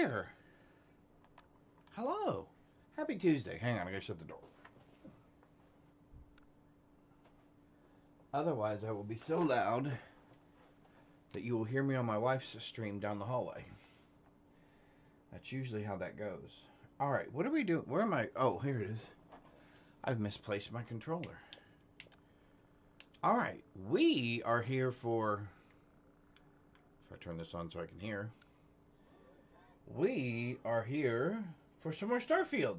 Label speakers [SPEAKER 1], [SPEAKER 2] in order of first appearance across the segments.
[SPEAKER 1] there. Hello. Happy Tuesday. Hang on, I gotta shut the door. Otherwise, I will be so loud that you will hear me on my wife's stream down the hallway. That's usually how that goes. All right, what are we doing? Where am I? Oh, here it is. I've misplaced my controller. All right, we are here for... If I turn this on so I can hear. We are here for some more Starfield.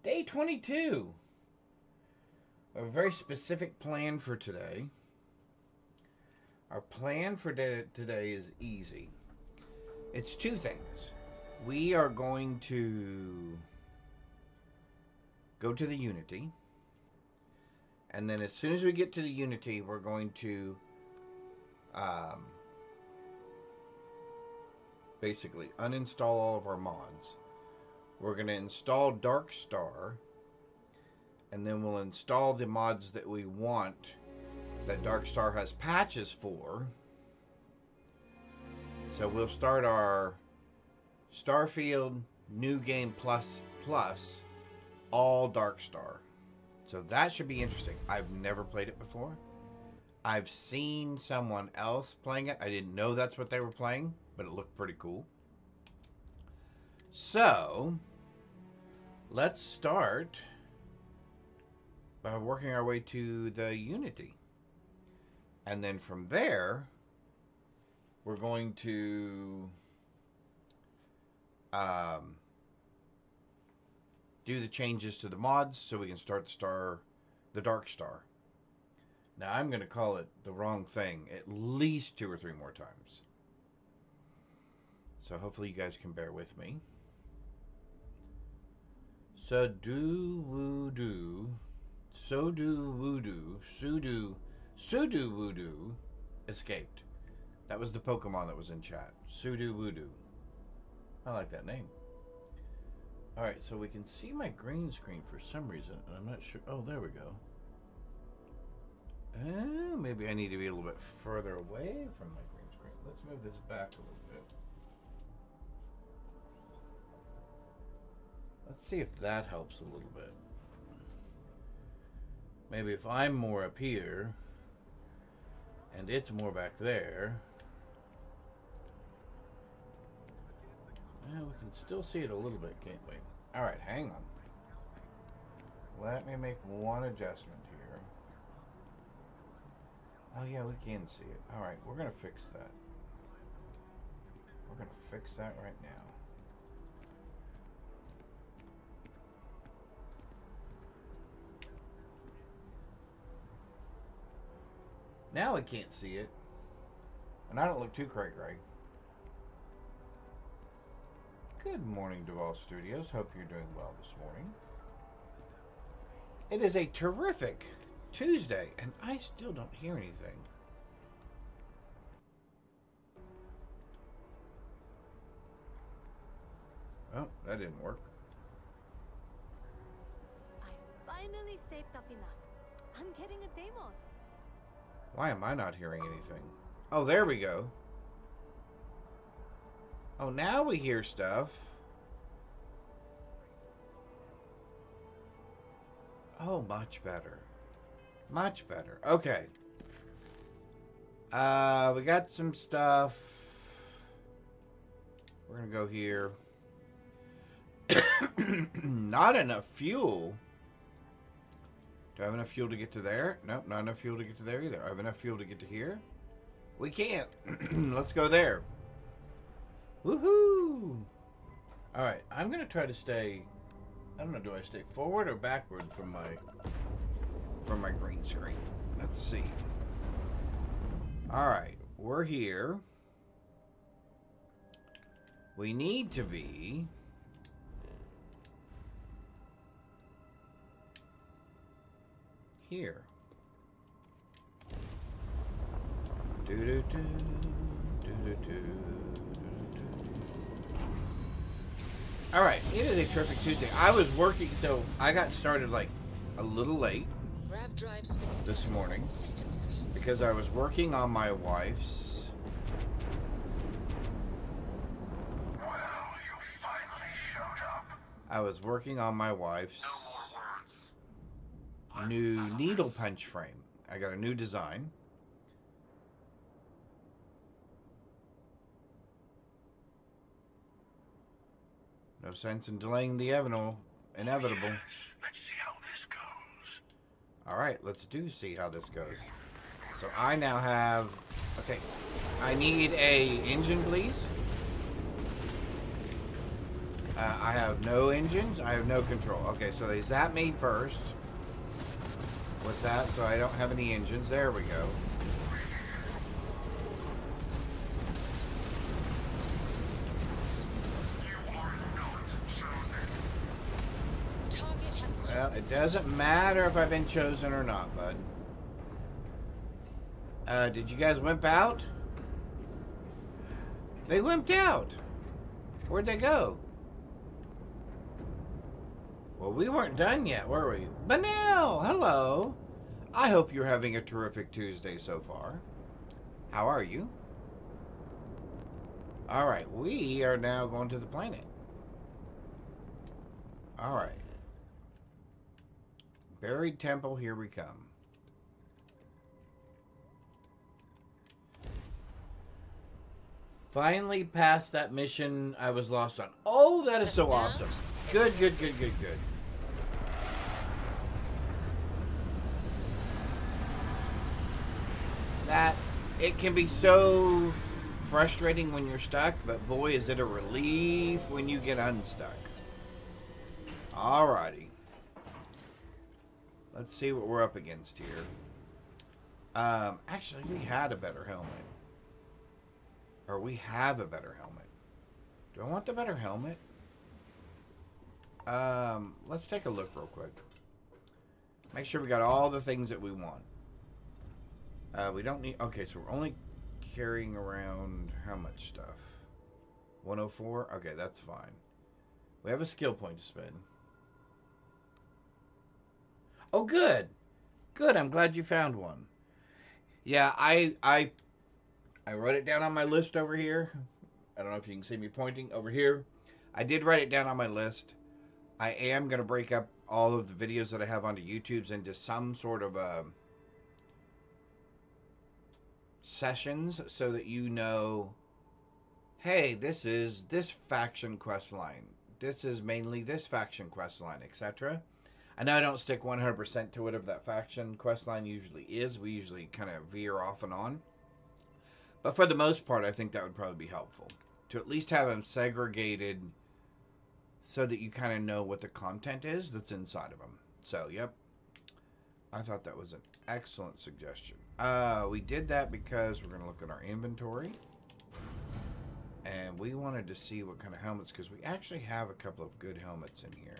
[SPEAKER 1] Day 22. A very specific plan for today. Our plan for today is easy. It's two things. We are going to go to the Unity. And then as soon as we get to the Unity, we're going to basically uninstall all of our mods. We're going to install Darkstar, and then we'll install the mods that we want that Darkstar has patches for. So we'll start our Starfield New Game Plus all Darkstar. So that should be interesting. I've never played it before. I've seen someone else playing it. I didn't know that's what they were playing, but it looked pretty cool. So let's start by working our way to the Unity. And then from there, we're going to do the changes to the mods so we can start the Darkstar. Now I'm going to call it the wrong thing at least 2 or 3 more times. So hopefully you guys can bear with me. So do woo do, so do voodoo, sudo voodoo escaped. That was the Pokemon that was in chat. Sudo voodoo. I like that name. Alright, so we can see my green screen for some reason, and I'm not sure. Oh, there we go. Maybe I need to be a little bit further away from my green screen. Let's move this back a little bit. Let's see if that helps a little bit. Maybe if I'm more up here, and it's more back there. Well, we can still see it a little bit, can't we? Alright, hang on. Let me make one adjustment here. Oh yeah, we can see it. Alright, we're going to fix that. We're going to fix that right now. Now I can't see it. And I don't look too cray. Good morning, Duval Studios. Hope you're doing well this morning. It is a terrific Tuesday, and I still don't hear anything. Oh, that didn't work.
[SPEAKER 2] I finally saved up enough. I'm getting a Deimos.
[SPEAKER 1] Why am I not hearing anything? Oh, there we go. Oh, now we hear stuff. Oh, much better. Much better. Okay. We got some stuff. We're gonna go here. Not enough fuel. Do I have enough fuel to get to there? Nope, not enough fuel to get to there either. I have enough fuel to get to here? We can't. Let's go there. Woohoo! Alright, I'm going to try to stay... I don't know, do I stay forward or backward from my green screen? Let's see. Alright, we're here. We need to be... here. All right, it is a terrific Tuesday. I was working, so I got started like a little late this morning because I was working on my wife's I was working on my wife's
[SPEAKER 3] No more words.
[SPEAKER 1] new needle punch frame. I got a new design. No sense in delaying the inevitable.
[SPEAKER 3] Yes, let's see how this goes.
[SPEAKER 1] All right, let's see how this goes. So I now have. Okay, I need a engine, please. I have no engines. I have no control. Okay, so they zap me first. With that, so I don't have any engines. There we go. Well, it doesn't matter if I've been chosen or not, bud. Did you guys wimp out? They wimped out. Where'd they go? Well, we weren't done yet, were we? Banel, hello. I hope you're having a terrific Tuesday so far. How are you? All right, we are now going to the planet. All right. Buried temple, here we come. Finally passed that mission I was lost on. Oh, that is so awesome. Good, good, good, good, good. That, it can be so frustrating when you're stuck, but boy, is it a relief when you get unstuck. Alrighty. Let's see what we're up against here. Actually, we had a better helmet. Or we have a better helmet. Do I want the better helmet? Let's take a look real quick. Make sure we got all the things that we want. We don't need... Okay, so we're only carrying around how much stuff? 104? Okay, that's fine. We have a skill point to spend. Oh, good. Good, I'm glad you found one. Yeah, I wrote it down on my list over here. I don't know if you can see me pointing over here. I did write it down on my list. I am going to break up all of the videos that I have onto YouTube's into some sort of sessions so that you know, hey, this is this faction quest line. This is mainly this faction quest line, etc. I know I don't stick 100% to whatever that faction quest line usually is. We usually kind of veer off and on. But for the most part, I think that would probably be helpful. To at least have them segregated so that you kind of know what the content is that's inside of them. So, yep. I thought that was an excellent suggestion. We did that because we're going to look at our inventory. And we wanted to see what kind of helmets, because we actually have a couple of good helmets in here.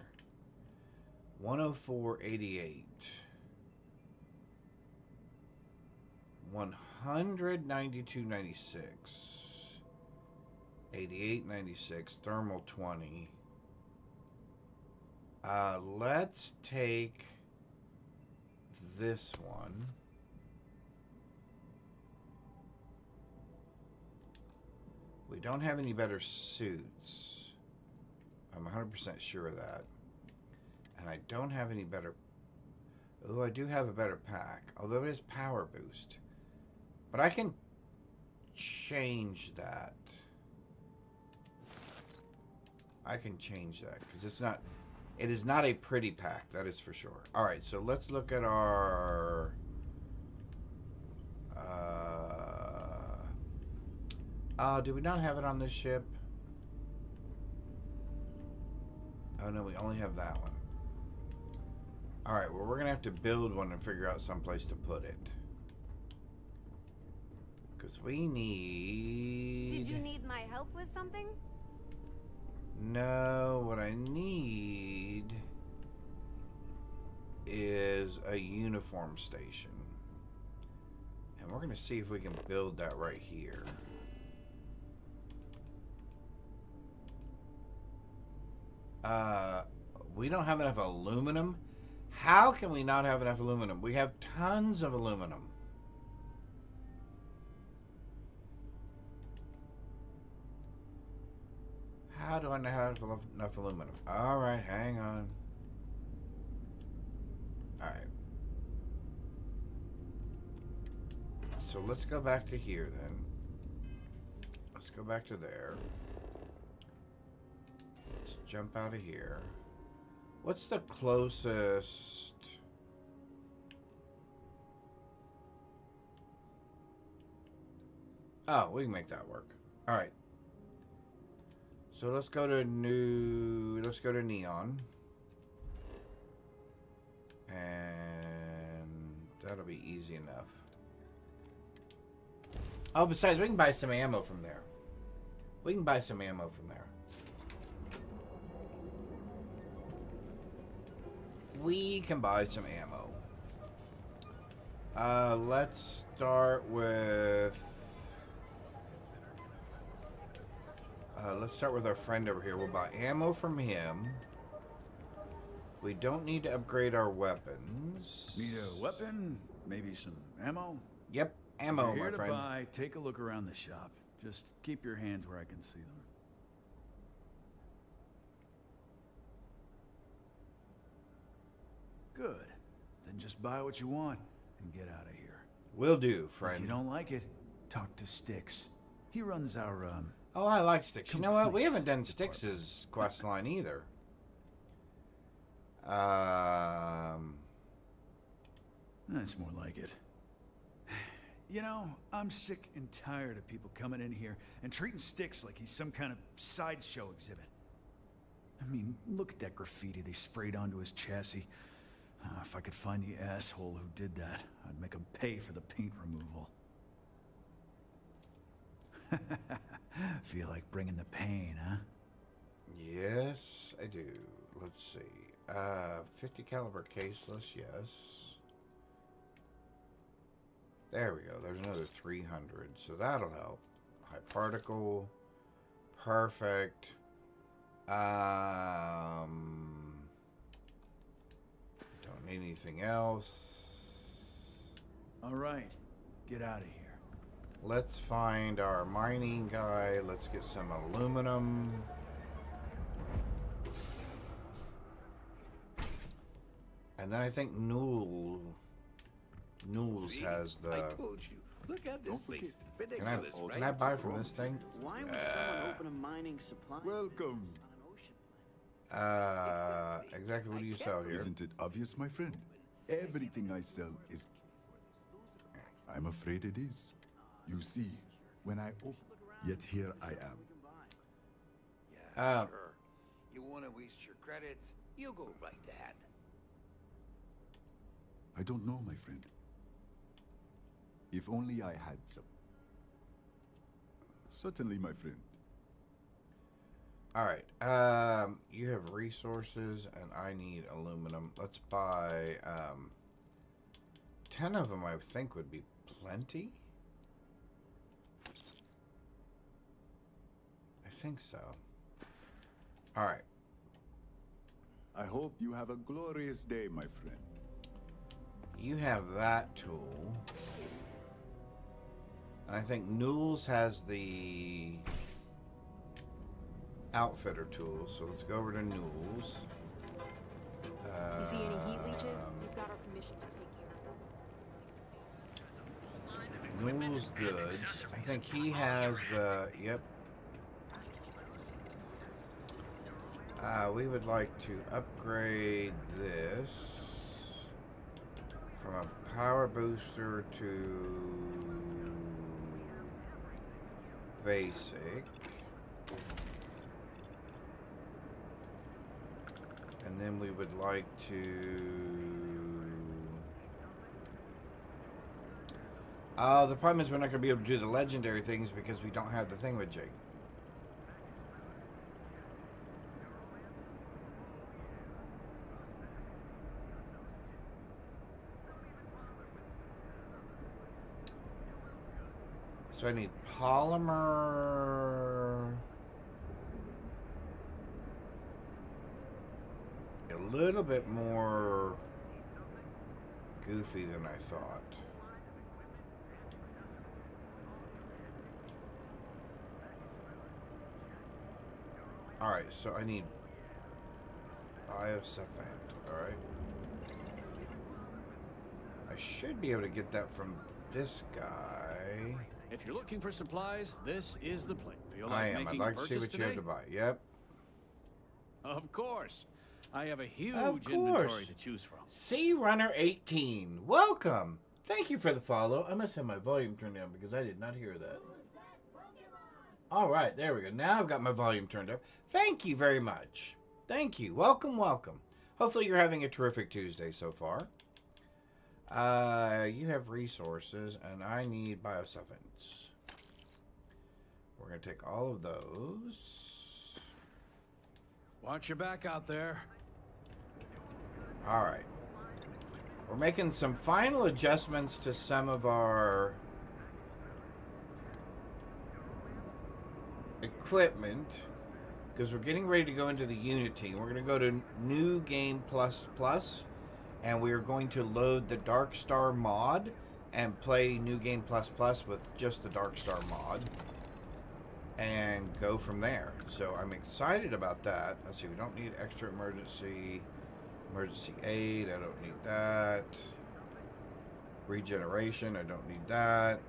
[SPEAKER 1] 104.88. 192.96. 88.96. Thermal 20. Let's take this one. We don't have any better suits. I'm 100% sure of that. And I don't have any better... Oh, I do have a better pack. Although it is power boost. But I can change that. I can change that. Because it's not... It is not a pretty pack, that is for sure. Alright, so let's look at our... do we not have it on this ship? Oh no, we only have that one. Alright, well we're going to have to build one and figure out some place to put it. Because we need...
[SPEAKER 2] Did you need my help with something?
[SPEAKER 1] No, what I need is a uniform station. And we're going to see if we can build that right here. We don't have enough aluminum. How can we not have enough aluminum? We have tons of aluminum. How do I know how to have enough aluminum? Alright, hang on. Alright. So let's go back to here then. Let's go back to there. Let's jump out of here. What's the closest? Oh, we can make that work. Alright. So let's go to Neon. And that'll be easy enough. Oh, besides, we can buy some ammo from there. We can buy some ammo from there. We can buy some ammo. Let's start with... let's start with our friend over here. We'll buy ammo from him. We don't need to upgrade our weapons.
[SPEAKER 4] Need a weapon? Maybe some ammo?
[SPEAKER 1] Yep, ammo,
[SPEAKER 4] If you're
[SPEAKER 1] my
[SPEAKER 4] here
[SPEAKER 1] friend.
[SPEAKER 4] to buy, take a look around the shop. Just keep your hands where I can see them. Good. Then just buy what you want and get out of here.
[SPEAKER 1] Will do, friend.
[SPEAKER 4] If you don't like it, talk to Styx. He runs our,
[SPEAKER 1] Oh, I like Styx. You know what? We haven't done
[SPEAKER 4] Complaints
[SPEAKER 1] Styx's quest line either.
[SPEAKER 4] That's more like it. You know, I'm sick and tired of people coming in here and treating Styx like he's some kind of sideshow exhibit. I mean, look at that graffiti they sprayed onto his chassis. If I could find the asshole who did that, I'd make him pay for the paint removal. Feel like bringing the pain, huh?
[SPEAKER 1] Yes, I do. Let's see. 50 caliber caseless, yes. There we go. There's another 300, so that'll help. High particle. Perfect. Don't need anything else.
[SPEAKER 4] All right, get out of here.
[SPEAKER 1] Let's find our mining guy. Let's get some aluminum. And then I think Nools has the...
[SPEAKER 5] I told you. Look at this place.
[SPEAKER 1] Can I buy from this thing?
[SPEAKER 6] Why would someone open a mining supply?
[SPEAKER 5] Welcome.
[SPEAKER 1] Exactly what do you sell here?
[SPEAKER 7] Isn't it obvious, my friend? Everything I sell is... I'm afraid it is. You see, when I open... Yet here I am.
[SPEAKER 5] Yeah, sure. You want to waste your credits? You go right ahead.
[SPEAKER 7] I don't know, my friend. If only I had some. Certainly, my friend.
[SPEAKER 1] Alright, you have resources and I need aluminum. Let's buy, 10 of them I think would be plenty. I think so. Alright.
[SPEAKER 7] I hope you have a glorious day, my friend.
[SPEAKER 1] You have that tool. And I think Nools has the outfitter tool, so let's go over to Nools.
[SPEAKER 8] You see any heat leeches? You've got our permission to take care of them.
[SPEAKER 1] Nools goods. I think he has the... Yep. We would like to upgrade this from a power booster to basic. And then we would like to... the problem is we're not going to be able to do the legendary things because we don't have the thing with Jake. So I need polymer... A little bit more goofy than I thought. Alright, so I need biosuffant. Alright. I should be able to get that from this guy.
[SPEAKER 9] If you're looking for supplies, this is the place. Feel
[SPEAKER 1] I
[SPEAKER 9] like
[SPEAKER 1] am. I'd
[SPEAKER 9] making
[SPEAKER 1] like
[SPEAKER 9] a
[SPEAKER 1] to see
[SPEAKER 9] purchase
[SPEAKER 1] what you have
[SPEAKER 9] today?
[SPEAKER 1] to buy. Yep.
[SPEAKER 9] Of course. I have a huge
[SPEAKER 1] Of course.
[SPEAKER 9] inventory to choose from.
[SPEAKER 1] Sea Runner 18. Welcome. Thank you for the follow. I must have my volume turned down because I did not hear that. Alright, there we go. Now I've got my volume turned up. Thank you very much. Thank you. Welcome, welcome. Hopefully you're having a terrific Tuesday so far. You have resources, and I need biosuffants. We're going to take all of those.
[SPEAKER 9] Watch your back out there.
[SPEAKER 1] Alright. We're making some final adjustments to some of our equipment because we're getting ready to go into the Unity. We're going to go to New Game Plus Plus, and we are going to load the Dark Star mod and play New Game Plus Plus with just the Dark Star mod and go from there. So I'm excited about that. Let's see, we don't need extra emergency aid. I don't need that. Regeneration, I don't need that.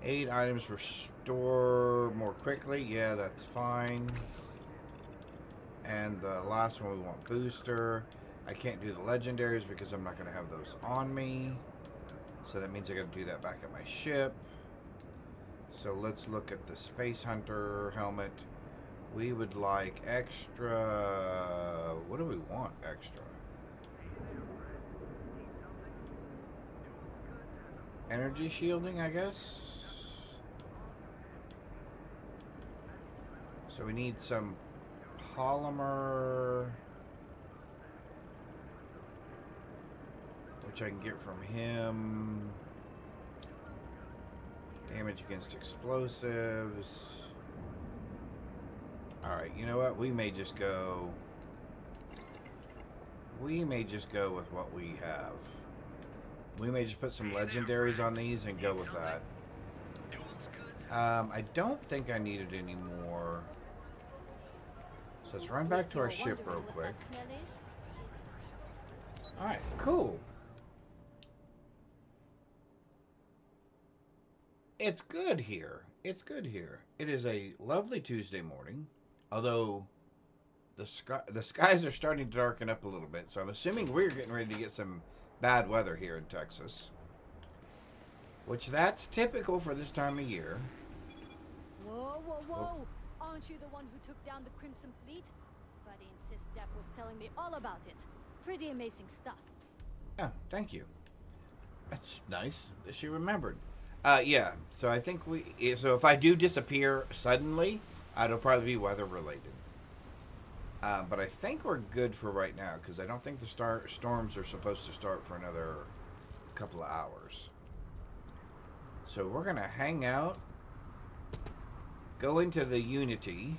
[SPEAKER 1] 8 items restore more quickly. Yeah, that's fine. And the last one we want booster. I can't do the legendaries because I'm not going to have those on me. So that means I got to do that back at my ship. So let's look at the Space Hunter helmet. We would like extra... What do we want extra? Energy shielding, I guess. So we need some polymer, which I can get from him. Damage against explosives. Alright, you know what? We may just go with what we have. We may just put some legendaries on these and go with that. I don't think I needed any more. So let's run back to our ship real quick. Alright, cool. It's good here. It's good here. It is a lovely Tuesday morning, although the skies are starting to darken up a little bit, so I'm assuming we're getting ready to get some bad weather here in Texas, which that's typical for this time of year.
[SPEAKER 2] Whoa, whoa, whoa! Aren't you the one who took down the Crimson Fleet? Buddy insists Depp was telling me all about it. Pretty amazing stuff.
[SPEAKER 1] Yeah, thank you. That's nice that she remembered. Yeah, so I think so if I do disappear suddenly, it'll probably be weather related. But I think we're good for right now, because I don't think the storms are supposed to start for another couple of hours. So we're going to hang out, go into the Unity,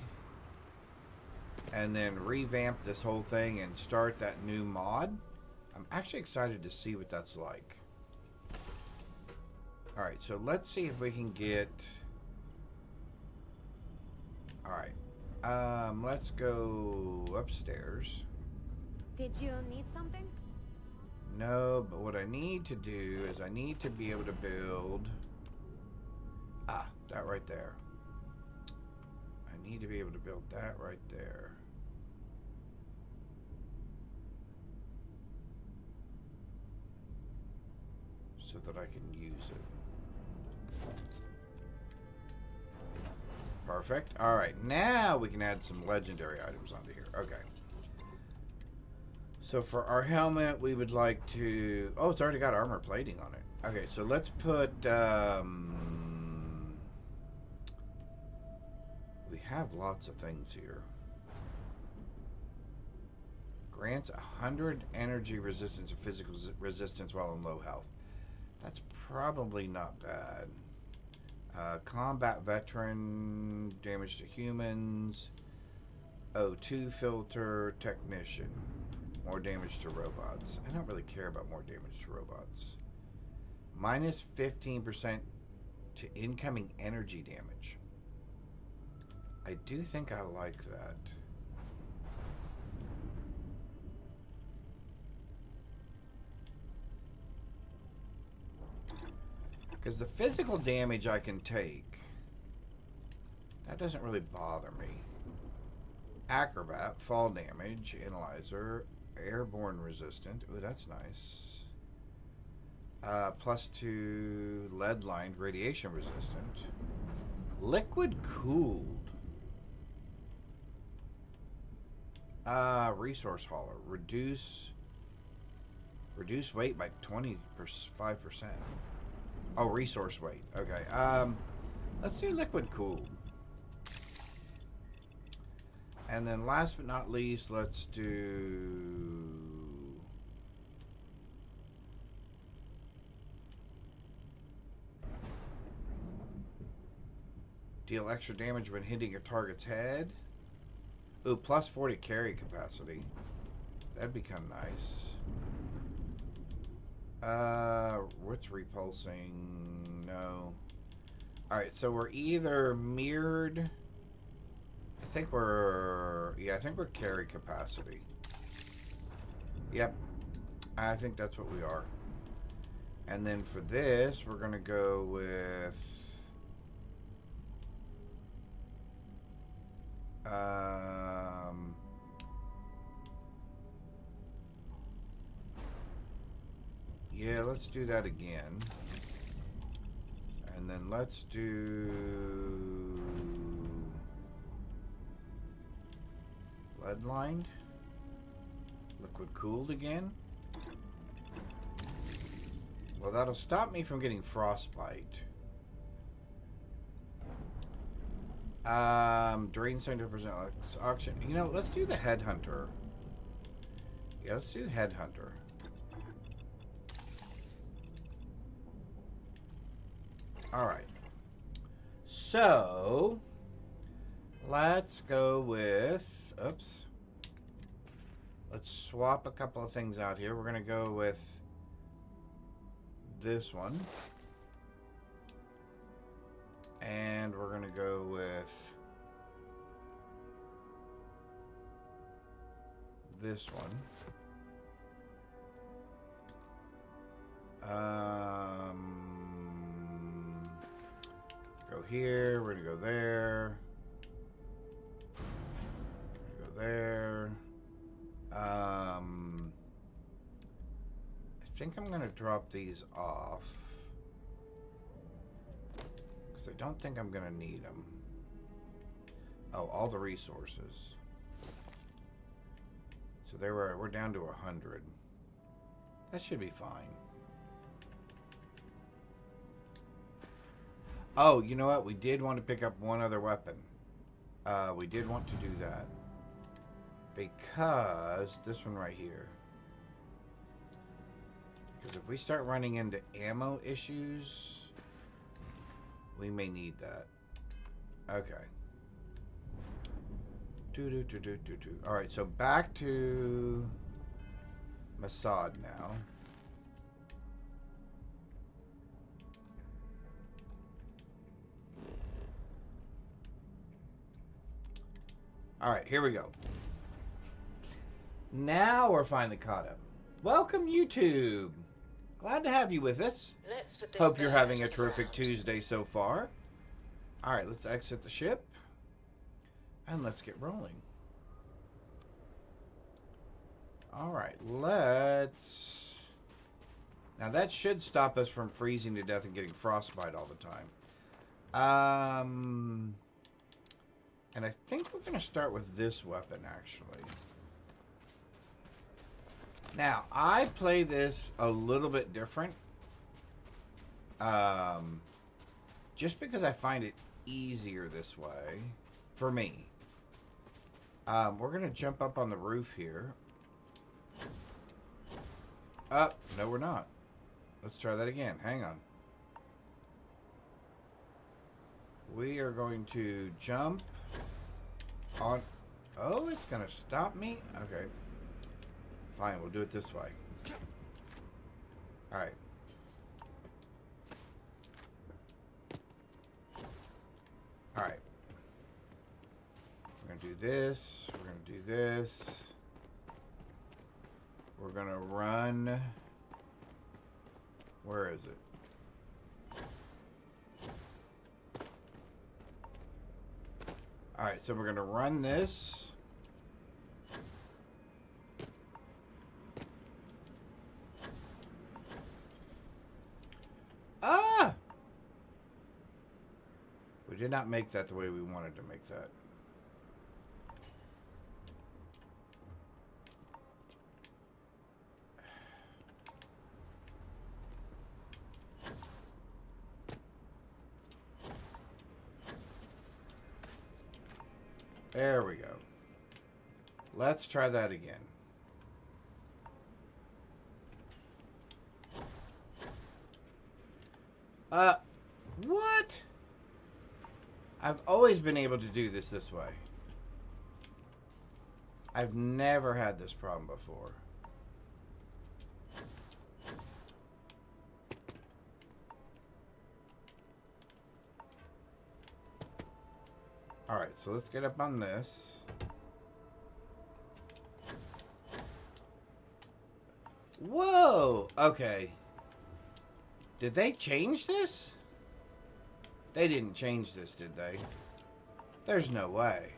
[SPEAKER 1] and then revamp this whole thing and start that new mod. I'm actually excited to see what that's like. Alright, so let's see if we can get... Alright. Let's go upstairs.
[SPEAKER 2] Did you need something?
[SPEAKER 1] No, but what I need to do is I need to be able to build... that right there. I need to be able to build that right there. So that I can use it. Perfect. Alright, now we can add some legendary items onto here. Okay. So for our helmet, we would like to... Oh, it's already got armor plating on it. Okay, so let's put... we have lots of things here. Grants 100 energy resistance and physical resistance while in low health. That's probably not bad. Combat veteran, damage to humans. O2 filter, technician. More damage to robots. I don't really care about more damage to robots. Minus 15% to incoming energy damage. I do think I like that. Because the physical damage I can take, that doesn't really bother me. Acrobat, fall damage, analyzer, airborne resistant. Ooh, that's nice. +2 lead lined, radiation resistant. Liquid cooled. Resource hauler. Reduce weight by 25%. Oh, resource weight. Okay. Let's do liquid cooled. And then last but not least, let's do deal extra damage when hitting your target's head. Ooh, +40 carry capacity. That'd be kind of nice. What's repulsing? No. Alright, so we're either mirrored. I think we're carry capacity. Yep. I think that's what we are. And then for this, we're going to go with yeah, let's do that again. And then let's do lead lined, liquid cooled again. Well, that'll stop me from getting frostbite. Drain 70% auction. You know, let's do the headhunter. Yeah, let's do headhunter. Alright. So, let's go with... Oops. Let's swap a couple of things out here. We're going to go with this one. And we're going to go with this one. Go here. We're going to go there. Go there. I think I'm going to drop these off. Because I don't think I'm going to need them. Oh, all the resources. So we're down to 100. That should be fine. Oh, you know what? We did want to pick up one other weapon. We did want to do that. Because this one right here. Because if we start running into ammo issues, we may need that. Okay. Alright, so back to Mossad now. Alright, here we go. Now we're finally caught up. Welcome, YouTube. Glad to have you with us. Hope you're having a terrific Tuesday so far. Alright, let's exit the ship. And let's get rolling. Alright, let's... Now that should stop us from freezing to death and getting frostbite all the time. And I think we're going to start with this weapon, actually. Now, I play this a little bit different. Just because I find it easier this way. For me. We're going to jump up on the roof here. No, we're not. Let's try that again. Hang on. We are going to jump on... Oh, it's going to stop me? Okay. Fine, we'll do it this way. Alright. Alright. We're going to do this. We're going to do this. We're going to run. Where is it? Alright, so we're going to run this. Ah! We did not make that the way we wanted to make that. There we go. Let's try that again. What? I've always been able to do this way. I've never had this problem before. Alright, so let's get up on this. Whoa! Okay. Did they change this? They didn't change this, did they? There's no way.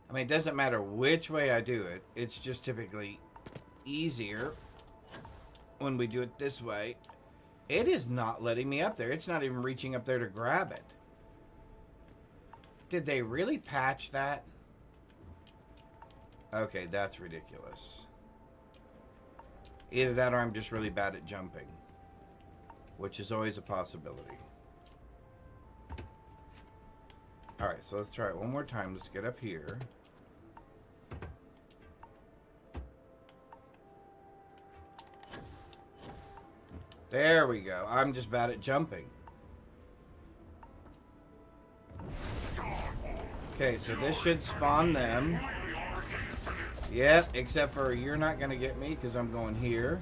[SPEAKER 1] I mean, it doesn't matter which way I do it. It's just typically easier when we do it this way. It is not letting me up there. It's not even reaching up there to grab it. Did they really patch that? Okay, that's ridiculous. Either that or I'm just really bad at jumping, which is always a possibility. Alright, so let's try it one more time. Let's get up here. There we go. I'm just bad at jumping. Okay, so this should spawn them. Yep, except for you're not going to get me because I'm going here.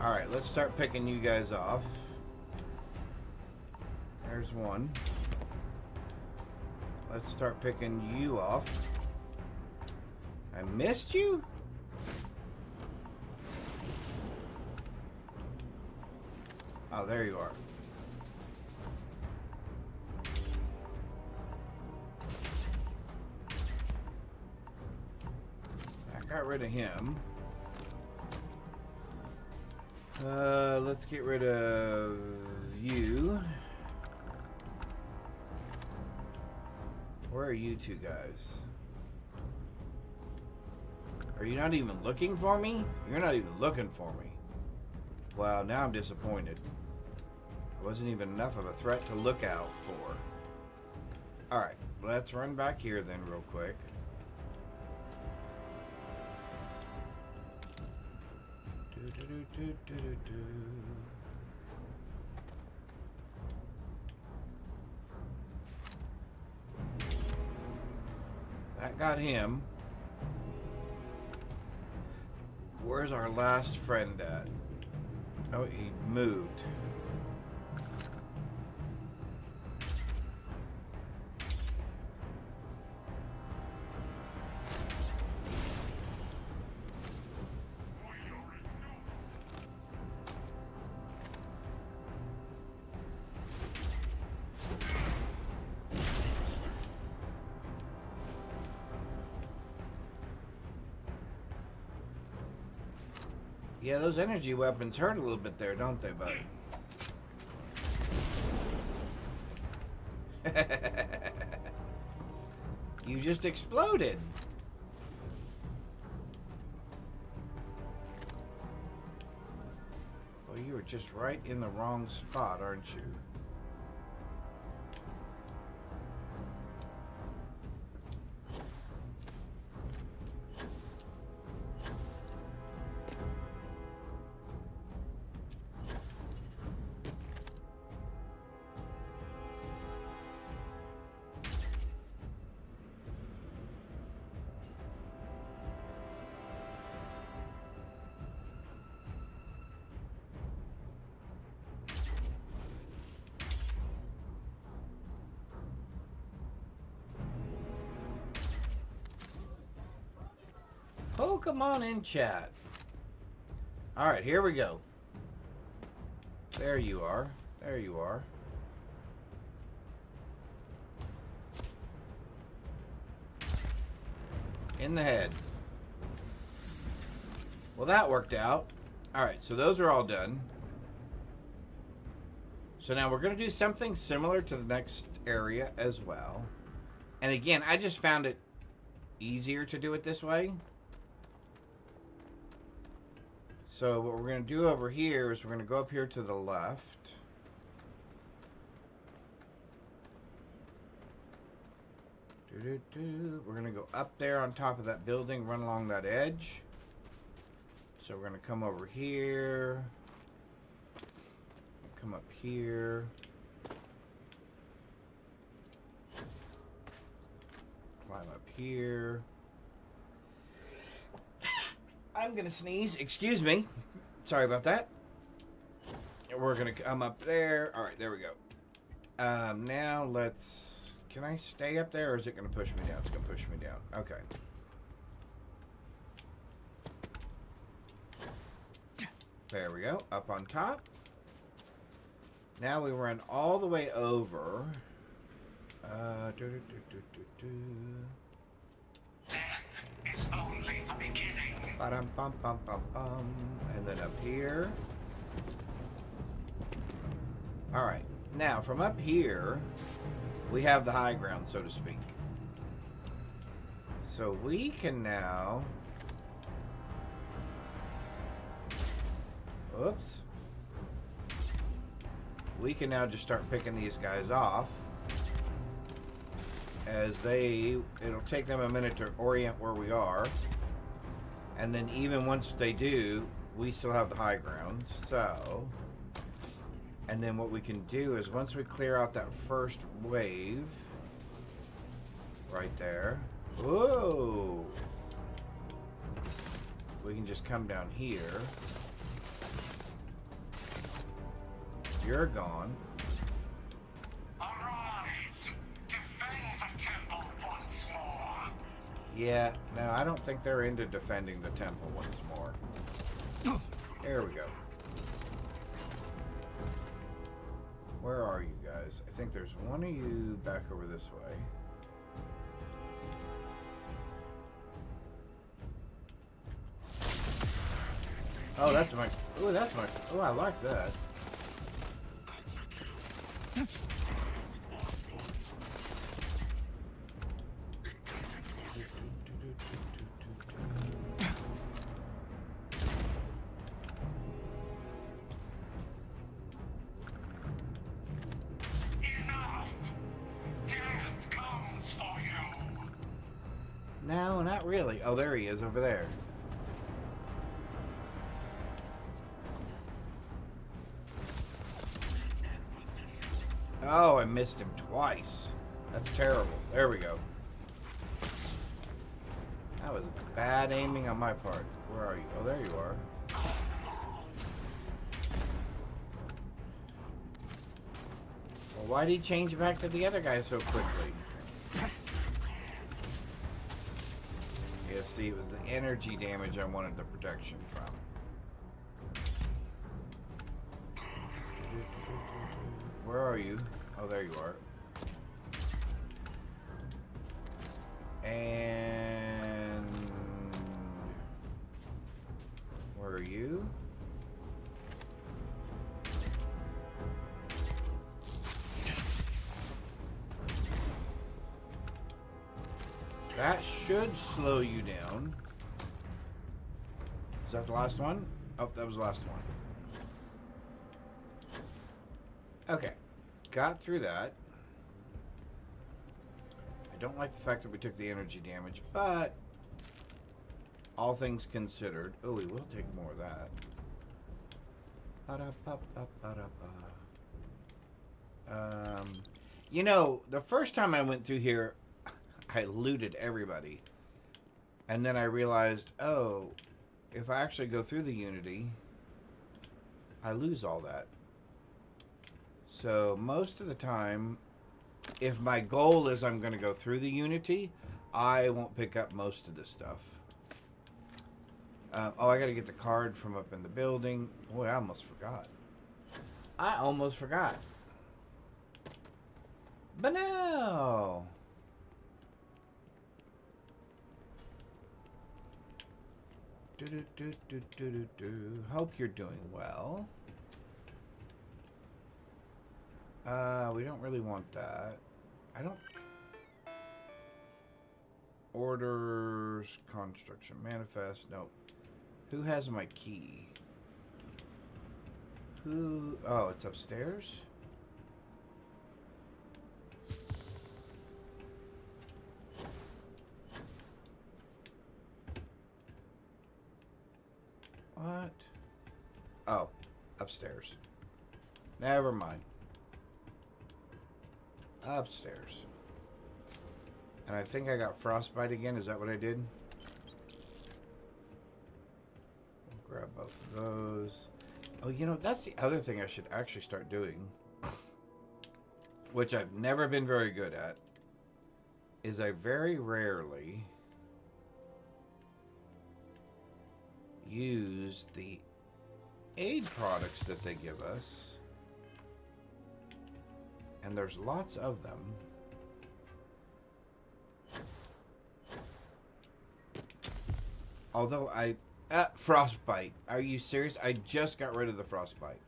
[SPEAKER 1] Alright, let's start picking you guys off. There's one. Let's start picking you off. I missed you? Oh, there you are. I got rid of him. Let's get rid of you. Where are you two guys? Are you not even looking for me? You're not even looking for me. Well, now I'm disappointed. I wasn't even enough of a threat to look out for. Alright, let's run back here then real quick. That got him. Where's our last friend at? Oh, he moved. Yeah, those energy weapons hurt a little bit there, don't they, buddy? You just exploded. Well, you were just right in the wrong spot, aren't you? Oh, come on in, chat. All right, here we go. There you are. There you are. In the head. Well, that worked out. All right, so those are all done. So now we're going to do something similar to the next area as well. And again, I just found it easier to do it this way. So what we're going to do over here is we're going to go up here to the left. We're going to go up there on top of that building, run along that edge. So we're going to come over here. Come up here. Climb up here. I'm going to sneeze. Excuse me. Sorry about that. We're going to come up there. All right, there we go. Now let's... Can I stay up there, or is it going to push me down? It's going to push me down. Okay. There we go. Up on top. Now we run all the way over.
[SPEAKER 3] Death is only the beginning.
[SPEAKER 1] Ba-dum-bum-bum-bum-bum. And then up here. Alright. Now, from up here, we have the high ground, so to speak. So we can now... Oops. We can now just start picking these guys off. As it'll take them a minute to orient where we are. And then even once they do, we still have the high ground. So... And then what we can do is once we clear out that first wave, right there, whoa, we can just come down here. You're gone.
[SPEAKER 3] Arise! Defend the temple once more!
[SPEAKER 1] Yeah, no, I don't think they're into defending the temple once more. There we go. Where are you guys? I think there's one of you back over this way. Oh, that's my... Oh, that's my... Oh, I like that. No, not really. Oh, there he is over there. Oh, I missed him twice. That's terrible. There we go. That was bad aiming on my part. Where are you? Oh, there you are. Well, why did he change back to the other guy so quickly? Yeah, see, it was the energy damage I wanted the protection from. Where are you? Oh, there you are. And... where are you? That should slow you down. Is that the last one? Oh, that was the last one. Okay. Got through that. I don't like the fact that we took the energy damage, but all things considered. Oh, we will take more of that. You know, the first time I went through here, I looted everybody. And then I realized, oh, if I actually go through the Unity, I lose all that. So most of the time, if my goal is I'm going to go through the Unity, I won't pick up most of this stuff. Oh, I gotta get the card from up in the building. Boy, I almost forgot. But no! Hope you're doing well. We don't really want that. I don't... Orders, construction, manifest, nope. Who has my key? Who... Oh, it's upstairs? What? Oh, upstairs. Never mind. Upstairs. And I think I got frostbite again. Is that what I did? We'll grab both of those. Oh, you know, that's the other thing I should actually start doing, which I've never been very good at, is I very rarely use the aid products that they give us. And there's lots of them. Although frostbite. Are you serious? I just got rid of the frostbite.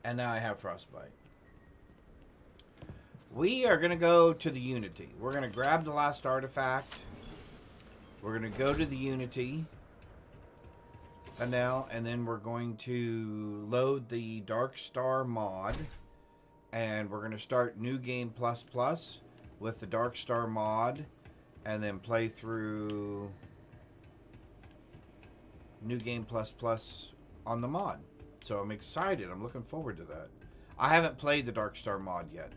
[SPEAKER 1] And now I have frostbite. We are going to go to the Unity. We're going to grab the last artifact. We're going to go to the Unity. And then we're going to load the Dark Star mod. And we're going to start New Game Plus Plus with the Dark Star mod. And then play through New Game Plus Plus on the mod. So I'm excited. I'm looking forward to that. I haven't played the Dark Star mod yet.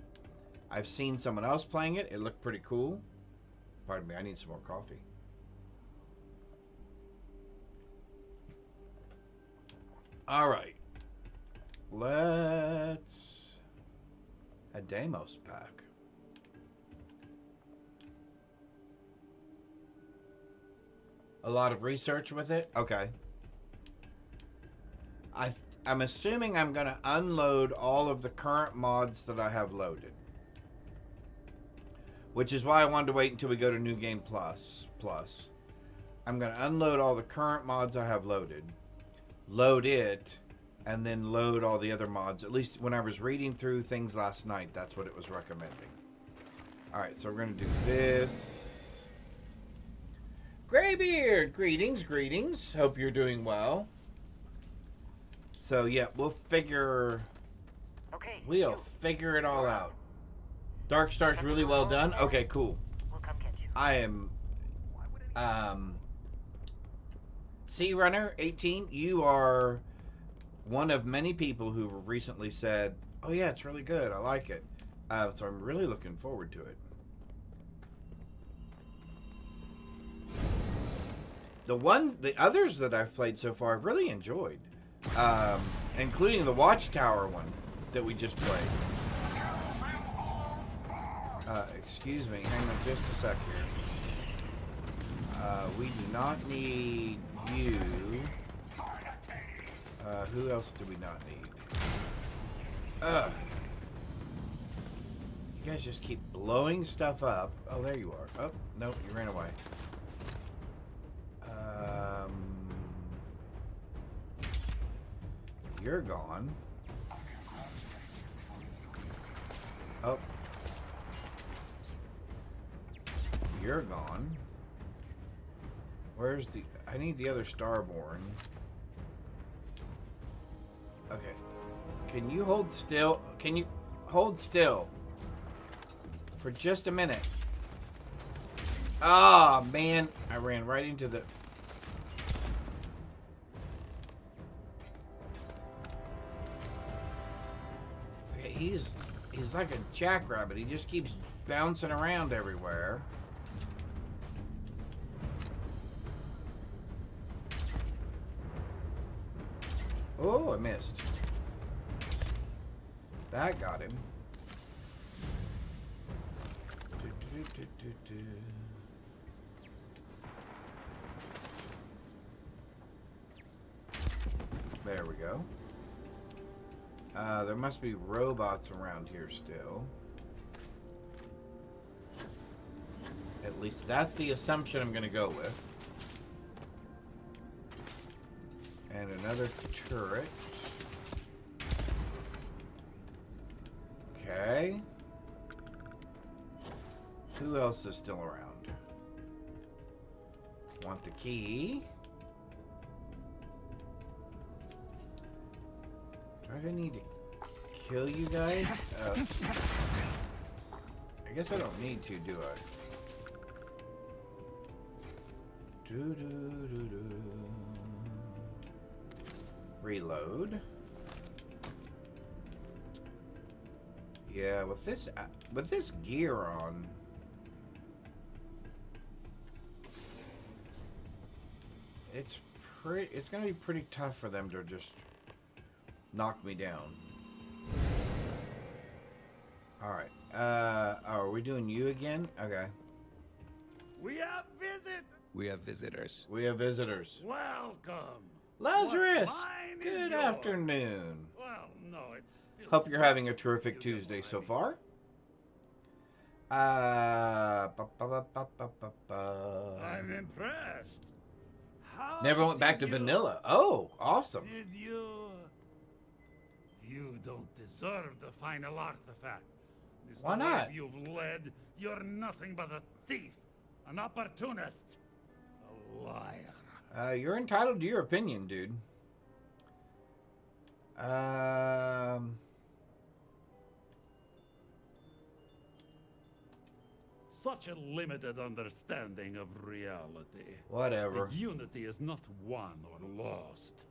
[SPEAKER 1] I've seen someone else playing it. It looked pretty cool. Pardon me, I need some more coffee. Alright. Let's... a Deimos pack. A lot of research with it? Okay. I'm assuming I'm going to unload all of the current mods that I have loaded. Which is why I wanted to wait until we go to New Game Plus. I'm going to unload all the current mods I have loaded. Load it. And then load all the other mods. At least when I was reading through things last night, that's what it was recommending. Alright, so we're going to do this. Graybeard, greetings. Hope you're doing well. So yeah, we'll figure it all out. Dark Star's really well done. Okay, cool.
[SPEAKER 10] We'll come get you.
[SPEAKER 1] I am Sea Runner 18. You are one of many people who recently said, "Oh yeah, it's really good. I like it." So I'm really looking forward to it. The others that I've played so far, I've really enjoyed, including the Watchtower one that we just played. Excuse me, hang on just a sec here. We do not need you. Who else do we not need? You guys just keep blowing stuff up. Oh, there you are. Oh, no, you ran away. You're gone. Oh. You're gone. Where's the... I need the other Starborn. Okay. Can you hold still? Can you hold still? For just a minute. Ah, man. I ran right into the... Okay, he's like a jackrabbit. He just keeps bouncing around everywhere. Oh, I missed. That got him. There we go. There must be robots around here still. At least that's the assumption I'm going to go with. And another turret. Okay. Who else is still around? Want the key. Do I need to kill you guys? I guess I don't need to, do I? Reload. Yeah, with this gear on, it's gonna be pretty tough for them to just knock me down. All right. Are we doing you again? Okay.
[SPEAKER 9] We have visit.
[SPEAKER 5] We have visitors.
[SPEAKER 1] We have visitors.
[SPEAKER 9] Welcome.
[SPEAKER 1] Lazarus,
[SPEAKER 9] What's mine is
[SPEAKER 1] good
[SPEAKER 9] yours.
[SPEAKER 1] afternoon.
[SPEAKER 9] Well, no, it's still.
[SPEAKER 1] Hope you're having a terrific Tuesday so far.
[SPEAKER 9] I'm impressed. How
[SPEAKER 1] Never went back to
[SPEAKER 9] did you-
[SPEAKER 1] vanilla. Oh, awesome.
[SPEAKER 9] Did you? You don't deserve the final artifact. This
[SPEAKER 1] Why not?
[SPEAKER 9] life you've led, you're nothing but a thief, an opportunist, a liar.
[SPEAKER 1] You're entitled to your opinion, dude.
[SPEAKER 9] Such a limited understanding of reality.
[SPEAKER 1] Whatever.
[SPEAKER 9] The unity is not won or lost.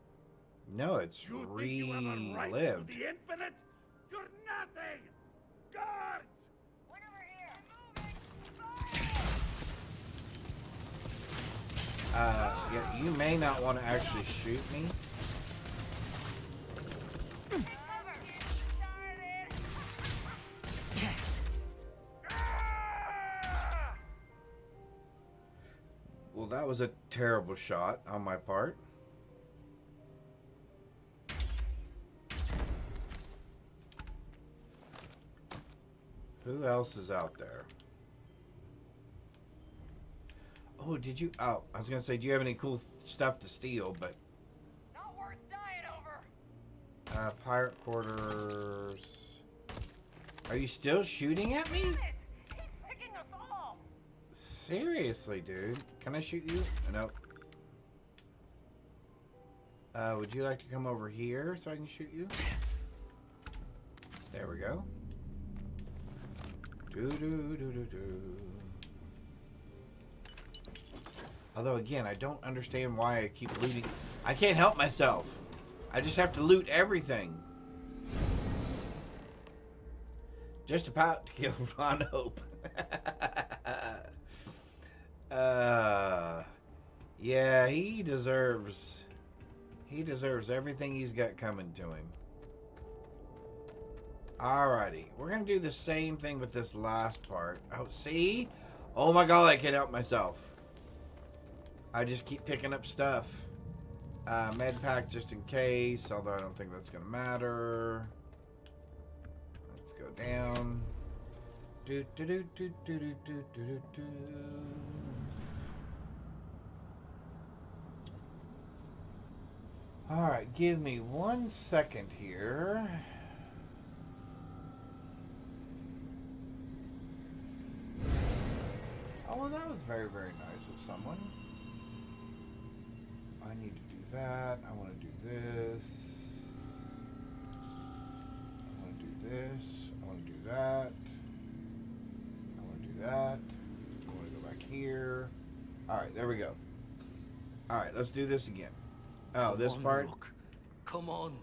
[SPEAKER 1] No, it's
[SPEAKER 9] You think you have a right to
[SPEAKER 1] relived.
[SPEAKER 9] the infinite? You're nothing! Guards!
[SPEAKER 1] Yeah, you may not want to actually shoot me. Well, that was a terrible shot on my part. Who else is out there? Oh, did you? Oh, I was gonna say, do you have any cool stuff to steal? But
[SPEAKER 10] Not worth dying over.
[SPEAKER 1] pirate quarters. Are you still shooting at me?
[SPEAKER 10] He's picking us off.
[SPEAKER 1] Seriously, dude. Can I shoot you? Nope. Would you like to come over here so I can shoot you? There we go. Although, again, I don't understand why I keep looting. I can't help myself. I just have to loot everything. Just about to kill Ron Hope. Yeah, he deserves everything he's got coming to him. Alrighty, we're gonna do the same thing with this last part. Oh, see? Oh my god, I can't help myself. I just keep picking up stuff. Med pack just in case, although I don't think that's gonna matter. Let's go down. Do do do do do do do do do. Alright, give me 1 second here. Oh, well, that was very, very nice of someone. I need to do that. I want to do this. I want to do this. I want to do that. I want to do that. I want to go back here. Alright, there we go. Alright, let's do this again. Oh, this part?
[SPEAKER 5] Rook. Come on.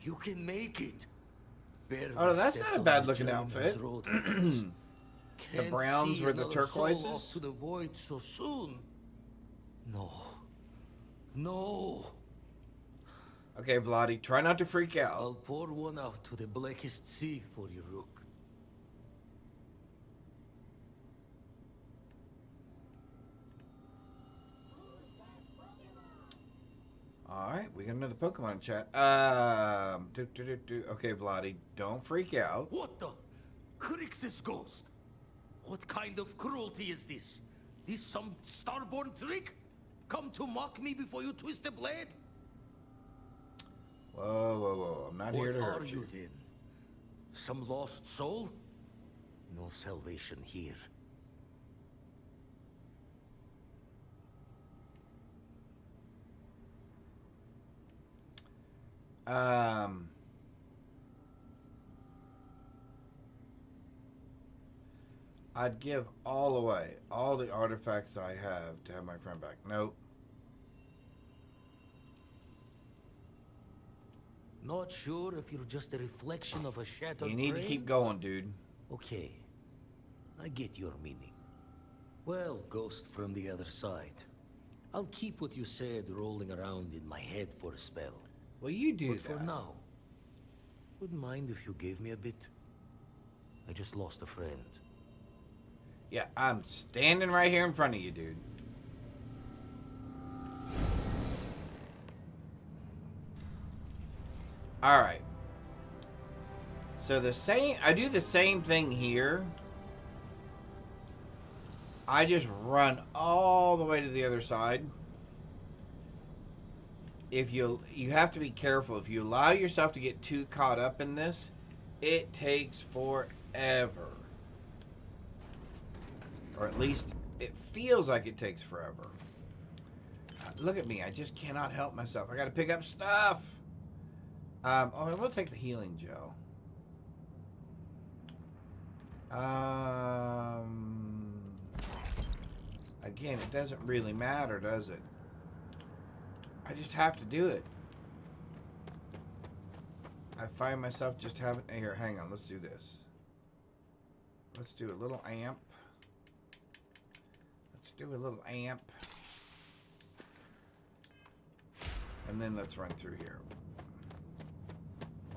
[SPEAKER 5] You can make it.
[SPEAKER 1] Oh, that's not a bad looking outfit. The browns were the turquoises?
[SPEAKER 5] To the void so soon. No. No.
[SPEAKER 1] Okay, Vladdy, try not to freak out.
[SPEAKER 5] I'll pour one out to the blackest sea for you, Rook.
[SPEAKER 1] Alright, we got another Pokemon in chat. Okay, Vladdy, don't freak out.
[SPEAKER 11] What the? Crix's ghost? What kind of cruelty is this? This some starborn trick? Come to mock me before you twist the blade?
[SPEAKER 1] Whoa, whoa, whoa. I'm not here to hurt you.
[SPEAKER 11] What are you then? Some lost soul? No salvation here.
[SPEAKER 1] I'd give all away, all the artifacts I have to have my friend back. Nope.
[SPEAKER 11] Not sure if you're just a reflection of a shattered
[SPEAKER 1] You need
[SPEAKER 11] brain?
[SPEAKER 1] to keep going, dude.
[SPEAKER 11] Okay. I get your meaning. Well, ghost from the other side. I'll keep what you said rolling around in my head for a spell.
[SPEAKER 1] Well, you do
[SPEAKER 11] But
[SPEAKER 1] that.
[SPEAKER 11] for now, wouldn't mind if you gave me a bit. I just lost a friend.
[SPEAKER 1] Yeah, I'm standing right here in front of you, dude. Alright. So I do the same thing here. I just run all the way to the other side. If you have to be careful. If you allow yourself to get too caught up in this, it takes forever. Or at least it feels like it takes forever. Look at me. I just cannot help myself. I got to pick up stuff. Oh, I will take the healing gel. Again, it doesn't really matter, does it? I just have to do it. I find myself just having... Here, hang on. Let's do this. Let's do a little amp. Let's do a little amp. And then let's run through here.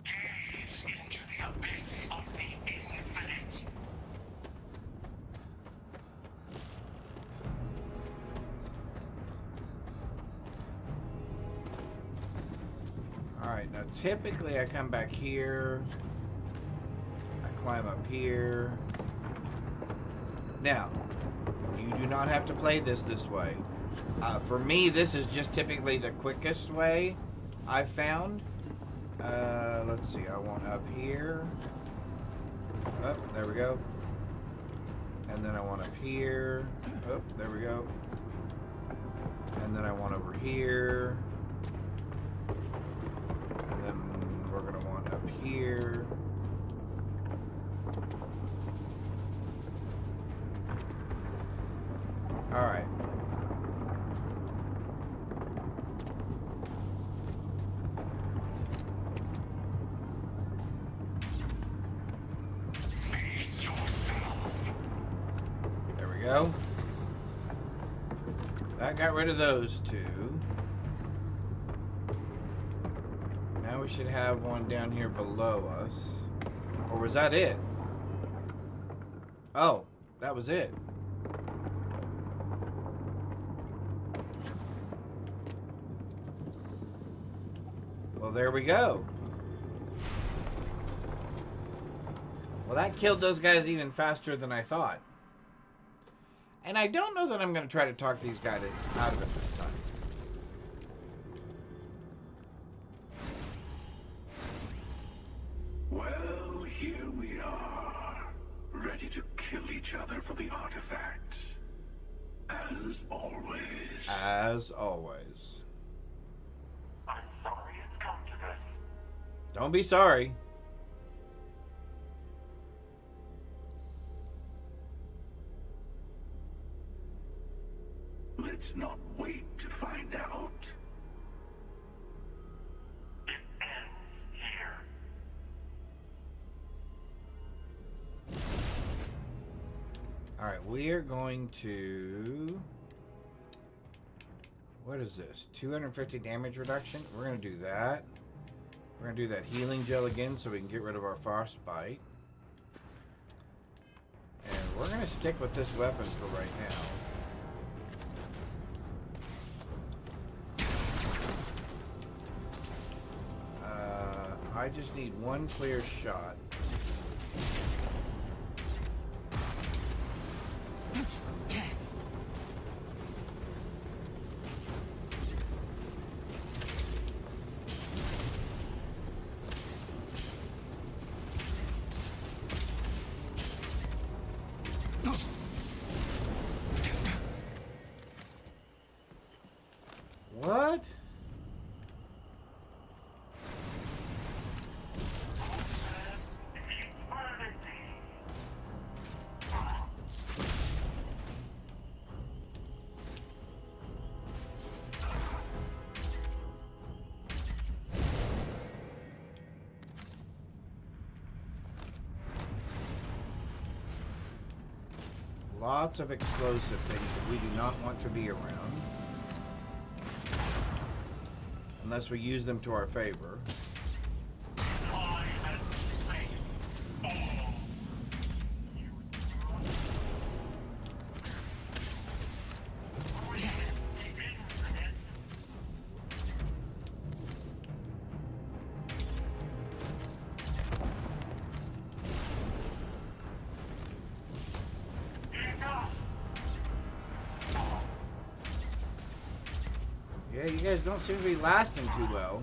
[SPEAKER 3] Gaze into the abyss of the infinite.
[SPEAKER 1] Alright, now typically I come back here. I climb up here. Now, you do not have to play this way. For me, this is just typically the quickest way I've found. Let's see, I want up here. Oh, there we go. And then I want up here. Oh, there we go. And then I want over here. And then we're going to want up here. Alright.
[SPEAKER 3] Face yourself.
[SPEAKER 1] There we go. That got rid of those two. Now we should have one down here below us. Or was that it? Oh, that was it. Well, there we go. Well, that killed those guys even faster than I thought. And I don't know that I'm going to try to talk these guys out of it this time.
[SPEAKER 3] Well, here we are, ready to kill each other for the artifacts. As always.
[SPEAKER 1] As always.
[SPEAKER 3] I'm sorry it's come to this.
[SPEAKER 1] Don't be sorry.
[SPEAKER 3] Let's not wait to find out. It ends here.
[SPEAKER 1] Alright, we are going to... What is this? 250 damage reduction? We're going to do that. We're going to do that healing gel again so we can get rid of our frostbite. And we're going to stick with this weapon for right now. I just need one clear shot. What? Lots of explosive things that we do not want to be around. Unless we use them to our favor. Yeah, you guys don't seem to be lasting too well.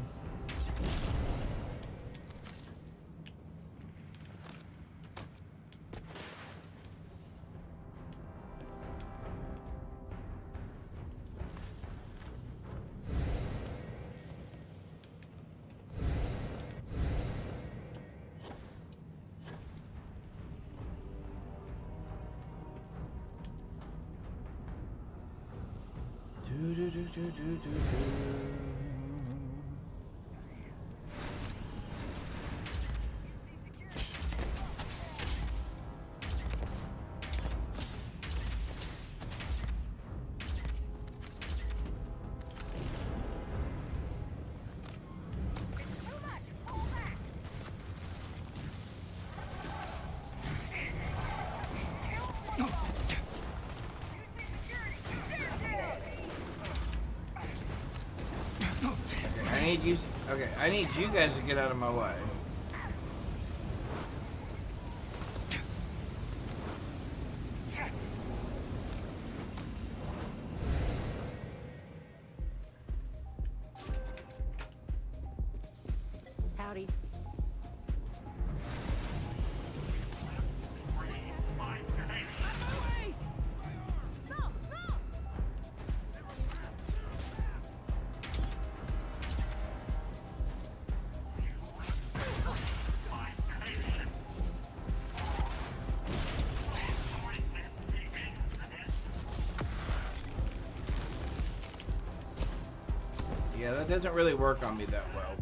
[SPEAKER 1] I need you guys to get out of my way.
[SPEAKER 8] Howdy.
[SPEAKER 1] Yeah, that doesn't really work on me that well.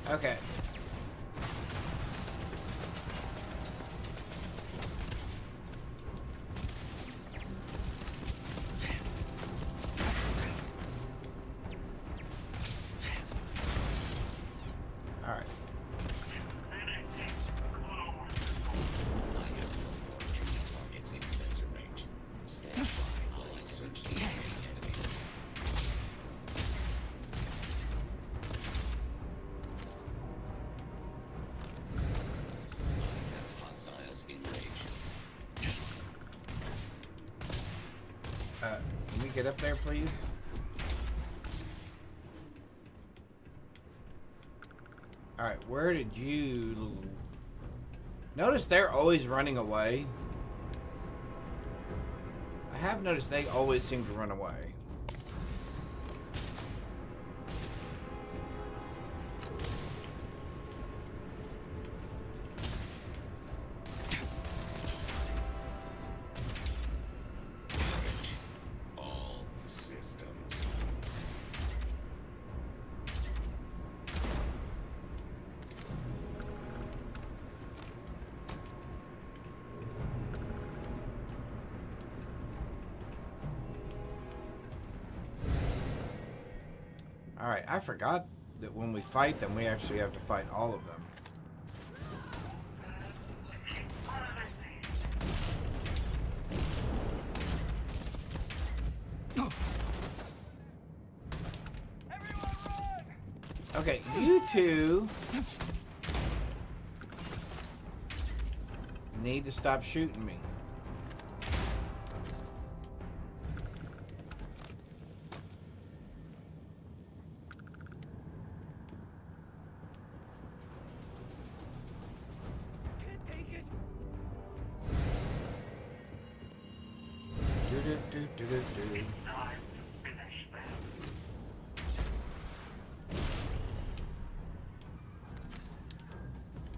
[SPEAKER 1] Okay. All right. get up there, please? Alright, where did you... Notice they're always running away. I have noticed they always seem to run away. Alright, I forgot that when we fight them, we actually have to fight all of them. Okay, you two need to stop shooting me.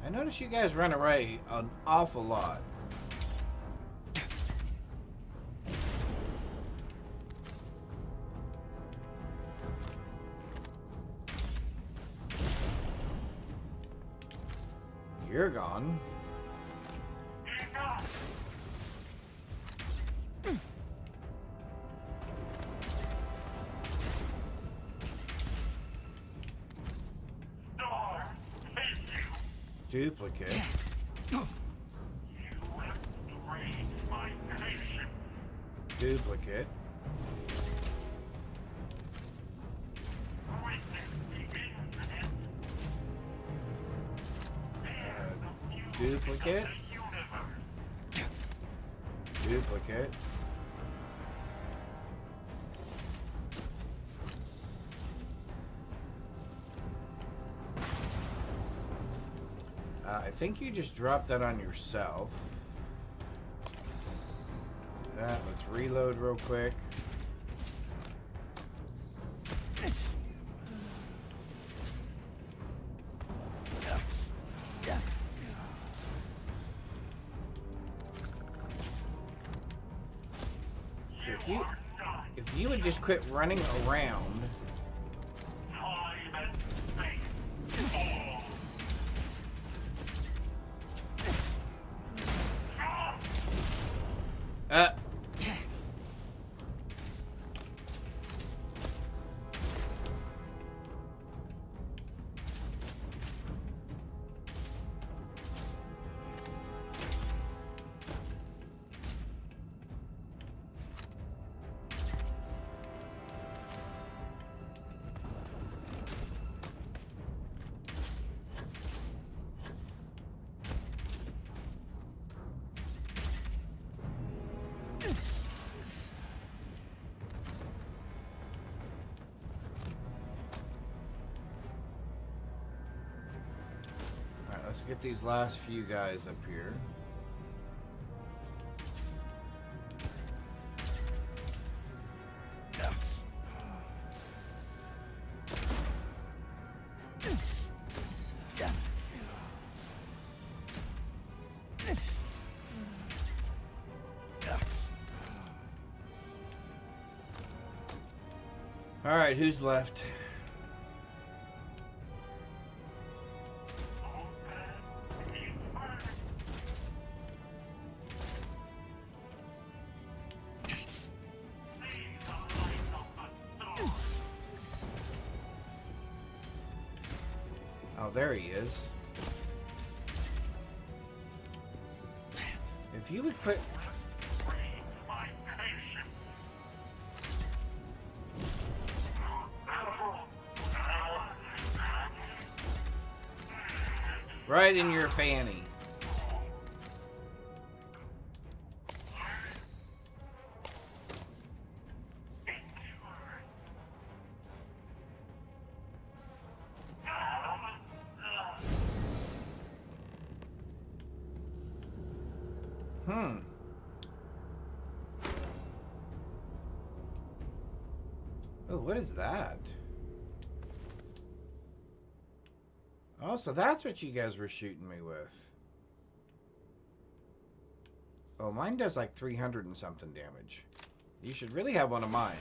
[SPEAKER 1] I notice you guys run away an awful lot. You're gone. Duplicate.
[SPEAKER 3] You have strained my patience.
[SPEAKER 1] Duplicate. Duplicate. Duplicate. I think you just dropped that on yourself. Do that. Let's reload real quick. If you would just quit running around.
[SPEAKER 3] Time and space.
[SPEAKER 1] Let's get these last few guys up here. All right, who's left? Oh, there he is. If you would quit... Right in your fanny. Oh, what is that? Oh, so that's what you guys were shooting me with. Oh, mine does like 300 and something damage. You should really have one of mine.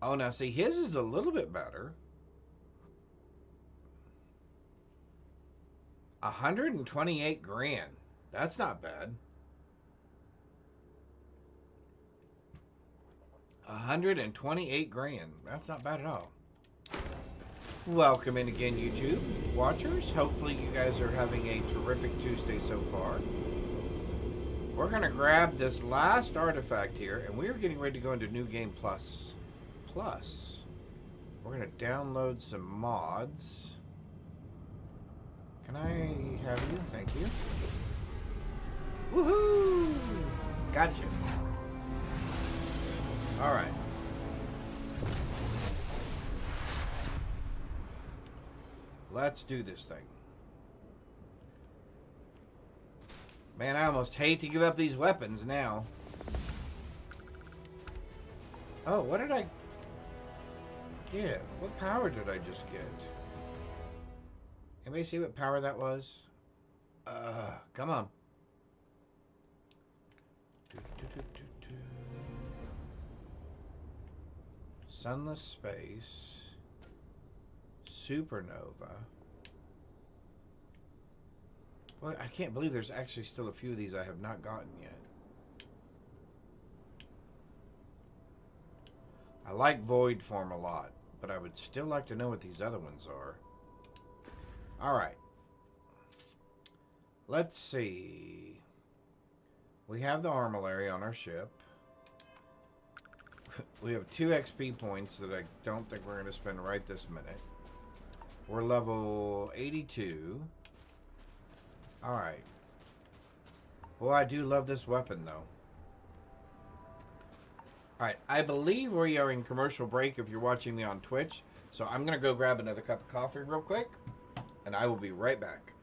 [SPEAKER 1] Oh, now see, his is a little bit better. 128 grand. That's not bad. 128 grand. That's not bad at all. Welcome in again, YouTube watchers. Hopefully you guys are having a terrific Tuesday so far. We're going to grab this last artifact here, and we're getting ready to go into New Game Plus. We're going to download some mods. Can I have you? Thank you. Woohoo! Gotcha. Alright. Let's do this thing. Man, I almost hate to give up these weapons now. Oh, what did I get? What power did I just get? Anybody see what power that was? Come on. Sunless space. Supernova. Boy, I can't believe there's actually still a few of these I have not gotten yet. I like Void Form a lot, but I would still like to know what these other ones are. Alright. Let's see. We have the armillary on our ship. We have 2 XP points that I don't think we're going to spend right this minute. We're level 82. Alright. Well, I do love this weapon, though. Alright, I believe we are in commercial break if you're watching me on Twitch. So I'm going to go grab another cup of coffee real quick. And I will be right back.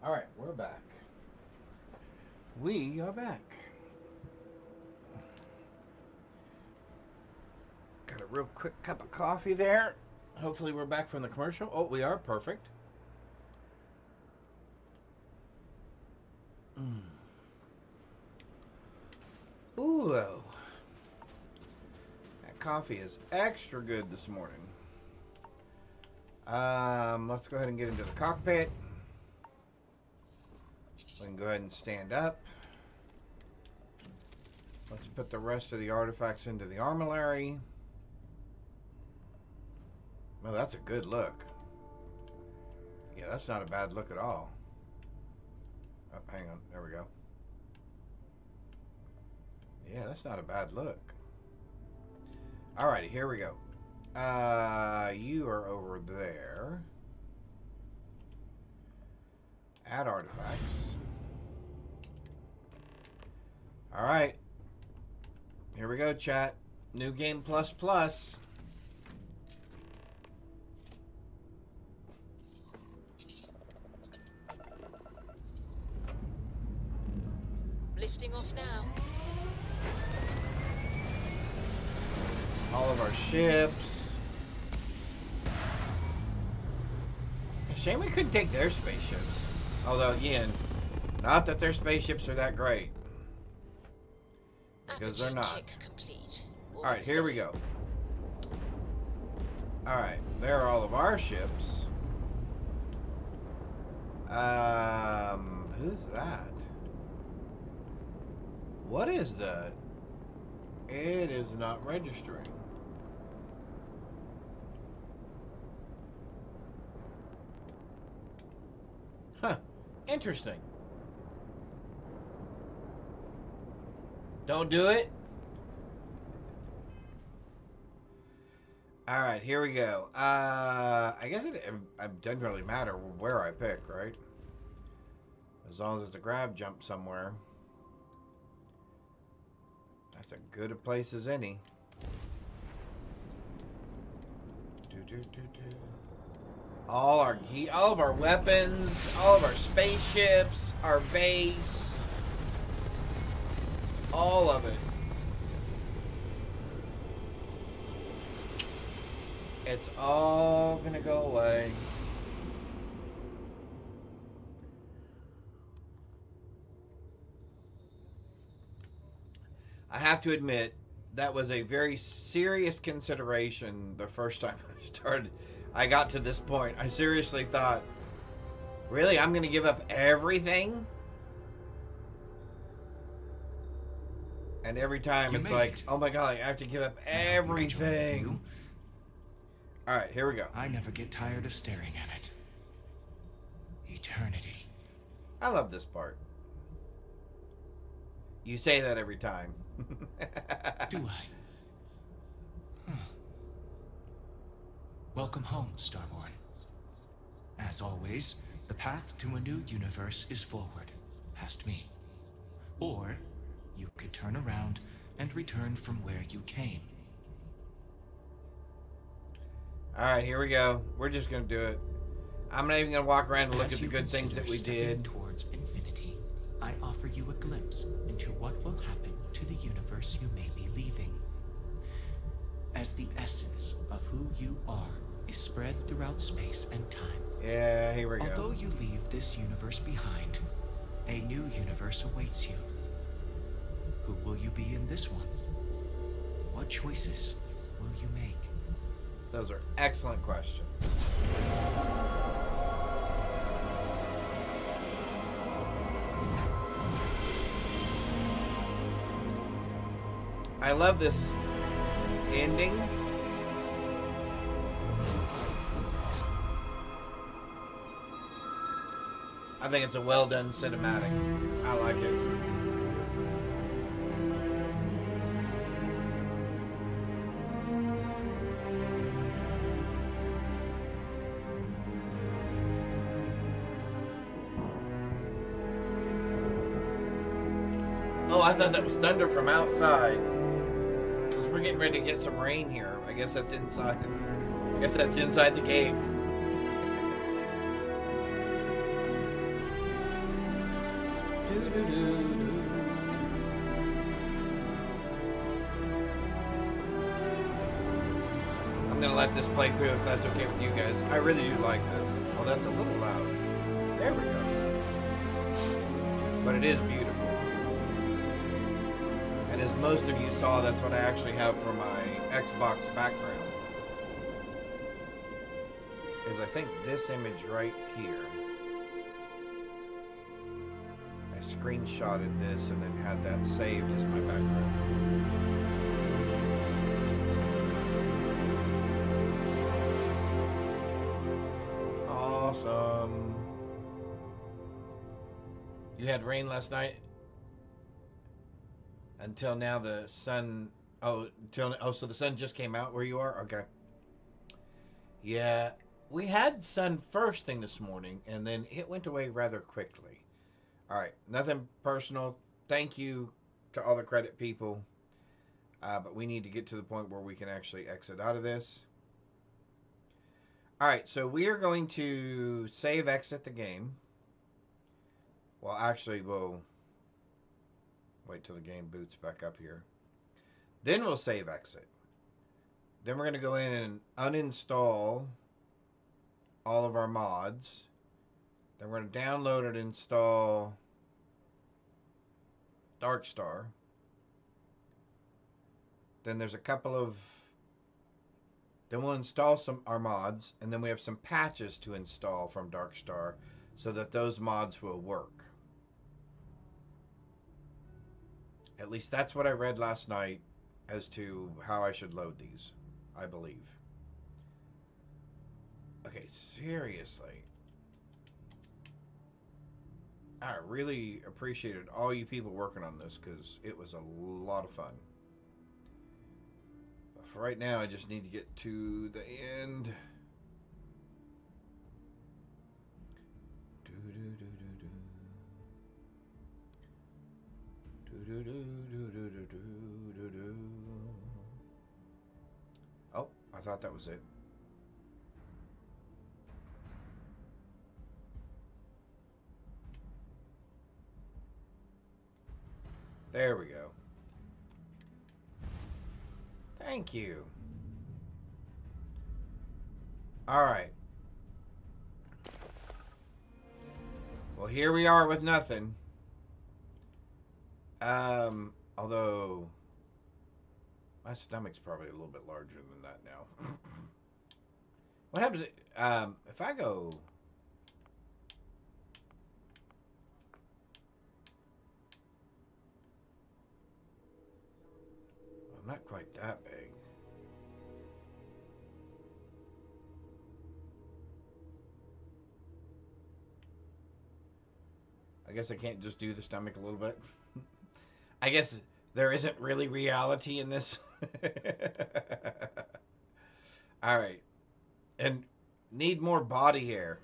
[SPEAKER 1] Alright, we're back. We are back. Got a real quick cup of coffee there. Hopefully we're back from the commercial. Oh, we are. Perfect. Ooh, that coffee is extra good this morning. Let's go ahead and get into the cockpit. We can go ahead and stand up. Let's put the rest of the artifacts into the armillary. Well, that's a good look. Yeah, that's not a bad look at all. Oh, hang on. There we go. Yeah, that's not a bad look. Alrighty, here we go. You are over there. Add artifacts. Alright. Here we go, chat. New game plus plus.
[SPEAKER 8] Lifting off now.
[SPEAKER 1] All of our ships. Shame we couldn't take their spaceships. Although, again, not that their spaceships are that great. Because they're not. Alright, here we go. Alright, there are all of our ships. Who's that? What is that? It is not registering. Huh. Interesting. Don't do it. Alright, here we go. I guess it doesn't really matter where I pick, right? As long as it's a grab jump somewhere. That's as good a place as any. All of our weapons, all of our spaceships, our base, all of it. It's all gonna go away. I have to admit, that was a very serious consideration the first time I got to this point. I seriously thought, really, I'm going to give up everything? And every time it's like, oh my god, I have to give up everything. Alright, here we go.
[SPEAKER 12] I never get tired of staring at it. Eternity.
[SPEAKER 1] I love this part. You say that every time.
[SPEAKER 12] Do I? Huh. Welcome home, Starborn. As always, the path to a new universe is forward, past me. Or, you could turn around and return from where you came.
[SPEAKER 1] Alright, here we go. We're just gonna do it. I'm not even gonna walk around and look at the good things that we did.
[SPEAKER 12] Towards infinity, I offer you a glimpse into what will happen to the universe you may be leaving. As the essence of who you are is spread throughout space and time.
[SPEAKER 1] Yeah, here we go.
[SPEAKER 12] Although you leave this universe behind, a new universe awaits you. Who will you be in this one? What choices will you make?
[SPEAKER 1] Those are excellent questions. I love this ending. I think it's a well done cinematic. I like it. Oh, I thought that was thunder from outside. Because we're getting ready to get some rain here. I guess that's inside. I guess that's inside the game. I'm gonna let this play through if that's okay with you guys. I really do like this. Oh, that's a little loud. There we go. but it is beautiful. And as most of you saw, that's what I actually have for my Xbox background. Is I think this image right here. I screenshotted this and then had that saved as my background. Awesome. You had rain last night? Until now the sun... Oh, so the sun just came out where you are? Okay. Yeah, we had sun first thing this morning, and then it went away rather quickly. All right, nothing personal. Thank you to all the credit people. But we need to get to the point where we can actually exit out of this. All right, so we are going to save exit the game. Well, actually, we'll wait till the game boots back up here. Then we'll save exit. Then we're going to go in and uninstall all of our mods. Then we're going to download and install Darkstar. Then there's a couple of... Then we'll install our mods, and then we have some patches to install from Darkstar so that those mods will work. At least that's what I read last night as to how I should load these, I believe. Okay, seriously. I really appreciated all you people working on this because it was a lot of fun. But for right now, I just need to get to the end. Oh, I thought that was it. There we go. Thank you. All right. Well, here we are with nothing. Although my stomach's probably a little bit larger than that now. What happens if I go... I'm not quite that big. I guess I can't just do the stomach a little bit. I guess there isn't really reality in this. All right. And need more body hair.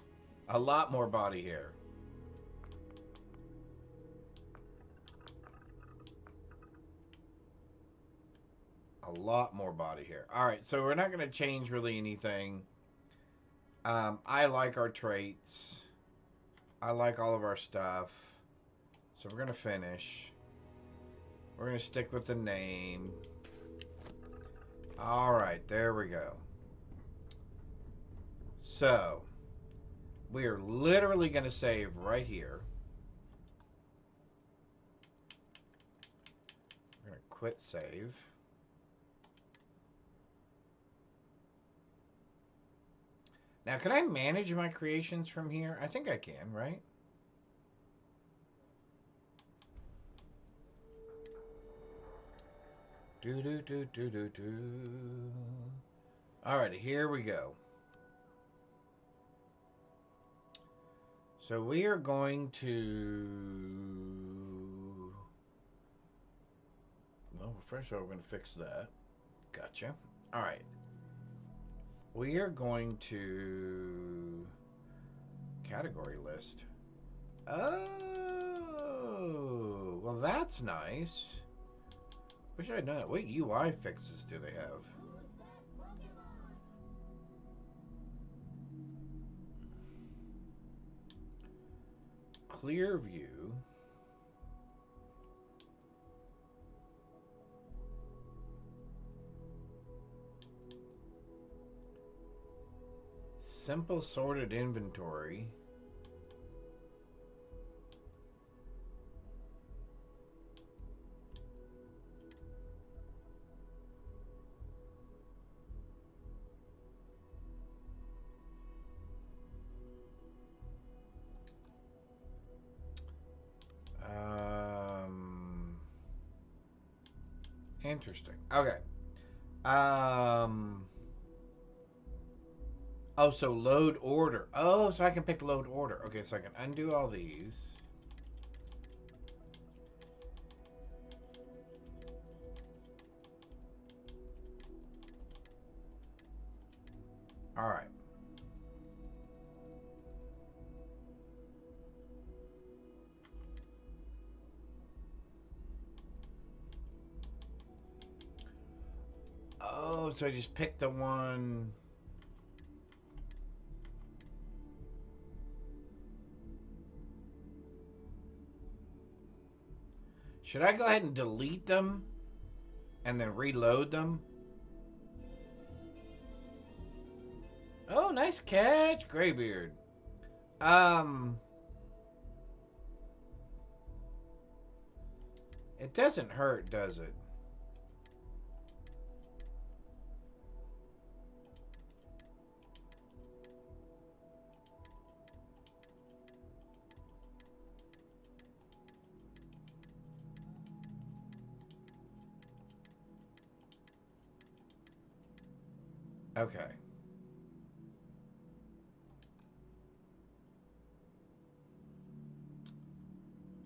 [SPEAKER 1] A lot more body hair. A lot more body hair. All right, so we're not going to change really anything. I like our traits. I like all of our stuff. So we're going to finish. We're going to stick with the name. All right, there we go. So, we are literally going to save right here. We're going to quit save. Now, can I manage my creations from here? I think I can, right? Alrighty, here we go. So we are going to... Well, first of all, we're going to fix that. Gotcha. Alright. We are going to... Category list. Oh, well that's nice. Wish I'd known that. What UI fixes do they have? Clear view. Simple sorted inventory. Interesting. Okay. Oh, so load order. Oh, so I can pick load order. Okay, so I can undo all these. All right. Oh, so I just picked the one. Should I go ahead and delete them and then reload them? Oh, nice catch, Graybeard. It doesn't hurt, does it? Okay.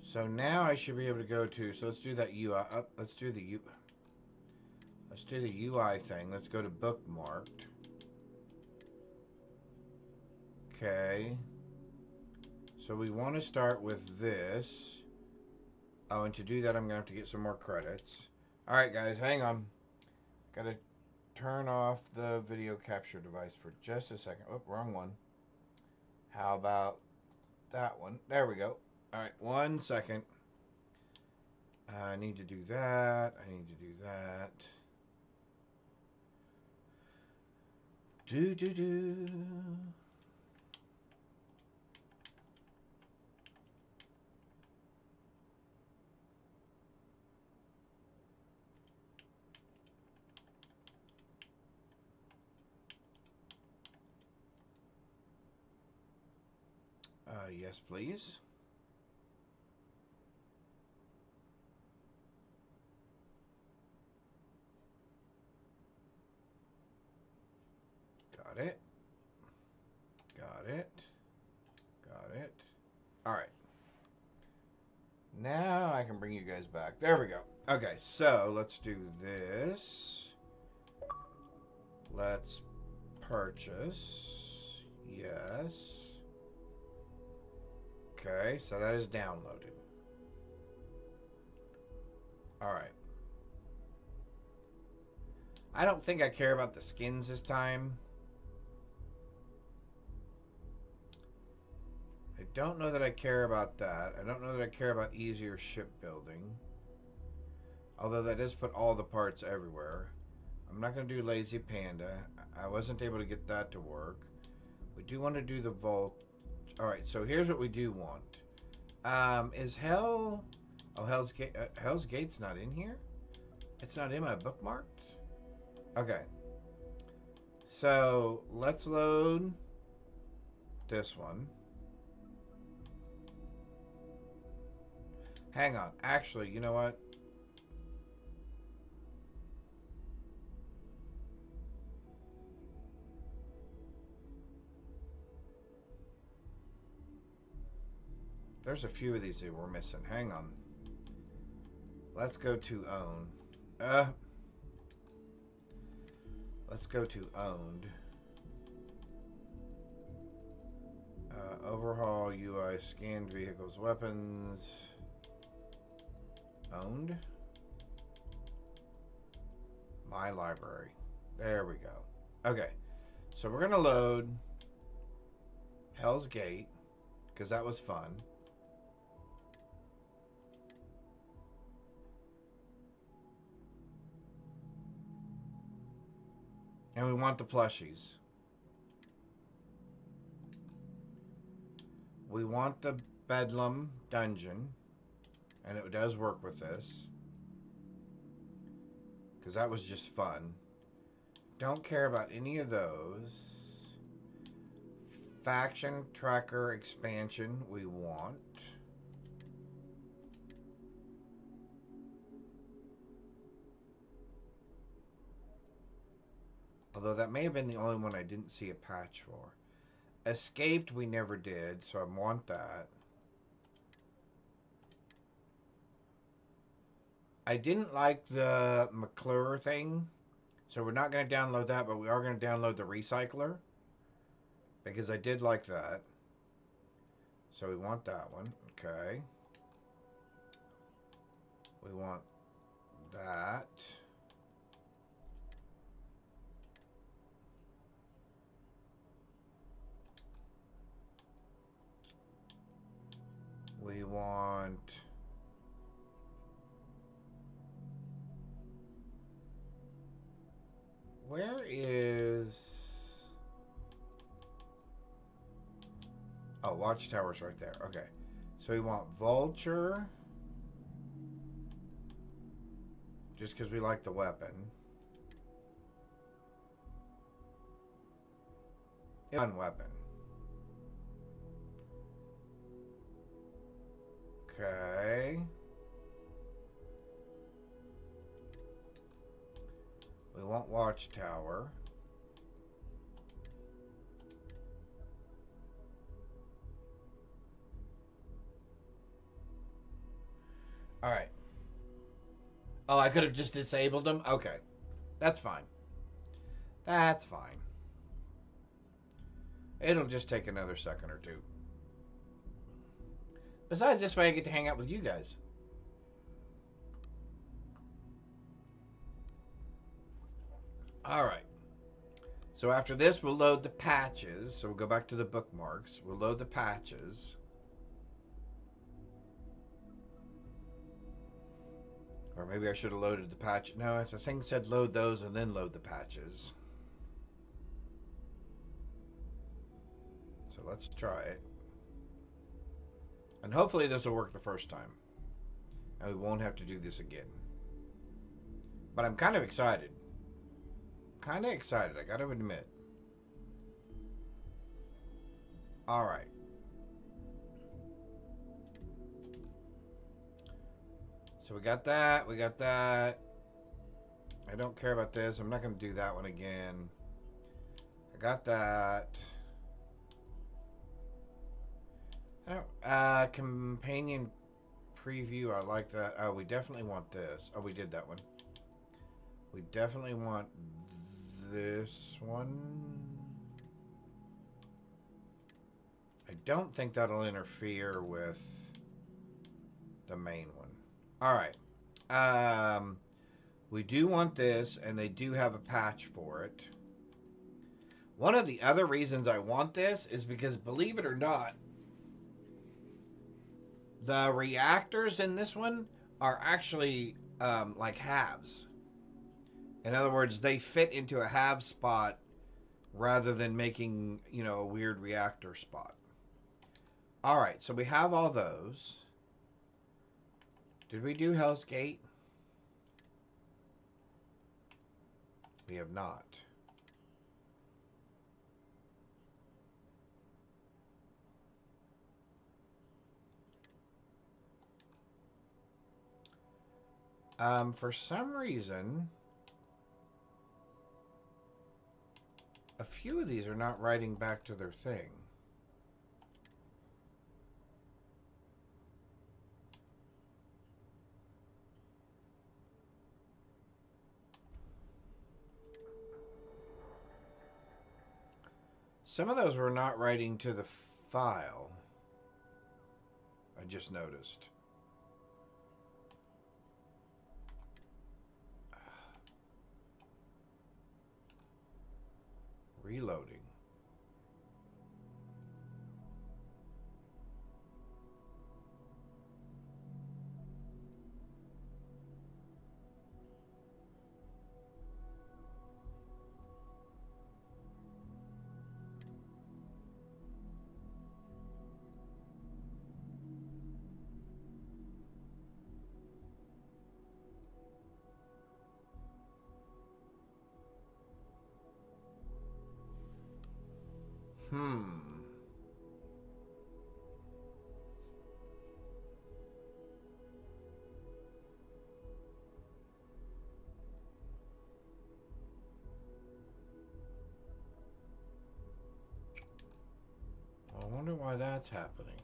[SPEAKER 1] So now I should be able to go to. So let's do that UI. Let's do the U. Let's do the UI thing. Let's go to bookmarked. Okay. So we want to start with this. Oh, and to do that, I'm gonna have to get some more credits. All right, guys, hang on. Gotta turn off the video capture device for just a second. Oh, wrong one. How about that one? There we go. All right, 1 second. I need to do that. I need to do that. Do. Yes, please. Got it. Got it. Got it. All right. Now I can bring you guys back. There we go. Okay, so let's do this. Let's purchase. Yes. Okay, so that is downloaded. All right. I don't think I care about the skins this time. I don't know that I care about that. I don't know that I care about easier shipbuilding. Although that does put all the parts everywhere. I'm not going to do Lazy Panda. I wasn't able to get that to work. We do want to do the Vault. Alright, so here's what we do want. Is Hell... Oh, Hell's Gate's not in here? It's not in my bookmarked? Okay. So, let's load this one. Hang on. Actually, you know what? There's a few of these that we're missing. Hang on. Let's go to own. Let's go to owned. Overhaul UI scanned vehicles weapons. Owned. My library. There we go. Okay. So we're going to load Hell's Gate because that was fun. And we want the plushies. We want the Bedlam dungeon. And it does work with this. Because that was just fun. Don't care about any of those. Faction tracker expansion we want. Although that may have been the only one I didn't see a patch for. Escaped we never did, so I want that. I didn't like the McClure thing, so we're not going to download that, but we are going to download the Recycler, because I did like that. So we want that one. Okay. We want that. We want... Where is... Oh, Watchtower's right there. Okay. So we want Vulture. Just because we like the weapon. One weapon. Okay. We want Watchtower. All right. Oh, I could have just disabled them? Okay. That's fine. That's fine. It'll just take another second or two. Besides, this way I get to hang out with you guys. Alright. So after this, we'll load the patches. So we'll go back to the bookmarks. We'll load the patches. Or maybe I should have loaded the patch. No, the thing said load those and then load the patches. So let's try it. And hopefully this will work the first time. And we won't have to do this again. But I'm kind of excited. Kind of excited, I gotta admit. Alright. So we got that, we got that. I don't care about this. I'm not going to do that one again. I got that. I don't, companion preview, I like that. Oh, we definitely want this. Oh, we did that one. We definitely want this one. I don't think that'll interfere with the main one. Alright. We do want this, and they do have a patch for it. One of the other reasons I want this is because, believe it or not, the reactors in this one are actually like halves. In other words, they fit into a half spot rather than making, you know, a weird reactor spot. Alright, so we have all those. Did we do Hell's Gate? We have not. For some reason, a few of these are not writing back to their thing. Some of those were not writing to the file. I just noticed. Reloading. why that's happening.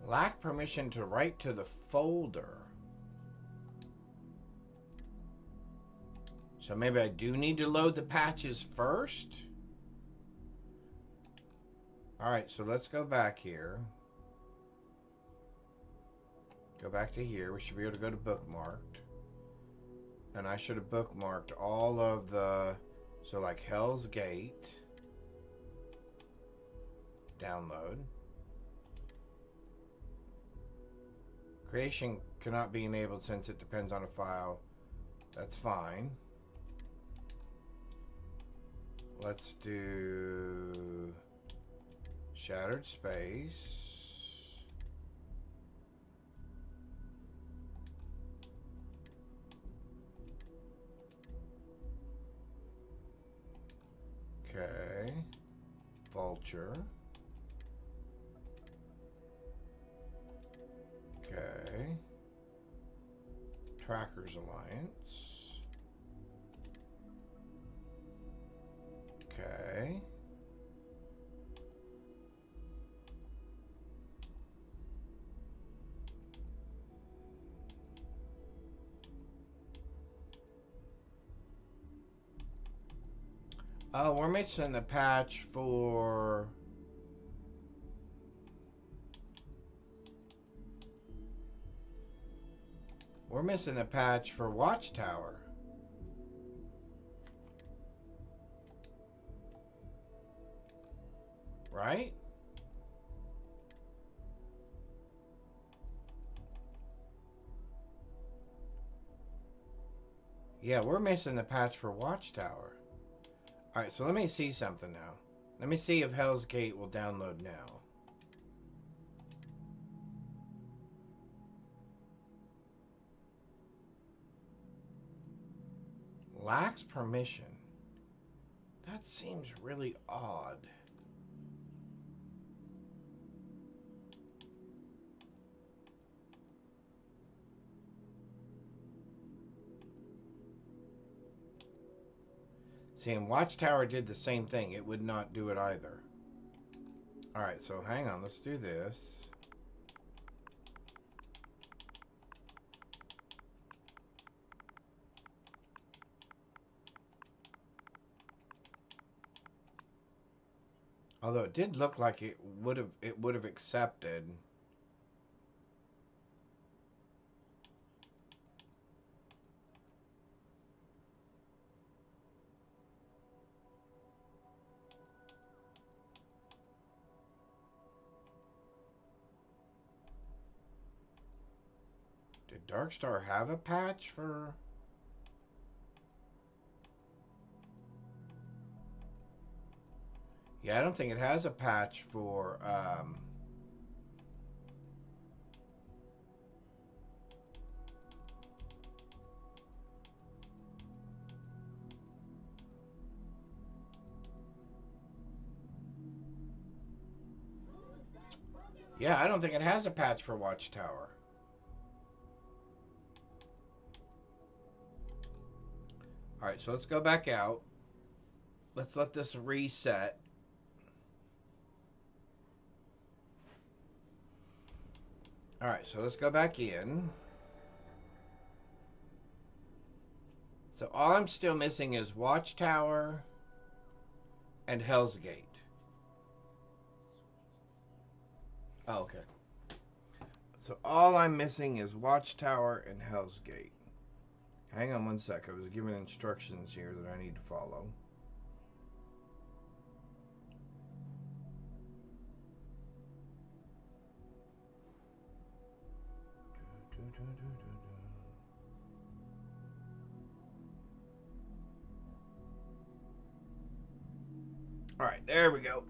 [SPEAKER 1] Lack permission to write to the folder. So maybe I do need to load the patches first? Alright, so let's go back here. Go back to here. We should be able to go to bookmarked. And I should have bookmarked all of the... So like Hell's Gate. Download. Creation cannot be enabled since it depends on a file. That's fine. Let's do Shattered Space. Okay. Vulture. Okay. Trackers Alliance. Okay. Oh, we're missing the patch for... We're missing the patch for Watchtower. Right? Yeah, we're missing the patch for Watchtower. Alright, so let me see something now. Let me see if Hell's Gate will download now. Lacks permission. That seems really odd. See, and Watchtower did the same thing. It would not do it either. Alright, so hang on. Let's do this. Although it did look like it would have accepted. Did Darkstar have a patch for... Yeah, I don't think it has a patch for, Yeah, I don't think it has a patch for Watchtower. Alright, so let's go back out. Let's let this reset. Alright, so let's go back in. So all I'm still missing is Watchtower and Hell's Gate. Oh, okay. So all I'm missing is Watchtower and Hell's Gate. Hang on one sec. I was given instructions here that I need to follow. Alright, there we go.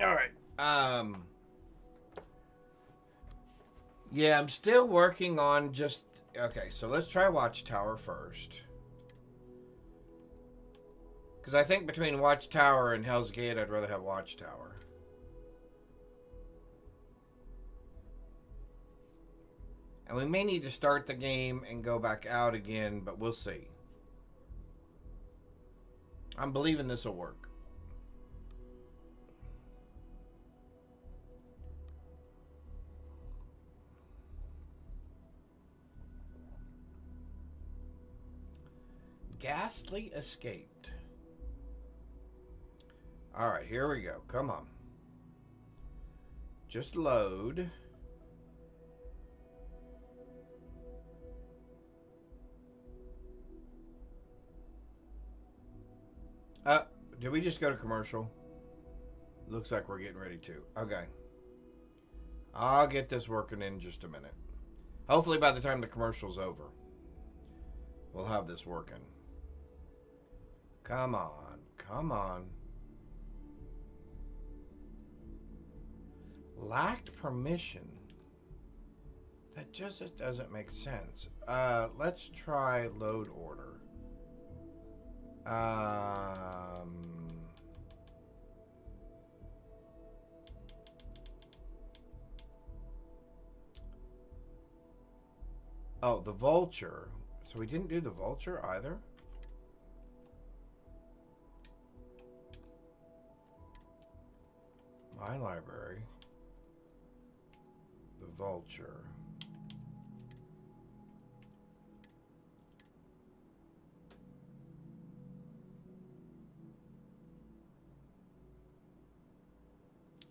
[SPEAKER 1] Alright. Yeah, I'm still working on just... Okay, so let's try Watchtower first. Because I think between Watchtower and Hell's Gate, I'd rather have Watchtower. And we may need to start the game and go back out again, but we'll see. I'm believing this will work. Ghastly escaped. Alright, here we go. Come on. Just load. Did we just go to commercial? Looks like we're getting ready to. Okay. I'll get this working in just a minute. Hopefully by the time the commercial's over, we'll have this working. Come on. Come on. Lacked permission. That just doesn't make sense. Let's try load order. Oh, the vulture. So we didn't do the vulture either? My library. The vulture.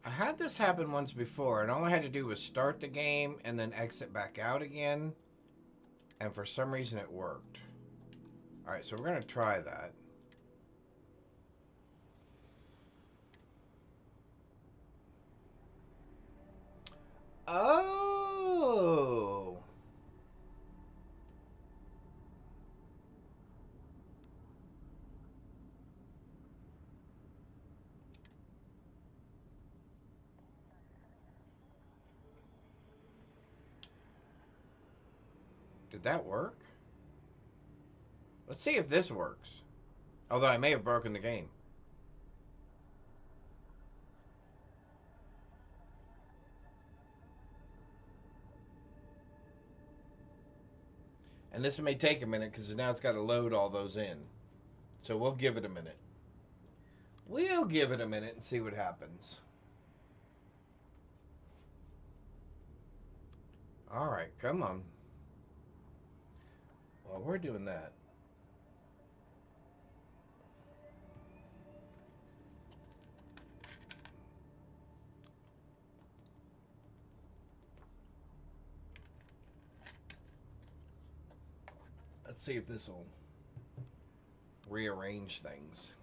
[SPEAKER 1] I had this happen once before, and all I had to do was start the game and then exit back out again. And for some reason it worked. Alright, so we're going to try that. Oh! Did that work? Let's see if this works. Although I may have broken the game. And this may take a minute because now it's got to load all those in. So we'll give it a minute. We'll give it a minute and see what happens. Alright, come on. Well, we're doing that. Let's see if this will rearrange things.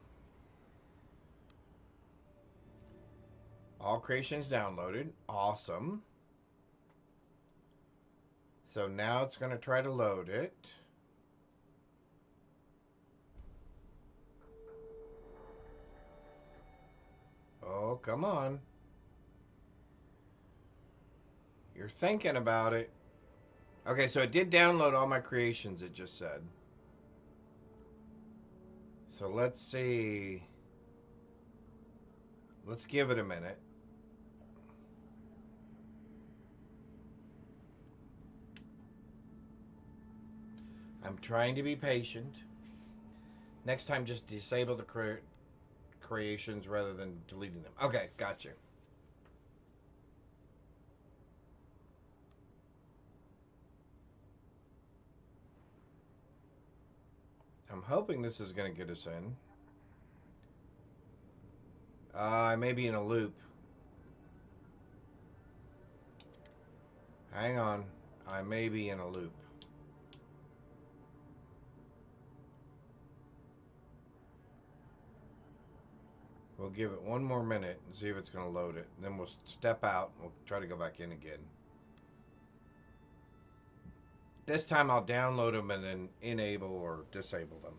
[SPEAKER 1] All creations downloaded. Awesome. So now it's going to try to load it. Oh, come on. You're thinking about it. Okay, so it did download all my creations, it just said. So let's see. Let's give it a minute. I'm trying to be patient. Next time, just disable the creations rather than deleting them. Okay, gotcha. I'm hoping this is going to get us in. I may be in a loop. Hang on. I may be in a loop. We'll give it one more minute and see if it's going to load it. And then we'll step out and we'll try to go back in again. This time I'll download them and then enable or disable them.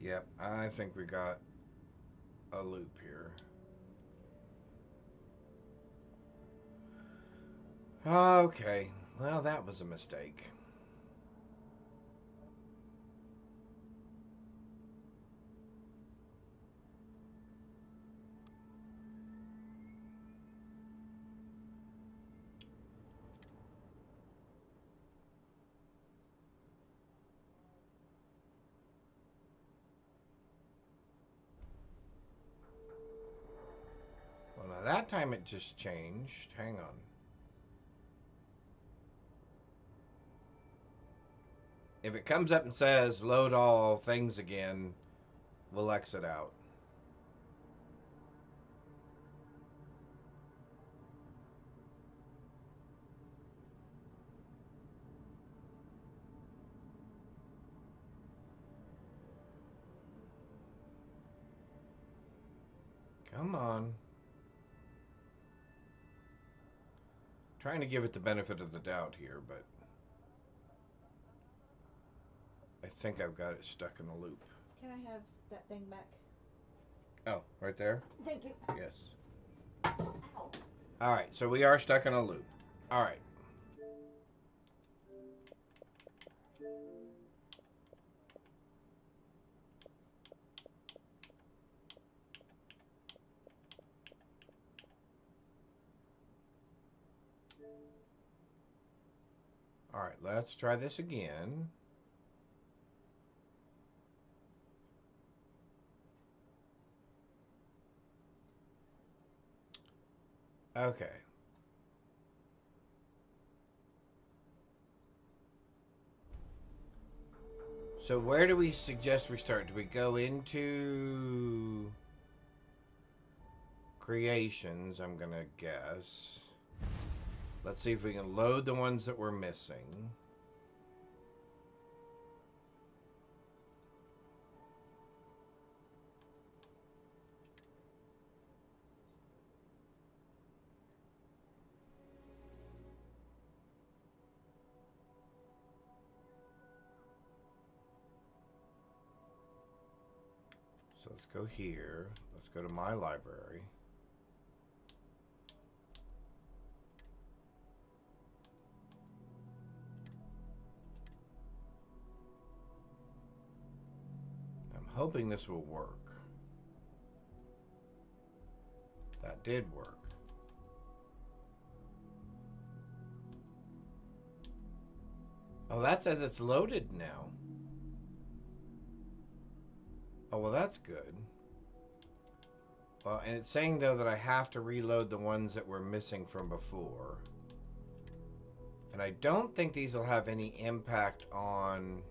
[SPEAKER 1] Yep, I think we got a loop here. Okay, well, that was a mistake. Well, now that time it just changed. Hang on. If it comes up and says load all things again, we'll exit out. Come on. Trying to give it the benefit of the doubt here, but I think I've got it stuck in a loop.
[SPEAKER 13] Can I have that thing back?
[SPEAKER 1] Oh, right there?
[SPEAKER 13] Thank you.
[SPEAKER 1] Yes.
[SPEAKER 13] Ow.
[SPEAKER 1] All right, so we are stuck in a loop. All right. All right, let's try this again. Okay. So where do we suggest we start? Do we go into creations, I'm going to guess. Let's see if we can load the ones that we're missing. So let's go here. Let's go to my library. I'm hoping this will work. That did work. Oh, that says it's loaded now. Oh, well, that's good. Well, and it's saying, though, that I have to reload the ones that were missing from before. And I don't think these will have any impact on...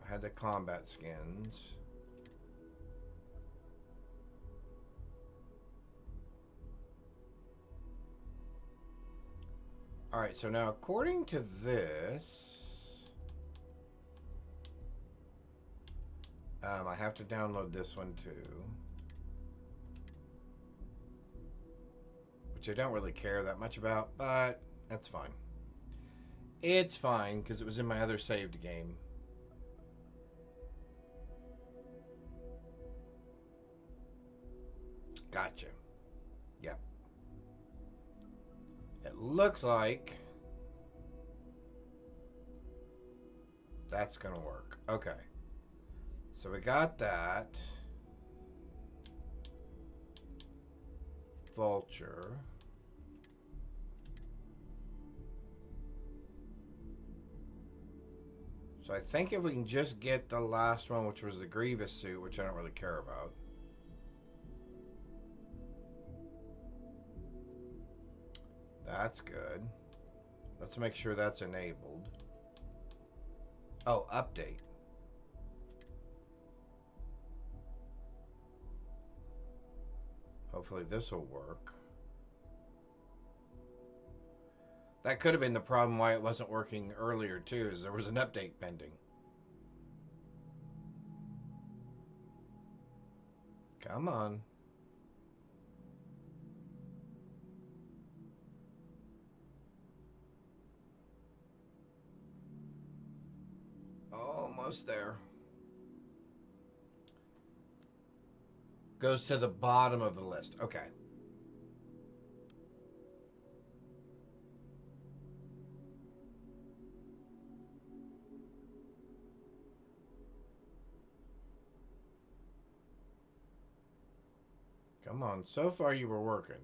[SPEAKER 1] I had the combat skins. Alright, so now according to this, I have to download this one too. Which I don't really care that much about, but that's fine. It's fine, because it was in my other saved game. Gotcha. Yep. It looks like that's gonna work. Okay. So we got that. Vulture. So I think if we can just get the last one, which was the Grievous suit, which I don't really care about. That's good. Let's make sure that's enabled. Oh, update. Hopefully this will work. That could have been the problem why it wasn't working earlier too, is there was an update pending. Come on. Almost there. Goes to the bottom of the list. Okay. Come on. So far you were working.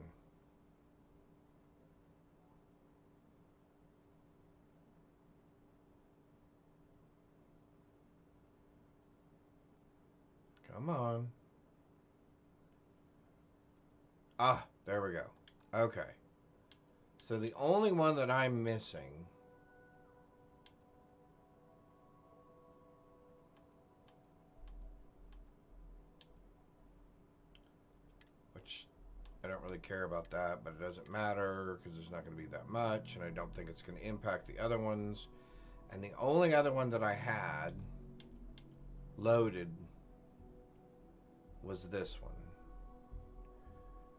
[SPEAKER 1] Come on. Ah, there we go. Okay. So the only one that I'm missing which I don't really care about that, but it doesn't matter because it's not going to be that much, and I don't think it's going to impact the other ones. And the only other one that I had loaded was this one.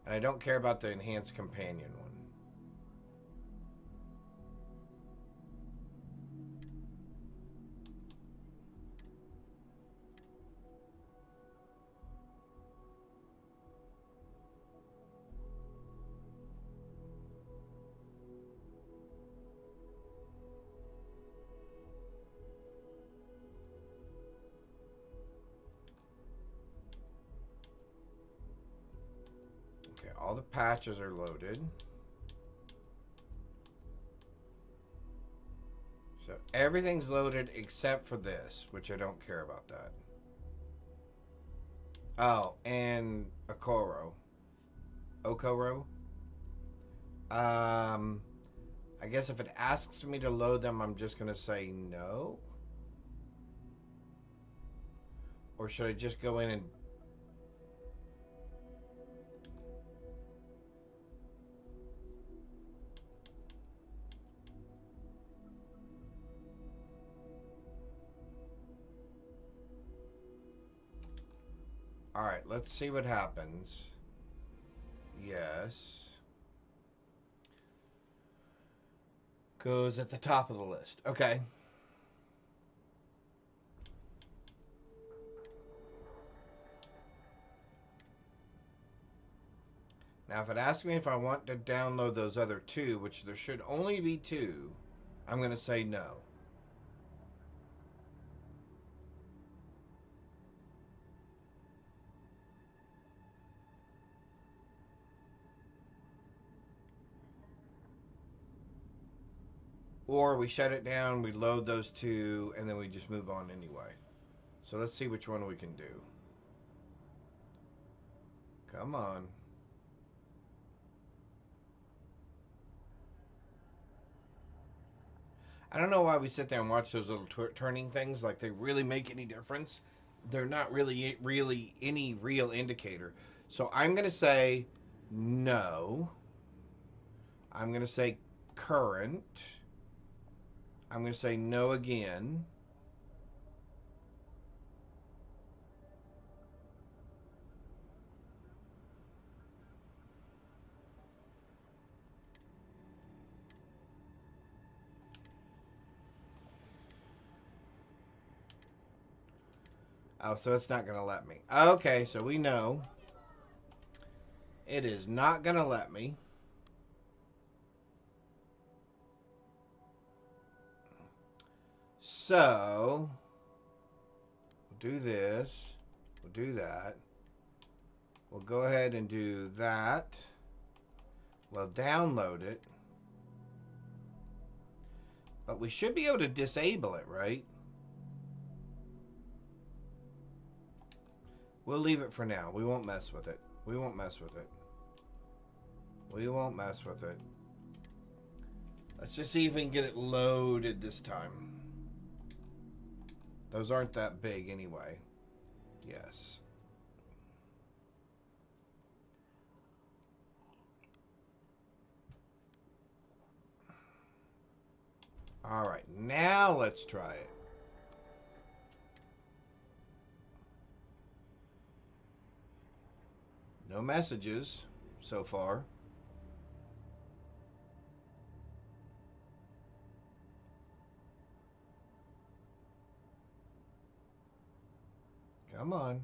[SPEAKER 1] And I don't care about the enhanced companion one. Okay, all the patches are loaded. So everything's loaded except for this, which I don't care about that. Oh, and Okoro. I guess if it asks me to load them, I'm just going to say no. Or should I just go in and... Alright, let's see what happens. Yes. Goes at the top of the list. Okay. Now, if it asks me if I want to download those other two, which there should only be two, I'm going to say no. Or we shut it down, we load those two, and then we just move on anyway. So let's see which one we can do. Come on. I don't know why we sit there and watch those little turning things like they really make any difference. They're not really any real indicator. So I'm going to say no. I'm going to say current. I'm going to say no again. Oh, so it's not going to let me. Okay, so we know it is not going to let me. So, we'll do this. We'll do that. We'll go ahead and do that. We'll download it. But we should be able to disable it, right? We'll leave it for now. We won't mess with it. We won't mess with it. We won't mess with it. Let's just see if we can get it loaded this time. Those aren't that big anyway. Yes. All right, now let's try it. No messages so far. Come on.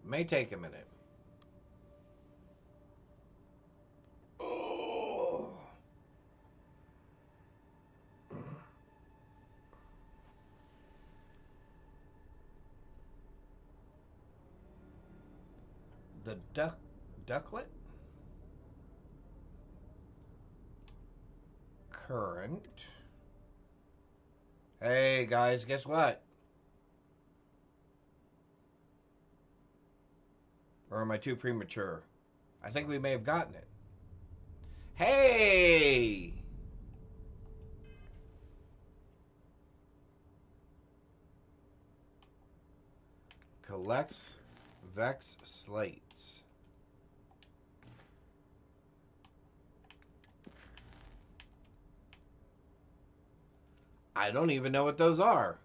[SPEAKER 1] May take a minute. Oh. The ducklet? Current. Hey guys, guess what? Or am I too premature? I think we may have gotten it. Hey! Collects Vex slates. I don't even know what those are.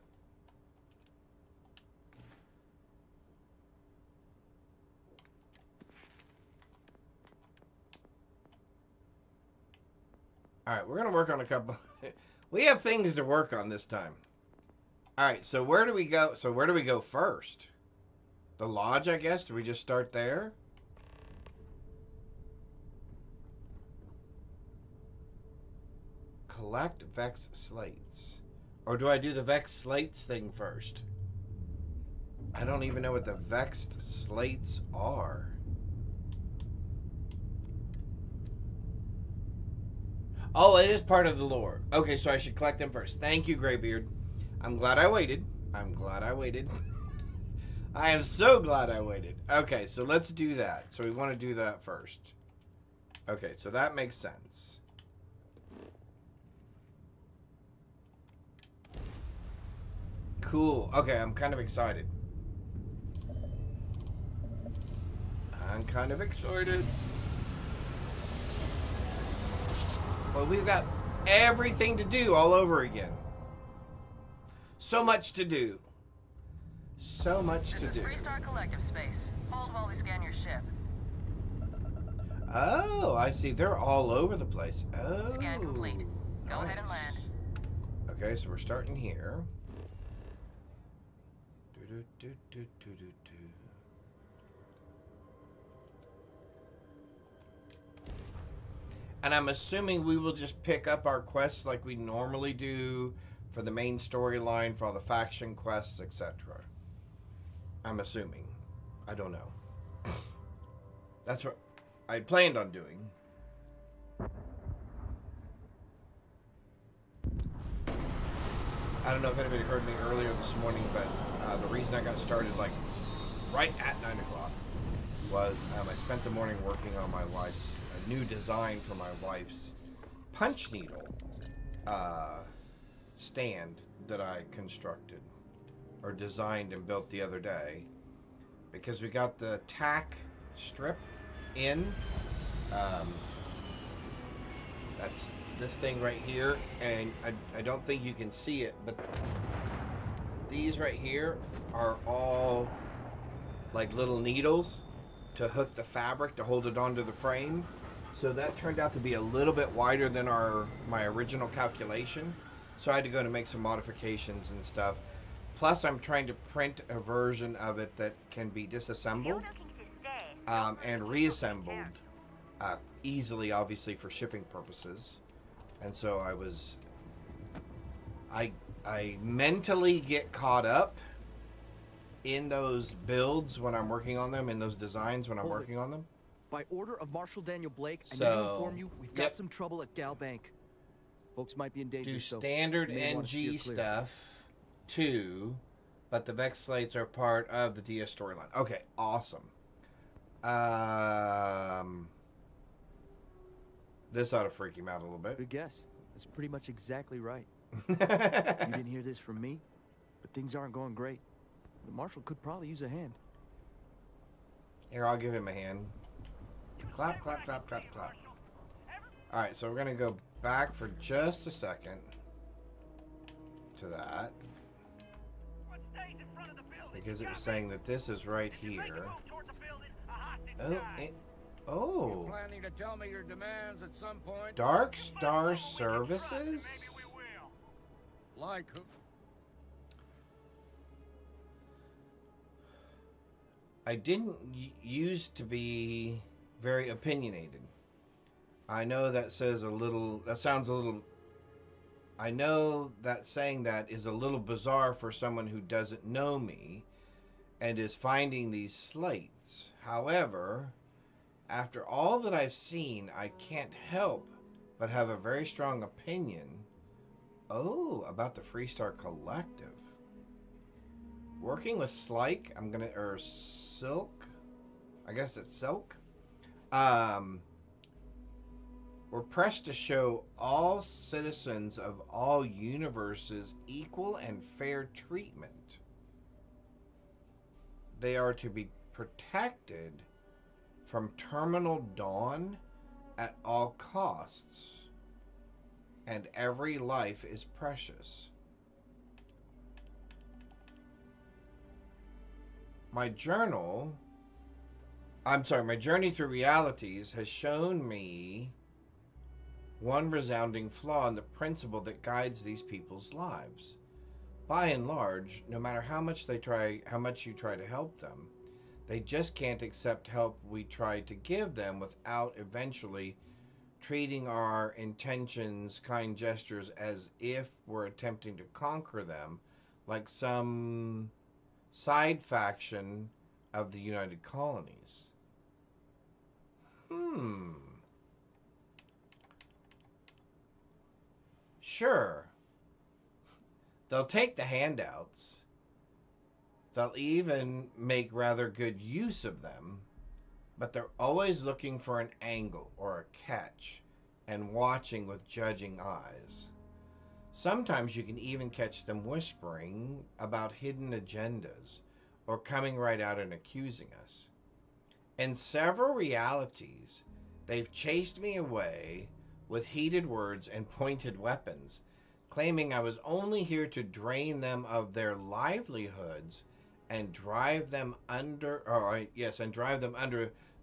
[SPEAKER 1] Alright, we're going to work on a couple. We have things to work on this time. Alright, so where do we go? So where do we go first? The lodge, I guess? Do we just start there? Collect Vex slates. Or do I do the Vex slates thing first? I don't even know what the Vexed slates are. Oh, it is part of the lore. Okay, so I should collect them first. Thank you, Graybeard. I'm glad I waited. I'm glad I waited. I am so glad I waited. Okay, so let's do that. So we want to do that first. Okay, so that makes sense. Cool. Okay, I'm kind of excited. I'm kind of excited. Well, we've got everything to do all over again. So much to do. So much to do.
[SPEAKER 10] This is Freestar Collective space. Hold while we scan your ship.
[SPEAKER 1] Oh, I see. They're all over the place. Oh.
[SPEAKER 10] Scan complete. Go ahead and land.
[SPEAKER 1] Okay, so we're starting here. And I'm assuming we will just pick up our quests like we normally do for the main storyline, for all the faction quests, etc. I'm assuming. I don't know. That's what I planned on doing. I don't know if anybody heard me earlier this morning, but the reason I got started like right at 9 o'clock was I spent the morning working on my wife's new design for my wife's punch needle stand that I constructed or designed and built the other day, because we got the tack strip in. That's this thing right here, and I don't think you can see it, but these right here are all like little needles to hook the fabric to hold it onto the frame. So that turned out to be a little bit wider than my original calculation. So I had to go to make some modifications and stuff. Plus I'm trying to print a version of it that can be disassembled and reassembled easily, obviously for shipping purposes. And so I mentally get caught up in those builds when I'm working on them, in those designs when I'm working on them.
[SPEAKER 14] By order of Marshal Daniel Blake, I need
[SPEAKER 1] So,
[SPEAKER 14] to inform you we've got some trouble at Gal Bank. Folks might be in danger.
[SPEAKER 1] Do
[SPEAKER 14] so
[SPEAKER 1] standard
[SPEAKER 14] you may wanna steer
[SPEAKER 1] NG
[SPEAKER 14] clear.
[SPEAKER 1] stuff too, but the Vex slates are part of the DS storyline. Okay, awesome. This ought to freak him out a little bit.
[SPEAKER 14] Good guess. That's pretty much exactly right. You didn't hear this from me, but things aren't going great. The Marshal could probably use a hand.
[SPEAKER 1] Here, I'll give him a hand. Clap, clap, clap, clap, clap. Alright, so we're going to go back for just a second to that. Because it was saying that this is right here. Oh, Oh.
[SPEAKER 15] Planning to tell me your demands at some point?
[SPEAKER 1] Dark Star Services?
[SPEAKER 15] Like who?
[SPEAKER 1] I didn't used to be very opinionated. I know that says a little, that sounds a little, I know that saying that is a little bizarre for someone who doesn't know me and is finding these slates. However, after all that I've seen, I can't help but have a very strong opinion, about the Freestar Collective. Working with Slike, or Silk, I guess it's Silk. We're pressed to show all citizens of all universes equal and fair treatment. They are to be protected from terminal dawn at all costs, and every life is precious. My journey through realities has shown me one resounding flaw in the principle that guides these people's lives. By and large, no matter how much you try to help them, they just can't accept help we try to give them without eventually treating our intentions, kind gestures, as if we're attempting to conquer them, like some side faction of the United Colonies. Sure. They'll take the handouts. They'll even make rather good use of them, but they're always looking for an angle or a catch and watching with judging eyes. Sometimes you can even catch them whispering about hidden agendas or coming right out and accusing us. In several realities, they've chased me away with heated words and pointed weapons, claiming I was only here to drain them of their livelihoods and drive them under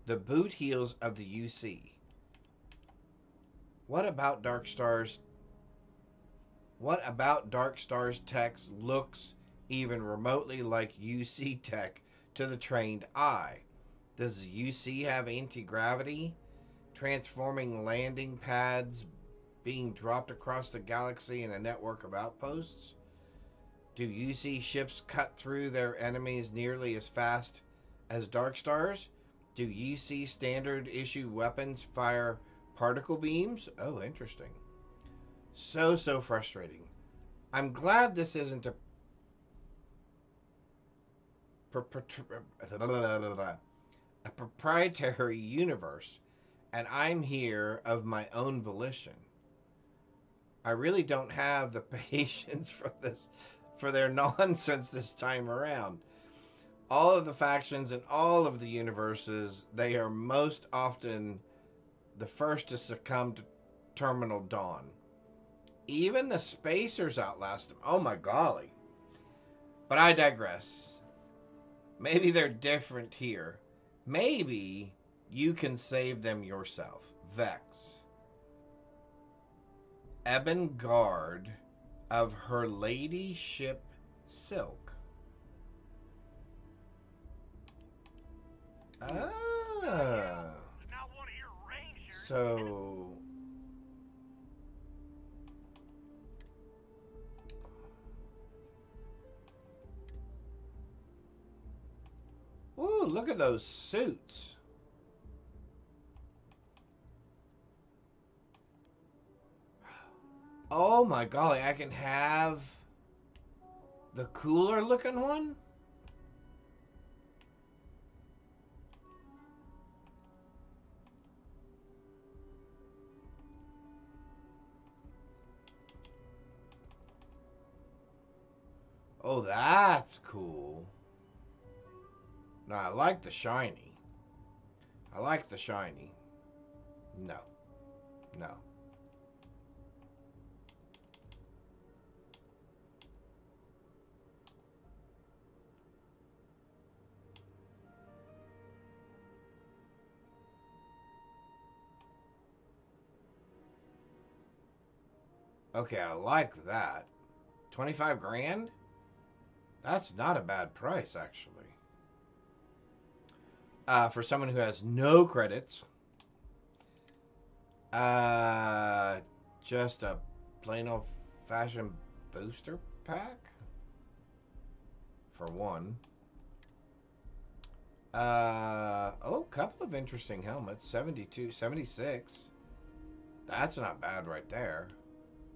[SPEAKER 1] the boot heels of the UC. What about Dark Star's text looks even remotely like UC tech to the trained eye? Does the UC have anti-gravity, transforming landing pads being dropped across the galaxy in a network of outposts? Do UC ships cut through their enemies nearly as fast as Dark Stars? Do UC standard issue weapons fire particle beams? Oh, interesting. So frustrating. I'm glad this isn't a proprietary universe, and I'm here of my own volition. I really don't have the patience for their nonsense this time around. All of the factions in all of the universes, they are most often the first to succumb to terminal dawn. Even the spacers outlast them. Oh my golly. But I digress. Maybe they're different here. Maybe you can save them yourself. Vex. Ebon Guard of her ladyship Silk. So ooh, look at those suits. Oh my golly, I can have the cooler looking one? Oh, that's cool. No, I like the shiny. I like the shiny. No. No. Okay, I like that. 25 grand? That's not a bad price, actually. For someone who has no credits. Just a plain old-fashioned booster pack? For one. Oh, a couple of interesting helmets. 72, 76. That's not bad right there.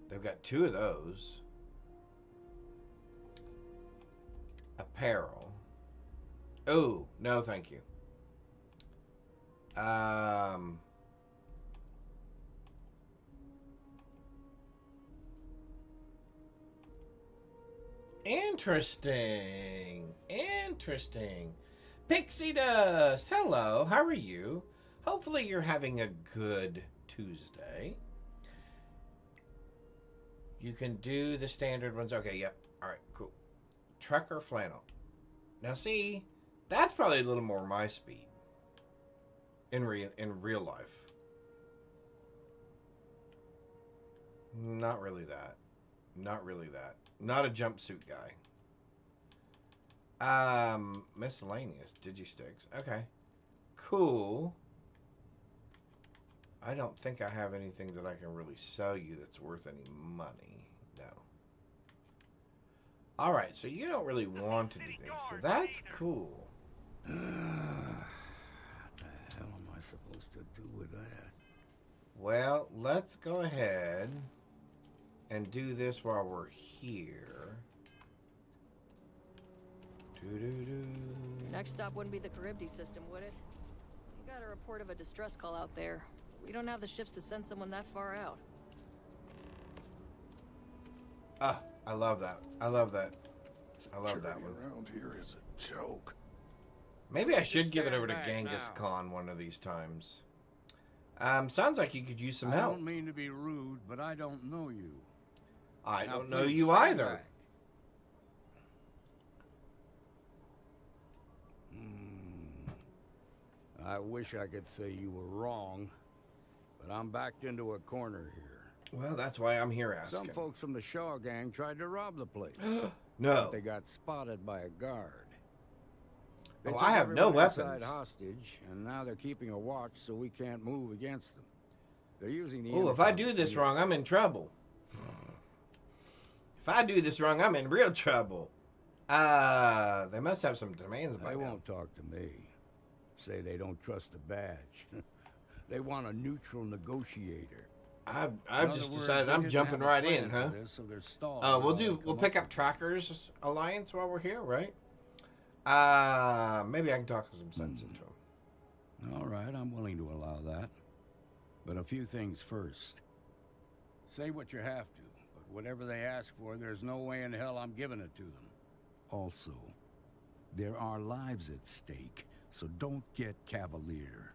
[SPEAKER 1] They've got 2 of those. Apparel. Oh, no thank you. Interesting. Interesting. Pixie Dust, hello, how are you? Hopefully you're having a good Tuesday. You can do the standard ones. Okay, yep. Alright, cool. Trucker flannel. Now see, that's probably a little more my speed. In real life. Not really that. Not really that. Not a jumpsuit guy. Miscellaneous digisticks. Okay. Cool. I don't think I have anything that I can really sell you that's worth any money. No. Alright, so you don't really want to do things. So that's cool.
[SPEAKER 15] What the hell am I supposed to do with that?
[SPEAKER 1] Well, let's go ahead and do this while we're here.
[SPEAKER 8] Your next stop wouldn't be the Charybdis system, would it? You got a report of a distress call out there. We don't have the ships to send someone that far out.
[SPEAKER 1] Ah, I love that. I love that. I love that one.
[SPEAKER 3] Around here is a joke.
[SPEAKER 1] Maybe I should give it over to Genghis Khan one of these times. Sounds like you could use some help.
[SPEAKER 15] I don't mean to be rude, but I don't know you.
[SPEAKER 1] I
[SPEAKER 15] Now,
[SPEAKER 1] don't know
[SPEAKER 15] please
[SPEAKER 1] you
[SPEAKER 15] stand
[SPEAKER 1] either.
[SPEAKER 15] back. I wish I could say you were wrong, but I'm backed into a corner here.
[SPEAKER 1] Well, that's why I'm here asking.
[SPEAKER 15] Some folks from the Shaw gang tried to rob the place.
[SPEAKER 1] No.
[SPEAKER 15] But they got spotted by a guard. They
[SPEAKER 1] Oh,
[SPEAKER 15] took
[SPEAKER 1] I have no
[SPEAKER 15] everyone inside
[SPEAKER 1] weapons.
[SPEAKER 15] hostage, and now they're keeping a watch so we can't move against them. They're using the
[SPEAKER 1] Oh, if I
[SPEAKER 15] intercom
[SPEAKER 1] do this
[SPEAKER 15] to-
[SPEAKER 1] wrong, I'm in trouble. If I do this wrong, I'm in real trouble. They must have some demands by
[SPEAKER 15] They
[SPEAKER 1] now.
[SPEAKER 15] won't talk to me. Say they don't trust the badge. They want a neutral negotiator.
[SPEAKER 1] I've
[SPEAKER 15] In other
[SPEAKER 1] just
[SPEAKER 15] words,
[SPEAKER 1] decided
[SPEAKER 15] they
[SPEAKER 1] I'm
[SPEAKER 15] didn't
[SPEAKER 1] jumping
[SPEAKER 15] have a
[SPEAKER 1] right
[SPEAKER 15] plan
[SPEAKER 1] in,
[SPEAKER 15] for
[SPEAKER 1] huh?
[SPEAKER 15] this, so they're stalled
[SPEAKER 1] We'll pick up Trackers Alliance while we're here, right? Maybe I can talk some sense into them.
[SPEAKER 15] All right, I'm willing to allow that. But a few things first. Say what you have to, but whatever they ask for, there's no way in hell I'm giving it to them. Also, there are lives at stake, so don't get cavalier.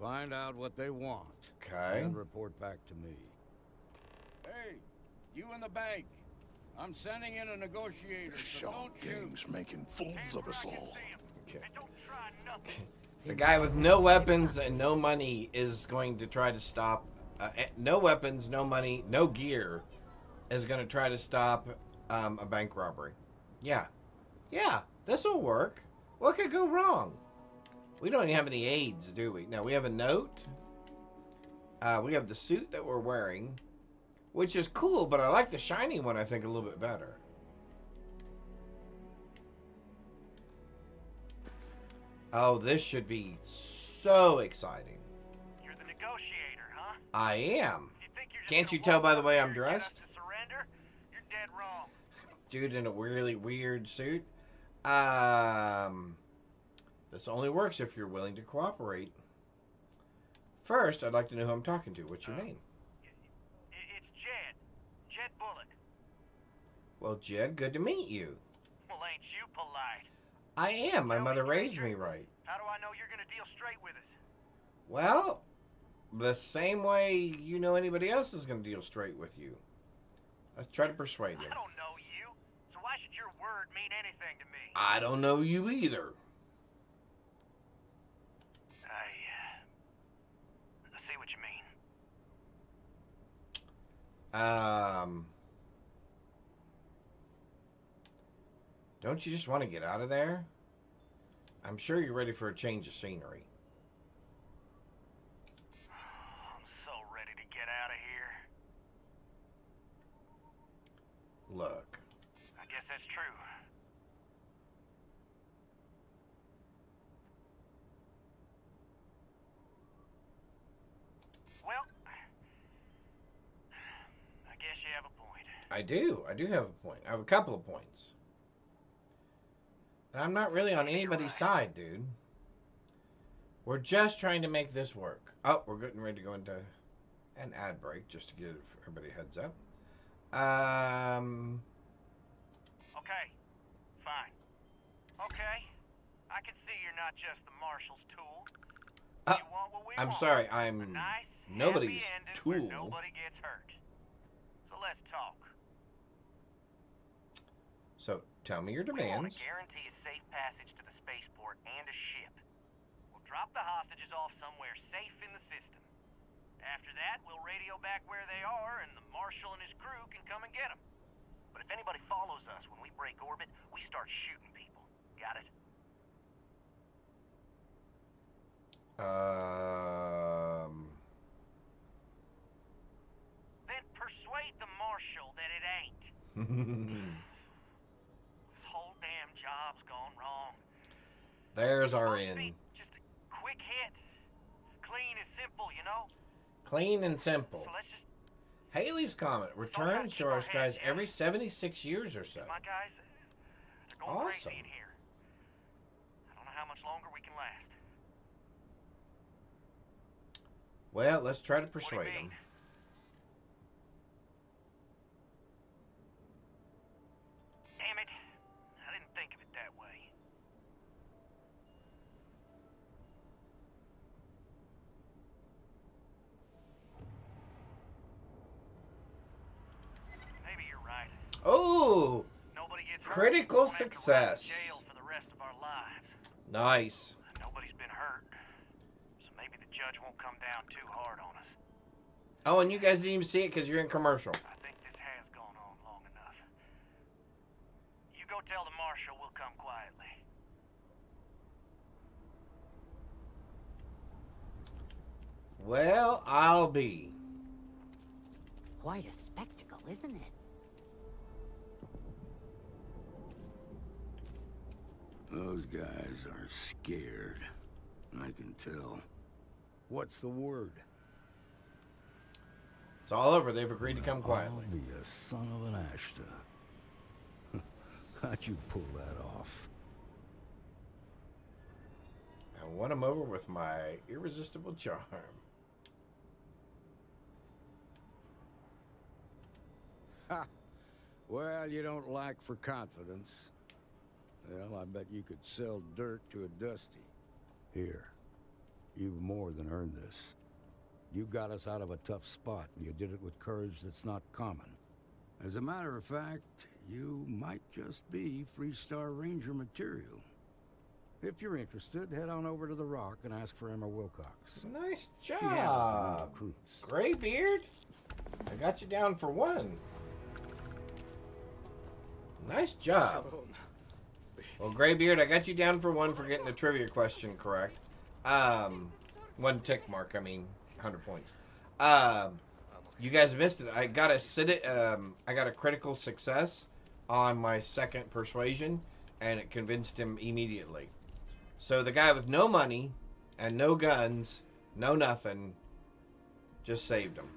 [SPEAKER 15] Find out what they want.
[SPEAKER 1] Okay.
[SPEAKER 15] And report back to me. Hey, you in the bank. I'm sending in a negotiator, so don't shoot.
[SPEAKER 3] Making fools of us all.
[SPEAKER 1] Okay. The guy with no weapons and no money is going to try to stop. No weapons, no money, no gear is going to try to stop a bank robbery. Yeah. Yeah, this will work. What could go wrong? We don't even have any aids, do we? No, we have a note. We have the suit that we're wearing, which is cool, but I like the shiny one, I think, a little bit better. Oh, this should be so exciting.
[SPEAKER 16] You're the negotiator, huh?
[SPEAKER 1] I am.
[SPEAKER 16] You think you're just
[SPEAKER 1] Can't
[SPEAKER 16] gonna
[SPEAKER 1] you tell
[SPEAKER 16] walk
[SPEAKER 1] by the
[SPEAKER 16] up
[SPEAKER 1] way
[SPEAKER 16] here
[SPEAKER 1] I'm
[SPEAKER 16] and get us
[SPEAKER 1] dressed?
[SPEAKER 16] to surrender? You're dead wrong.
[SPEAKER 1] Dude in a really weird suit. This only works if you're willing to cooperate. First, I'd like to know who I'm talking to. What's your name?
[SPEAKER 16] It's Jed. Jed Bullock.
[SPEAKER 1] Well, Jed, good to meet you.
[SPEAKER 16] Well, ain't you polite?
[SPEAKER 1] I am. My
[SPEAKER 16] Tell me,
[SPEAKER 1] mother raised
[SPEAKER 16] stranger,
[SPEAKER 1] me right.
[SPEAKER 16] How do I know you're gonna deal straight with us?
[SPEAKER 1] Well, the same way you know anybody else is going to deal straight with you. Let's try to persuade you.
[SPEAKER 16] I don't know you, so why should your word mean anything to me?
[SPEAKER 1] I don't know you either.
[SPEAKER 16] I see what you mean.
[SPEAKER 1] Don't you just want to get out of there? I'm sure you're ready for a change of scenery.
[SPEAKER 16] I'm so ready to get out of here.
[SPEAKER 1] Look.
[SPEAKER 16] I guess that's true. Well, I guess you have a point.
[SPEAKER 1] I do. I do have a point. I have a couple of points. And I'm not really on anybody's side, dude. We're just trying to make this work. Oh, we're getting ready to go into an ad break just to give everybody a heads up.
[SPEAKER 16] Okay, fine. Okay, I can see you're not just the Marshal's tool. You want what we
[SPEAKER 1] I'm
[SPEAKER 16] want.
[SPEAKER 1] sorry, I'm
[SPEAKER 16] A nice,
[SPEAKER 1] nobody's
[SPEAKER 16] happy ending where
[SPEAKER 1] tool.
[SPEAKER 16] nobody gets hurt. So let's talk.
[SPEAKER 1] So tell me your
[SPEAKER 16] We want
[SPEAKER 1] demands.
[SPEAKER 16] to guarantee a safe passage to the spaceport and a ship. We'll drop the hostages off somewhere safe in the system. After that, we'll radio back where they are, and the Marshal and his crew can come and get them. But if anybody follows us when we break orbit, we start shooting people. Got it? Then persuade the Marshal that it ain't. This whole damn job's gone wrong.
[SPEAKER 1] There's our
[SPEAKER 16] Supposed to
[SPEAKER 1] in.
[SPEAKER 16] be just a quick hit. Clean and simple, you know?
[SPEAKER 1] Clean and simple.
[SPEAKER 16] So let's just...
[SPEAKER 1] Haley's Comet returns to our skies every 76 years or so.
[SPEAKER 16] My guys, they're going
[SPEAKER 1] Awesome.
[SPEAKER 16] crazy in here. I don't know how much longer we can last.
[SPEAKER 1] Well, let's try to
[SPEAKER 16] What do you
[SPEAKER 1] persuade
[SPEAKER 16] mean?
[SPEAKER 1] them.
[SPEAKER 16] Damn it. I didn't think of it that way. Maybe you're right.
[SPEAKER 1] Oh!
[SPEAKER 16] Nobody gets hurt.
[SPEAKER 1] Critical
[SPEAKER 16] Won't have to rot in
[SPEAKER 1] success.
[SPEAKER 16] jail for the rest of our lives.
[SPEAKER 1] Nice.
[SPEAKER 16] Nobody's been hurt. So maybe the judge won't come down too hard on us.
[SPEAKER 1] Oh, and you guys didn't even see it because you're in commercial.
[SPEAKER 16] I think this has gone on long enough. You go tell the Marshal we'll come quietly.
[SPEAKER 1] Well, I'll be.
[SPEAKER 17] Quite a spectacle, isn't it?
[SPEAKER 15] Those guys are scared. I can tell. What's the word?
[SPEAKER 1] It's all over. They've agreed to come
[SPEAKER 15] I'll
[SPEAKER 1] quietly.
[SPEAKER 15] be a son of an Ashta. How'd you pull that off?
[SPEAKER 1] I won them over with my irresistible charm.
[SPEAKER 15] Ha! Well, you don't lack for confidence. Well, I bet you could sell dirt to a Dusty. Here, you've more than earned this. You got us out of a tough spot, and you did it with courage that's not common. As a matter of fact, you might just be Freestar Ranger material. If you're interested, head on over to the Rock and ask for Emma Wilcox.
[SPEAKER 1] Nice
[SPEAKER 15] She handles the new
[SPEAKER 1] job.
[SPEAKER 15] recruits.
[SPEAKER 1] Graybeard, I got you down for one. Nice job. Well, Graybeard, I got you down for one for getting the trivia question correct. One tick mark, I mean, 100 points. You guys missed it. I got a critical success on my second persuasion, and it convinced him immediately. So the guy with no money and no guns, no nothing, just saved him.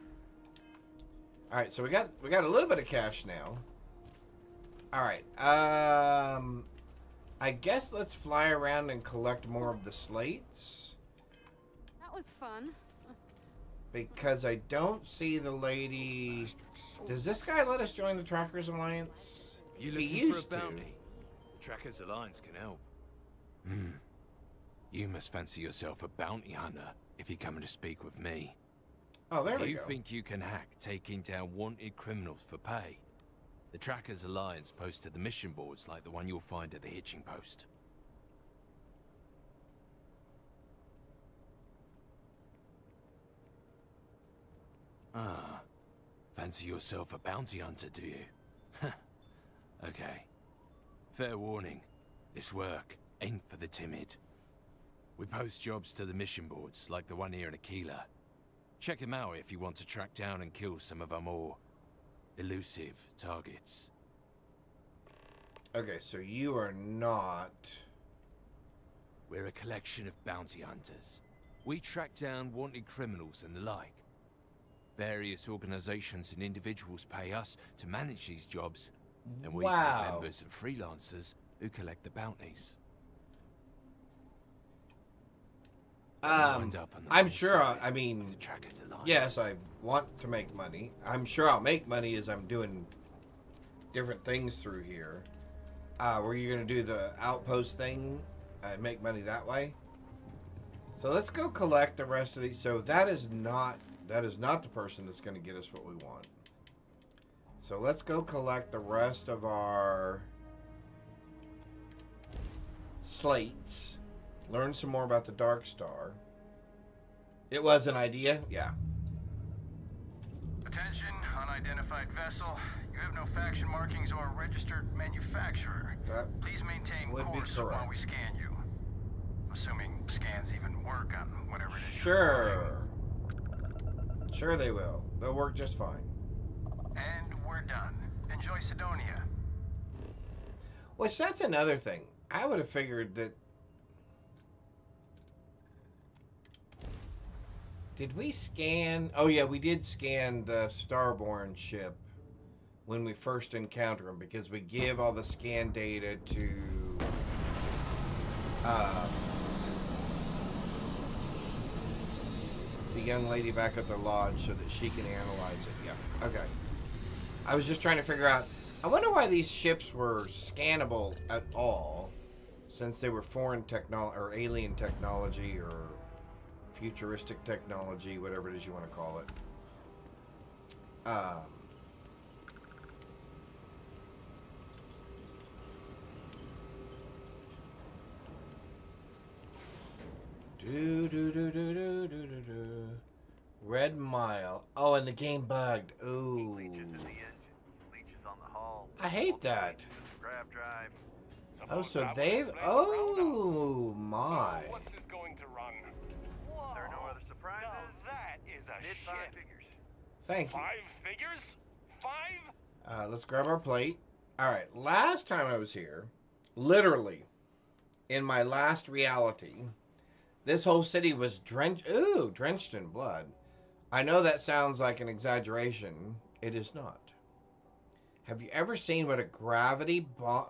[SPEAKER 1] All right, so we got a little bit of cash now. All right. I guess let's fly around and collect more of the slates.
[SPEAKER 2] That was fun.
[SPEAKER 1] Because I don't see the lady. Does this guy let us join the Trackers Alliance?
[SPEAKER 18] You
[SPEAKER 1] He
[SPEAKER 18] looking for a
[SPEAKER 1] used to.
[SPEAKER 18] bounty? The Trackers Alliance can help. You must fancy yourself a bounty hunter if you're coming to speak with me.
[SPEAKER 1] Oh, there
[SPEAKER 18] if
[SPEAKER 1] we
[SPEAKER 18] you
[SPEAKER 1] go.
[SPEAKER 18] think you can hack taking down wanted criminals for pay, the Trackers Alliance posted the mission boards like the one you'll find at the hitching post. Fancy yourself a bounty hunter, do you? Okay. Fair warning. This work ain't for the timid. We post jobs to the mission boards, like the one here in Aquila. Check them out if you want to track down and kill some of our more elusive targets.
[SPEAKER 1] Okay, so you are not...
[SPEAKER 18] We're a collection of bounty hunters. We track down wanted criminals and the like. Various organizations and individuals pay us to manage these jobs, and we pay members and freelancers who collect the bounties.
[SPEAKER 1] I'm sure, I mean, yes, I want to make money. I'm sure I'll make money as I'm doing different things through here. Were you going to do the outpost thing and make money that way? So let's go collect the rest of these. So that is not the person that's going to get us what we want. So let's go collect the rest of our slates. Learn some more about the Dark Star. It was an idea? Yeah.
[SPEAKER 19] Attention, unidentified vessel. You have no faction markings or a registered manufacturer. Please maintain course while we scan you. Assuming scans even work on whatever it is.
[SPEAKER 1] Sure. Sure they will. They'll work just fine.
[SPEAKER 19] And we're done. Enjoy Sidonia.
[SPEAKER 1] Which, that's another thing. I would have figured that... Did we scan... Oh, yeah, we did scan the Starborn ship when we first encounter them, because we give all the scan data to... the young lady back at the lodge so that she can analyze it. Yeah, okay. I was just trying to figure out... I wonder why these ships were scannable at all, since they were foreign technology, or alien technology, or futuristic technology, whatever it is you want to call it. Red Mile. Oh, and the game bugged. Ooh. I hate that. Oh, so they've... Oh, my.
[SPEAKER 19] What's this going to run? There are no other surprises. Now that is a ship.
[SPEAKER 1] Thank you.
[SPEAKER 19] 5 figures? 5?
[SPEAKER 1] Let's grab our plate. Alright, last time I was here, literally, in my last reality, this whole city was drenched in blood. I know that sounds like an exaggeration. It is not. Have you ever seen what a gravity bomb...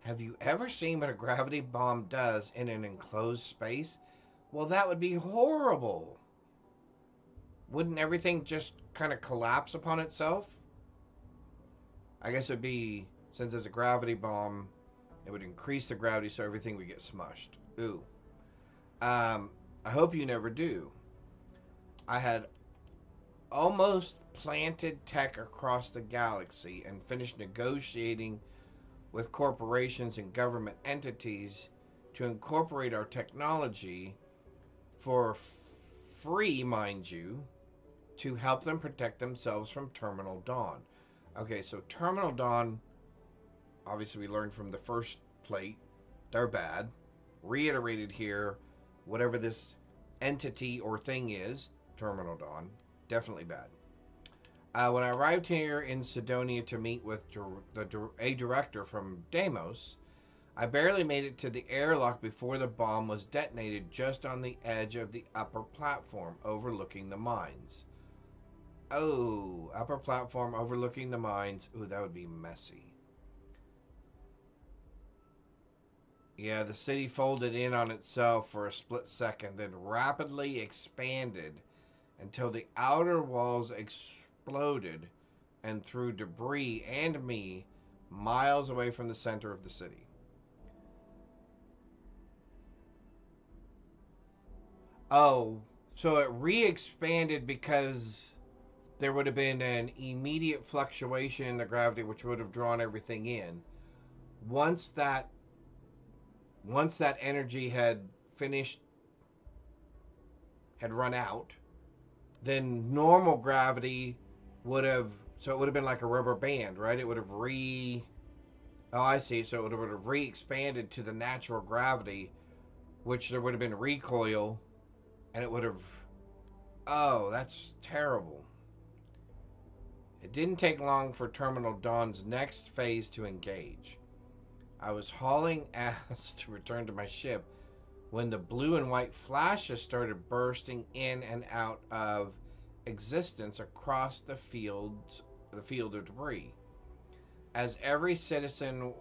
[SPEAKER 1] Have you ever seen what a gravity bomb does in an enclosed space? Well, that would be horrible. Wouldn't everything just kind of collapse upon itself? I guess it would be, since it's a gravity bomb, it would increase the gravity so everything would get smushed. Ooh. I hope you never do. I had almost planted tech across the galaxy and finished negotiating with corporations and government entities to incorporate our technology for free, mind you, to help them protect themselves from Terminal Dawn. Okay, so Terminal Dawn, obviously we learned from the first plate, they're bad. Reiterated here, whatever this entity or thing is, Terminal Dawn, definitely bad. When I arrived here in Sidonia to meet with a director from Deimos, I barely made it to the airlock before the bomb was detonated just on the edge of the upper platform overlooking the mines. Oh, upper platform overlooking the mines. Ooh, that would be messy. Yeah, the city folded in on itself for a split second, then rapidly expanded until the outer walls exploded and threw debris and me miles away from the center of the city. Oh, so it re-expanded because there would have been an immediate fluctuation in the gravity which would have drawn everything in. Once that energy had run out, then normal gravity would have, so it would have been like a rubber band, right? It would have oh, I see. So it would have re-expanded to the natural gravity, which there would have been recoil, and it would have, oh, that's terrible. It didn't take long for Terminal Dawn's next phase to engage. I was hauling ass to return to my ship when the blue and white flashes started bursting in and out of existence across the field of debris. As every citizen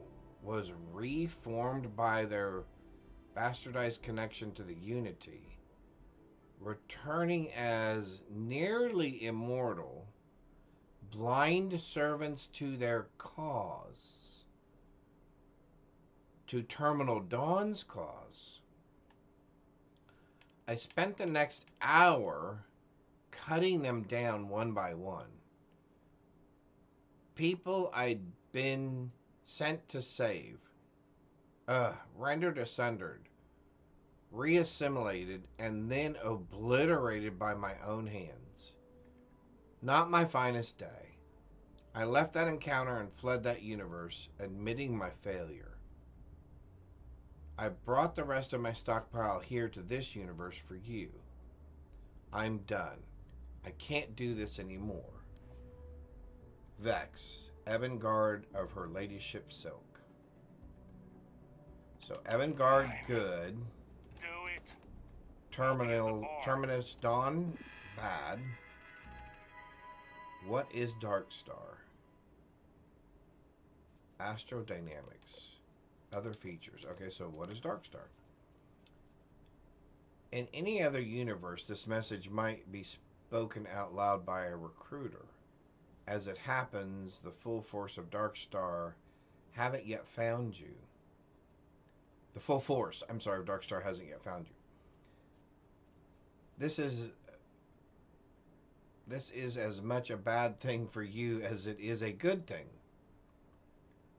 [SPEAKER 1] was reformed by their bastardized connection to the Unity, returning as nearly immortal, blind servants to their cause, to Terminal Dawn's cause. I spent the next hour cutting them down one by one. People I'd been sent to save, rendered sundered, reassimilated, and then obliterated by my own hands. Not my finest day. I left that encounter and fled that universe, admitting my failure. I brought the rest of my stockpile here to this universe for you. I'm done. I can't do this anymore. Vex, Evangard of her ladyship Silk. So Evangard, good.
[SPEAKER 9] Do it.
[SPEAKER 1] Terminus Dawn, bad. What is Darkstar? Astrodynamics. Other features. Okay, so what is Darkstar? In any other universe, this message might be spoken out loud by a recruiter. As it happens, the full force of Darkstar haven't yet found you. The full force, of Darkstar hasn't yet found you. This is as much a bad thing for you as it is a good thing.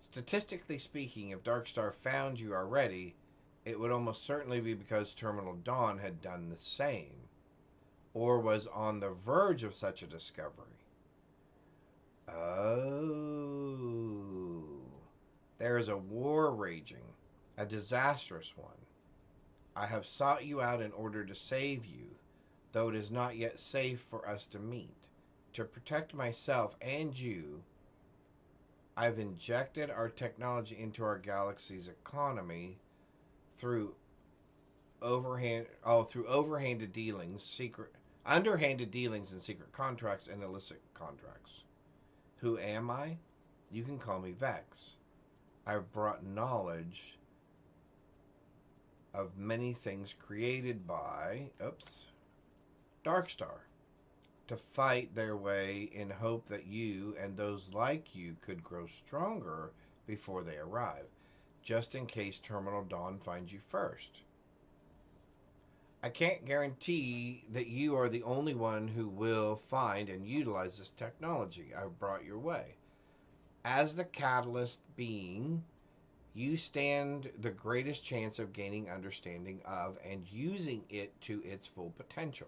[SPEAKER 1] Statistically speaking, if Darkstar found you already, it would almost certainly be because Terminal Dawn had done the same, or was on the verge of such a discovery. Oh. There is a war raging, a disastrous one. I have sought you out in order to save you, though it is not yet safe for us to meet. To protect myself and you, I've injected our technology into our galaxy's economy through underhanded dealings and secret contracts and illicit contracts. Who am I? You can call me Vex. I've brought knowledge of many things created by Darkstar to fight their way in hope that you and those like you could grow stronger before they arrive, just in case Terminal Dawn finds you first. I can't guarantee that you are the only one who will find and utilize this technology I've brought your way. As the catalyst being, you stand the greatest chance of gaining understanding of and using it to its full potential,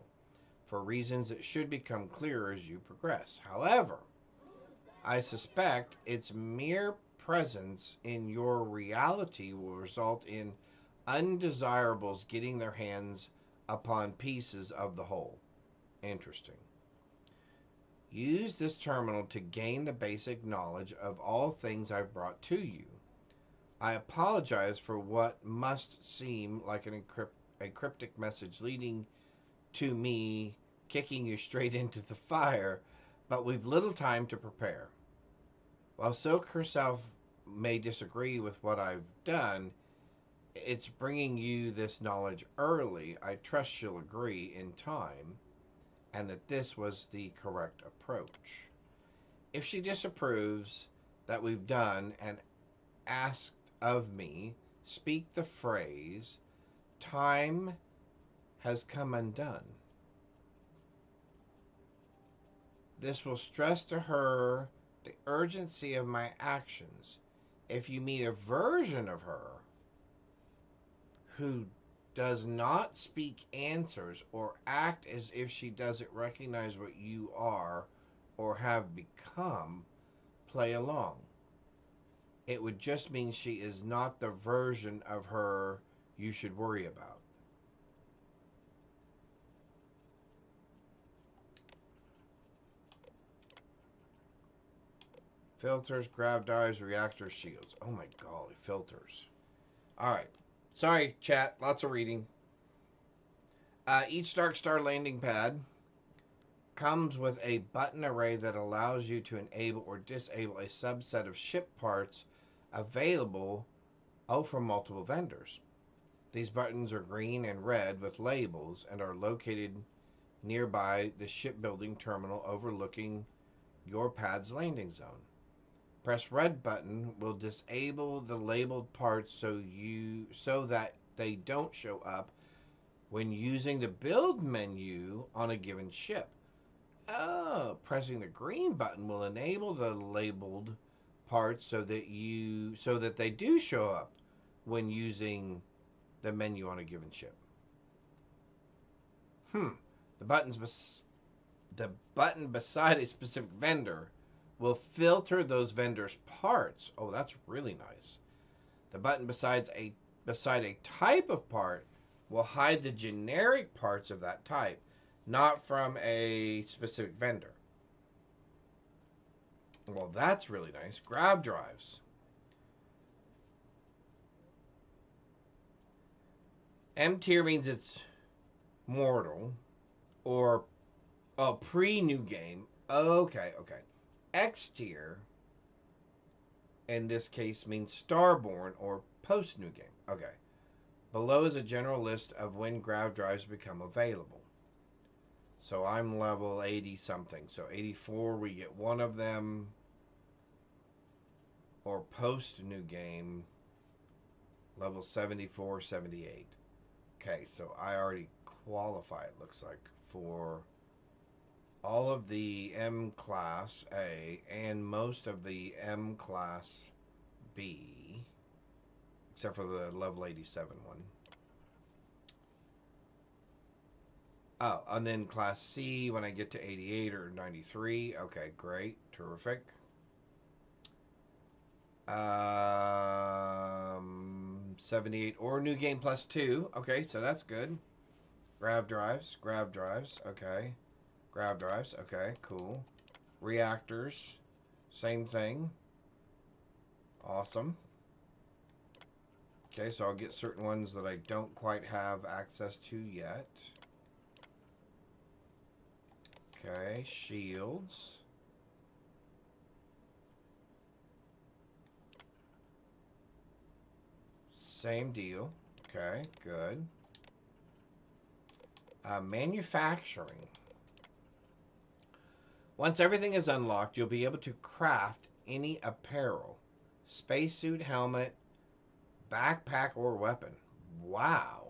[SPEAKER 1] for reasons that should become clearer as you progress. However, I suspect its mere presence in your reality will result in undesirables getting their hands upon pieces of the whole. Interesting. Use this terminal to gain the basic knowledge of all things I've brought to you. I apologize for what must seem like a cryptic message leading to me kicking you straight into the fire, but we've little time to prepare. While Silk herself may disagree with what I've done, it's bringing you this knowledge early. I trust she'll agree in time, and that this was the correct approach. If she disapproves that we've done and asked of me, speak the phrase, "Time has come undone." This will stress to her the urgency of my actions. If you meet a version of her who does not speak answers or act as if she doesn't recognize what you are or have become play along. It would just mean she is not the version of her you should worry about. Filters, grav dives, reactor shields. Oh my golly, filters. Alright. Sorry, chat. Lots of reading. Each Dark Star landing pad comes with a button array that allows you to enable or disable a subset of ship parts available from multiple vendors. These buttons are green and red with labels and are located nearby the shipbuilding terminal overlooking your pad's landing zone. Press red button will disable the labeled parts so that they don't show up when using the build menu on a given ship. Oh, pressing the green button will enable the labeled parts so that they do show up when using the menu on a given ship. The button beside a specific vendor will filter those vendors' parts. Oh, that's really nice. The button beside a type of part will hide the generic parts of that type, not from a specific vendor. Well, that's really nice. Grab drives. M tier means it's mortal or pre-new game. Okay. X tier in this case means Starborn or post-new game. Okay. Below is a general list of when grav drives become available. So I'm level 80 something. So 84 we get one of them. Or post-new game level 74, 78. Okay, so I already qualify, it looks like, for all of the M class A and most of the M class B, except for the level 87 one. Oh, and then class C when I get to 88 or 93. Okay, great, terrific. 78 or new game plus 2. Okay, so that's good. Grav drives. Okay. Grav drives. Okay, cool. Reactors. Same thing. Awesome. Okay, so I'll get certain ones that I don't quite have access to yet. Okay, shields. Same deal. Okay, good. Manufacturing. Once everything is unlocked, you'll be able to craft any apparel, spacesuit, helmet, backpack, or weapon. Wow.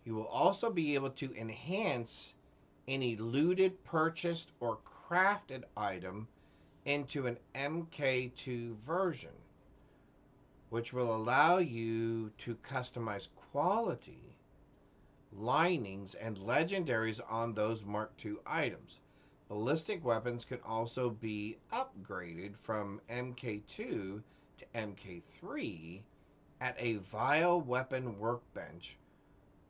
[SPEAKER 1] You will also be able to enhance any looted, purchased, or crafted item into an MK2 version, which will allow you to customize quality, linings, and legendaries on those Mark II items. Ballistic weapons can also be upgraded from MK2 to MK3 at a Vile Weapon Workbench,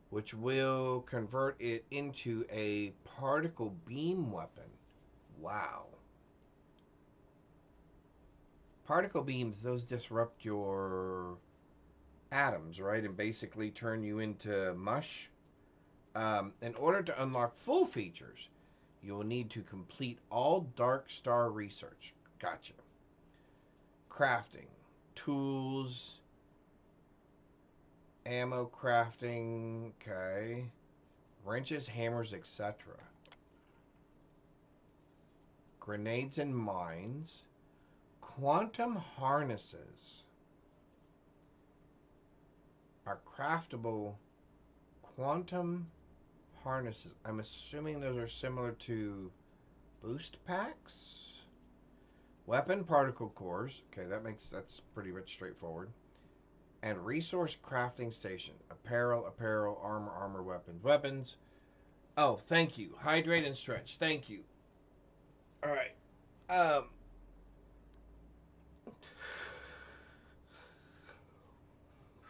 [SPEAKER 1] which will convert it into a particle beam weapon. Wow. Particle beams, those disrupt your atoms, right? And basically turn you into mush. In order to unlock full features, you will need to complete all Dark Star research. Gotcha. Crafting. Tools. Ammo crafting. Okay. Wrenches, hammers, etc. Grenades and mines. Quantum harnesses are craftable. Quantum harnesses. I'm assuming those are similar to boost packs. Weapon particle cores. Okay, that's pretty much straightforward. And resource crafting station. Apparel, armor, weapons. Oh, thank you. Hydrate and stretch. Thank you. All right. Um.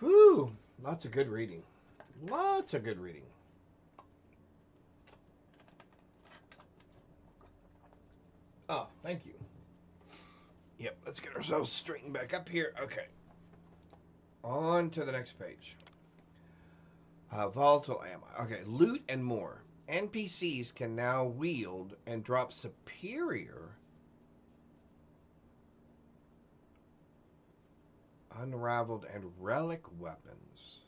[SPEAKER 1] Whew. Lots of good reading. Lots of good reading. Oh, thank you. Yep, let's get ourselves straightened back up here. Okay. On to the next page. Volatile ammo. Okay, loot and more. NPCs can now wield and drop superior unraveled and relic weapons.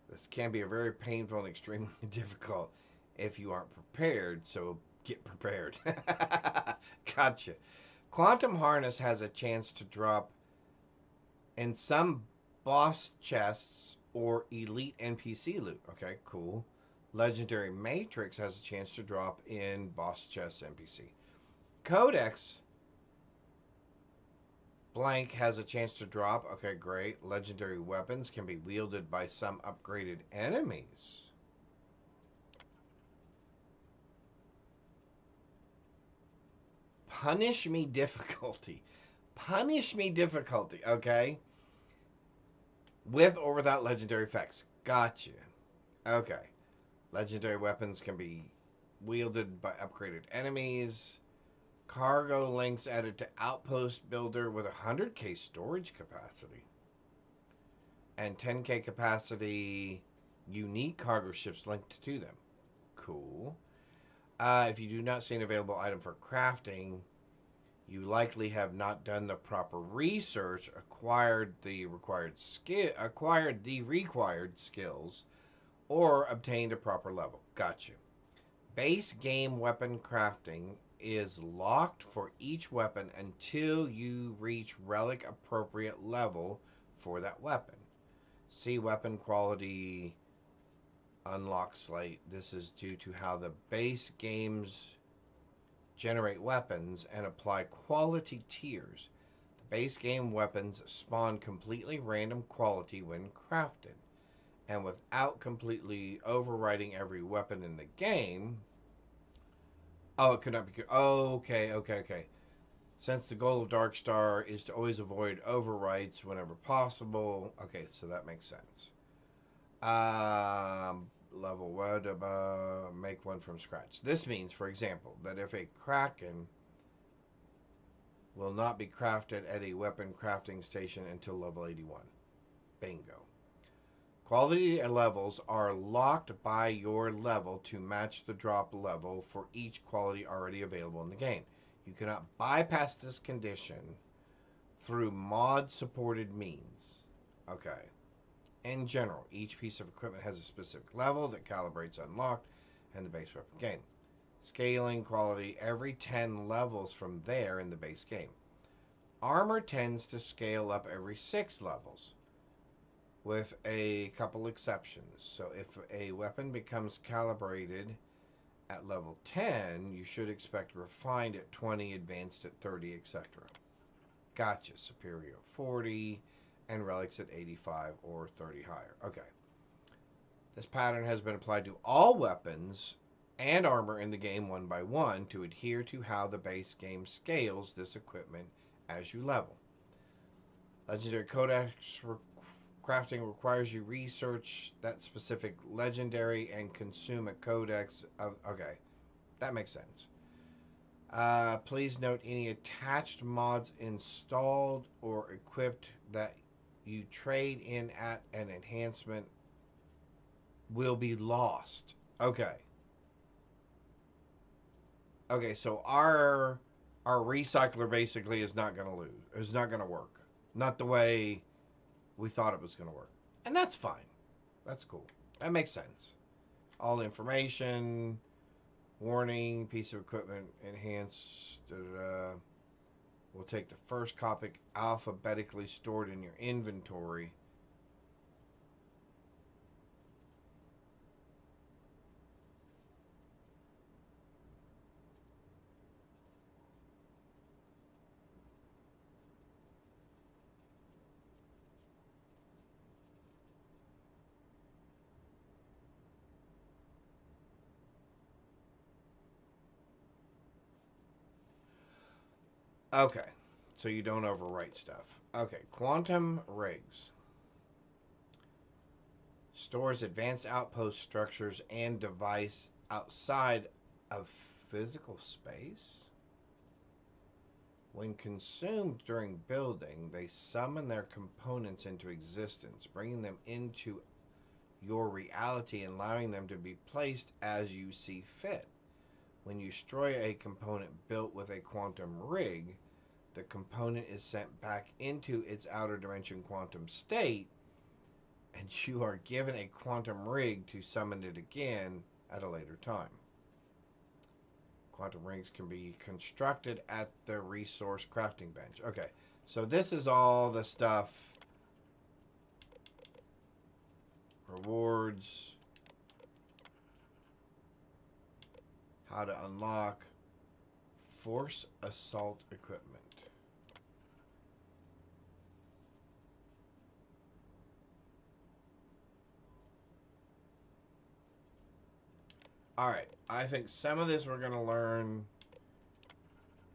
[SPEAKER 1] This can be a very painful and extremely difficult if you aren't prepared, so get prepared. Gotcha. Quantum Harness has a chance to drop in some boss chests or elite NPC loot. Okay, cool. Legendary Matrix has a chance to drop in boss chests NPC. Codex Blank has a chance to drop. Okay, great. Legendary weapons can be wielded by some upgraded enemies. Punish me difficulty. Punish me difficulty, okay? With or without legendary effects. Gotcha. Okay. Legendary weapons can be wielded by upgraded enemies. Cargo links added to Outpost Builder with 100k storage capacity. And 10k capacity unique cargo ships linked to them. Cool. If you do not see an available item for crafting, you likely have not done the proper research, acquired the required skills, or obtained a proper level. Gotcha. Base game weapon crafting is locked for each weapon until you reach relic appropriate level for that weapon. See weapon quality unlock slate. This is due to how the base games generate weapons and apply quality tiers. The base game weapons spawn completely random quality when crafted, and without completely overriding every weapon in the game. Oh, it could not be. Okay. Since the goal of Darkstar is to always avoid overwrites whenever possible. Okay, so that makes sense. Level what? Make one from scratch. This means, for example, that if a Kraken will not be crafted at a weapon crafting station until level 81. Bingo. Quality levels are locked by your level to match the drop level for each quality already available in the game. You cannot bypass this condition through mod-supported means. Okay. In general, each piece of equipment has a specific level that calibrates unlocked in the base weapon game. Scaling quality every 10 levels from there in the base game. Armor tends to scale up every 6 levels, with a couple exceptions. So if a weapon becomes calibrated at level 10, you should expect refined at 20, advanced at 30, etc. Gotcha. Superior 40, and relics at 85 or 30 higher. Okay. This pattern has been applied to all weapons and armor in the game one by one to adhere to how the base game scales this equipment as you level. Legendary Codex crafting requires you research that specific legendary and consume a codex of... Okay, that makes sense. Please note any attached mods installed or equipped that you trade in at an enhancement will be lost. Okay. Okay, so our recycler basically is not going to lose. It's not going to work. Not the way we thought it was going to work. And that's fine. That's cool. That makes sense. All the information, warning, piece of equipment, enhanced. We'll take the first copy alphabetically stored in your inventory. Okay. So you don't overwrite stuff. Okay. Quantum rigs. Stores advanced outpost structures and device outside of physical space. When consumed during building, they summon their components into existence, bringing them into your reality and allowing them to be placed as you see fit. When you destroy a component built with a quantum rig, the component is sent back into its outer dimension quantum state, and you are given a quantum rig to summon it again at a later time. Quantum rigs can be constructed at the resource crafting bench. Okay, so this is all the stuff. Rewards. How to unlock force assault equipment. Alright, I think some of this we're going to learn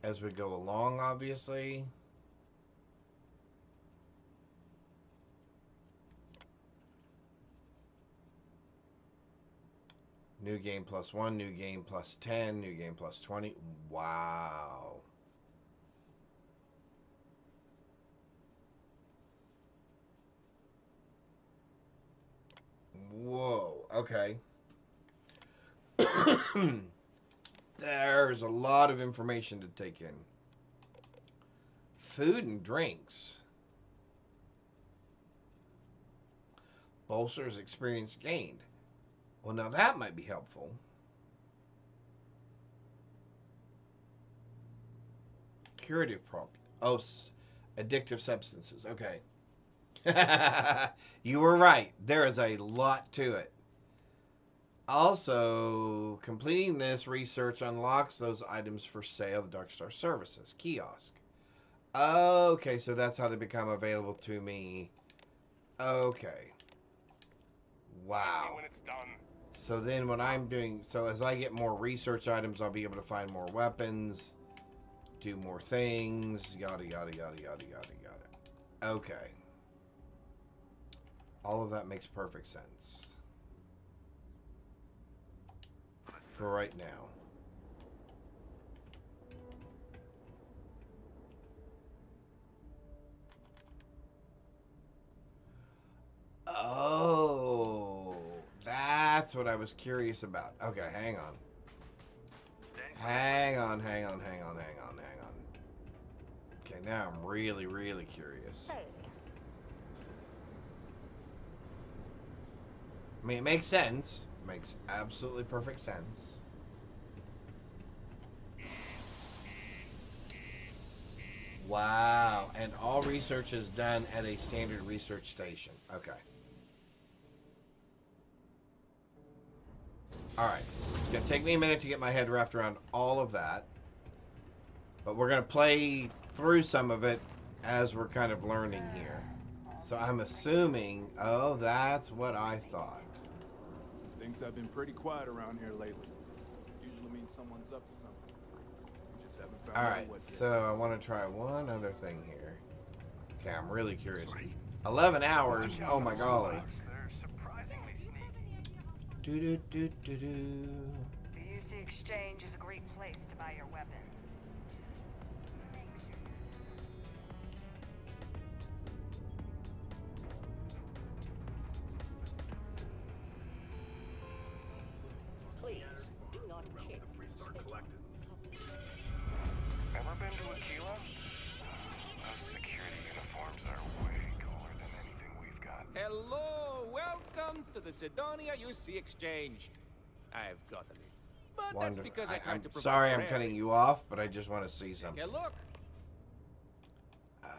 [SPEAKER 1] as we go along, obviously. New game +1, new game +10, new game +20. Wow. Whoa, okay. There's a lot of information to take in. Food and drinks. Bolsters experience gained. Well, now that might be helpful. Curative prompt. Oh, addictive substances. Okay. You were right. There is a lot to it. Also, completing this research unlocks those items for sale, the Dark Star Services kiosk. Okay, so that's how they become available to me. Okay. Wow.
[SPEAKER 19] When it's done.
[SPEAKER 1] So then when I'm doing, so as I get more research items, I'll be able to find more weapons, do more things, yada, yada, yada, yada, yada, yada. Okay. All of that makes perfect sense. For right now. Oh, that's what I was curious about. Okay, hang on. Hang on. Okay, now I'm really, really curious. I mean, it makes sense. Makes absolutely perfect sense. Wow. And all research is done at a standard research station. Okay. Alright. It's going to take me a minute to get my head wrapped around all of that. But we're going to play through some of it as we're kind of learning here. So I'm assuming... Oh, that's what I thought.
[SPEAKER 20] Things have been pretty quiet around here lately. Usually means someone's up to something. We just haven't found out what yet.
[SPEAKER 1] So I want to try one other thing here. Okay, I'm really curious. 11 hours. Oh my golly.
[SPEAKER 2] The UC Exchange is a great place to buy your weapons.
[SPEAKER 11] Please, do not kick.
[SPEAKER 19] Ever been to Aquila? Those security uniforms are way cooler than anything we've got.
[SPEAKER 21] Hello, welcome to the Sidonia UC Exchange. I've got a little, but that's because I tried to provide.
[SPEAKER 1] Sorry, I'm cutting you off, but I just want to see something.
[SPEAKER 21] Take a look.
[SPEAKER 1] Okay.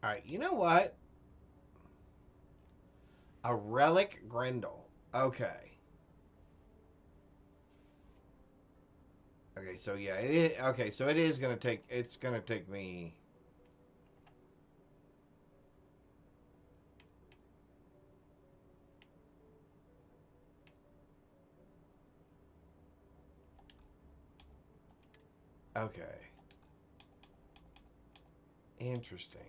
[SPEAKER 1] All right, you know what? A relic Grendel. Okay. Okay, so yeah, okay, so it is gonna take. It's gonna take me. Okay. Interesting.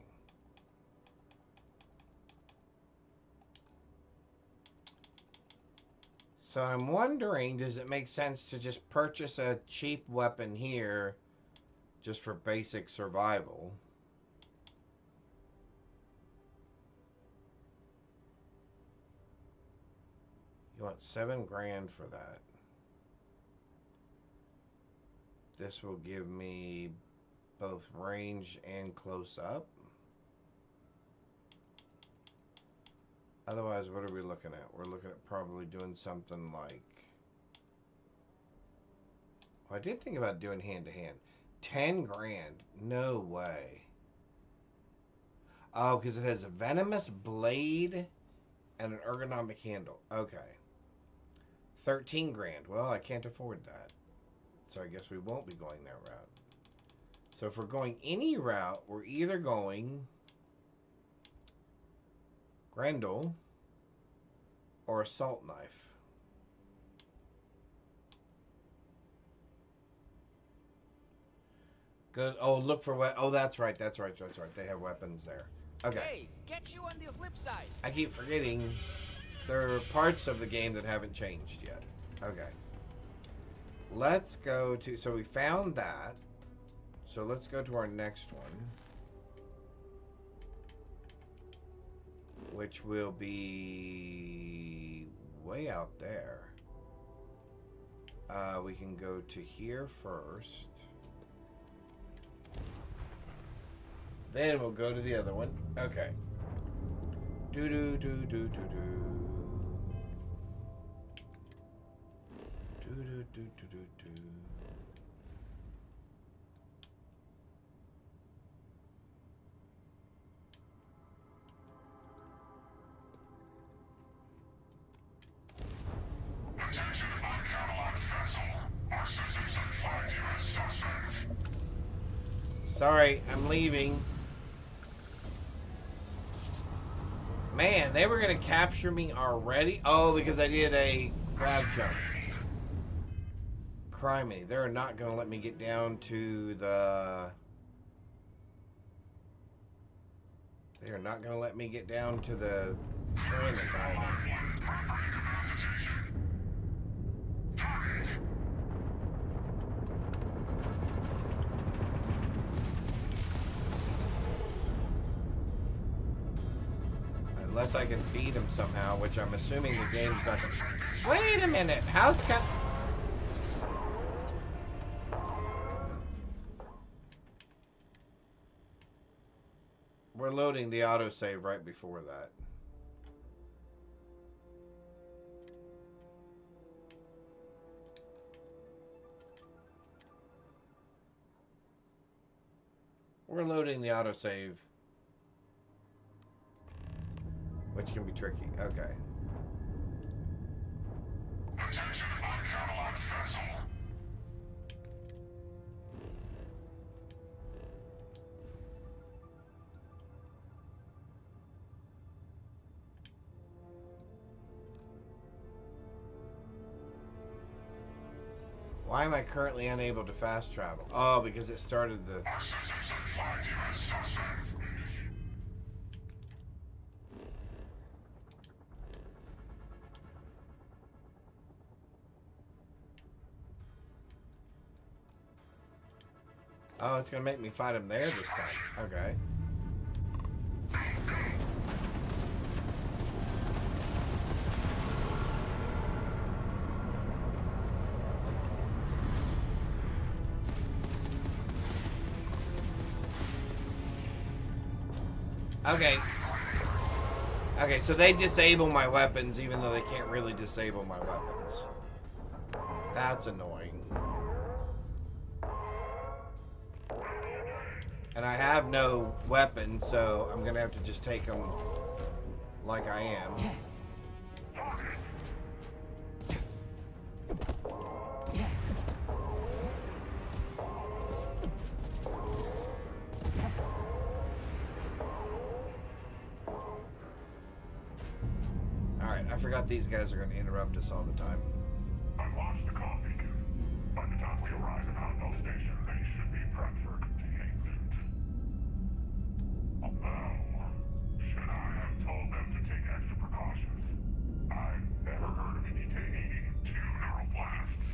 [SPEAKER 1] So I'm wondering, does it make sense to just purchase a cheap weapon here just for basic survival? You want $7 grand for that. This will give me both range and close up. Otherwise, what are we looking at? We're looking at probably doing something like... Well, I did think about doing hand-to-hand. 10 grand. No way. Oh, because it has a venomous blade and an ergonomic handle. Okay. 13 grand. Well, I can't afford that. So I guess we won't be going that route. So if we're going any route, we're either going Grendel or assault knife. Good. Oh, look for what? Oh, that's right. That's right. That's right. They have weapons there. Okay.
[SPEAKER 21] Hey, get you on the flip side.
[SPEAKER 1] I keep forgetting there are parts of the game that haven't changed yet. Okay. Let's go to... So we found that. So let's go to our next one. Which will be way out there. We can go to here first. Then we'll go to the other one. Okay. Do do do do do do. Do do do do do do.
[SPEAKER 3] Attention uncataloged vessel. Our systems have flagged you as suspect.
[SPEAKER 1] Sorry, I'm leaving. Man, they were gonna capture me already? Oh, because I did a crab jump. Criminy, they're not gonna let me get down to the... They are not gonna let me get down to the tournament either. Unless I can beat him somehow, which I'm assuming the game's not gonna... Wait a minute! How's cut? We're loading the autosave right before that. We're loading the autosave. Which can be tricky. Okay.
[SPEAKER 3] Attention uncataloged vessel.
[SPEAKER 1] Why am I currently unable to fast travel? Oh, because it started the...
[SPEAKER 3] Our systems have flagged you as suspect.
[SPEAKER 1] Oh, it's gonna make me fight him there this time. Okay. Okay. Okay, so they disable my weapons even though they can't really disable my weapons. That's annoying. And I have no weapon, so I'm gonna have to just take them like I am. But these guys are going to interrupt us all the time.
[SPEAKER 3] I launched the comm beacon. By the time we arrive at Outpost Station, they should be prepped for containment. Although, should I have told them to take extra precautions? I've never heard of a detainee needing 2 neural blasts.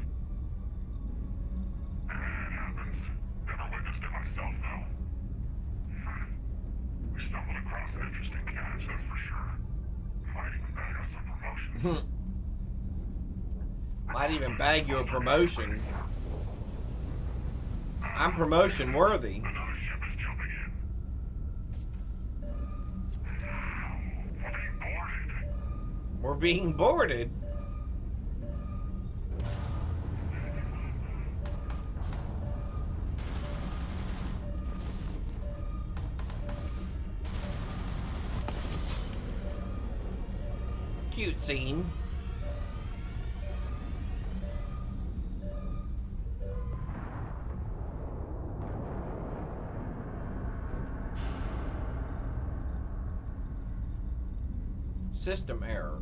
[SPEAKER 3] It happens. Never witnessed it myself, though. We stumbled across an interesting catch, that's for sure. Might even bag us some promotion.
[SPEAKER 1] Might even bag you a promotion. I'm promotion worthy.
[SPEAKER 3] Another ship is jumping in.
[SPEAKER 1] We're being boarded. Cute scene. System error.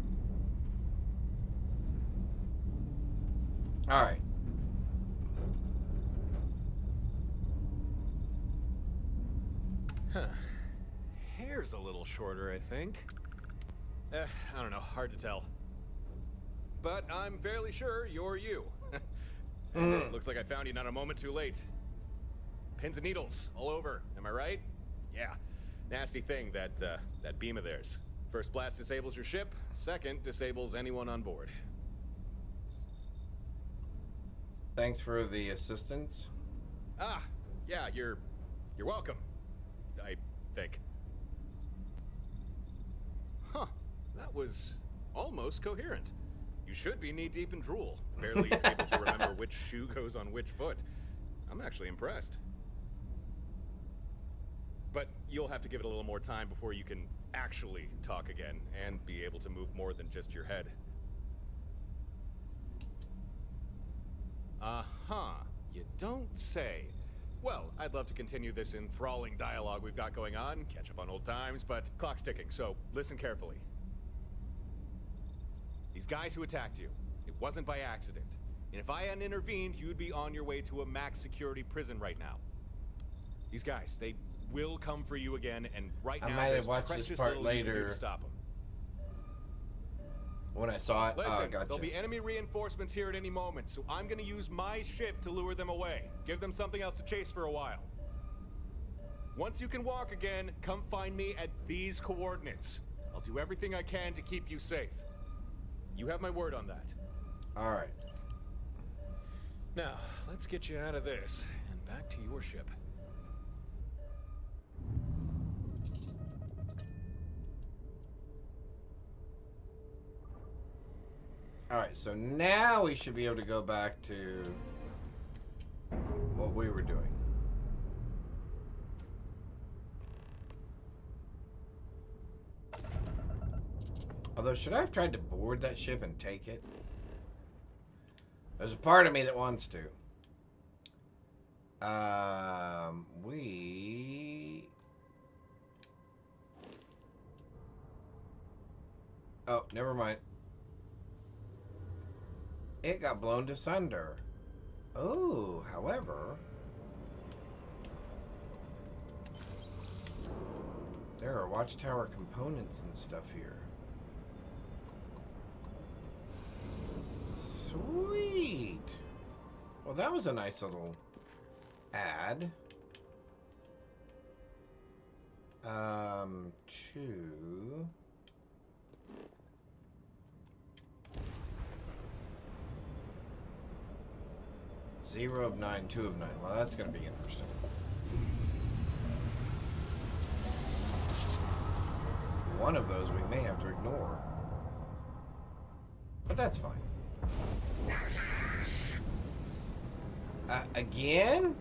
[SPEAKER 1] All right.
[SPEAKER 4] Huh. Hair's a little shorter, I think. I don't know, hard to tell. But I'm fairly sure you're you. And it looks like I found you not a moment too late. Pins and needles all over, am I right? Yeah. Nasty thing, that beam of theirs. First blast disables your ship, second disables anyone on board.
[SPEAKER 1] Thanks for the assistance.
[SPEAKER 4] Ah, yeah, you're welcome. I think. Huh, that was almost coherent. You should be knee-deep in drool, barely able to remember which shoe goes on which foot. I'm actually impressed. But you'll have to give it a little more time before you can actually talk again and be able to move more than just your head. Uh-huh. You don't say. Well, I'd love to continue this enthralling dialogue we've got going on, catch up on old times, but clock's ticking, so listen carefully. These guys who attacked you, it wasn't by accident. And if I hadn't intervened, you'd be on your way to a max security prison right now. These guys, they will come for you again, and right now there's precious little you can do to stop them.
[SPEAKER 1] When I saw it,
[SPEAKER 4] Listen,
[SPEAKER 1] gotcha.
[SPEAKER 4] There'll be enemy reinforcements here at any moment, so I'm gonna use my ship to lure them away. Give them something else to chase for a while. Once you can walk again, come find me at these coordinates. I'll do everything I can to keep you safe. You have my word on that.
[SPEAKER 1] All right.
[SPEAKER 4] Now, let's get you out of this and back to your ship.
[SPEAKER 1] Alright, so now we should be able to go back to what we were doing. Although, should I have tried to board that ship and take it? There's a part of me that wants to. Oh, never mind. It got blown to sunder. Oh, however, there are watchtower components and stuff here. Sweet. Well, that was a nice little ad. Two. Zero of 9, 2 of 9. Well, that's going to be interesting. One of those we may have to ignore. But that's fine. Again?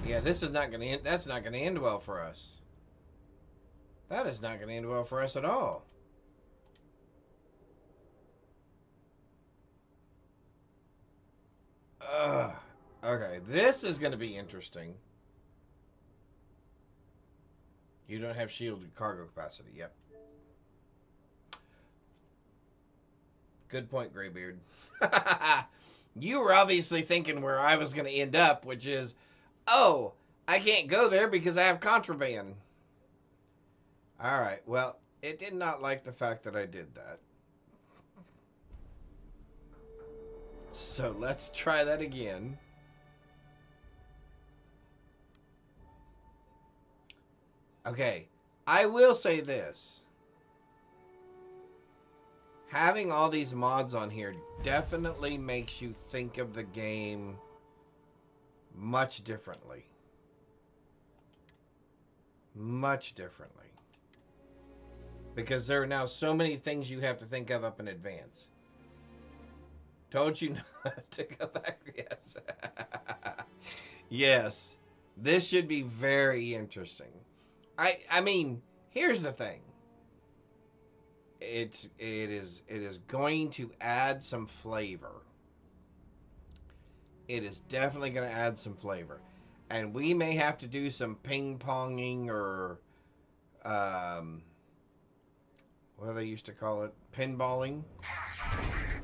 [SPEAKER 1] Yeah, this is not going to end. That's not going to end well for us. That is not going to end well for us at all. Okay, this is going to be interesting. You don't have shielded cargo capacity. Yep. Good point, Graybeard. You were obviously thinking where I was going to end up, which is, oh, I can't go there because I have contraband. All right, well, it did not like the fact that I did that. So let's try that again. Okay, I will say this. Having all these mods on here definitely makes you think of the game much differently. Much differently. Because there are now so many things you have to think of up in advance. Told you not to go back. Yes. Yes. This should be very interesting. I mean, here's the thing. It is going to add some flavor. It is definitely going to add some flavor. And we may have to do some ping-ponging or what do they used to call it? Pinballing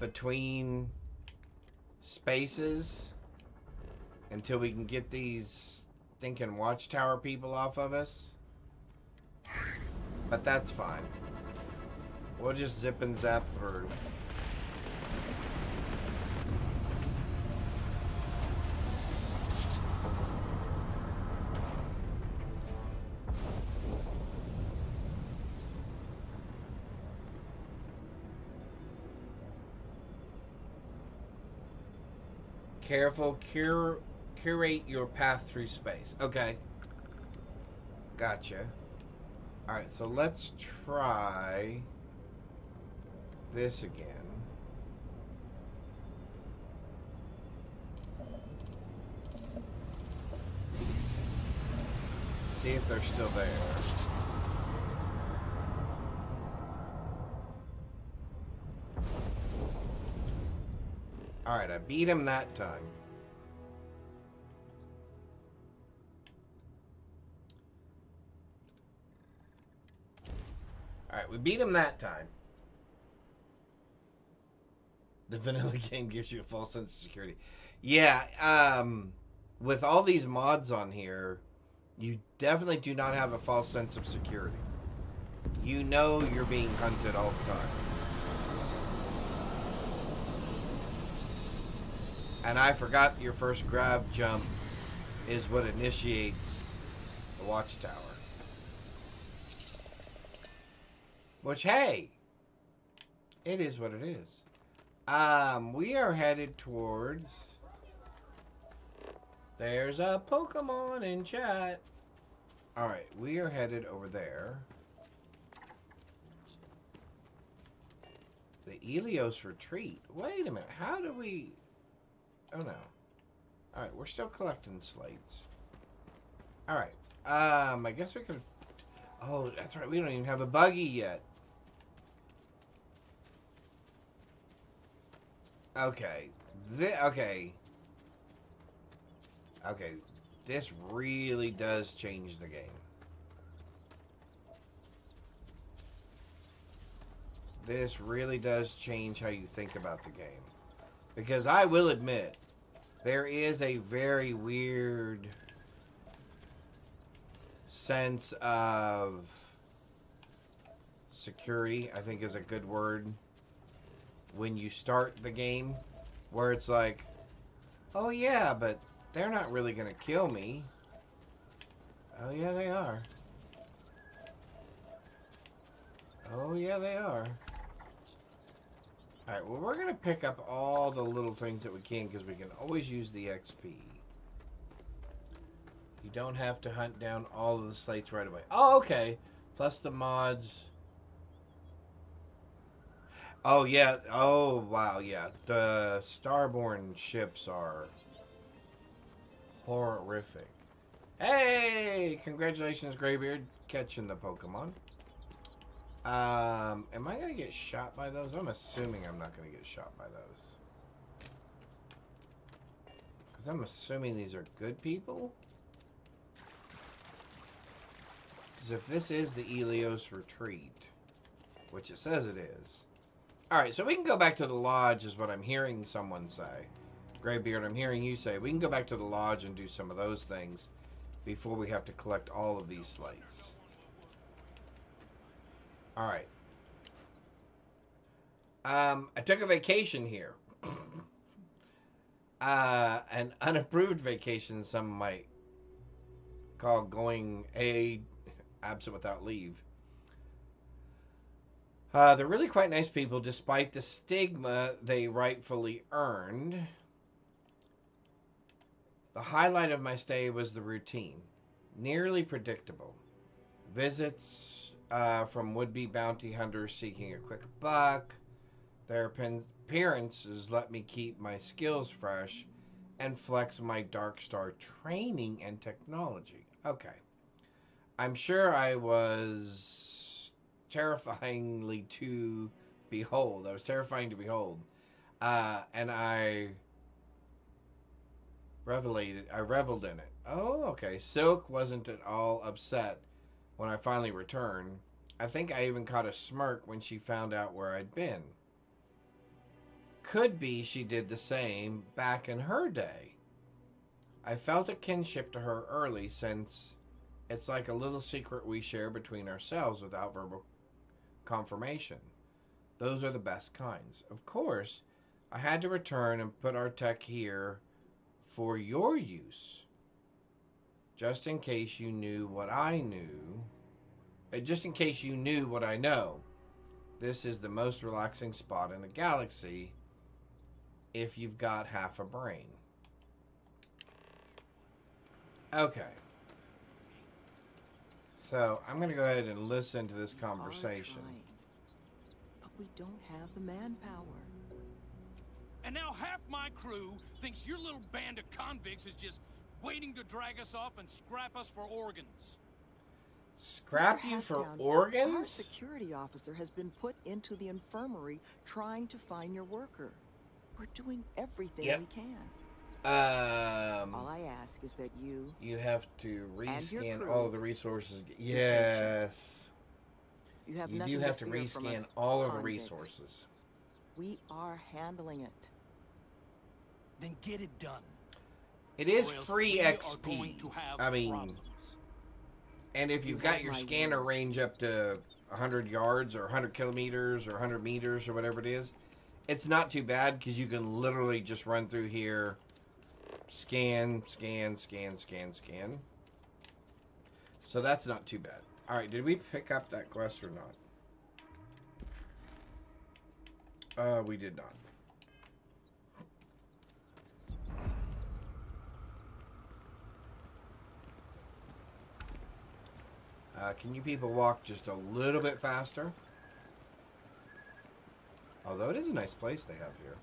[SPEAKER 1] between spaces until we can get these stinking watchtower people off of us. But that's fine. We'll just zip and zap through. Careful, curate your path through space. Okay. Gotcha. Alright, so let's try this again. See if they're still there. Alright, I beat him that time. Alright, we beat him that time. The vanilla game gives you a false sense of security. Yeah, with all these mods on here, you definitely do not have a false sense of security. You know you're being hunted all the time. And I forgot your first grab jump is what initiates the watchtower. Which, hey, it is what it is. We are headed towards... There's a Pokemon in chat. Alright, we are headed over there. The Elios Retreat. Wait a minute, how do we... Oh no. Alright, we're still collecting slates. Alright, I guess we could... Oh, that's right, we don't even have a buggy yet. Okay. Okay. Okay. This really does change the game. This really does change how you think about the game. Because I will admit, there is a very weird sense of security, I think is a good word, when you start the game, where it's like, oh yeah, but they're not really gonna kill me. Oh yeah, they are. Oh yeah, they are. Alright, well we're gonna pick up all the little things that we can, because we can always use the XP. You don't have to hunt down all of the slates right away. Oh, okay. Plus the mods. Oh, yeah. Oh, wow, yeah. The Starborn ships are horrific. Hey! Congratulations, Graybeard, catching the Pokemon. Am I gonna get shot by those? I'm assuming I'm not gonna get shot by those. Because I'm assuming these are good people? Because if this is the Elios retreat, which it says it is. Alright, so we can go back to the lodge is what I'm hearing someone say. Graybeard, I'm hearing you say. We can go back to the lodge and do some of those things before we have to collect all of these slates. Alright. I took a vacation here. An unapproved vacation, some might call going absent without leave. They're really quite nice people, despite the stigma they rightfully earned. The highlight of my stay was the routine. Nearly predictable. Visits from would-be bounty hunters seeking a quick buck. Their appearances let me keep my skills fresh and flex my Dark Star training and technology. Okay. I'm sure I was terrifyingly to behold. I was terrifying to behold. And I reveled in it. Oh, okay. Silk wasn't at all upset when I finally returned. I think I even caught a smirk when she found out where I'd been. Could be she did the same back in her day. I felt a kinship to her early, since it's like a little secret we share between ourselves without verbal confirmation. Those are the best kinds. Of course, I had to return and put our tech here for your use. Just in case you knew what I knew. Just in case you knew what I know. This is the most relaxing spot in the galaxy if you've got half a brain. Okay. So, I'm going to go ahead and listen to this conversation.
[SPEAKER 6] But we don't have the manpower.
[SPEAKER 9] And now half my crew thinks your little band of convicts is just waiting to drag us off and scrap us for organs.
[SPEAKER 1] Scrap you for organs?
[SPEAKER 6] Our security officer has been put into the infirmary trying to find your worker. We're doing everything we can. All I ask is that
[SPEAKER 1] you have to rescan all of the resources. Yes.
[SPEAKER 6] You
[SPEAKER 1] do have to rescan all of the resources.
[SPEAKER 6] We are handling it.
[SPEAKER 9] Then get it done.
[SPEAKER 1] It is free XP. I mean, and if you've got your scanner range up to 100 yards or 100 kilometers or 100 meters or whatever it is, it's not too bad because you can literally just run through here, scan. So that's not too bad. All right, did we pick up that quest or not? We did not. Can you people walk just a little bit faster? Although it is a nice place they have here.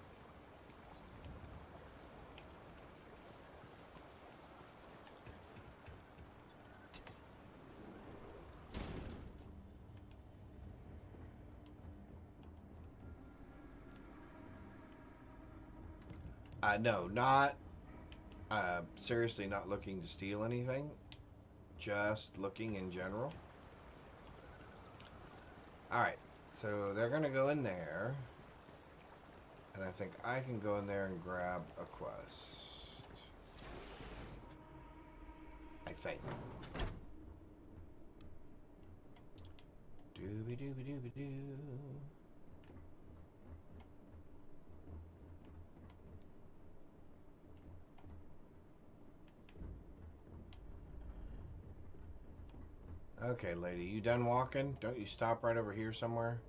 [SPEAKER 1] No, not seriously not looking to steal anything. Just looking in general. Alright, so they're going to go in there. And I think I can go in there and grab a quest. I think. Dooby-dooby-dooby-doo. Okay, lady, you done walking? Don't you stop right over here somewhere?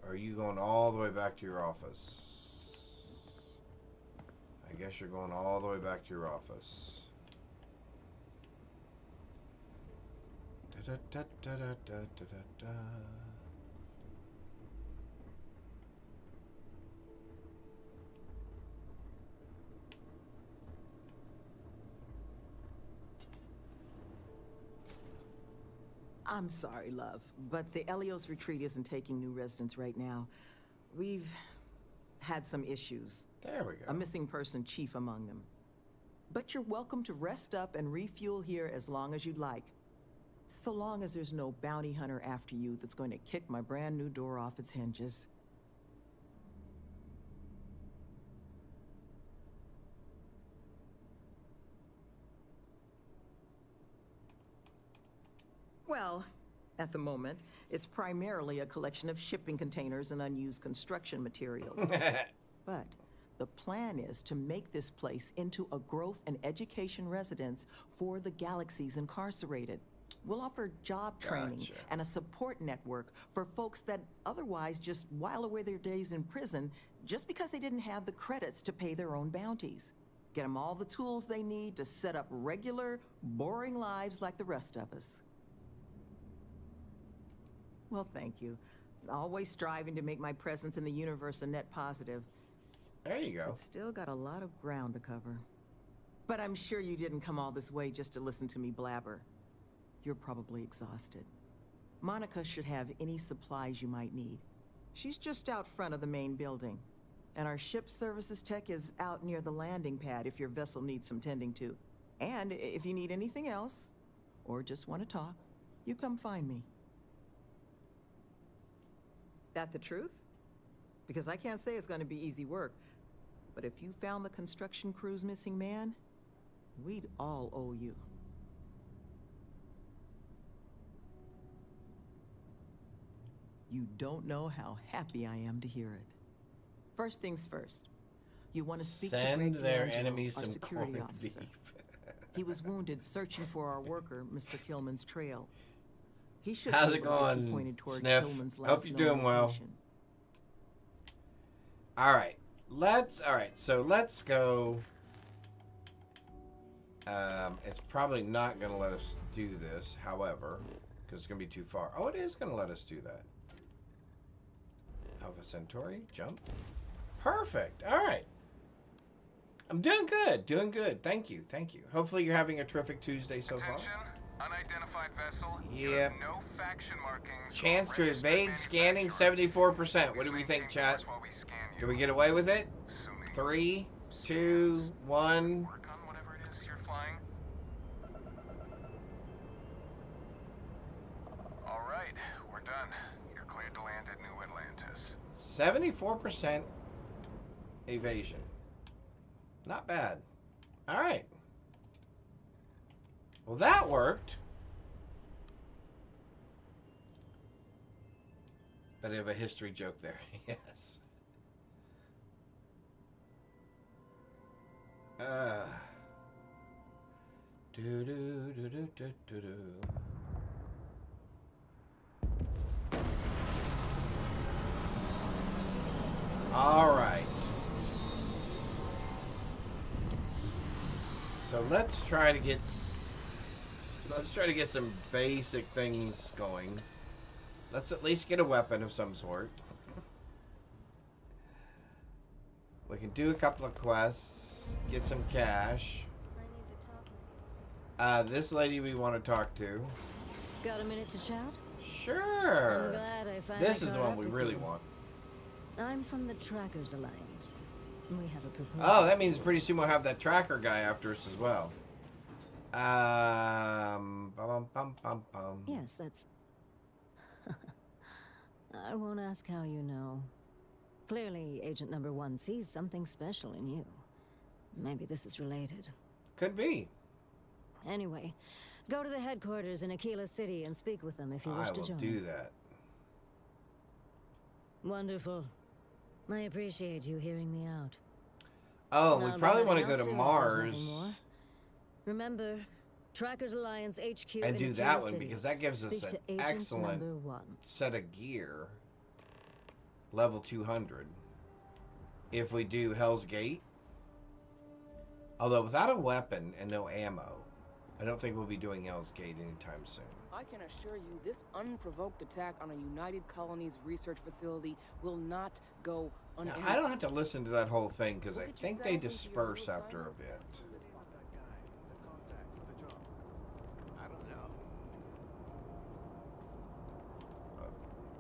[SPEAKER 1] Or are you going all the way back to your office? I guess you're going all the way back to your office. Da-da-da-da-da-da-da-da.
[SPEAKER 6] I'm sorry, love, but the Elios retreat isn't taking new residents right now. We've had some issues.
[SPEAKER 1] There we go.
[SPEAKER 6] A missing person chief among them. But you're welcome to rest up and refuel here as long as you'd like. So long as there's no bounty hunter after you that's going to kick my brand new door off its hinges. Well, at the moment, it's primarily a collection of shipping containers and unused construction materials. But the plan is to make this place into a growth and education residence for the galaxy's incarcerated. We'll offer job training and a support network for folks that otherwise just while away their days in prison just because they didn't have the credits to pay their own bounties. Get them all the tools they need to set up regular, boring lives like the rest of us. Well, thank you. Always striving to make my presence in the universe a net positive.
[SPEAKER 1] There you go.
[SPEAKER 6] But still got a lot of ground to cover. But I'm sure you didn't come all this way just to listen to me blabber. You're probably exhausted. Monica should have any supplies you might need. She's just out front of the main building. And our ship services tech is out near the landing pad if your vessel needs some tending to. And if you need anything else, or just want to talk, you come find me. That the truth? Because I can't say it's going to be easy work. But if you found the construction crew's missing man, we'd all owe you. You don't know how happy I am to hear it. First things first. You want to speak to Greg
[SPEAKER 1] their
[SPEAKER 6] D'Angelo,
[SPEAKER 1] enemies
[SPEAKER 6] our
[SPEAKER 1] some
[SPEAKER 6] security
[SPEAKER 1] corned
[SPEAKER 6] officer.
[SPEAKER 1] beef.
[SPEAKER 6] He was wounded searching for our worker, Mr. Kilman's trail. He should
[SPEAKER 1] How's
[SPEAKER 6] be
[SPEAKER 1] it
[SPEAKER 6] able to get you
[SPEAKER 1] going,
[SPEAKER 6] pointed toward
[SPEAKER 1] Sniff?
[SPEAKER 6] Kilman's last
[SPEAKER 1] Hope you're
[SPEAKER 6] known
[SPEAKER 1] doing well.
[SPEAKER 6] location.
[SPEAKER 1] All right, so let's go. It's probably not going to let us do this, however, because it's going to be too far. Oh, it is going to let us do that. Alpha Centauri, jump. Perfect. All right. I'm doing good. Thank you. Hopefully you're having a terrific Tuesday so far.
[SPEAKER 19] Unidentified vessel.
[SPEAKER 1] Yep.
[SPEAKER 19] No faction markings.
[SPEAKER 1] Chance to evade scanning 74%. What do we think, chat? Do we get away with it? 3, 2, 1.
[SPEAKER 19] Work on whatever it is you're flying. All right, we're done. You're cleared to land at New Atlantis.
[SPEAKER 1] 74% evasion. Not bad. All right. Well, that worked. But I have a history joke there. Yes. Do do do do do do do. All right. So let's try to get some basic things going. Let's at least get a weapon of some sort. We can do a couple of quests, get some cash.
[SPEAKER 2] I need to talk with you.
[SPEAKER 1] This lady we want to talk to.
[SPEAKER 2] Got a minute to chat?
[SPEAKER 1] Sure.
[SPEAKER 2] I'm glad I finally
[SPEAKER 1] This is the
[SPEAKER 2] caught
[SPEAKER 1] one
[SPEAKER 2] up
[SPEAKER 1] we
[SPEAKER 2] with
[SPEAKER 1] really
[SPEAKER 2] you.
[SPEAKER 1] want.
[SPEAKER 2] I'm from the Trackers Alliance. We have a proposal.
[SPEAKER 1] Oh, that means pretty soon we'll have that tracker guy after us as well.
[SPEAKER 2] Yes, that's... I won't ask how you know. Clearly, Agent Number 1 sees something special in you. Maybe this is related.
[SPEAKER 1] Could be.
[SPEAKER 2] Anyway, go to the headquarters in Aquila City and speak with them if you wish to join.
[SPEAKER 1] I will do that.
[SPEAKER 2] Wonderful. I appreciate you hearing me out.
[SPEAKER 1] Oh, we probably want to go to Mars.
[SPEAKER 2] Remember, Trackers Alliance HQ
[SPEAKER 1] and do that one
[SPEAKER 2] City.
[SPEAKER 1] because that gives us
[SPEAKER 2] Speak
[SPEAKER 1] an
[SPEAKER 2] to Agent
[SPEAKER 1] excellent
[SPEAKER 2] Number 1.
[SPEAKER 1] set of gear. Level 200. If we do Hell's Gate. Although without a weapon and no ammo, I don't think we'll be doing Hell's Gate anytime soon.
[SPEAKER 7] I can assure you this unprovoked attack on a United Colonies research facility will not go
[SPEAKER 1] Now,
[SPEAKER 7] unanswered.
[SPEAKER 1] I don't have to listen to that whole thing because I think they disperse after a bit.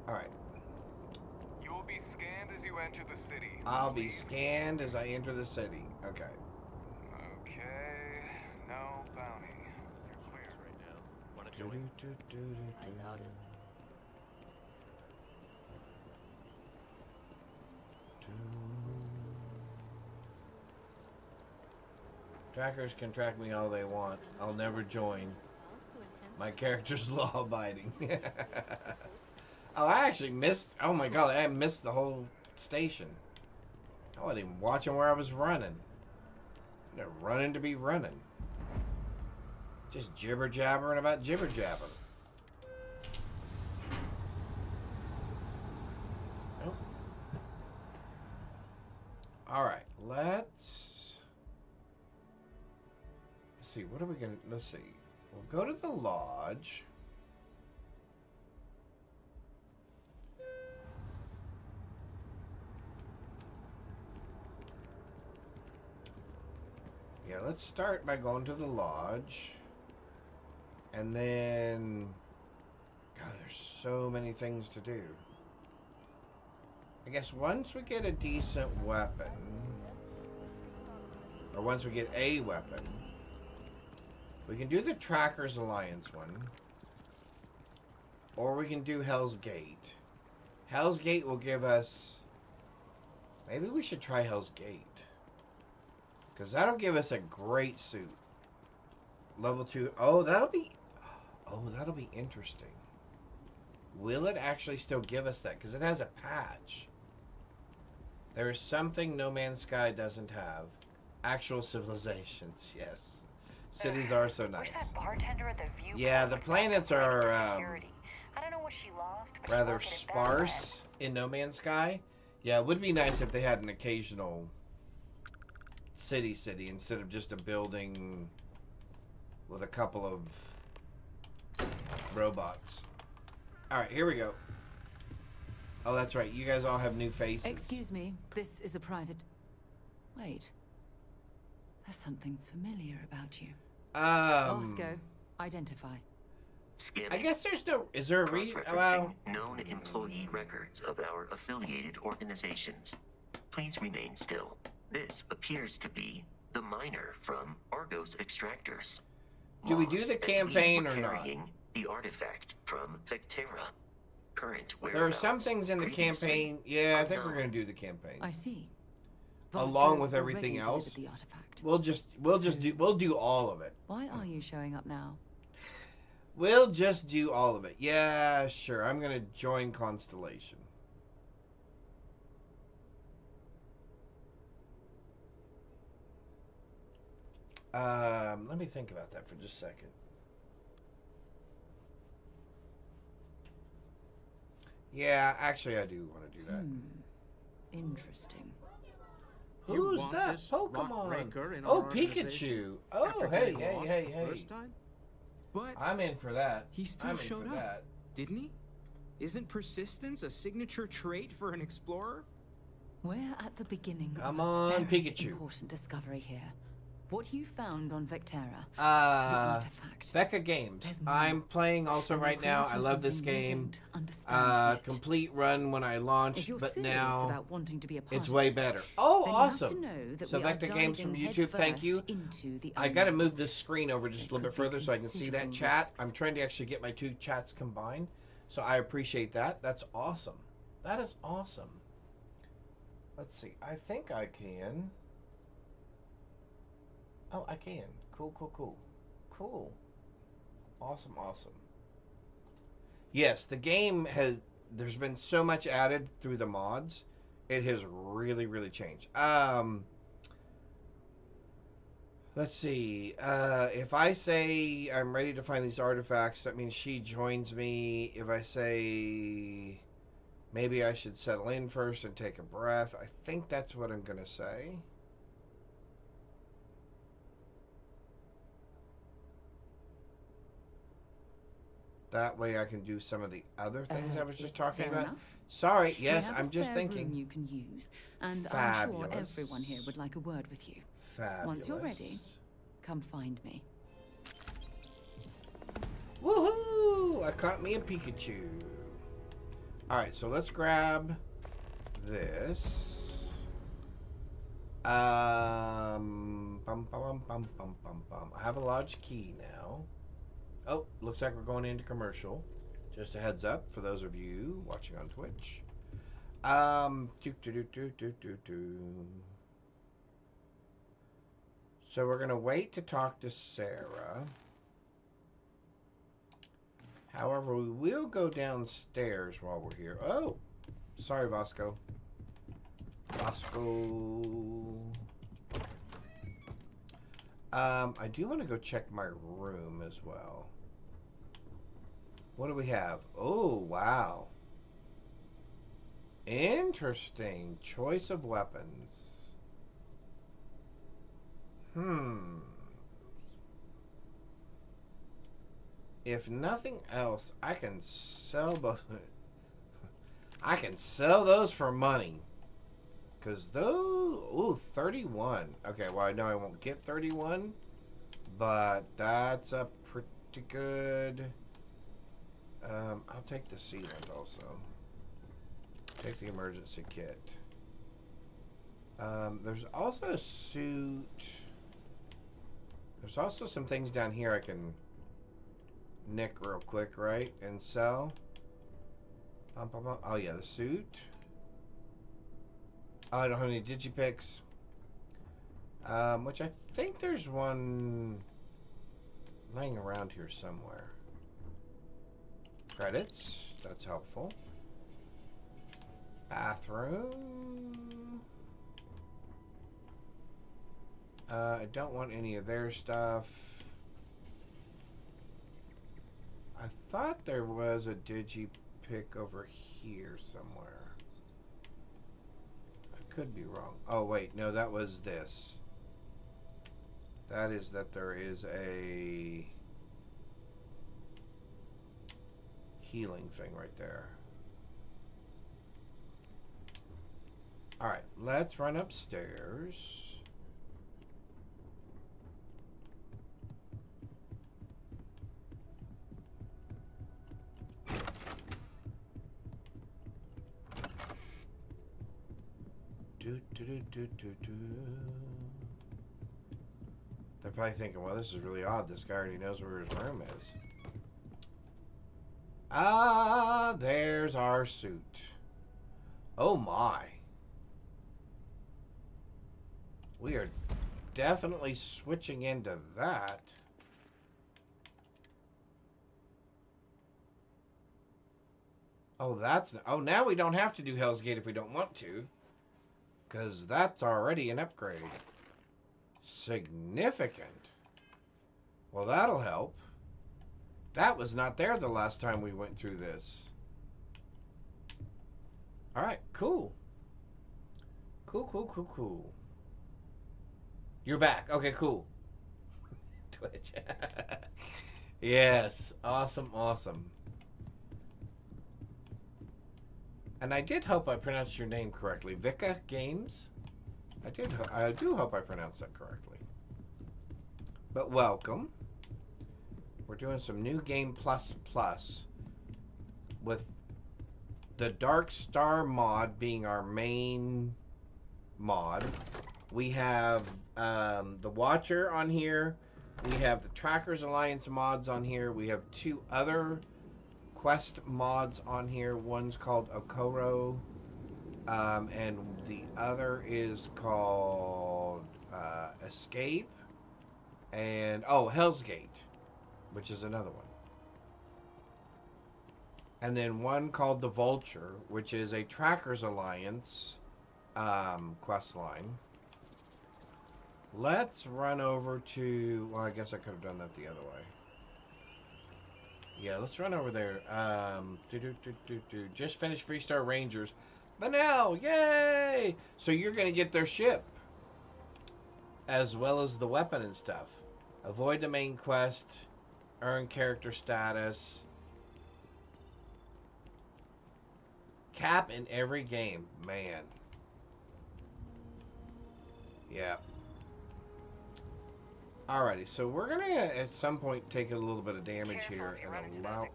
[SPEAKER 1] Alright.
[SPEAKER 5] You will be scanned as you enter the city.
[SPEAKER 1] I'll be scanned as I enter the city. Okay.
[SPEAKER 5] Okay. No bounty.
[SPEAKER 4] Clear right now. Wanna join?
[SPEAKER 8] I doubt it.
[SPEAKER 1] Trackers can track me all they want. I'll never join. My character's law-abiding. Oh, I actually missed... Oh my god, I missed the whole station. I wasn't even watching where I was running. They're running to be running. Just jibber-jabbering about jibber-jabber. Nope. Alright, let's see, what are we gonna... Let's see. We'll go to the lodge. Yeah, let's start by going to the lodge. And then... God, there's so many things to do. I guess once we get a decent weapon, or once we get a weapon, we can do the Trackers Alliance one. Or we can do Hell's Gate. Hell's Gate will give us... Maybe we should try Hell's Gate. Because that'll give us a great suit. Level 2. Oh, that'll be... Oh, that'll be interesting. Will it actually still give us that? Because it has a patch. There is something No Man's Sky doesn't have. Actual civilizations, yes. Cities are so nice.
[SPEAKER 10] Where's that bartender at the view?
[SPEAKER 1] Yeah, the planets are
[SPEAKER 10] I don't know what she lost, but
[SPEAKER 1] rather sparse in No Man's Sky. Yeah, it would be nice if they had an occasional city instead of just a building with a couple of robots. Alright, here we go. Oh, that's right. You guys all have new faces.
[SPEAKER 22] Excuse me. This is a private... Wait. There's something familiar about you. Bosco, identify.
[SPEAKER 1] I guess there's no... Is there a reason? Well...
[SPEAKER 23] known employee records of our affiliated organizations. Please remain still. This appears to be the miner from Argos Extractors.
[SPEAKER 1] Do we do the campaign or not?
[SPEAKER 23] The artifact from Vectera. Current
[SPEAKER 1] there are some things in the campaign. Yeah, I think we're going to do the campaign.
[SPEAKER 22] I see.
[SPEAKER 1] Along with everything else.
[SPEAKER 22] The artifact.
[SPEAKER 1] We'll do all of it.
[SPEAKER 22] Why are you showing up now?
[SPEAKER 1] We'll just do all of it. Yeah, sure. I'm going to join Constellation. Let me think about that for just a second. Yeah, actually I do want to do that.
[SPEAKER 22] Interesting.
[SPEAKER 1] Who's that Pokemon? Oh, Pikachu. Oh, hey.
[SPEAKER 21] But
[SPEAKER 1] I'm in for that.
[SPEAKER 21] He still showed up, didn't he? Isn't persistence a signature trait for an explorer?
[SPEAKER 22] We're at the beginning
[SPEAKER 1] Come
[SPEAKER 22] of
[SPEAKER 1] on,
[SPEAKER 22] a very
[SPEAKER 1] Pikachu.
[SPEAKER 22] important discovery here. What you found on Vectera, the
[SPEAKER 1] artifact. Becca Games. I'm playing also right now. I love this game. Complete run when I launched, but now
[SPEAKER 22] about wanting to be a part
[SPEAKER 1] it's
[SPEAKER 22] of
[SPEAKER 1] way
[SPEAKER 22] this,
[SPEAKER 1] better. Oh,
[SPEAKER 22] then
[SPEAKER 1] awesome!
[SPEAKER 22] You have to know that
[SPEAKER 1] So
[SPEAKER 22] we are
[SPEAKER 1] Vector Games from
[SPEAKER 22] diving
[SPEAKER 1] YouTube, thank you.
[SPEAKER 22] into the
[SPEAKER 1] I got to move this screen over just a little bit further so I can see that chat.
[SPEAKER 22] risks.
[SPEAKER 1] I'm trying to actually get my two chats combined, so I appreciate that. That's awesome. That is awesome. Let's see. I think I can. Oh, I can. Cool. Awesome. Yes, the game has... There's been so much added through the mods. It has really changed. Let's see. If I say I'm ready to find these artifacts, that means she joins me. If I say maybe I should settle in first and take a breath, I think that's what I'm going to say. That way I can do some of the other things I was just talking about.
[SPEAKER 22] Enough?
[SPEAKER 1] Sorry,
[SPEAKER 22] We
[SPEAKER 1] yes,
[SPEAKER 22] have a
[SPEAKER 1] I'm just
[SPEAKER 22] spare
[SPEAKER 1] thinking.
[SPEAKER 22] room you can use, and
[SPEAKER 1] Fabulous.
[SPEAKER 22] I'm sure everyone here would like a word with you.
[SPEAKER 1] Fabulous.
[SPEAKER 22] Once you're ready, come find me.
[SPEAKER 1] Woohoo! I caught me a Pikachu. Alright, so let's grab this. I have a lodge key now. Oh, looks like we're going into commercial. Just a heads up for those of you watching on Twitch. So we're gonna wait to talk to Sarah. However, we will go downstairs while we're here. Oh, sorry, Vasco. I do want to go check my room as well. What do we have? Oh, wow. Interesting choice of weapons. If nothing else, I can sell both. I can sell those for money. Because those... Ooh, 31. Okay, well, I know I won't get 31. But that's a pretty good... I'll take the sealant also. Take the emergency kit. There's also a suit. There's also some things down here I can nick real quick, right? And sell. Oh, yeah, the suit. Oh, I don't have any digipicks. Which I think there's one laying around here somewhere. Credits. That's helpful. Bathroom. I don't want any of their stuff. I thought there was a digipick over here somewhere. I could be wrong. Oh, wait. No, that was this. That is that there is a healing thing right there. Alright, let's run upstairs. They're probably thinking, well, this is really odd. This guy already knows where his room is. Ah, there's our suit. Oh my. We are definitely switching into that. Oh, that's... Oh, now we don't have to do Hell's Gate if we don't want to. Because that's already an upgrade. Significant. Well, that'll help. That was not there the last time we went through this. Alright, cool. Cool. You're back. Okay, cool. Twitch. Yes. Awesome. And I did hope I pronounced your name correctly. Vika Games? I do hope I pronounced that correctly. But welcome. We're doing some new game plus with the Dark Star mod being our main mod. We have the Watcher on here. We have the Trackers Alliance mods on here. We have two other quest mods on here. One's called Okoro, and the other is called Escape, and Hell's Gate, which is another one. And then one called the Vulture, which is a Trackers Alliance quest line. Let's run over to... Well, I guess I could have done that the other way. Yeah, let's run over there. Just finished Freestar Rangers. Manel, yay! So you're going to get their ship. As well as the weapon and stuff. Avoid the main quest. Earn character status. Cap in every game. Man. Yeah. Alrighty, so we're going to at some point take a little bit of damage here and allow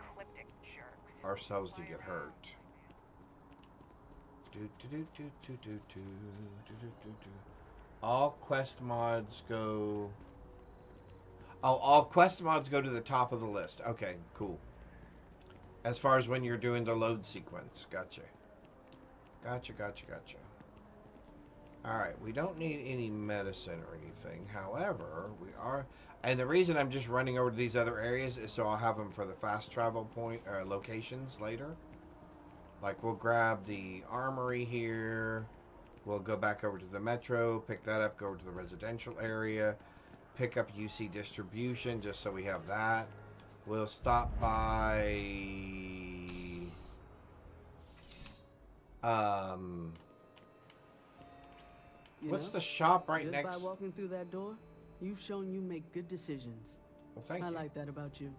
[SPEAKER 1] ourselves to get hurt. All quest mods go... Oh, all quest mods go to the top of the list. Okay, cool. As far as when you're doing the load sequence. Gotcha. Gotcha. Alright, we don't need any medicine or anything. However, we are... And the reason I'm just running over to these other areas is so I'll have them for the fast travel locations later. Like, we'll grab the armory here. We'll go back over to the metro, pick that up, go over to the residential area, pick up UC distribution just so we have that. We'll stop by... what's the shop right next?
[SPEAKER 12] Just by walking through that door, you've shown you make good decisions.
[SPEAKER 1] Well, thank you.
[SPEAKER 12] I like that about you.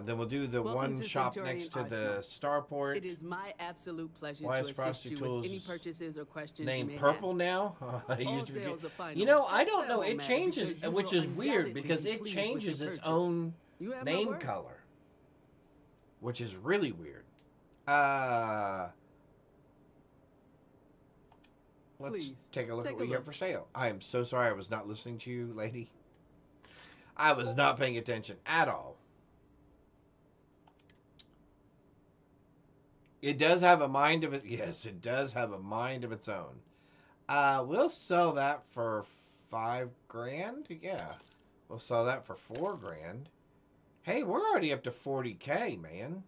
[SPEAKER 1] Then we'll do the one shop next to the Starport.
[SPEAKER 12] It is my absolute pleasure
[SPEAKER 1] Why
[SPEAKER 12] to
[SPEAKER 1] is
[SPEAKER 12] assist you
[SPEAKER 1] Tools
[SPEAKER 12] with any purchases or questions
[SPEAKER 1] named
[SPEAKER 12] you may
[SPEAKER 1] Purple
[SPEAKER 12] have.
[SPEAKER 1] now?
[SPEAKER 12] All sales are final.
[SPEAKER 1] You know, I don't
[SPEAKER 12] That
[SPEAKER 1] know.
[SPEAKER 12] won't
[SPEAKER 1] It
[SPEAKER 12] matter
[SPEAKER 1] changes,
[SPEAKER 12] because you
[SPEAKER 1] which
[SPEAKER 12] will
[SPEAKER 1] is weird
[SPEAKER 12] undoubtedly
[SPEAKER 1] because
[SPEAKER 12] be
[SPEAKER 1] it
[SPEAKER 12] pleased with
[SPEAKER 1] changes
[SPEAKER 12] your
[SPEAKER 1] its
[SPEAKER 12] purchase.
[SPEAKER 1] own
[SPEAKER 12] You have my
[SPEAKER 1] name
[SPEAKER 12] word.
[SPEAKER 1] color, which is really weird. Let's
[SPEAKER 12] Please,
[SPEAKER 1] take a look
[SPEAKER 12] take
[SPEAKER 1] at
[SPEAKER 12] a
[SPEAKER 1] what you have
[SPEAKER 12] look.
[SPEAKER 1] for sale. I am so sorry I was not listening to you, lady. I was not paying attention at all. It does have a mind of it. Yes, it does have a mind of its own. We'll sell that for $5 grand. Yeah, we'll sell that for $4 grand. Hey, we're already up to 40K, man.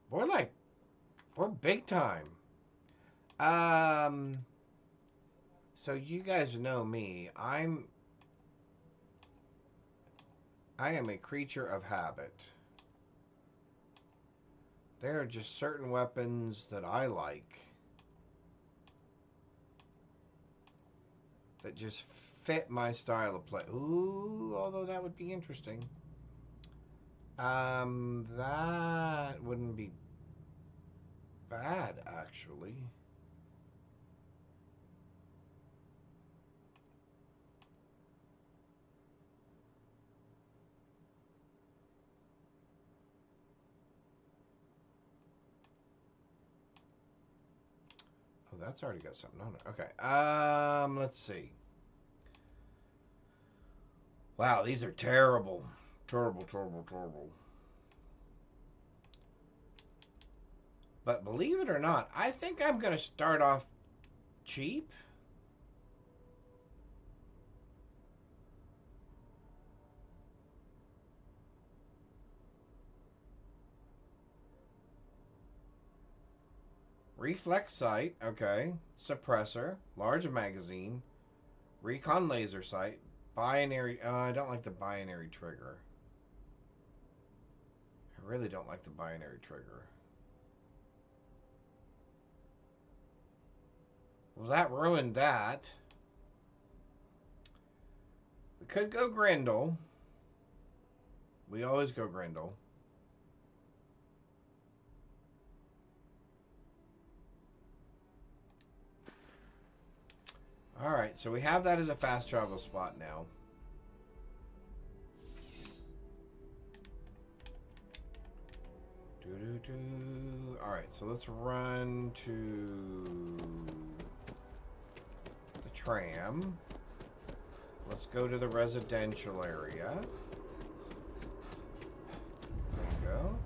[SPEAKER 1] We're big time. So you guys know me. I am a creature of habit. There are just certain weapons that I like that just fit my style of play. Ooh, although that would be interesting. That wouldn't be bad, actually. Oh, that's already got something on it. Okay. Let's see. Wow, these are terrible. Terrible. But believe it or not, I think I'm going to start off cheap. Reflex sight, okay. Suppressor, large magazine, recon laser sight, binary. I don't like the binary trigger. I really don't like the binary trigger. Well, that ruined that. We could go Grendel. We always go Grendel. Alright, so we have that as a fast travel spot now. Alright, so let's run to the tram. Let's go to the residential area. There you go.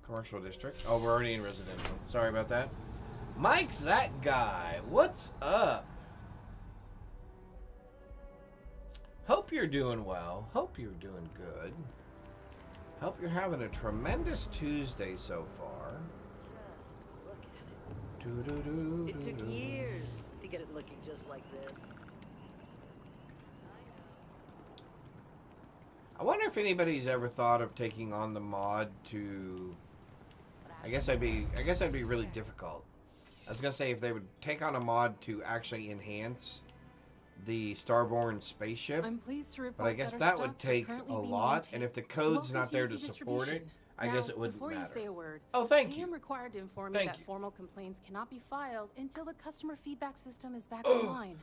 [SPEAKER 1] Commercial district. Oh, we're already in residential. Sorry about that. Mike's that guy. What's up? Hope you're doing well. Hope you're doing good. Hope you're having a tremendous Tuesday so far.
[SPEAKER 17] Just look at it. It took years to get it looking just like this.
[SPEAKER 1] I wonder if anybody's ever thought of taking on the mod to... I guess I'd be really difficult. I was gonna say if they would take on a mod to actually enhance the Starborn spaceship,
[SPEAKER 8] I'm pleased to report
[SPEAKER 1] but I guess that would take a lot, and if the code's not there to support it, I guess it wouldn't matter.
[SPEAKER 13] Before you say a word,
[SPEAKER 1] Oh, thank
[SPEAKER 13] I
[SPEAKER 1] you.
[SPEAKER 13] am required to inform you
[SPEAKER 1] Thank
[SPEAKER 13] that
[SPEAKER 1] you.
[SPEAKER 13] formal complaints cannot be filed until the customer feedback system is back online.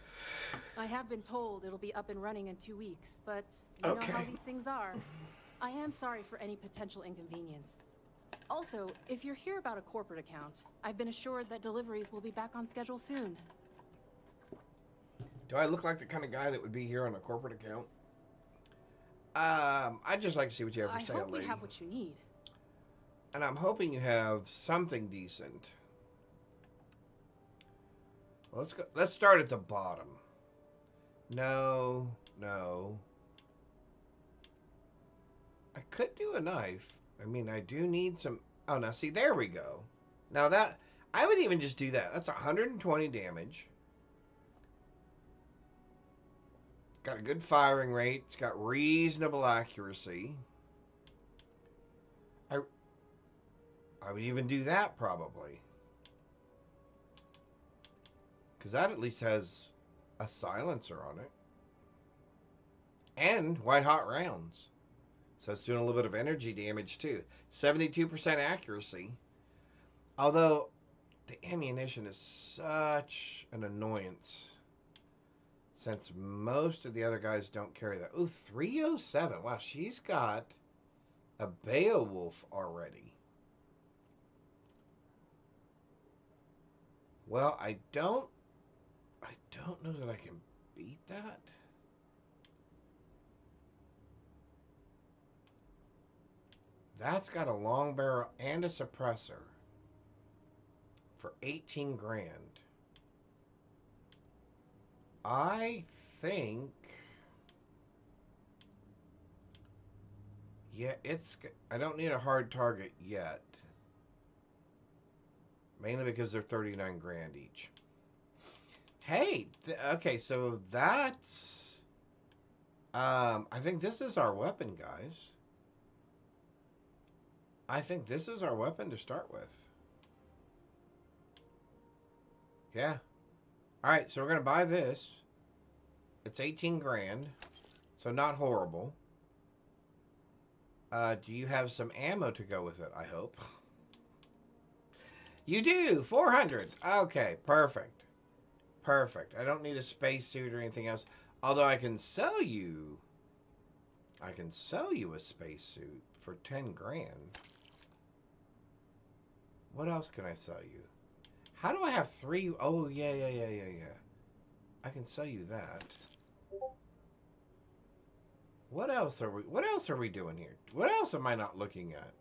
[SPEAKER 13] I have been told it'll be up and running in 2 weeks, but you know how
[SPEAKER 1] Okay.
[SPEAKER 13] these things are. I am sorry for any potential inconvenience. Also, if you're here about a corporate account, I've been assured that deliveries will be back on schedule soon.
[SPEAKER 1] Do I look like the kind of guy that would be here on a corporate account? I'd just like to see what you have for sale,
[SPEAKER 13] I hope we
[SPEAKER 1] lady.
[SPEAKER 13] have what you need.
[SPEAKER 1] And I'm hoping you have something decent. Well, let's start at the bottom. No. I could do a knife. I mean, I do need some... Oh, now see, there we go. Now that... I would even just do that. That's 120 damage. Got a good firing rate. It's got reasonable accuracy. I would even do that, probably. Because that at least has a silencer on it. And white-hot rounds. So it's doing a little bit of energy damage, too. 72% accuracy. Although, the ammunition is such an annoyance. Since most of the other guys don't carry that. Ooh, 307. Wow, she's got a Beowulf already. Well, I don't know that I can beat that. That's got a long barrel and a suppressor for 18 grand. I think, yeah, I don't need a hard target yet. Mainly because they're 39 grand each. Hey, okay, so that's, I think this is our weapon, guys. I think this is our weapon to start with. Yeah. Alright, so we're going to buy this. It's 18 grand. So not horrible. Do you have some ammo to go with it, I hope? You do! 400! Okay, perfect. Perfect. I don't need a spacesuit or anything else. Although I can sell you... a spacesuit for 10 grand. What else can I sell you? How do I have 3? Oh, yeah. I can sell you that. What else are we doing here? What else am I not looking at?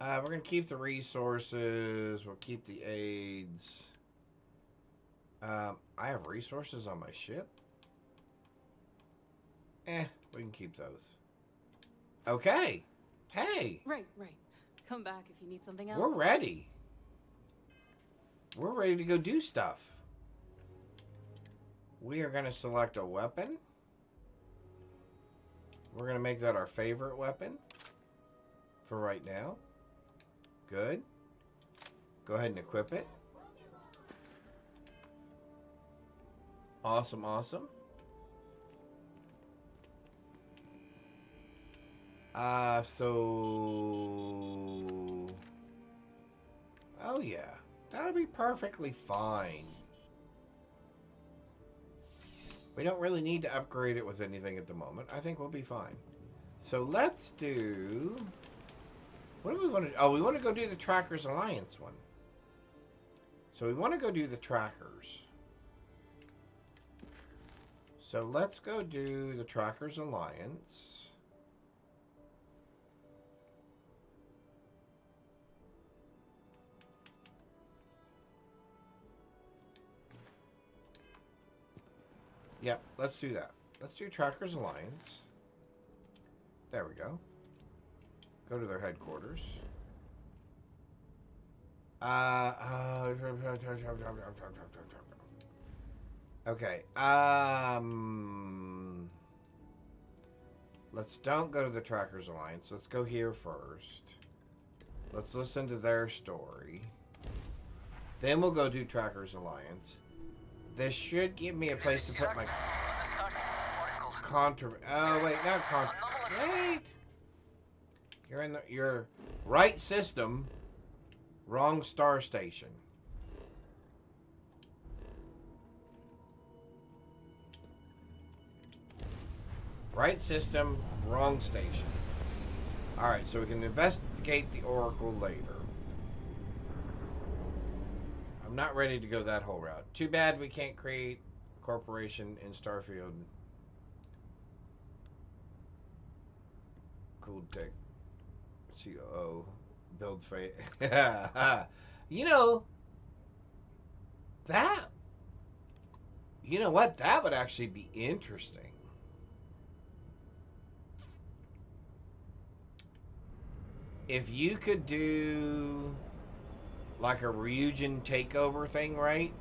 [SPEAKER 1] We're going to keep the resources. We'll keep the aids. I have resources on my ship. We can keep those. Okay. Hey.
[SPEAKER 13] Right. Come back if you need something else.
[SPEAKER 1] We're ready. We're ready to go do stuff. We are going to select a weapon. We're going to make that our favorite weapon for right now. Good. Go ahead and equip it. Awesome. Oh yeah, that'll be perfectly fine. We don't really need to upgrade it with anything at the moment. I think we'll be fine. So let's do... What do we want to do? Oh, we want to go do the Trackers Alliance one. So we want to go do the Trackers. So let's go do the Trackers Alliance. Yep, let's do that. Let's do Trackers Alliance. There we go. Go to their headquarters. Okay. Let's don't go to the Trackers Alliance. Let's go here first. Let's listen to their story. Then we'll go do Trackers Alliance. This should give me a place to put my oh wait, not wait. You're in your right system, wrong star station. Right system, wrong station. All right, so we can Investigate the Oracle later. I'm not ready to go that whole route. Too bad we can't create a corporation in Starfield. Cool tech. COO. Build fate. You know, that... You know what? That would actually be interesting. If you could do like a Ryujin takeover thing, right?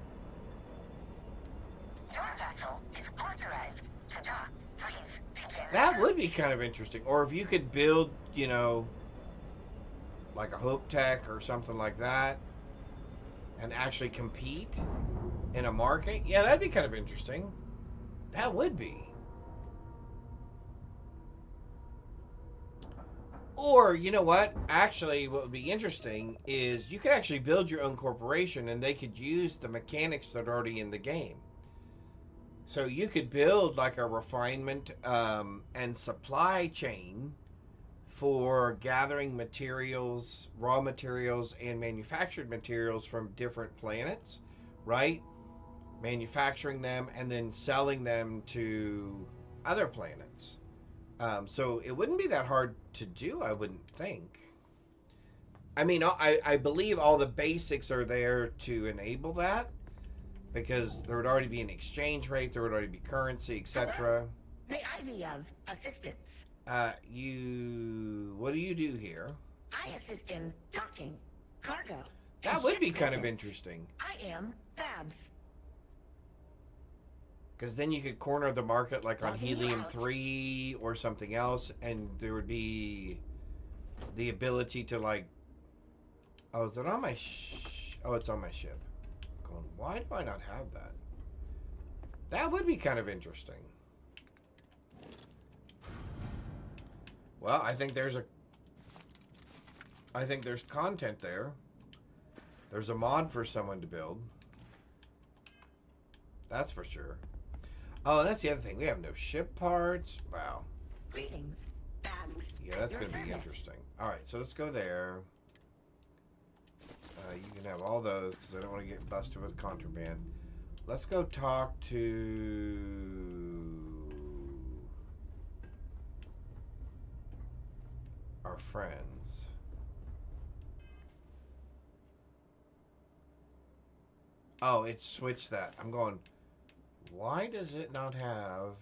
[SPEAKER 23] Your vessel is authorized to dock. Please begin.
[SPEAKER 1] That would be kind of interesting. Or if you could build, you know, like a Hope Tech or something like that and actually compete in a market. Yeah, that'd be kind of interesting. That would be. Or, you know what? Actually, what would be interesting is you could actually build your own corporation and they could use the mechanics that are already in the game. So you could build like a refinement and supply chain for gathering materials, raw materials, and manufactured materials from different planets, right? Manufacturing them and then selling them to other planets. So it wouldn't be that hard to do, I wouldn't think. I mean, I believe all the basics are there to enable that, because there would already be an exchange rate, there would already be currency, etc.
[SPEAKER 23] May I be of assistance?
[SPEAKER 1] What do you do here?
[SPEAKER 23] I assist in docking, cargo.
[SPEAKER 1] That would be kind of interesting.
[SPEAKER 23] I am Babs.
[SPEAKER 1] Because then you could corner the market like on Helium-3 or something else, and there would be the ability to like... Oh, is it on my... Oh, it's on my ship. Going, why do I not have that? That would be kind of interesting. Well, I think there's content there. There's a mod for someone to build. That's for sure. Oh, and that's the other thing. We have no ship parts. Wow.
[SPEAKER 23] Greetings, Babs.
[SPEAKER 1] Yeah, that's going to be interesting. All right, so let's go there. You can have all those because I don't want to get busted with contraband. Let's go talk to our friends. Oh, it switched that. I'm going... Why does it not have...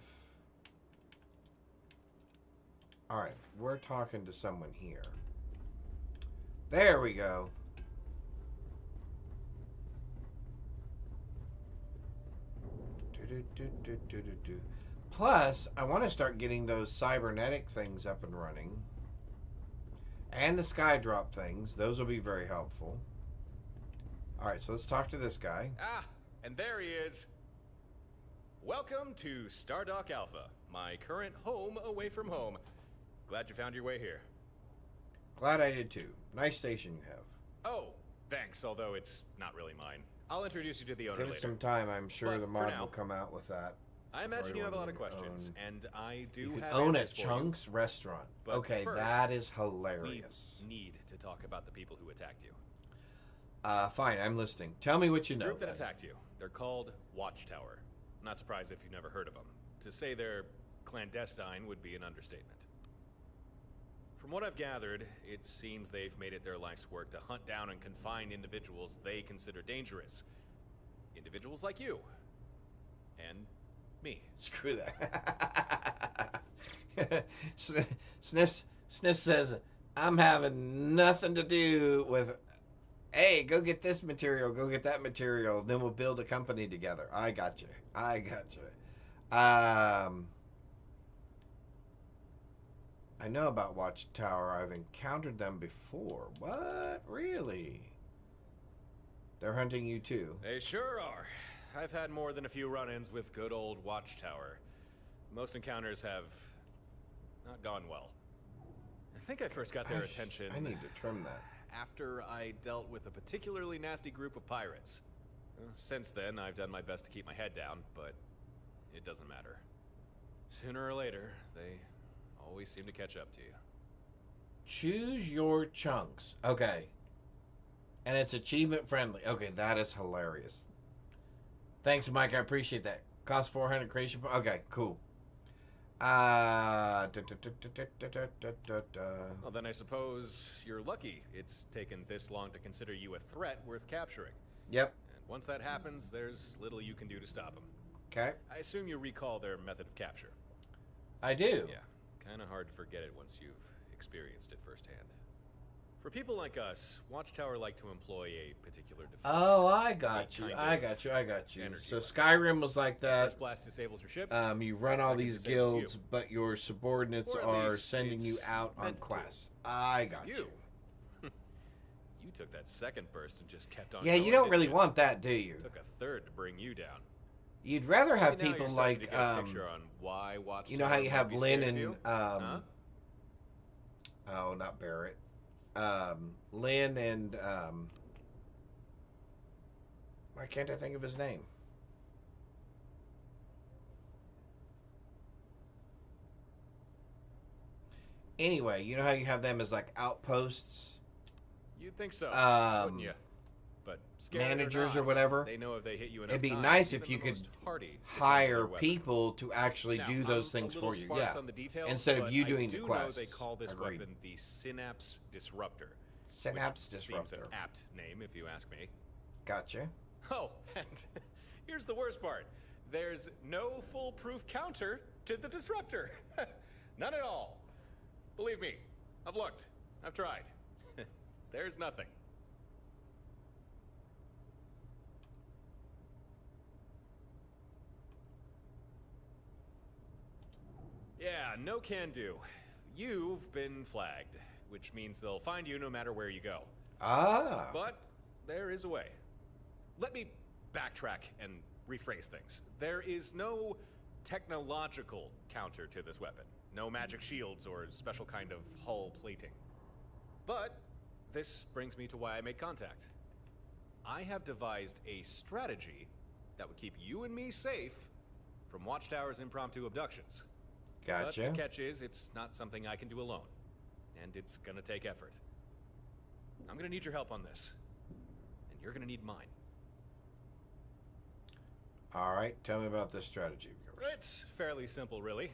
[SPEAKER 1] Alright, we're talking to someone here. There we go. Plus, I want to start getting those cybernetic things up and running. And the skydrop things. Those will be very helpful. Alright, so let's talk to this guy.
[SPEAKER 4] Ah, and there he is. Welcome to Stardock Alpha, my current home away from home. Glad you found your way here.
[SPEAKER 1] Glad I did too. Nice station you have.
[SPEAKER 4] Oh, thanks, although it's not really mine. I'll introduce you to the owner later.
[SPEAKER 1] Give it some time, I'm sure
[SPEAKER 4] But
[SPEAKER 1] the mod
[SPEAKER 4] now,
[SPEAKER 1] will come out with that.
[SPEAKER 4] I imagine you have a lot of questions, and I do
[SPEAKER 1] you
[SPEAKER 4] have
[SPEAKER 1] own a
[SPEAKER 4] answers for you.
[SPEAKER 1] Chunks restaurant.
[SPEAKER 4] But
[SPEAKER 1] Okay,
[SPEAKER 4] first,
[SPEAKER 1] that is hilarious.
[SPEAKER 4] We need to talk about the people who attacked you.
[SPEAKER 1] Fine, I'm listening. Tell me what you know.
[SPEAKER 4] The group that attacked you. They're called Watchtower. Not surprised if you've never heard of them. To say they're clandestine would be an understatement. From what I've gathered, it seems they've made it their life's work to hunt down and confine individuals they consider dangerous. Individuals like you. And me.
[SPEAKER 1] Screw that. Sniff says, I'm having nothing to do with... Hey, go get this material, go get that material, then we'll build a company together. I got you. I got you. I know about Watchtower. I've encountered them before. What? Really? They're hunting you too?
[SPEAKER 4] They sure are. I've had more than a few run-ins with good old Watchtower. Most encounters have not gone well. I think I first got their attention...
[SPEAKER 1] I need to trim that.
[SPEAKER 4] After I dealt with a particularly nasty group of pirates. Since then, I've done my best to keep my head down, but it doesn't matter. Sooner or later, they always seem to catch up to you.
[SPEAKER 1] Choose your chunks. Okay. And it's achievement friendly. Okay, that is hilarious. Thanks, Mike. I appreciate that. Cost 400 creation. Okay, cool.
[SPEAKER 4] Well, then I suppose you're lucky it's taken this long to consider you a threat worth capturing.
[SPEAKER 1] Yep.
[SPEAKER 4] And once that happens, there's little you can do to stop them.
[SPEAKER 1] Okay.
[SPEAKER 4] I assume you recall their method of capture.
[SPEAKER 1] I do.
[SPEAKER 4] Yeah, kind of hard to forget it once you've experienced it firsthand. For people like us, Watchtower like to employ a particular defense.
[SPEAKER 1] Oh, I got you. So Skyrim was like that.
[SPEAKER 4] First blast disables your ship.
[SPEAKER 1] You run all these guilds, but your subordinates are sending you out on quests. I got you.
[SPEAKER 4] You took that second burst and just kept on.
[SPEAKER 1] Yeah, you don't really want that, do you?
[SPEAKER 4] Took a third to bring you down.
[SPEAKER 1] You'd rather have people like,
[SPEAKER 4] you
[SPEAKER 1] know how you have Lynn and, oh, not Barrett. Lynn and, why can't I think of his name? Anyway, you know how you have them as like outposts?
[SPEAKER 4] You'd think so, wouldn't you? But
[SPEAKER 1] managers or whatever.
[SPEAKER 4] They know if they hit you enough
[SPEAKER 1] it'd be
[SPEAKER 4] times,
[SPEAKER 1] nice if you could hire
[SPEAKER 4] weapon.
[SPEAKER 1] people to actually do those things for you. Yeah.
[SPEAKER 4] On the details,
[SPEAKER 1] instead of you doing the
[SPEAKER 4] know
[SPEAKER 1] quests.
[SPEAKER 4] They call this weapon the Synapse Disruptor.
[SPEAKER 1] Synapse Disruptor.
[SPEAKER 4] Seems an apt name, if you ask me.
[SPEAKER 1] Gotcha.
[SPEAKER 4] Oh, and here's the worst part. There's no foolproof counter to the Disruptor. None at all. Believe me, I've looked. I've tried. There's nothing. Yeah, no can do. You've been flagged, which means they'll find you no matter where you go.
[SPEAKER 1] Ah.
[SPEAKER 4] But there is a way. Let me backtrack and rephrase things. There is no technological counter to this weapon. No magic shields or special kind of hull plating. But this brings me to why I made contact. I have devised a strategy that would keep you and me safe from Watchtower's impromptu abductions.
[SPEAKER 1] Gotcha.
[SPEAKER 4] But the catch is, it's not something I can do alone. And it's gonna take effort. I'm gonna need your help on this. And you're gonna need mine.
[SPEAKER 1] Alright, tell me about this strategy.
[SPEAKER 4] It's fairly simple, really.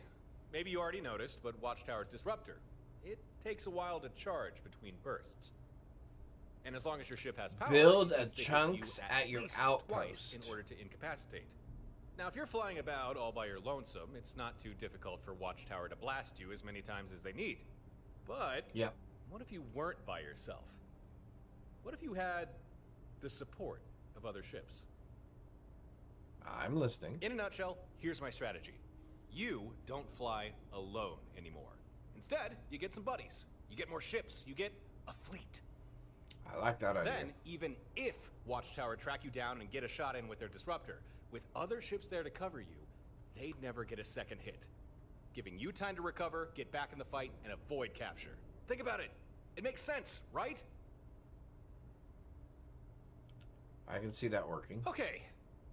[SPEAKER 4] Maybe you already noticed, but Watchtower's Disruptor. It takes a while to charge between bursts. And as long as your ship has power,
[SPEAKER 1] build
[SPEAKER 4] a
[SPEAKER 1] chunks at your outpost
[SPEAKER 4] in order to incapacitate. Now, if you're flying about all by your lonesome, it's not too difficult for Watchtower to blast you as many times as they need. But
[SPEAKER 1] yep.
[SPEAKER 4] What if you weren't by yourself? What if you had the support of other ships?
[SPEAKER 1] I'm listening.
[SPEAKER 4] In a nutshell, here's my strategy. You don't fly alone anymore. Instead, you get some buddies. You get more ships. You get a fleet.
[SPEAKER 1] I like that idea.
[SPEAKER 4] Then, even if Watchtower track you down and get a shot in with their Disruptor, with other ships there to cover you, they'd never get a second hit. Giving you time to recover, get back in the fight, and avoid capture. Think about it. It makes sense, right?
[SPEAKER 1] I can see that working.
[SPEAKER 4] Okay,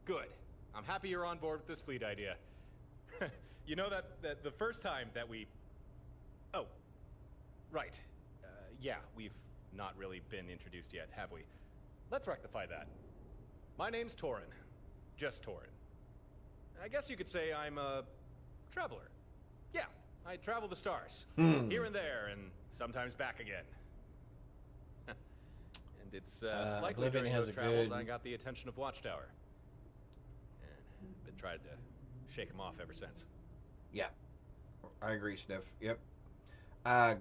[SPEAKER 4] good. I'm happy you're on board with this fleet idea. You know that the first time that we... Oh, right. Yeah, we've not really been introduced yet, have we? Let's rectify that. My name's Torin. Just Torin. I guess you could say I'm a traveler. Yeah, I travel the stars. Here and there, and sometimes back again. And it's likely during those travels I got the attention of Watchtower. And been trying to shake him off ever since.
[SPEAKER 1] Yeah, I agree, Sniff. Yep.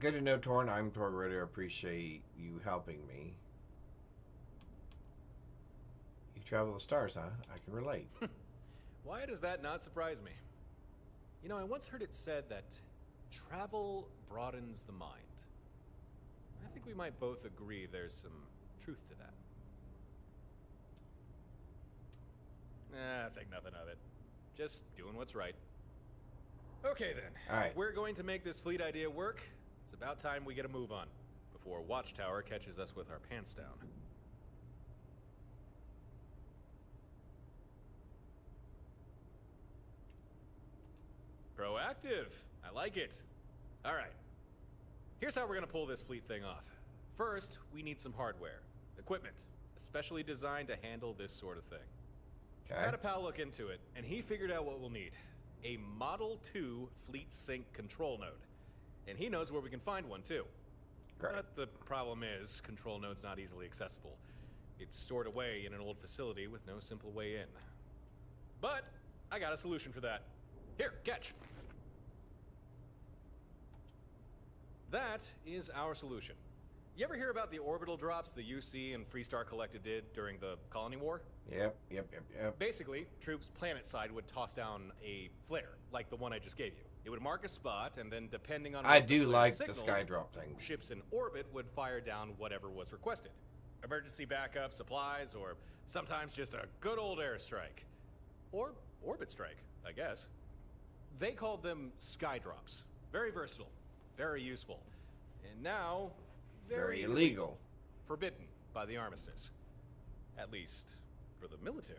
[SPEAKER 1] Good to know, Torn. I'm Torredo. Appreciate you helping me. You travel the stars, huh? I can relate.
[SPEAKER 4] Why does that not surprise me? You know, I once heard it said that travel broadens the mind. I think we might both agree there's some truth to that. I think nothing of it. Just doing what's right. Okay then.
[SPEAKER 1] All right.
[SPEAKER 4] If we're going to make this fleet idea work, it's about time we get a move on before Watchtower catches us with our pants down. Proactive. I like it. All right. Here's how we're gonna pull this fleet thing off. First, we need some hardware. Equipment, especially designed to handle this sort of thing.
[SPEAKER 1] Okay.
[SPEAKER 4] I had a pal look into it, and he figured out what we'll need. A Model 2 Fleet Sync control node. And he knows where we can find one, too.
[SPEAKER 1] Great.
[SPEAKER 4] But the problem is, control node's not easily accessible. It's stored away in an old facility with no simple way in. But I got a solution for that. Here, catch. That is our solution. You ever hear about the orbital drops the UC and Freestar Collective did during the Colony War?
[SPEAKER 1] Yep.
[SPEAKER 4] Basically, troops planet-side would toss down a flare, like the one I just gave you. It would mark a spot, and then depending on
[SPEAKER 1] I
[SPEAKER 4] what
[SPEAKER 1] do
[SPEAKER 4] the flare
[SPEAKER 1] like
[SPEAKER 4] signaled,
[SPEAKER 1] the skydrop things.
[SPEAKER 4] ships in orbit would fire down whatever was requested. Emergency backup, supplies, or sometimes just a good old airstrike. Or orbit strike, I guess. They called them skydrops. Very versatile, very useful. And now, very
[SPEAKER 1] illegal.
[SPEAKER 4] Forbidden by the armistice. At least, for the military.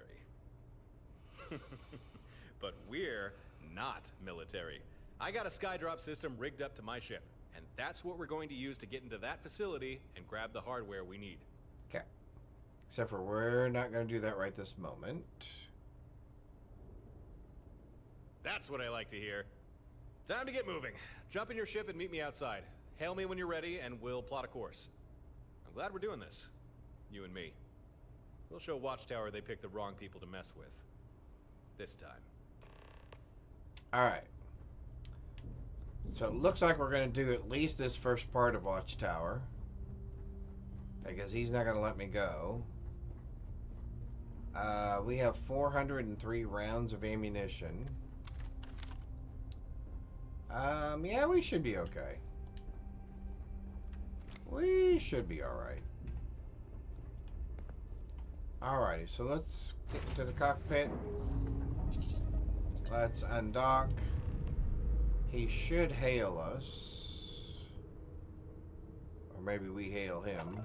[SPEAKER 4] But we're not military. I got a skydrop system rigged up to my ship, and that's what we're going to use to get into that facility and grab the hardware we need.
[SPEAKER 1] Okay. Except for we're not going to do that right this moment.
[SPEAKER 4] That's what I like to hear. Time to get moving. Jump in your ship and meet me outside. Hail me when you're ready, and we'll plot a course. I'm glad we're doing this. You and me. We'll show Watchtower they picked the wrong people to mess with. This time.
[SPEAKER 1] Alright. So it looks like we're going to do at least this first part of Watchtower. Because he's not going to let me go. We have 403 rounds of ammunition. Yeah, we should be okay. We should be alright. Alrighty, so let's get into the cockpit. Let's undock. He should hail us. Or maybe we hail him.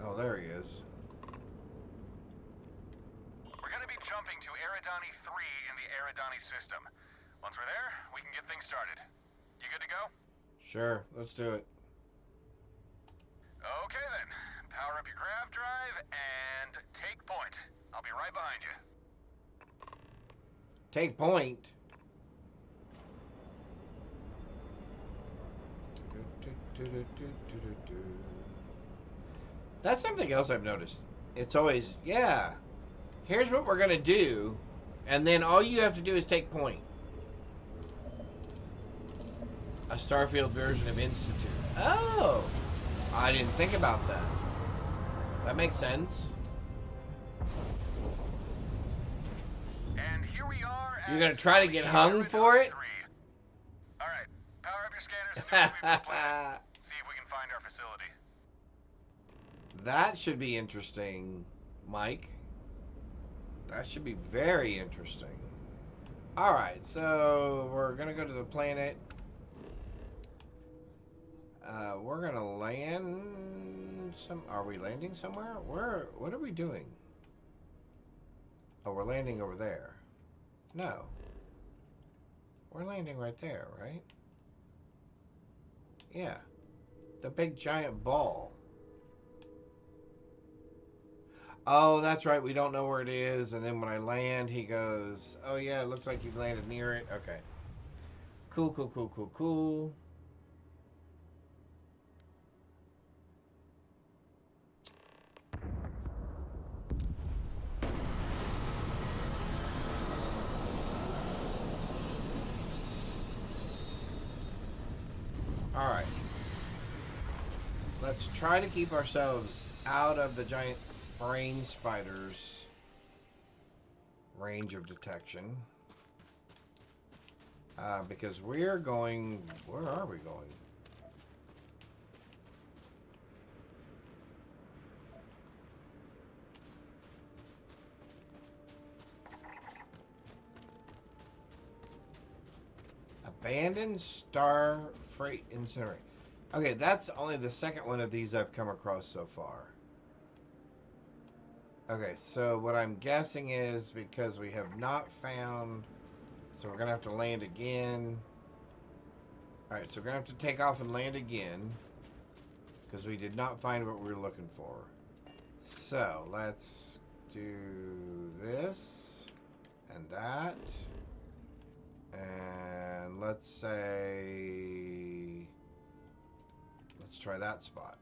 [SPEAKER 1] Oh, there he is.
[SPEAKER 19] We're gonna be jumping to Eridani 3 in the Eridani system. Once we're there, we can get things started. You good to go?
[SPEAKER 1] Sure, let's do it.
[SPEAKER 19] Okay then. Power up your grav drive and take point. I'll be right behind you.
[SPEAKER 1] Take point. That's something else I've noticed. It's always, yeah, here's what we're going to do, and then all you have to do is take point. A Starfield version of Institute. Oh, I didn't think about that. That makes sense.
[SPEAKER 19] And here we are.
[SPEAKER 1] You're going to try to get hung for it?
[SPEAKER 19] Alright, power up your scanners and do what we've planned. See if we can find our facility.
[SPEAKER 1] That should be interesting, Mike. That should be very interesting. Alright, so we're going to go to the planet. We're going to land some... Are we landing somewhere? What are we doing? Oh, we're landing over there. No. We're landing right there, right? Yeah. The big giant ball. Oh, that's right. We don't know where it is. And then when I land, he goes, oh, yeah, it looks like you've landed near it. Okay. Cool, cool, cool, cool, cool. Alright. Let's try to keep ourselves out of the giant brain spider's range of detection. Because we're going... Where are we going? Abandoned Star Freight Incinerator. Okay, that's only the second one of these I've come across so far. Okay, so what I'm guessing is because we have not found... So we're going to have to land again. Alright, so we're going to have to take off and land again. Because we did not find what we were looking for. So, let's do this. And that. And let's say... Let's try that spot.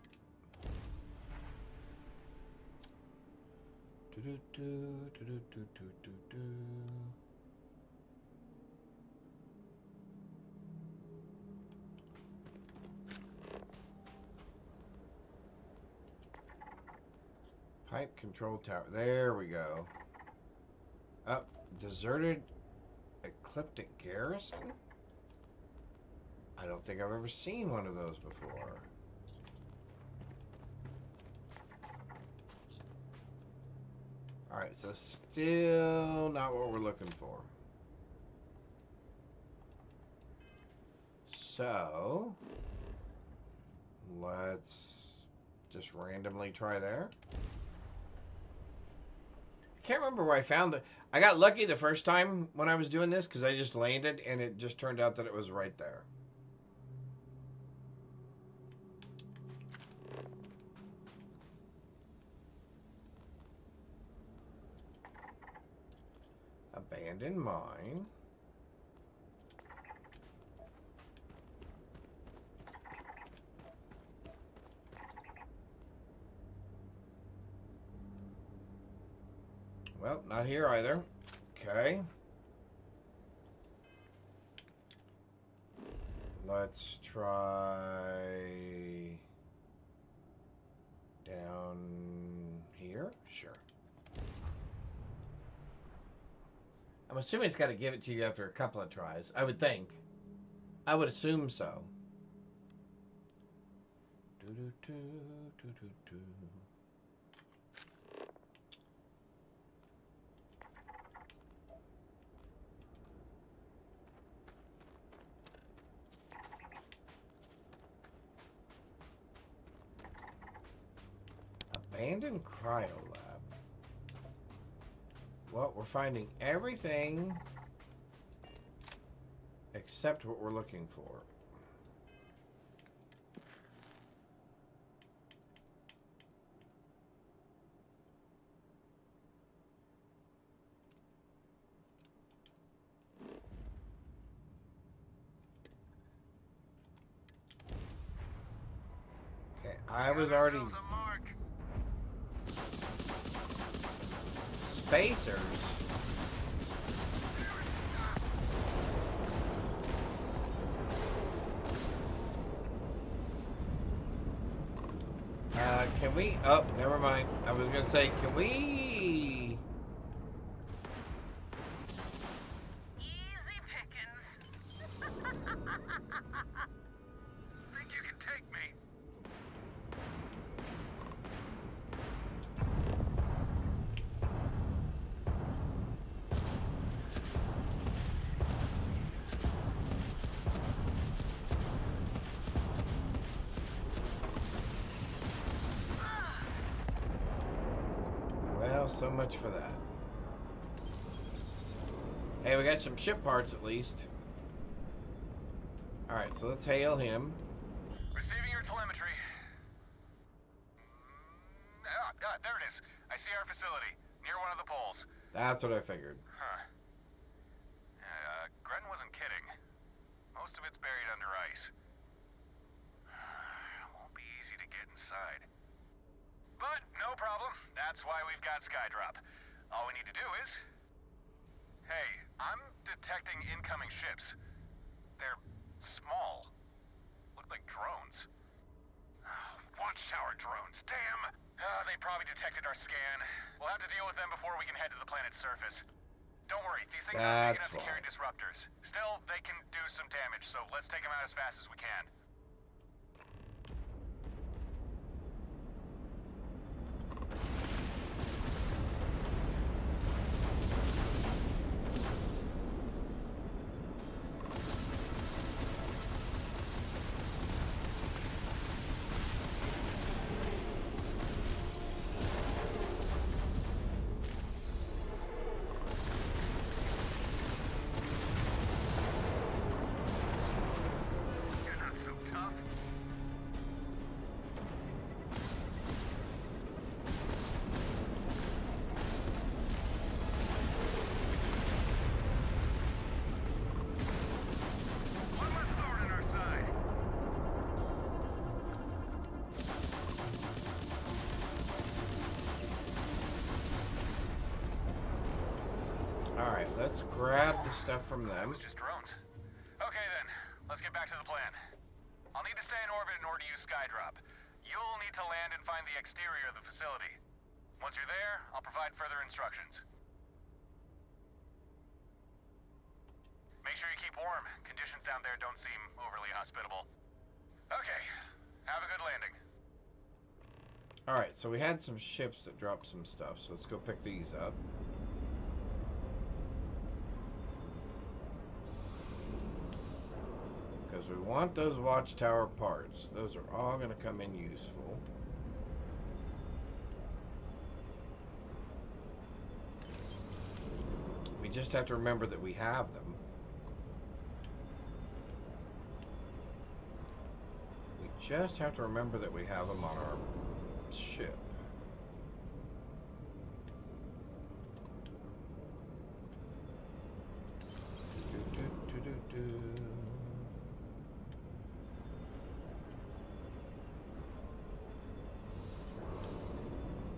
[SPEAKER 1] Pipe control tower. There we go. Up. Deserted ecliptic garrison? I don't think I've ever seen one of those before. Alright, so still not what we're looking for. So, let's just randomly try there. I can't remember where I found it. I got lucky the first time when I was doing this because I just landed and it just turned out that it was right there. Abandoned mine. Well, not here either. Okay. Let's try down here. Sure. I'm assuming it's got to give it to you after a couple of tries. I would think. I would assume so. Abandoned cryo lab. Well, we're finding everything except what we're looking for. Okay, I was already... Spacers. Can we... Oh, never mind. I was gonna say, can we...
[SPEAKER 19] Easy pickings. Think you can take me?
[SPEAKER 1] So much for that. Hey, we got some ship parts at least. Alright, so let's hail him.
[SPEAKER 19] Receiving your telemetry. There it is. I see our facility, near one of the poles.
[SPEAKER 1] That's what I figured.
[SPEAKER 19] Huh. Gren wasn't kidding. Most of it's buried under ice. Won't be easy to get inside. But no problem. That's why we've got Skydrop. All we need to do is... Hey, I'm detecting incoming ships. They're small. Look like drones. Watchtower drones, damn! They probably detected our scan. We'll have to deal with them before we can head to the planet's surface. Don't worry, these things aren't big enough to carry disruptors. Still, they can do some damage, so let's take them out as fast as we can.
[SPEAKER 1] Alright, let's grab the stuff from them.
[SPEAKER 5] It was just drones. Okay then, let's get back to the plan. I'll need to stay in orbit in order to use Skydrop. You'll need to land and find the exterior of the facility. Once you're there, I'll provide further instructions. Make sure you keep warm. Conditions down there don't seem overly hospitable. Okay, have a good landing.
[SPEAKER 1] Alright, so we had some ships that dropped some stuff, so let's go pick these up. Because we want those watchtower parts. Those are all going to come in useful. We just have to remember that we have them. We just have to remember that we have them on our ship.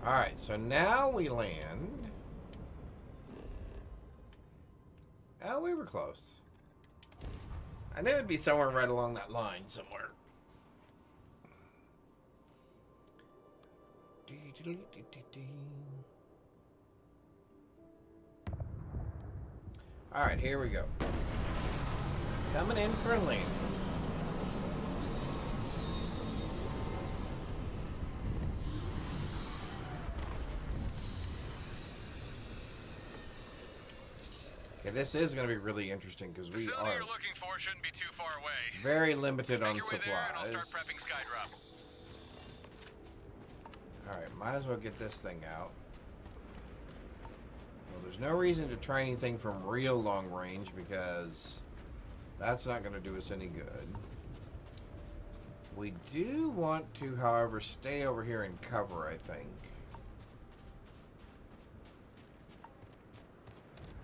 [SPEAKER 1] Alright, so now we land. Oh, we were close. I knew it'd be somewhere right along that line somewhere. Alright, here we go. Coming in for a landing. Okay, this is going to be really interesting because we are
[SPEAKER 4] you're looking for shouldn't be too far away.
[SPEAKER 1] Very limited on supplies.
[SPEAKER 4] There and I'll start prepping Skydrop.
[SPEAKER 1] Alright, might as well get this thing out. Well, there's no reason to try anything from real long range because that's not going to do us any good. We do want to, however, stay over here and cover, I think.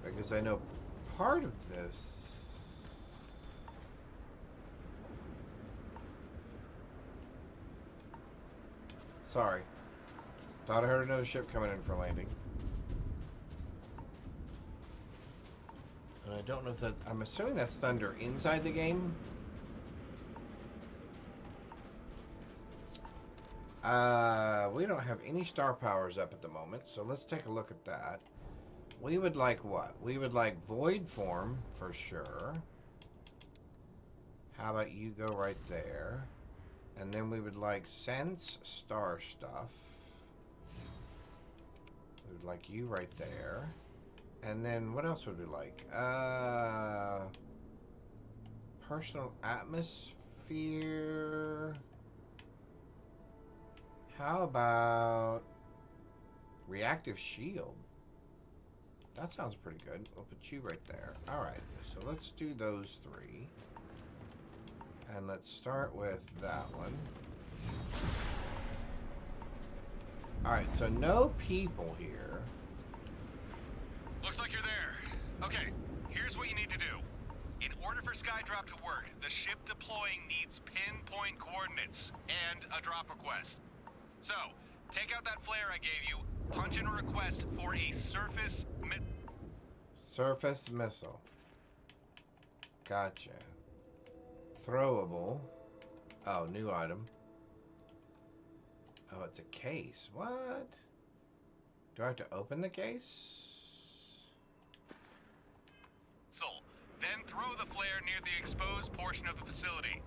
[SPEAKER 1] Because I know part of this... Sorry. Thought I heard another ship coming in for landing. And I don't know if that... I'm assuming that's Thunder inside the game. We don't have any star powers up at the moment, so let's take a look at that. We would like what? We would like Void Form, for sure. How about you go right there? And then we would like Sense Star stuff. We would like you right there. And then what else would we like? Personal Atmosphere. How about Reactive Shield? That sounds pretty good. We'll put you right there. Alright, so let's do those three. And let's start with that one. Alright, so no people here.
[SPEAKER 4] Looks like you're there. Okay, here's what you need to do. In order for Skydrop to work, the ship deploying needs pinpoint coordinates and a drop request. So, take out that flare I gave you, punch in a request for a surface
[SPEAKER 1] missile. Gotcha. Throwable. Oh, new item. Oh, it's a case. What? Do I have to open the case?
[SPEAKER 4] Then throw the flare near the exposed portion of the facility.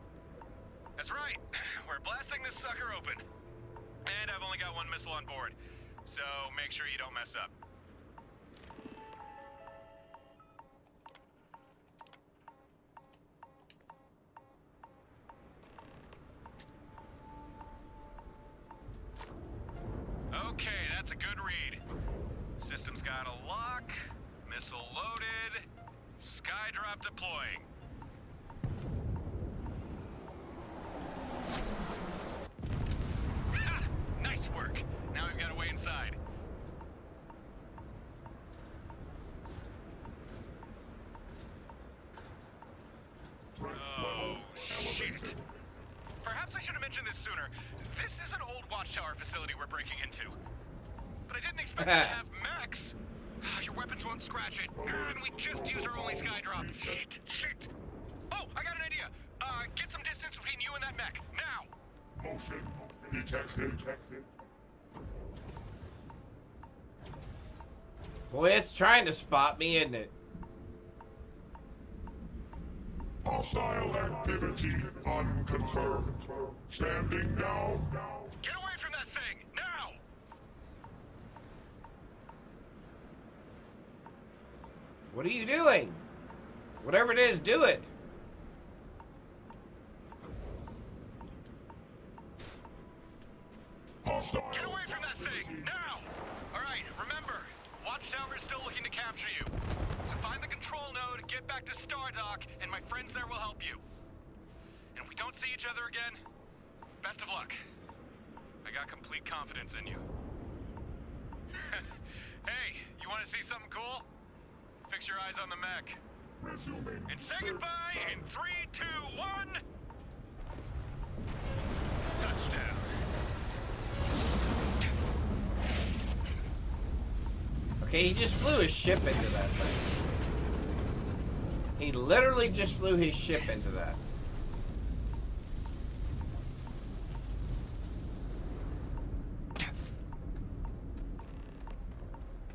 [SPEAKER 4] That's right. We're blasting this sucker open. And I've only got one missile on board, so make sure you don't mess up. Okay, that's a good read. System's got a lock, missile loaded, Skydrop deploying. Ha! Nice work. Now we've got a way inside. Oh, shit. Perhaps I should have mentioned this sooner. This is an old watchtower facility we're breaking into. But I didn't expect it to have mechs.
[SPEAKER 5] Your weapons won't scratch it. And we just used our only sky drop. Shit, shit. Oh, I got an idea. Get some distance between you and that mech. Now!
[SPEAKER 3] Motion detected.
[SPEAKER 1] Boy, it's trying to spot me, isn't it?
[SPEAKER 3] Hostile activity unconfirmed. Standing down.
[SPEAKER 5] Get away from that thing, now!
[SPEAKER 1] What are you doing? Whatever it is, do it.
[SPEAKER 3] Hostile.
[SPEAKER 5] Get away from that thing, now! Alright, remember, Watchtower is still looking to capture you. So find the control node, get back to Stardock, and my friends there will help you. And if we don't see each other again, best of luck. I got complete confidence in you. Hey, you want to see something cool? Fix your eyes on the mech.
[SPEAKER 3] Resuming.
[SPEAKER 5] And say goodbye in 3, 2, 1. Touchdown.
[SPEAKER 1] Okay, he just flew his ship into that thing. He literally just flew his ship into that.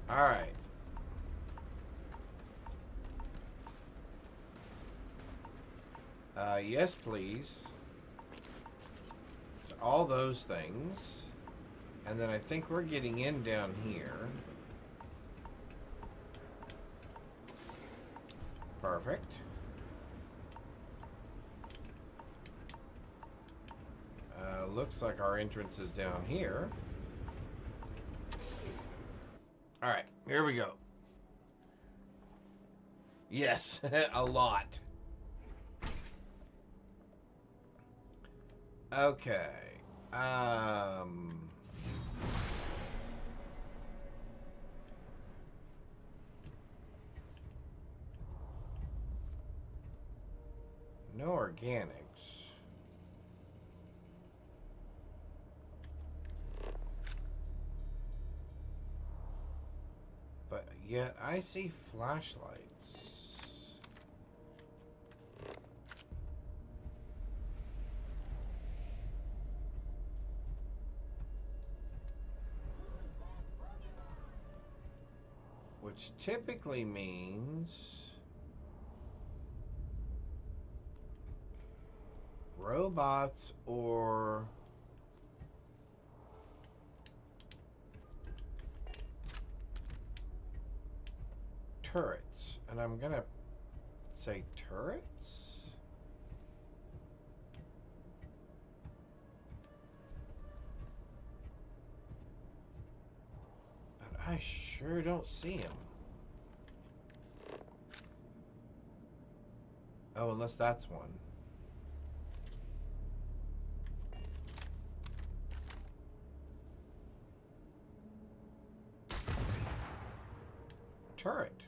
[SPEAKER 1] Alright. Yes, please. All those things. And then I think we're getting in down here. Perfect. Looks like our entrance is down here. Alright, here we go. Yes, a lot. Okay. No organics. But yet I see flashlights. Which typically means robots or turrets. And I'm gonna say turrets? But I sure don't see him. Oh, unless that's one. Turret.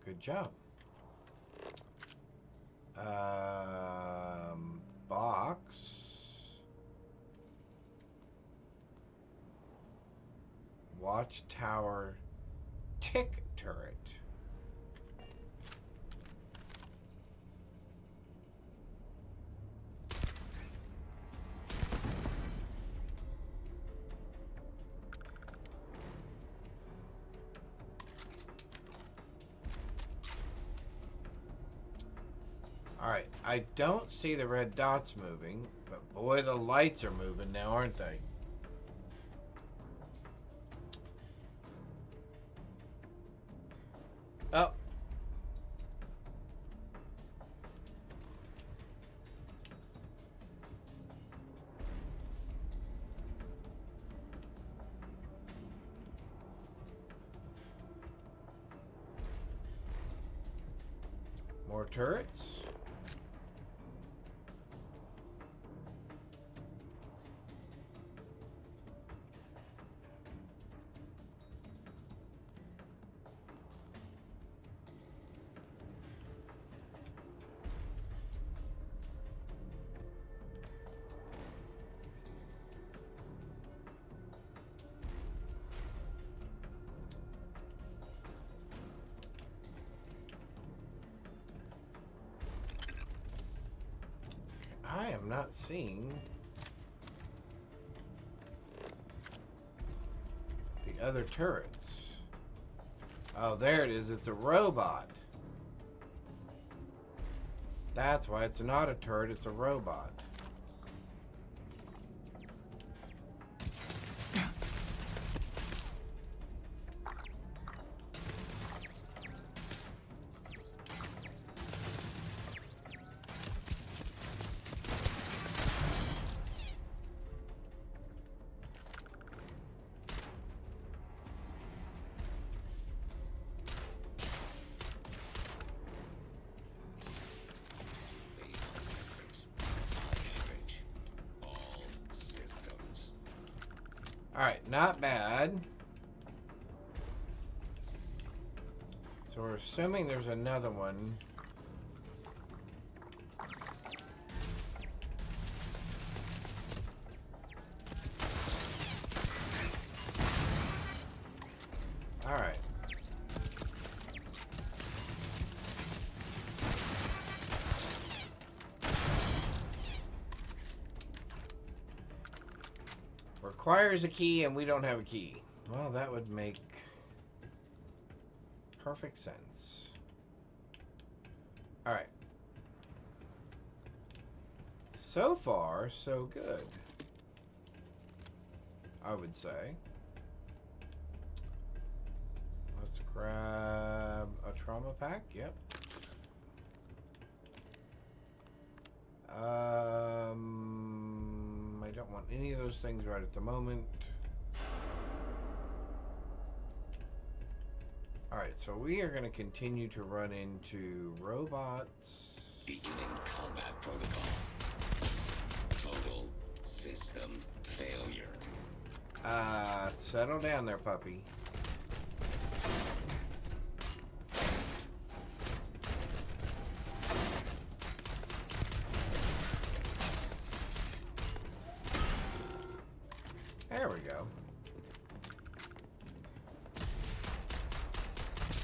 [SPEAKER 1] Good job. Box. Watchtower tick turret. Alright, I don't see the red dots moving, but boy, the lights are moving now, aren't they? Oh. More turrets. am not seeing the other turrets. Oh, there it is. It's a robot. That's why it's not a turret, it's a robot. Alright, not bad. So we're assuming there's another one. Alright. Requires a key and we don't have a key. Well, that would make perfect sense. Alright. So far, so good, I would say. Let's grab a trauma pack. Yep. I don't want any of those things right at the moment. Alright, so we are going to continue to run into robots.
[SPEAKER 14] Beginning combat protocol. Total system failure.
[SPEAKER 1] Settle down there, puppy. There we go.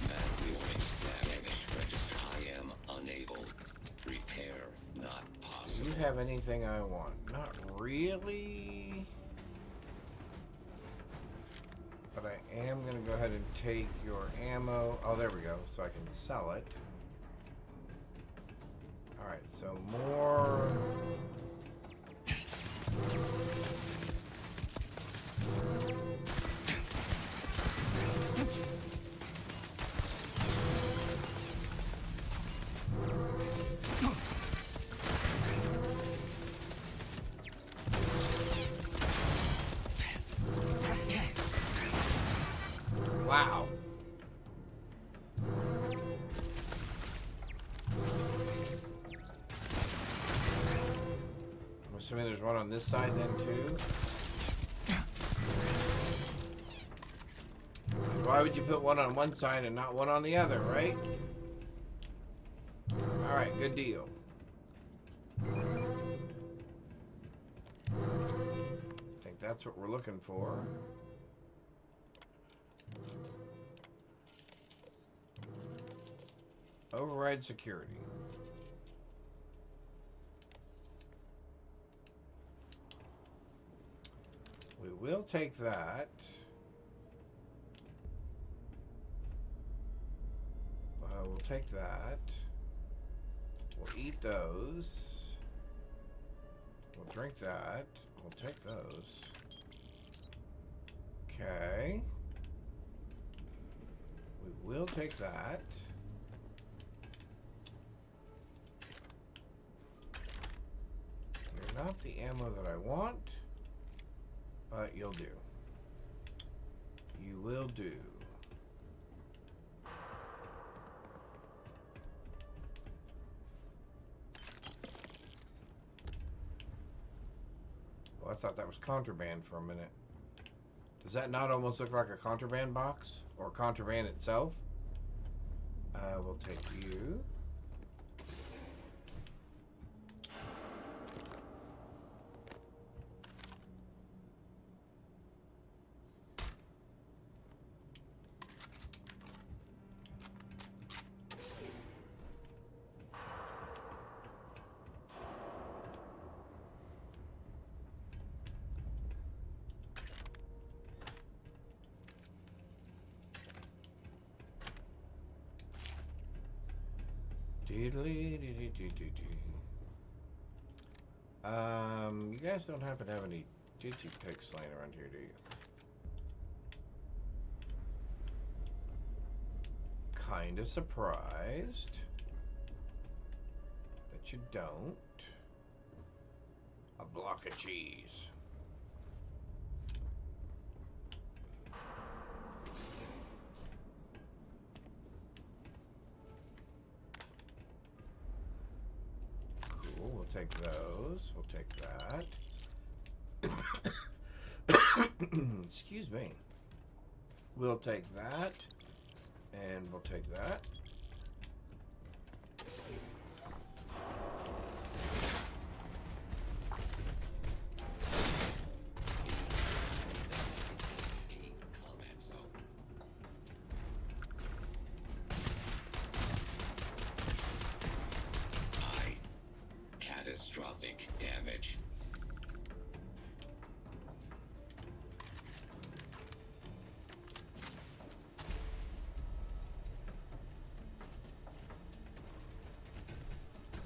[SPEAKER 14] Massive damage register. I am unable. Repair not possible.
[SPEAKER 1] Do you have anything I want? Not really. But I am going to go ahead and take your ammo. Oh, there we go. So I can sell it. Alright, so more... Wow. I'm assuming there's one on this side then too. Why would you put one on one side and not one on the other, right? Alright, good deal. I think that's what we're looking for. Override security. We will take that. We'll take that. We'll eat those. We'll drink that. We'll take those. Okay. We will take that. You're not the ammo that I want, but you'll do. You will do. Well, I thought that was contraband for a minute. Does that not almost look like a contraband box? Or contraband itself? We'll take you. You guys don't happen to have any digipicks laying around here, do you? Kinda surprised that you don't. A block of cheese. Cool, we'll take those. We'll take that. Excuse me. We'll take that. And we'll take that.
[SPEAKER 14] Catastrophic damage.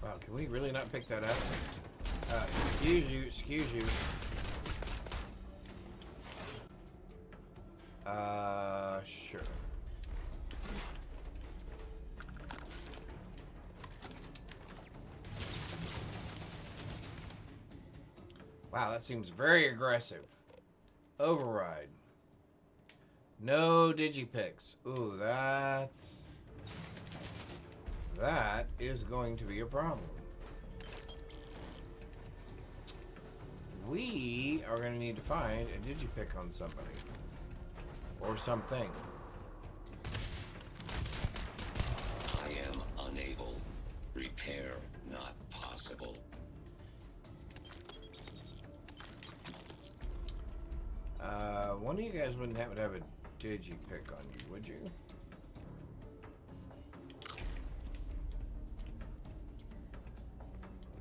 [SPEAKER 1] Wow, can we really not pick that up? Excuse you, excuse you. Sure. Wow, that seems very aggressive. Override. No digipicks. Ooh, that is going to be a problem. We are going to need to find a digipick on somebody. Or something.
[SPEAKER 14] I am unable. Repair not possible.
[SPEAKER 1] One of you guys wouldn't happen to have a digipick on you, would you?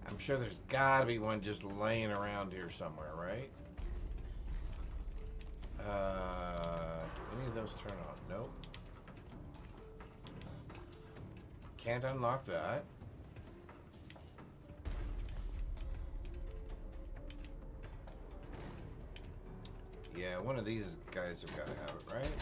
[SPEAKER 1] I'm sure there's gotta be one just laying around here somewhere, right? Do any of those turn on? Nope. Can't unlock that. Yeah, one of these guys have got to have it, right?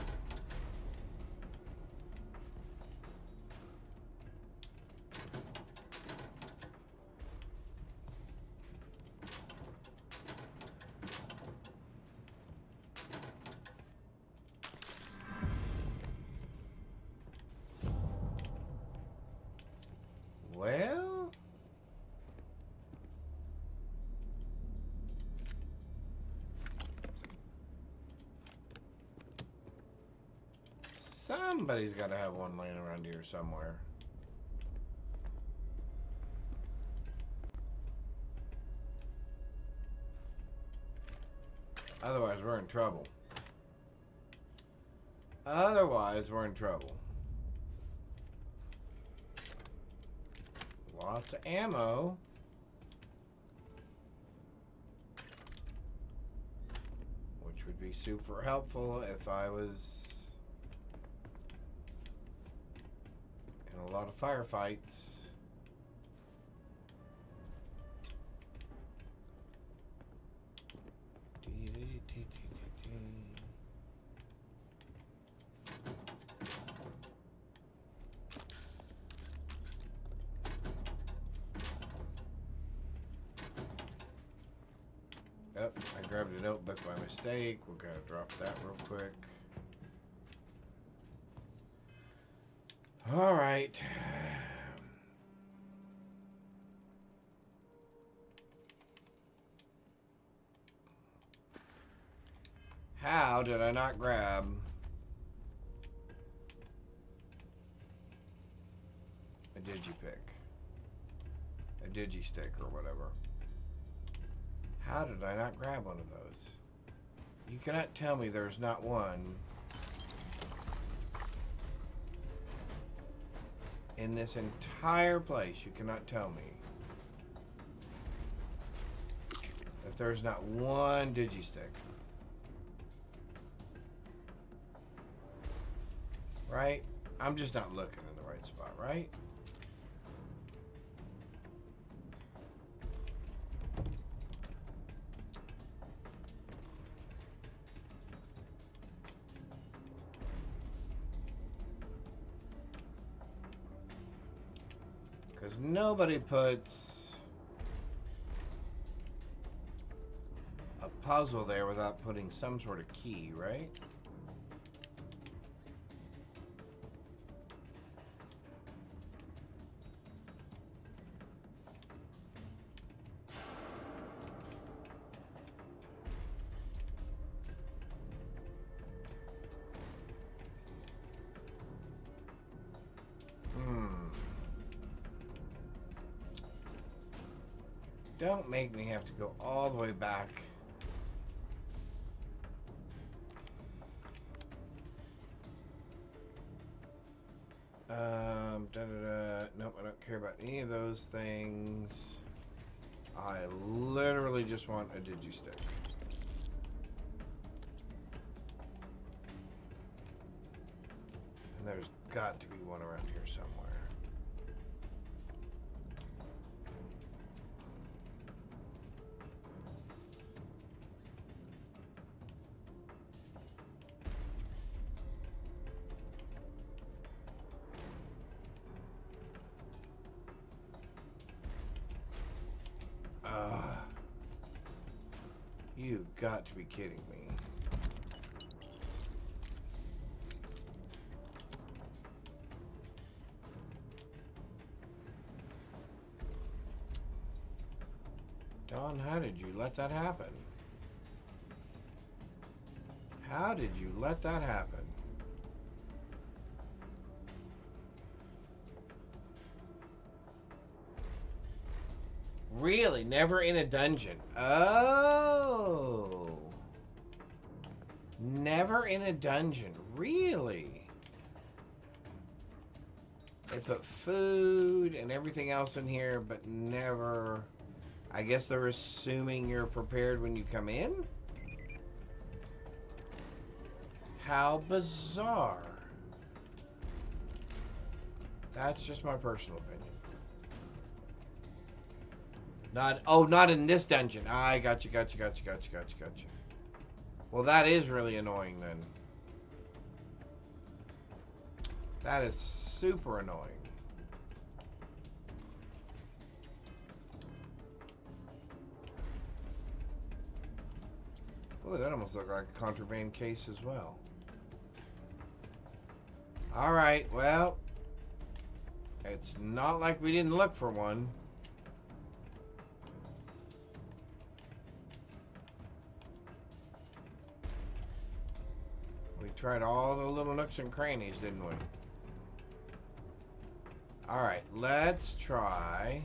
[SPEAKER 1] Well, somebody's got to have one laying around here somewhere. Otherwise, we're in trouble. Otherwise, we're in trouble. Lots of ammo. Which would be super helpful if I was in a lot of firefights. Yep, I grabbed a notebook by mistake. We're gonna drop that real quick. All right. How did I not grab a digipick? A digistick or whatever. How did I not grab one of those? You cannot tell me there's not one in this entire place. You cannot tell me that there's not one digistick. Right? I'm just not looking in the right spot, right? Because nobody puts a puzzle there without putting some sort of key, right? Don't make me have to go all the way back. Nope, I don't care about any of those things. I literally just want a digistick. And there's got to be one around here somewhere. You've got to be kidding me. Dawn, how did you let that happen? How did you let that happen? Really? Never in a dungeon? Oh. Never in a dungeon. Really? They put food and everything else in here, but never... I guess they're assuming you're prepared when you come in? How bizarre. That's just my personal opinion. Not in this dungeon. I got you. Well, that is really annoying then. That is super annoying. Oh, that almost looked like a contraband case as well. Alright, well, it's not like we didn't look for one. We tried all the little nooks and crannies, didn't we? Alright, let's try.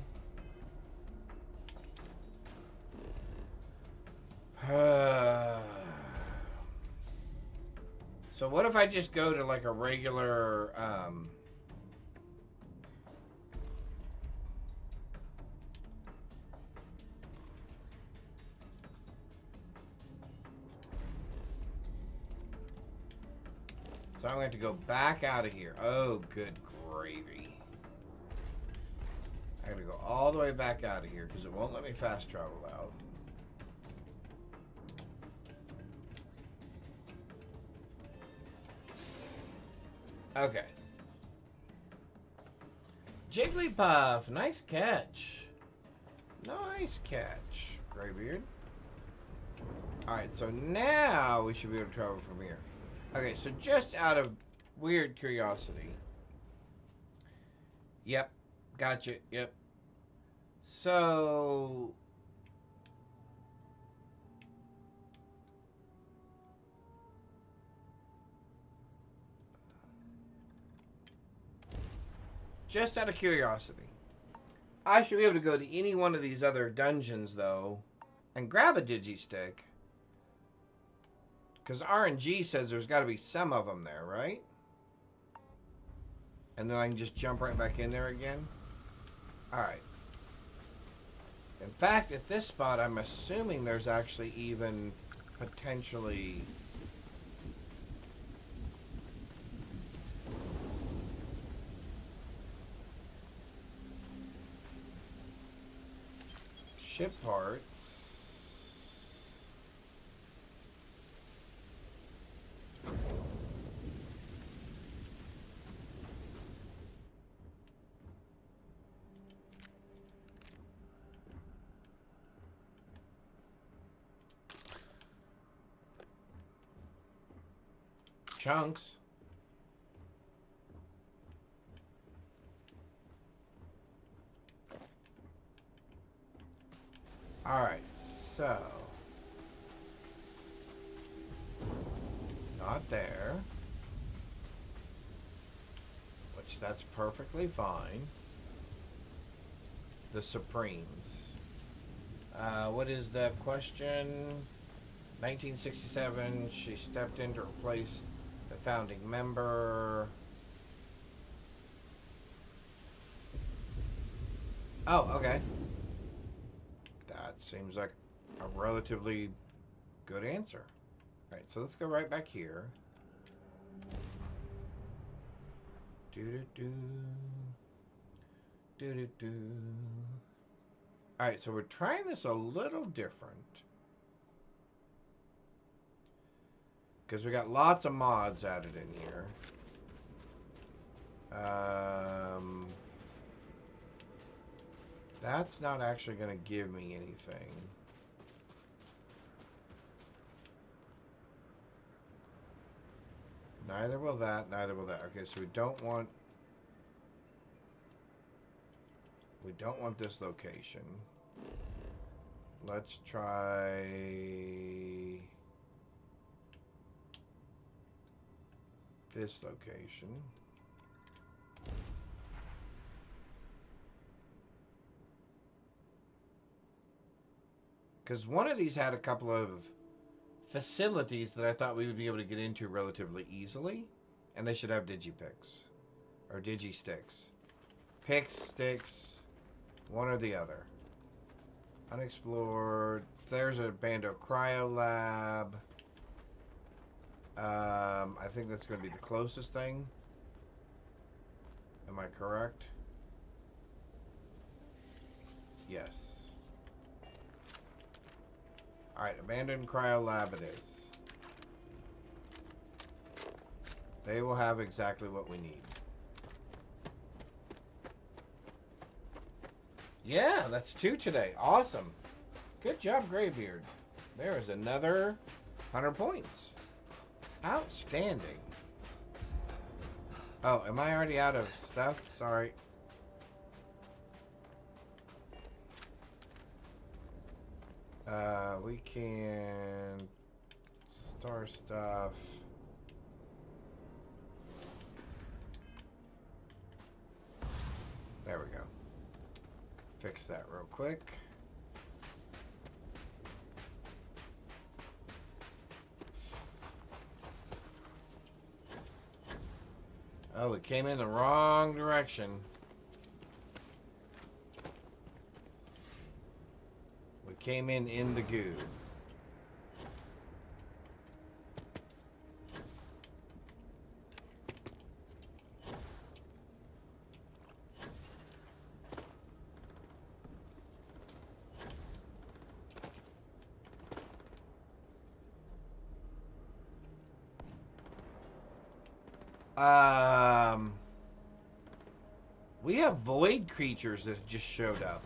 [SPEAKER 1] So what if I just go to like a regular so I'm going to go back out of here. Oh, good gravy. I gotta go all the way back out of here because it won't let me fast travel out. Okay. Jigglypuff, nice catch. Nice catch, Graybeard. Alright, so now we should be able to travel from here. Okay, so just out of weird curiosity. Yep, gotcha, yep. So... just out of curiosity, I should be able to go to any one of these other dungeons, though, and grab a digistick. Because RNG says there's got to be some of them there, right? And then I can just jump right back in there again. Alright. In fact, at this spot, I'm assuming there's actually even potentially... ship parts. chunks. Alright, so... Not there. Which, that's perfectly fine. The Supremes. What is the question? 1967, she stepped in to replace the founding member. Oh, okay. That seems like a relatively good answer. Alright, so let's go right back here. Do-do-do. Do-do-do. Alright, so we're trying this a little different. Because we got lots of mods added in here. That's not actually going to give me anything. Neither will that, neither will that. Okay, so we don't want this location. Let's try this location. Because one of these had a couple of facilities that I thought we would be able to get into relatively easily. And they should have digipicks. Or digisticks. Picks, sticks, one or the other. Unexplored. There's a Bando Cryo Lab. I think that's going to be the closest thing. Am I correct? Yes. Alright, abandoned cryo lab it is. They will have exactly what we need. Yeah, that's 2 today. Awesome. Good job, Graybeard. There is another 100 points. Outstanding. Oh, am I already out of stuff? Sorry. We can star stuff. There we go. Fix that real quick. Oh, it came in the wrong direction. We came in the goo. We have void creatures that just showed up.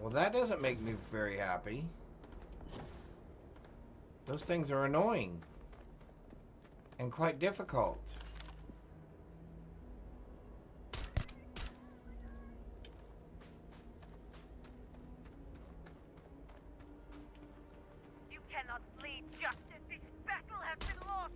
[SPEAKER 1] Well, that doesn't make me very happy. Those things are annoying. And quite difficult.
[SPEAKER 10] You cannot flee justice. This battle has been lost.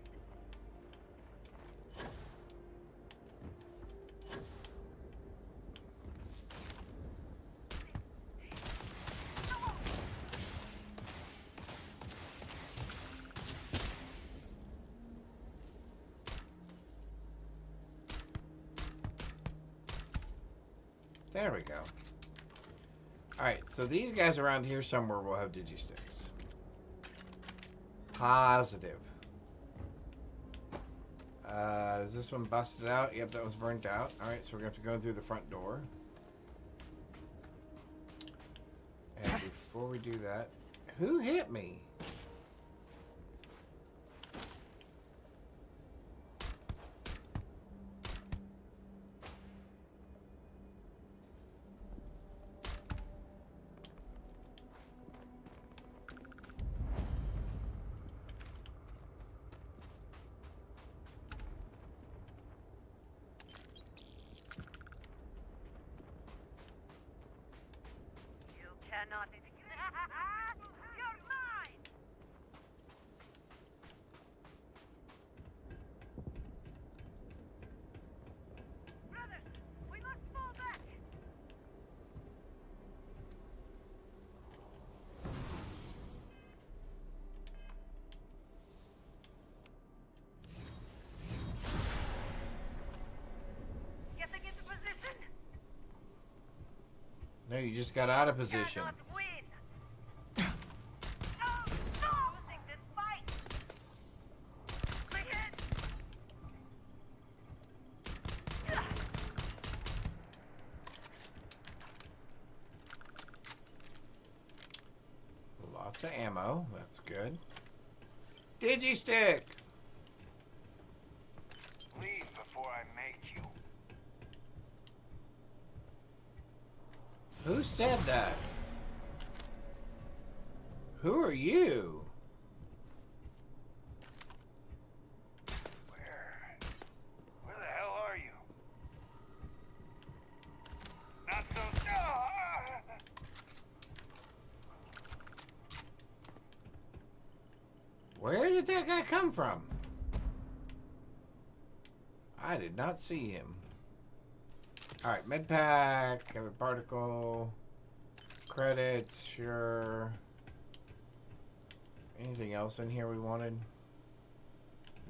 [SPEAKER 1] There we go. Alright, so these guys around here somewhere will have digisticks. Positive. Is this one busted out? Yep, that was burnt out. Alright, so we're going to have to go through the front door. And before we do that, who hit me?
[SPEAKER 10] cannot escape. You're mine! Brothers, we must fall back! Getting into position?
[SPEAKER 1] No, you just got out of position.
[SPEAKER 10] Cannot win! Losing this fight! Bring it!
[SPEAKER 1] Lots of ammo. That's good. Digistick!
[SPEAKER 19] Leave before I make you.
[SPEAKER 1] Who said that? Who are you?
[SPEAKER 19] Where the hell are you? Not so.
[SPEAKER 1] Where did that guy come from? I did not see him. Alright, med pack, have a particle, credits, sure. Anything else in here we wanted?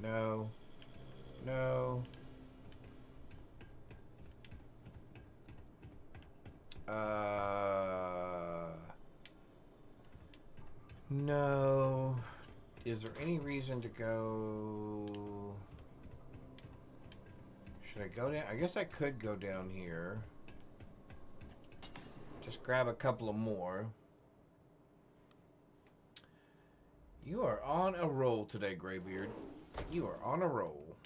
[SPEAKER 1] No. No. No. Is there any reason to go? Should I go down? I guess I could go down here. Just grab a couple of more. You are on a roll today, Graybeard. You are on a roll.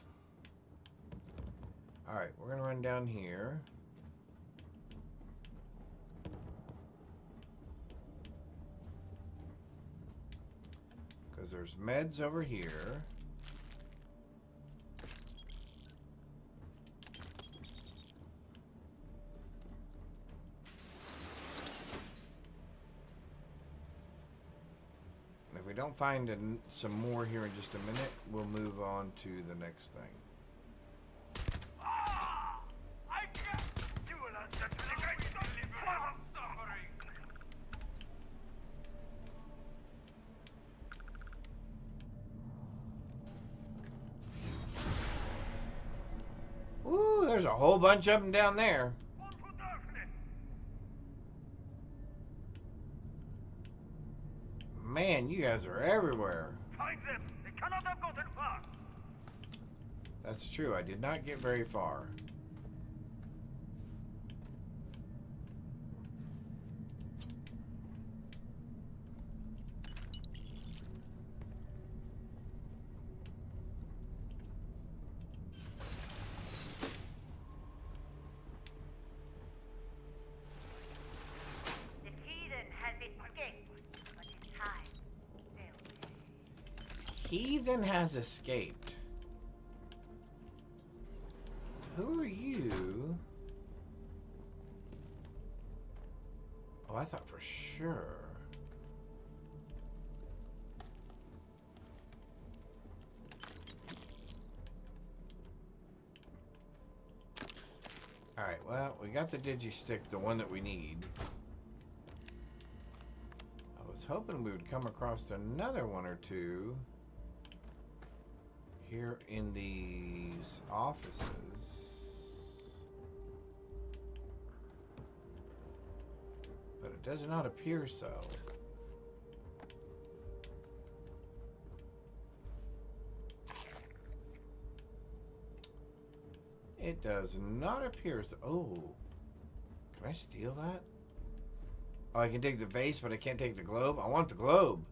[SPEAKER 1] Alright, we're going to run down here. Because there's meds over here. And if we don't find some more here in just a minute, we'll move on to the next thing. Ooh, there's a whole bunch of them down there. Man, you guys are everywhere.
[SPEAKER 10] Find them! They cannot have gotten far!
[SPEAKER 1] That's true, I did not get very far.
[SPEAKER 10] The heathen has escaped, but his time failed.
[SPEAKER 1] Heathen has escaped. Who are you? Oh, I thought for sure. Alright, well, we got the Digistick, the one that we need. I was hoping we would come across another one or two here in these offices. But it does not appear so. It does not appear so. Oh, can I steal that? Oh, I can take the vase, but I can't take the globe. I want the globe.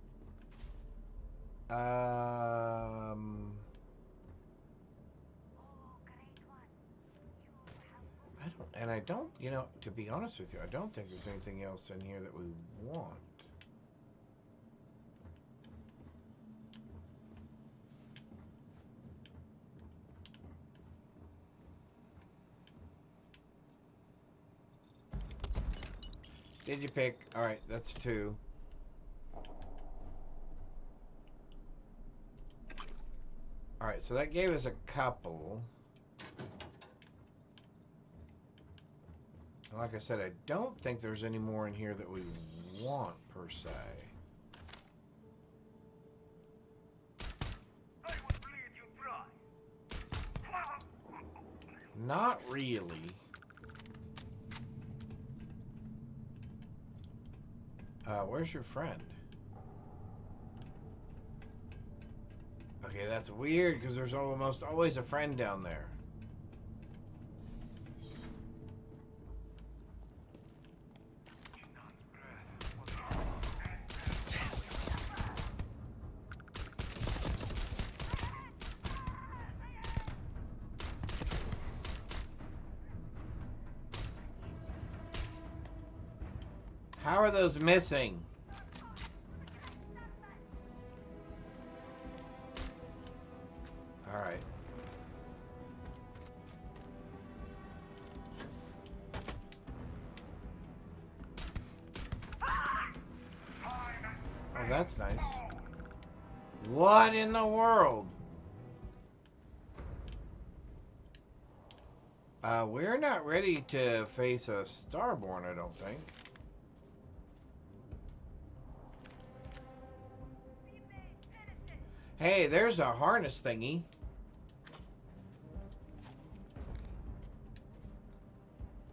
[SPEAKER 1] I don't, you know, to be honest with you, I don't think there's anything else in here that we want. Did you pick? Alright, that's 2. Alright, so that gave us a couple. And like I said, I don't think there's any more in here that we want, per se.
[SPEAKER 3] I will bleed you dry.
[SPEAKER 1] Not really. Where's your friend? Okay, that's weird because there's almost always a friend down there. How are those missing? All right. Oh, that's nice. What in the world? We're not ready to face a Starborn, I don't think. Hey, there's a harness thingy.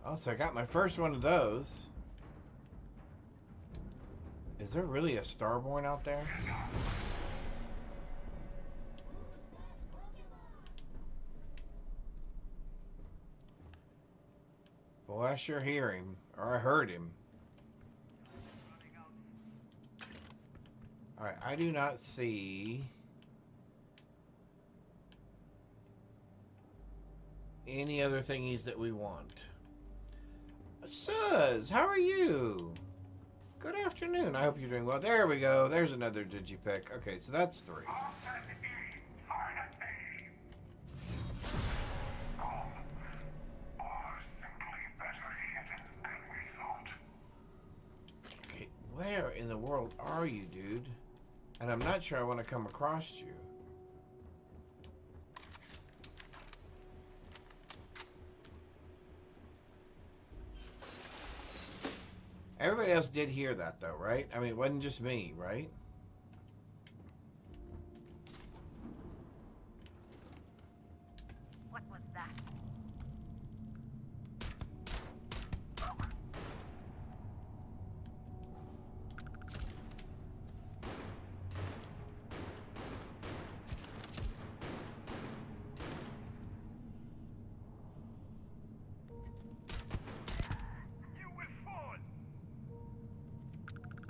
[SPEAKER 1] Oh, so I got my first one of those. Is there really a Starborn out there? Well, I sure hear him. Or I heard him. Alright, I do not see any other thingies that we want. Suz, how are you? Good afternoon. I hope you're doing well. There we go. There's another digipick. Okay, so that's 3. Okay, where in the world are you, dude? And I'm not sure I want to come across you. Everybody else did hear that, though, right? I mean, it wasn't just me, right?
[SPEAKER 10] What was that?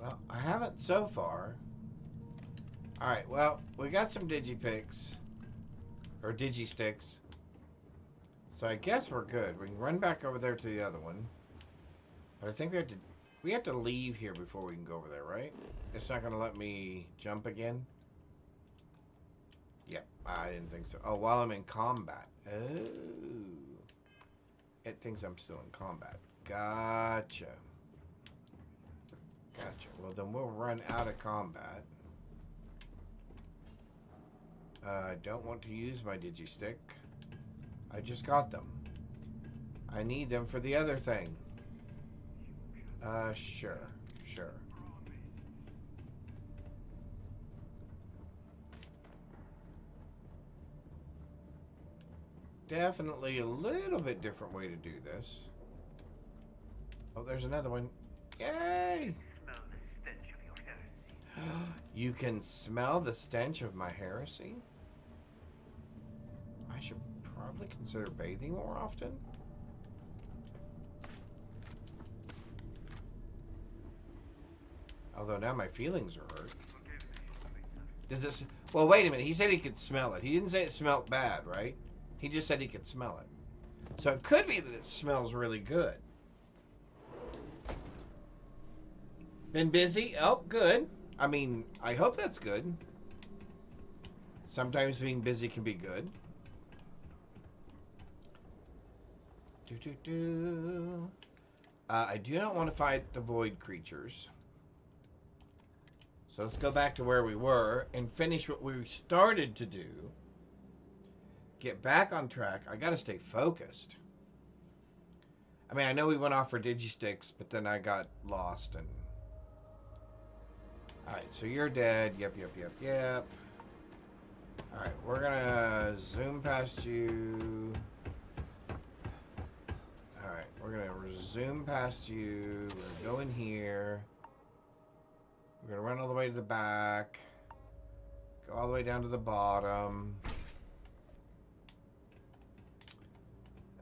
[SPEAKER 1] Well, I haven't so far. Alright, well, we got some digipicks. Or digisticks. So I guess we're good. We can run back over there to the other one. But I think we have to leave here before we can go over there, right? It's not going to let me jump again? Yep, I didn't think so. Oh, while I'm in combat. Oh. It thinks I'm still in combat. Gotcha. Gotcha. Well, then we'll run out of combat. I don't want to use my digistick. I just got them. I need them for the other thing. Sure. Sure. Definitely a little bit different way to do this. Oh, there's another one. Yay! You can smell the stench of my heresy? I should probably consider bathing more often. Although now my feelings are hurt. Does this... Well, wait a minute. He said he could smell it. He didn't say it smelled bad, right? He just said he could smell it. So it could be that it smells really good. Been busy? Oh, good. I mean, I hope that's good. Sometimes being busy can be good. I do not want to fight the void creatures. So let's go back to where we were and finish what we started to do. Get back on track. I gotta stay focused. I mean, I know we went off for Digisticks, but then I got lost and... Alright, so you're dead. Yep. Alright, we're gonna zoom past you. Alright, we're gonna zoom past you. We're gonna go in here. We're gonna run all the way to the back. Go all the way down to the bottom.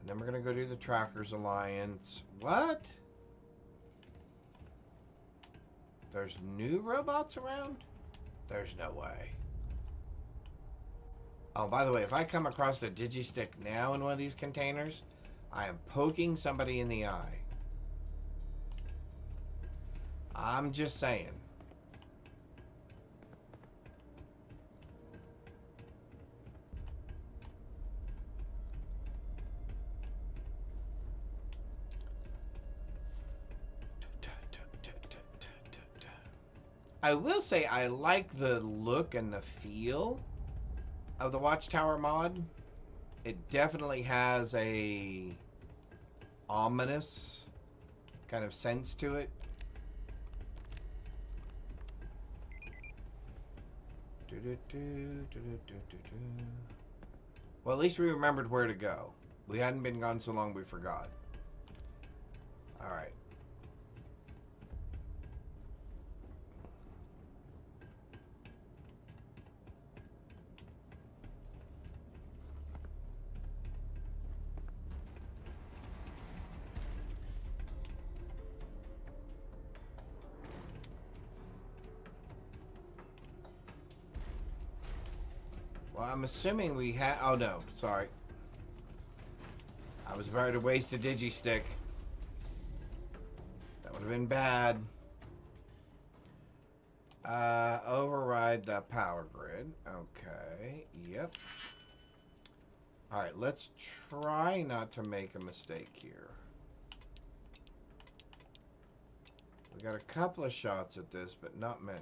[SPEAKER 1] And then we're gonna go do the Trackers Alliance. What? There's new robots around? There's no way. Oh, by the way, if I come across a Digistick now in one of these containers, I am poking somebody in the eye. I'm just saying. I will say I like the look and the feel of the Watchtower mod. It definitely has a ominous kind of sense to it. Well, at least we remembered where to go. We hadn't been gone so long we forgot. Alright. Well, I'm assuming we had... Oh, no. Sorry. I was about to waste a Digistick. That would have been bad. Override the power grid. Okay. Yep. Alright, let's try not to make a mistake here. We got a couple of shots at this, but not many.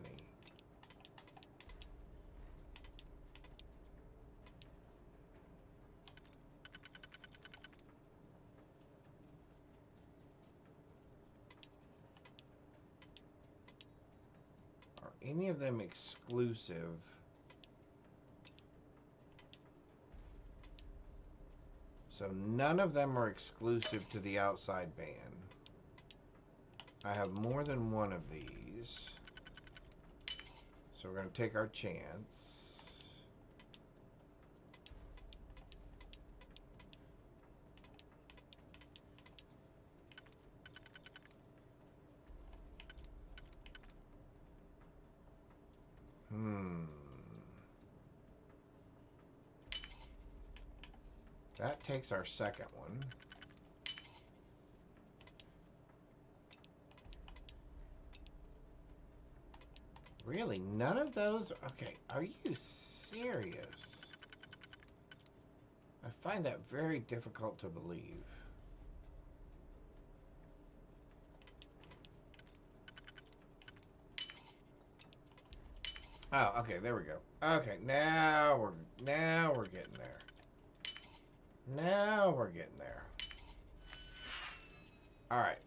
[SPEAKER 1] Any of them exclusive? So none of them are exclusive to the outside band. I have more than one of these. So we're going to take our chance. That takes our second one. Really? None of those? Okay, are you serious? I find that very difficult to believe. Oh, okay, there we go. Okay, now we're getting there. Now we're getting there. All right.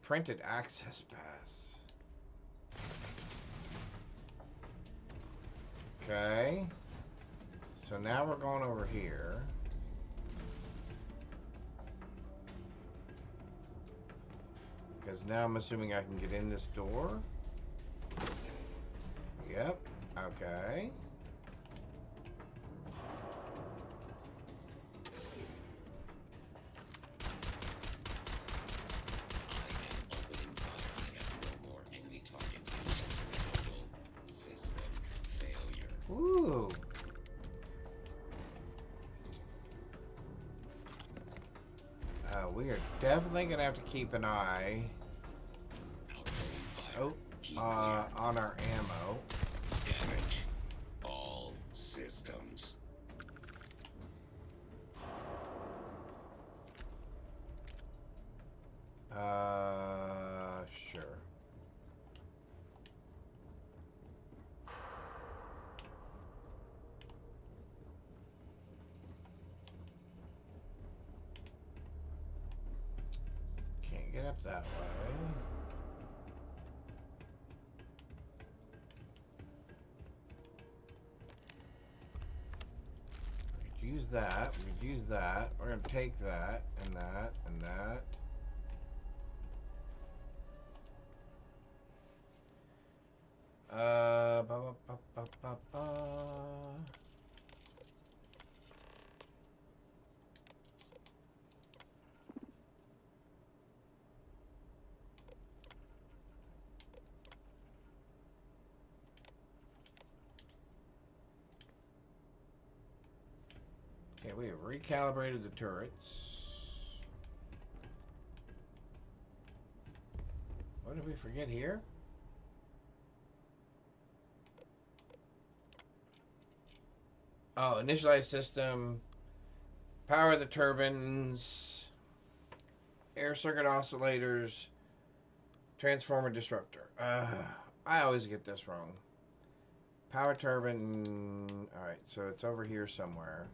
[SPEAKER 1] Printed access pass. Okay. So now we're going over here. Because now I'm assuming I can get in this door. Yep. Okay. Ooh. We are definitely gonna have to keep an eye on our ammo.
[SPEAKER 14] Damage all systems.
[SPEAKER 1] get up that way. We could use that. We could use that. We're gonna take that and that and that. Ba, ba, ba, ba, ba, ba. Okay, we have recalibrated the turrets. What did we forget here? Oh, initialize system, power the turbines, air circuit oscillators, transformer disruptor. I always get this wrong. Power turbine. Alright, so it's over here somewhere.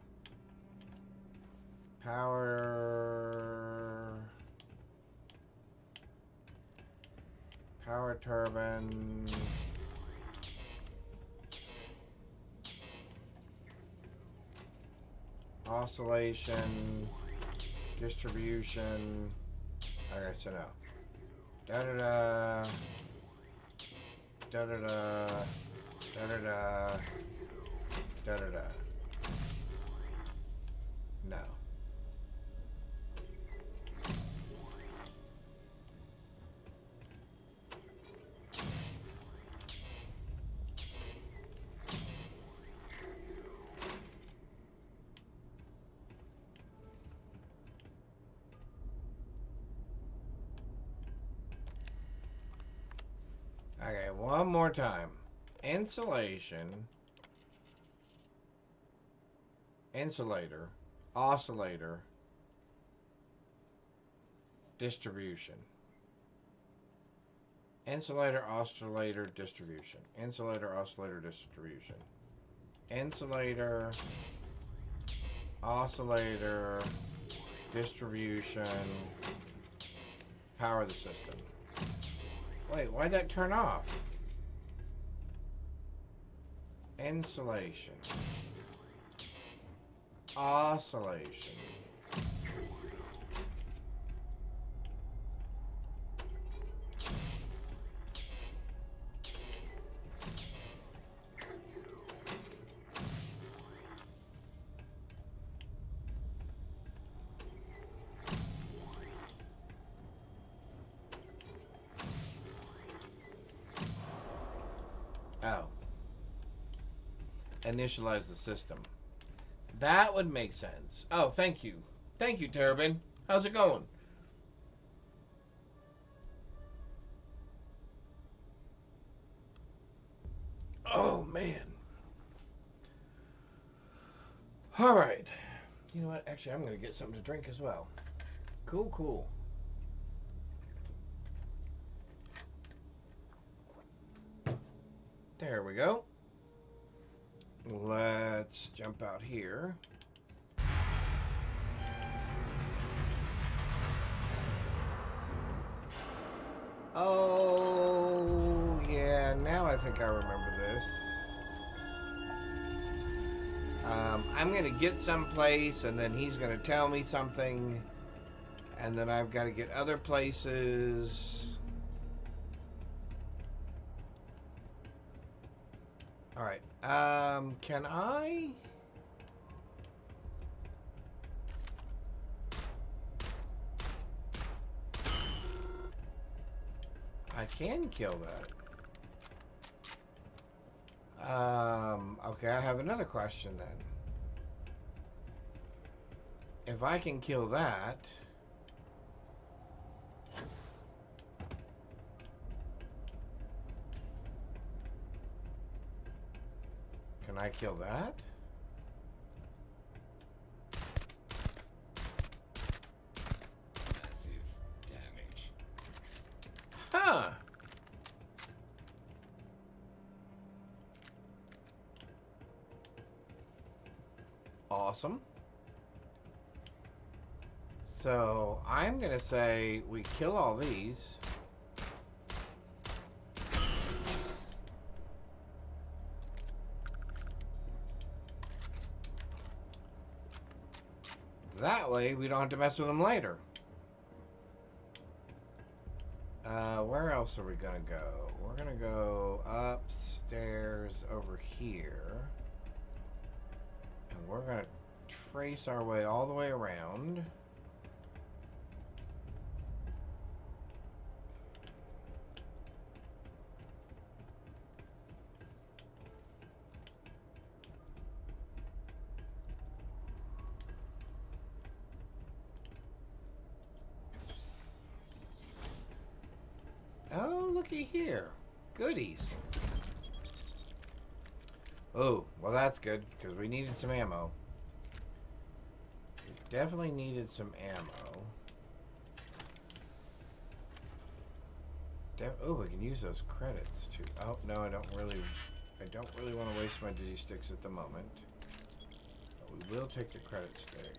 [SPEAKER 1] Power turbine. Oscillation, distribution. Okay, so now. Da da da. Da da da. Da da da. Da da da. No. Okay, one more time. Insulation, insulator, oscillator, distribution. Insulator, oscillator, distribution. Insulator, oscillator, distribution. Insulator, oscillator, distribution, power the system. Wait, why'd that turn off? Insulation. Oscillation. Oh. Initialize the system. That would make sense. Oh, thank you. Thank you, Terrabin. How's it going? Oh, man. All right. You know what? Actually, I'm going to get something to drink as well. Cool, cool. There we go. Let's jump out here. Oh, yeah, now I think I remember this. I'm going to get someplace, and then he's going to tell me something, and then I've got to get other places. All right. Can I? I can kill that. Okay, I have another question then. If I can kill that, can I kill that?
[SPEAKER 14] Massive damage.
[SPEAKER 1] Huh. Awesome. So I'm going to say we kill all these. That way we don't have to mess with them later. Where else are we going to go? We're going to go upstairs over here. And we're going to trace our way all the way around. Oh, looky here. Goodies. Oh, well that's good, because we needed some ammo. We definitely needed some ammo. Oh, we can use those credits too. Oh, no, I don't really want to waste my digi-sticks at the moment. But we will take the credit sticks.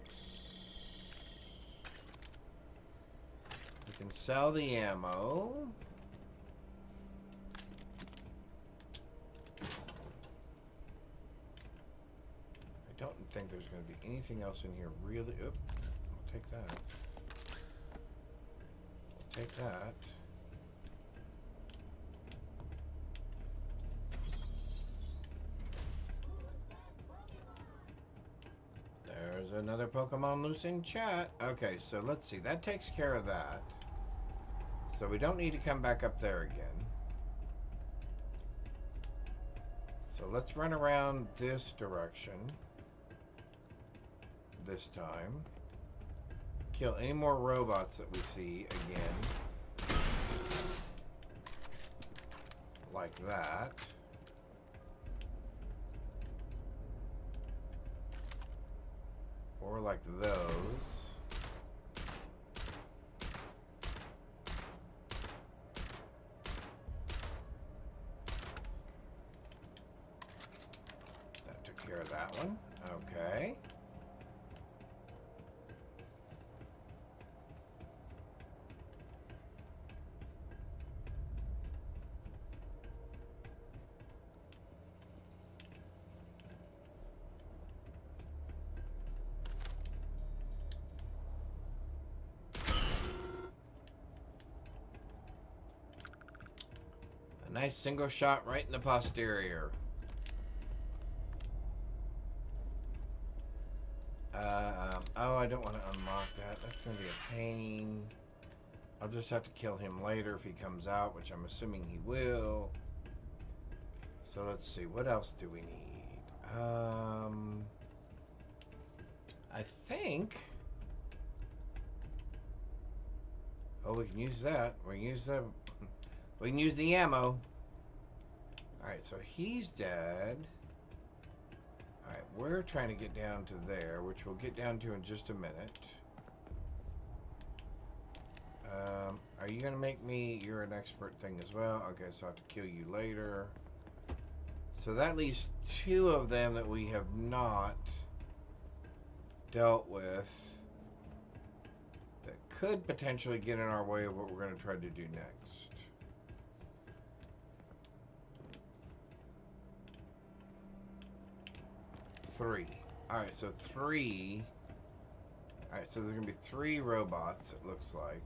[SPEAKER 1] We can sell the ammo. I don't think there's going to be anything else in here really. Oop, I'll take that. I'll take that. There's another Pokemon loose in chat. Okay, so let's see. That takes care of that. So we don't need to come back up there again. So let's run around this direction. This time. Kill any more robots that we see again. Like that. Or like those. That took care of that one. Okay. Nice single shot right in the posterior. Oh, I don't want to unlock that. That's going to be a pain. I'll just have to kill him later if he comes out, which I'm assuming he will. So let's see. What else do we need? I think... Oh, we can use that. We can use that. We can use the ammo. Alright, so he's dead. Alright, we're trying to get down to there, which we'll get down to in just a minute. Are you going to make me... You're an expert thing as well. Okay, so I have to kill you later. So that leaves 2 of them that we have not dealt with. That could potentially get in our way of what we're going to try to do next. 3. Alright, so 3. Alright, so there's going to be 3 robots, it looks like.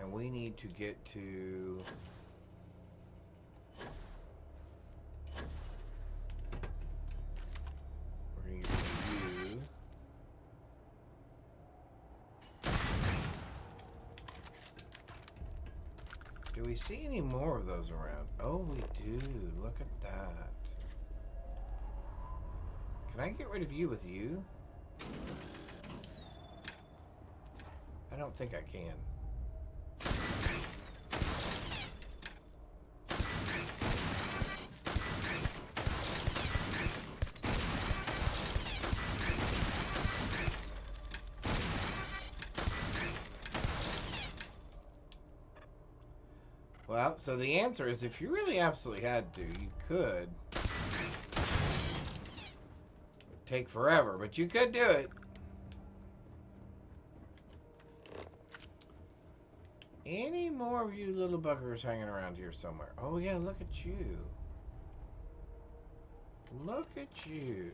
[SPEAKER 1] And we need to get to... We're going to get to you. Do we see any more of those around? Oh, we do. Look at that. Can I get rid of you with you? I don't think I can. Well, so the answer is if you really absolutely had to, you could. Take forever, but you could do it. any more of you little buggers hanging around here somewhere? Oh yeah, look at you. Look at you.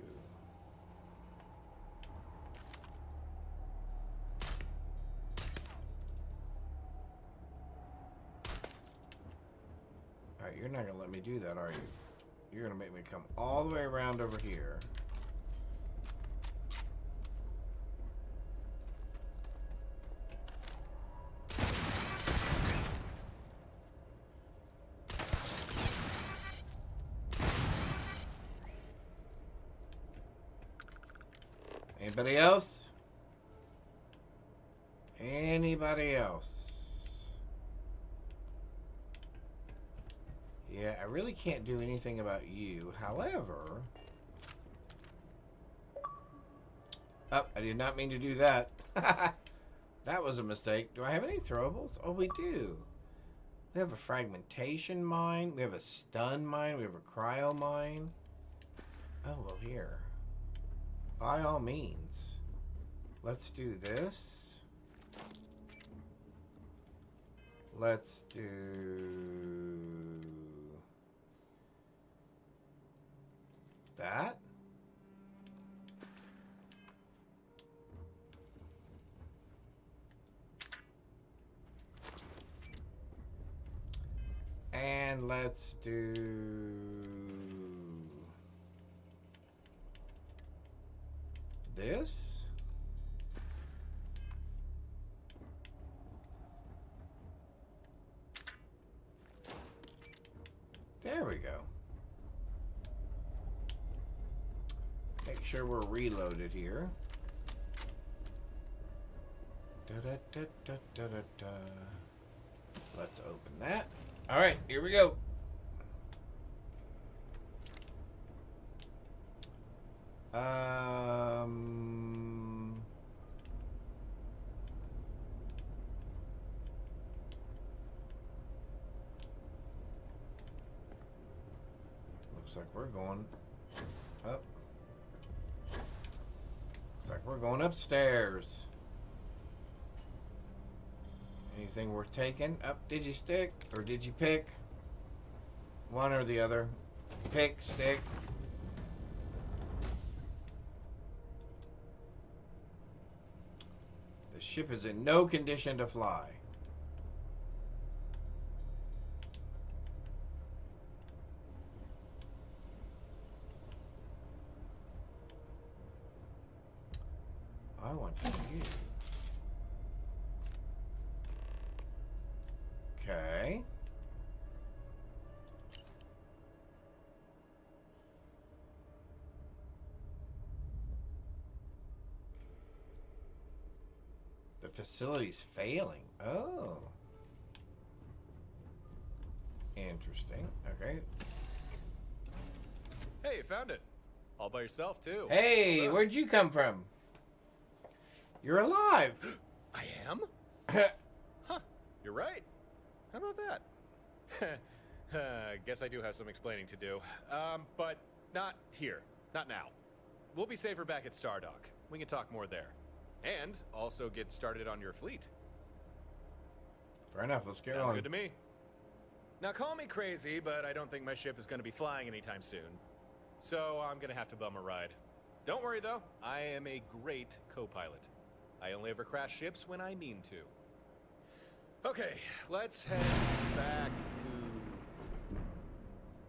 [SPEAKER 1] Alright, you're not gonna let me do that, are you? You're gonna make me come all the way around over here. Anybody else? Anybody else? Yeah, I really can't do anything about you. However... Oh, I did not mean to do that. That was a mistake. Do I have any throwables? Oh, we do. We have a fragmentation mine. We have a stun mine. We have a cryo mine. Oh, well, here. By all means. Let's do this. Let's do... that. And let's do this. There we go. Make sure we're reloaded here. Let's open that. All right, here we go. Looks like we're going up. Looks like we're going upstairs. Anything worth taking? Up? Did you stick or did you pick? One or the other. Pick, stick. The ship is in no condition to fly. I want you. Okay. The facility's failing. Oh. Interesting. Okay.
[SPEAKER 4] Hey, you found it. All by yourself, too.
[SPEAKER 1] Hey, where'd you come from? You're alive.
[SPEAKER 4] I am? Huh. You're right. How about that? Guess I do have some explaining to do. But not here. Not now. We'll be safer back at Stardock. We can talk more there. And also get started on your fleet.
[SPEAKER 1] Fair enough. Let's get on.
[SPEAKER 4] Sounds good to me. Now, call me crazy, but I don't think my ship is going to be flying anytime soon. So I'm going to have to bum a ride. Don't worry, though. I am a great co-pilot. I only ever crash ships when I mean to. Okay, let's head back to...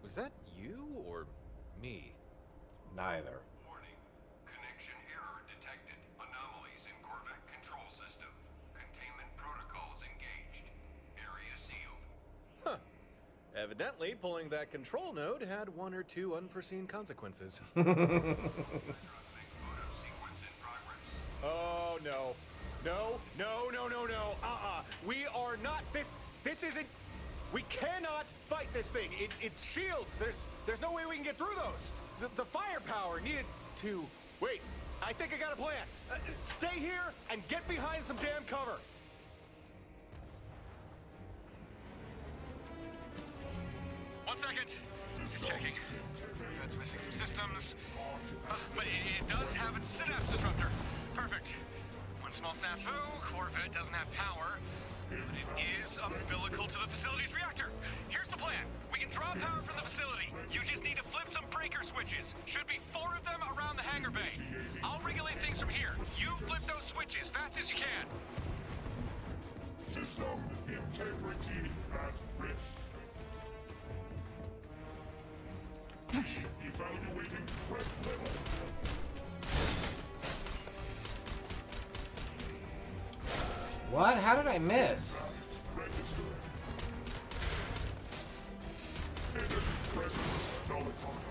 [SPEAKER 4] Was that you or me?
[SPEAKER 1] Neither.
[SPEAKER 3] Warning. Connection error detected. Anomalies in Corvette control system. Containment protocols engaged. Area sealed.
[SPEAKER 4] Huh. Evidently, pulling that control node had one or two unforeseen consequences. Oh, no. No, no, no, no, no. We are not... This isn't... We cannot fight this thing. It's shields. There's no way we can get through those. The firepower needed to... Wait, I think I got a plan. Stay here and get behind some damn cover.
[SPEAKER 5] One second. Just checking. Corvette's missing some systems. But it does have a synapse disruptor. Perfect. One small snafu, Corvette doesn't have power. But it is umbilical to the facility's reactor. Here's the plan. We can draw power from the facility. You just need to flip some breaker switches. Should be 4 of them around the hangar bay. I'll regulate things from here. You flip those switches fast as you can.
[SPEAKER 3] System integrity at risk. Evaluating threat level.
[SPEAKER 1] What? How did I miss?
[SPEAKER 3] Register. Enemy presence nullified.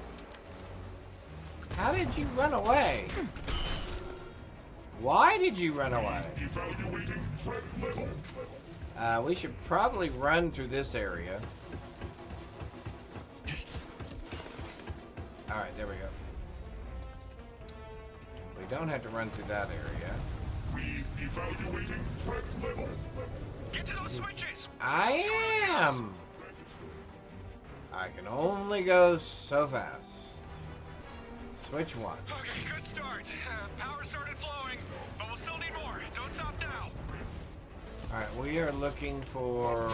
[SPEAKER 1] How did you run away? Why did you run away?
[SPEAKER 3] Evaluating threat level.
[SPEAKER 1] We should probably run through this area. Alright, there we go. We don't have to run through that area.
[SPEAKER 3] Re-evaluating threat level.
[SPEAKER 5] Get to those switches!
[SPEAKER 1] I am! I can only go so fast. Switch 1.
[SPEAKER 5] Okay, good start. Power started flowing, but we'll still need more. Don't stop now.
[SPEAKER 1] Alright, we are looking for...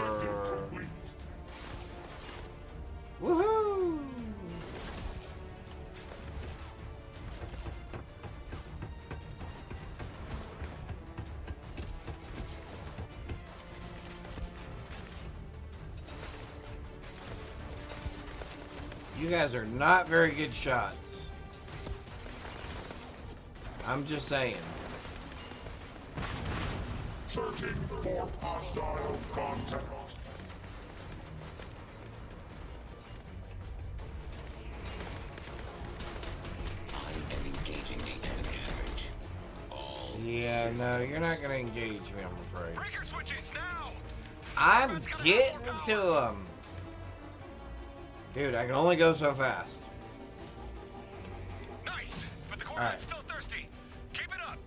[SPEAKER 1] Woohoo! You guys are not very good shots. I'm just saying.
[SPEAKER 3] Searching for hostile contact.
[SPEAKER 14] I am engaging the enemy. All
[SPEAKER 1] Yeah, no, you're not gonna engage me, I'm afraid.
[SPEAKER 5] Breaker switches now!
[SPEAKER 1] I'm getting to them. Dude, I can only go so fast.
[SPEAKER 5] Nice, but the coordinate's still thirsty. Keep it up.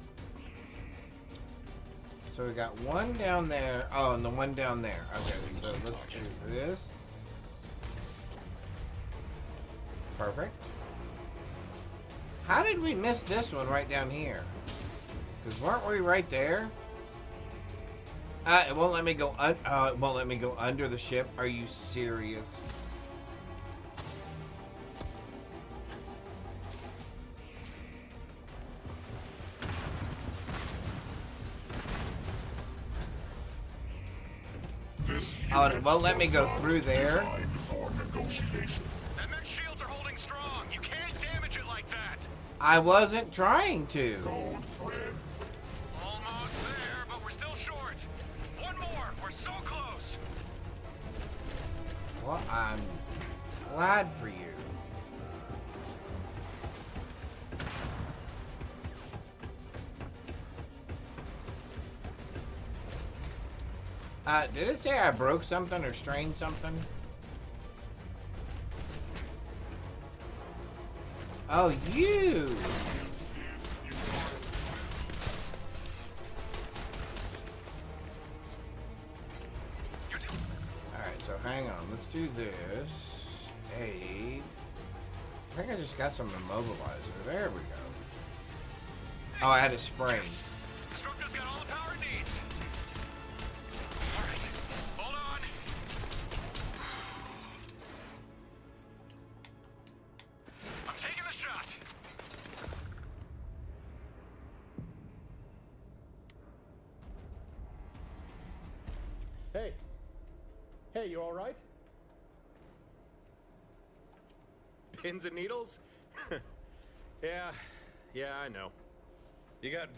[SPEAKER 1] So we got one down there. Oh, and the one down there. Okay, so let's do this. Perfect. How did we miss this one right down here? Because weren't we right there? It won't let me go. It won't let me go under the ship. Are you serious? Oh, and it won't let me go through there.
[SPEAKER 5] That mech shields are holding strong. You can't damage it like that.
[SPEAKER 1] I wasn't trying to.
[SPEAKER 5] Almost there, but we're still short. One more. We're so close.
[SPEAKER 1] Well, I'm glad for you. Did it say I broke something or strained something? Oh, you! Alright, so hang on. Let's do this. Aid. I think I just got some immobilizer. There we go. Oh, I had a sprain.
[SPEAKER 5] Disruptor's got all the power it needs. Alright, hold on. I'm taking the shot.
[SPEAKER 4] Hey. Hey, you alright? Pins and needles? Yeah, I know. You got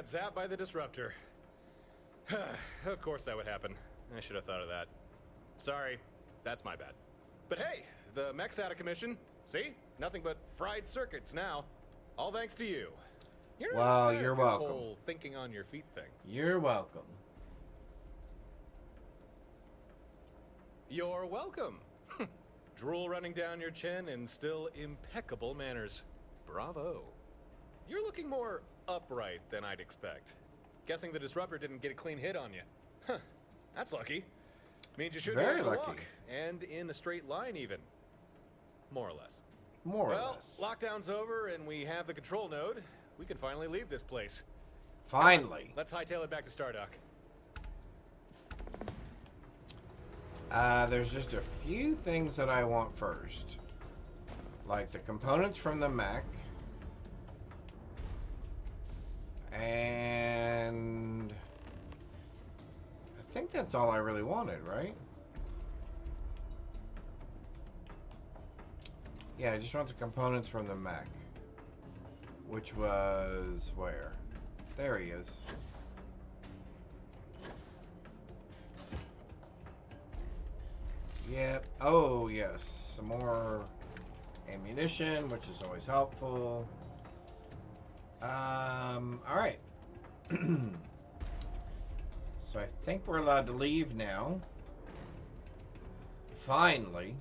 [SPEAKER 4] zapped by the disruptor. Of course that would happen. I should have thought of that. Sorry, that's my bad. But hey, the mech's out of commission. See? Nothing but fried circuits now. All thanks to you. You're
[SPEAKER 1] Wow,
[SPEAKER 4] not
[SPEAKER 1] you're
[SPEAKER 4] this
[SPEAKER 1] welcome.
[SPEAKER 4] whole thinking on your feet thing.
[SPEAKER 1] You're welcome.
[SPEAKER 4] You're welcome. Drool running down your chin and still impeccable manners. Bravo. You're looking more upright than I'd expect. Guessing the disruptor didn't get a clean hit on you. Huh. That's lucky. Means you should be
[SPEAKER 1] Very
[SPEAKER 4] able to
[SPEAKER 1] lucky.
[SPEAKER 4] walk. And in a straight line even. More or less.
[SPEAKER 1] More or
[SPEAKER 4] Well,
[SPEAKER 1] less.
[SPEAKER 4] lockdown's over and we have the control node. We can finally leave this place.
[SPEAKER 1] Finally.
[SPEAKER 4] Let's hightail it back to Stardock.
[SPEAKER 1] There's just a few things that I want first. Like the components from the mech. And I think that's all I really wanted, right? Yeah, I just want the components from the mech. Which was where? There he is. Yep. Oh, yes. Some more ammunition, which is always helpful. Alright. So I think we're allowed to leave now. Finally.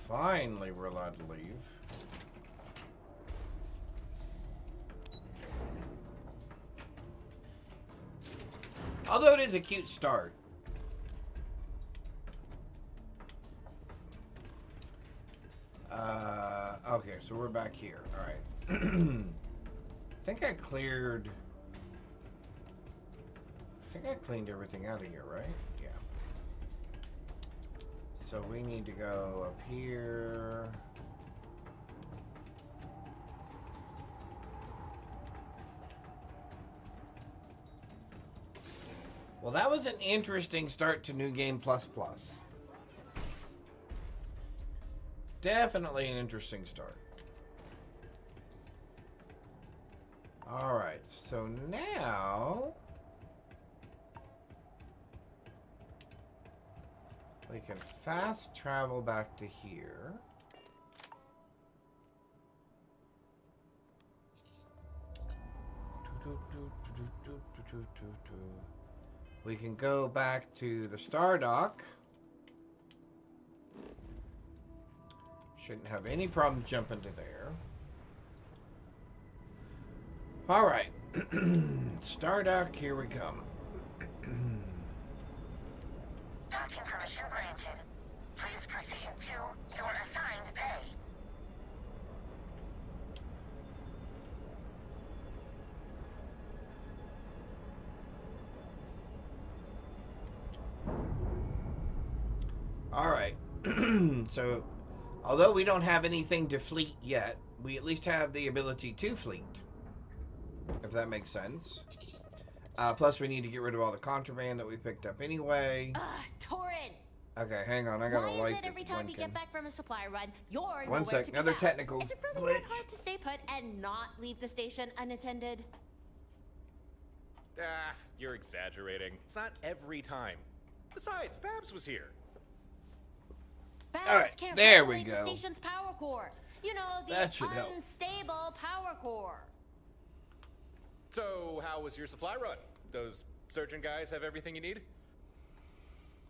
[SPEAKER 1] Finally, we're allowed to leave. Although it is a cute start. Okay, so we're back here. Alright. I think I cleared... I think I cleaned everything out of here, right? Yeah. So we need to go up here. Well, that was an interesting start to New Game Plus Plus. Definitely an interesting start. Alright, so now we can fast travel back to here. We can go back to the Star Dock. Shouldn't have any problem jumping to there. Alright. Star Dock, here we come.
[SPEAKER 10] Docking permission granted. Please proceed to your assigned bay.
[SPEAKER 1] Alright. So, although we don't have anything to fleet yet, we at least have the ability to fleet. If that makes sense. Plus, we need to get rid of all the contraband that we picked up anyway.
[SPEAKER 15] Torin!
[SPEAKER 1] Okay, hang on. I got a light.
[SPEAKER 15] Why is it every time we get back from a supply run, you're
[SPEAKER 1] one
[SPEAKER 15] nowhere
[SPEAKER 1] sec.
[SPEAKER 15] to be
[SPEAKER 1] Another
[SPEAKER 15] found?
[SPEAKER 1] technical
[SPEAKER 15] Is it really that
[SPEAKER 1] glitch.
[SPEAKER 15] hard to stay put and not leave the station unattended?
[SPEAKER 4] You're exaggerating. It's not every time. Besides, Babs was here.
[SPEAKER 15] Babs
[SPEAKER 1] All right,
[SPEAKER 15] can't
[SPEAKER 1] there we
[SPEAKER 15] regulate
[SPEAKER 1] go.
[SPEAKER 15] the station's power core. You know, the
[SPEAKER 1] That should help.
[SPEAKER 15] unstable power core.
[SPEAKER 4] So, how was your supply run? Those surgeon guys have everything you need?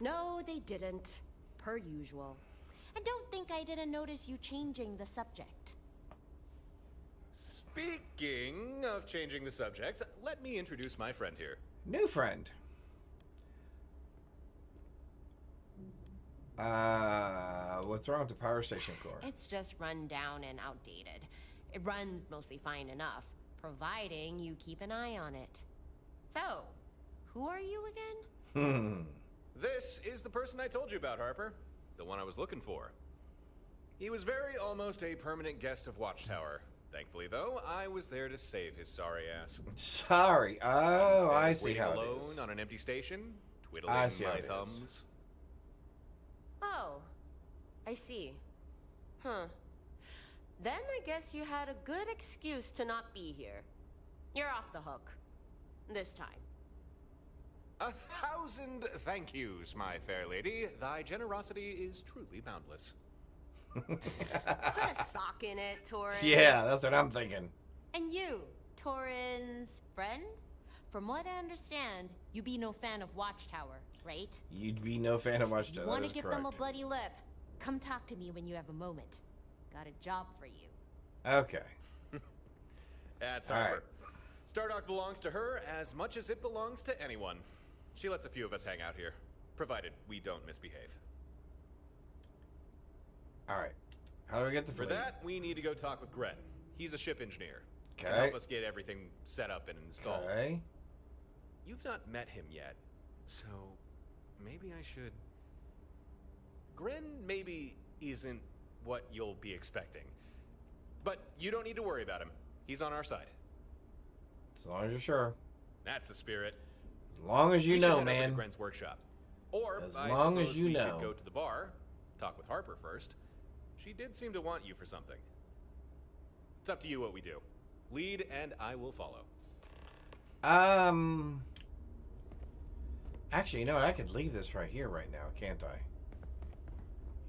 [SPEAKER 15] No, they didn't. Per usual. And don't think I didn't notice you changing the subject.
[SPEAKER 4] Speaking of changing the subject, let me introduce my friend here.
[SPEAKER 1] New friend. What's wrong with the power station core?
[SPEAKER 15] It's just run down and outdated. It runs mostly fine enough, providing you keep an eye on it. So, who are you again?
[SPEAKER 4] This is the person I told you about, Harper. The one I was looking for. He was very almost a permanent guest of Watchtower. Thankfully, though, I was there to save his sorry ass.
[SPEAKER 1] Sorry. Oh, I see how it
[SPEAKER 4] alone
[SPEAKER 1] is.
[SPEAKER 4] on an empty station, twiddling
[SPEAKER 1] I see how
[SPEAKER 4] my
[SPEAKER 1] it is.
[SPEAKER 4] thumbs.
[SPEAKER 15] Oh, I see. Huh. Then I guess you had a good excuse to not be here. You're off the hook. This time.
[SPEAKER 4] 1,000 thank yous, my fair lady. Thy generosity is truly boundless.
[SPEAKER 15] Put a sock in it, Torin.
[SPEAKER 1] Yeah, that's what I'm thinking.
[SPEAKER 15] And you, Torin's friend? From what I understand, you be no fan of Watchtower, right?
[SPEAKER 1] You'd be no fan of Watchtower.
[SPEAKER 15] You want
[SPEAKER 1] that
[SPEAKER 15] to
[SPEAKER 1] is
[SPEAKER 15] give them a
[SPEAKER 1] correct.
[SPEAKER 15] bloody lip? Come talk to me when you have a moment. Got a job for you.
[SPEAKER 1] Okay.
[SPEAKER 4] That's
[SPEAKER 1] All
[SPEAKER 4] Harper. Stardock belongs to her as much as it belongs to anyone. She lets a few of us hang out here, provided we don't misbehave.
[SPEAKER 1] All right. How do we get the
[SPEAKER 4] For
[SPEAKER 1] fleet?
[SPEAKER 4] that, we need to go talk with Gret. He's a ship engineer. Can
[SPEAKER 1] Okay.
[SPEAKER 4] help us get everything set up and installed.
[SPEAKER 1] Okay.
[SPEAKER 4] you've not met him yet, so maybe I should... Gren maybe isn't what you'll be expecting. But you don't need to worry about him. He's on our side.
[SPEAKER 1] As long as you're sure.
[SPEAKER 4] That's the spirit.
[SPEAKER 1] As long as you know,
[SPEAKER 4] man. Over to
[SPEAKER 1] man.
[SPEAKER 4] Gren's workshop. Or,
[SPEAKER 1] as long as you know.
[SPEAKER 4] Could go to the bar, talk with Harper first. She did seem to want you for something. It's up to you what we do. Lead, and I will follow.
[SPEAKER 1] Actually, you know what? I could leave this right here right now, can't I?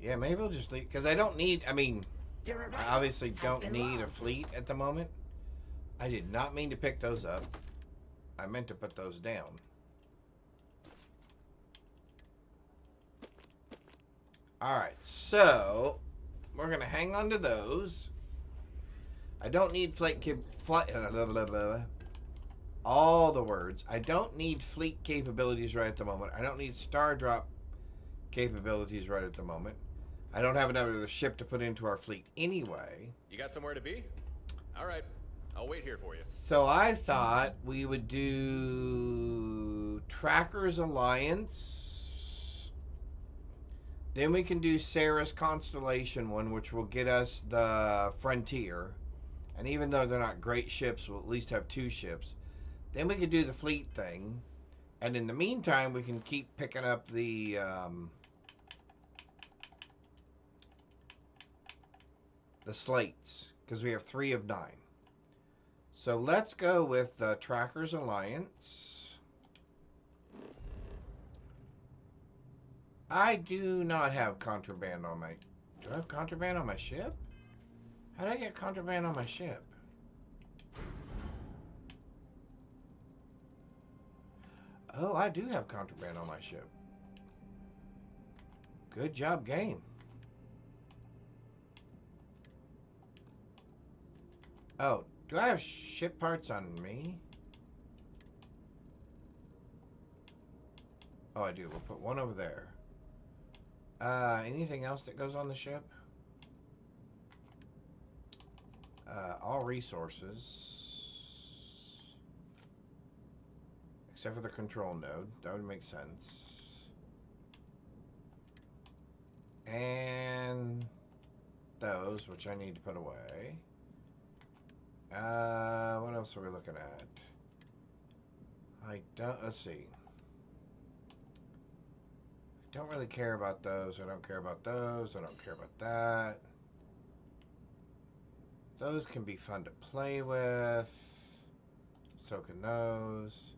[SPEAKER 1] Yeah, maybe we'll just leave. Because I don't need... I mean, I obviously don't need a fleet at the moment. I did not mean to pick those up. I meant to put those down. Alright, so... we're going to hang on to those. I don't need all the words. I don't need fleet capabilities right at the moment. I don't need star drop capabilities right at the moment. I don't have another ship to put into our fleet anyway.
[SPEAKER 4] You got somewhere to be? All right. I'll wait here for you.
[SPEAKER 1] So I thought we would do Trackers Alliance. Then we can do Sarah's Constellation one, which will get us the Frontier. And even though they're not great ships, we'll at least have 2 ships. Then we can do the fleet thing. And in the meantime, we can keep picking up the... the slates. Because we have 3 of 9. So let's go with the Trackers Alliance. I do not have contraband on my... do I have contraband on my ship? How did I get contraband on my ship? Oh, I do have contraband on my ship. Good job, game. Oh, do I have ship parts on me? Oh, I do. We'll put one over there. Anything else that goes on the ship? All resources. Except for the control node. That would make sense. And those, which I need to put away. What else are we looking at? Let's see. I don't really care about those. I don't care about those. I don't care about that. Those can be fun to play with. So can those.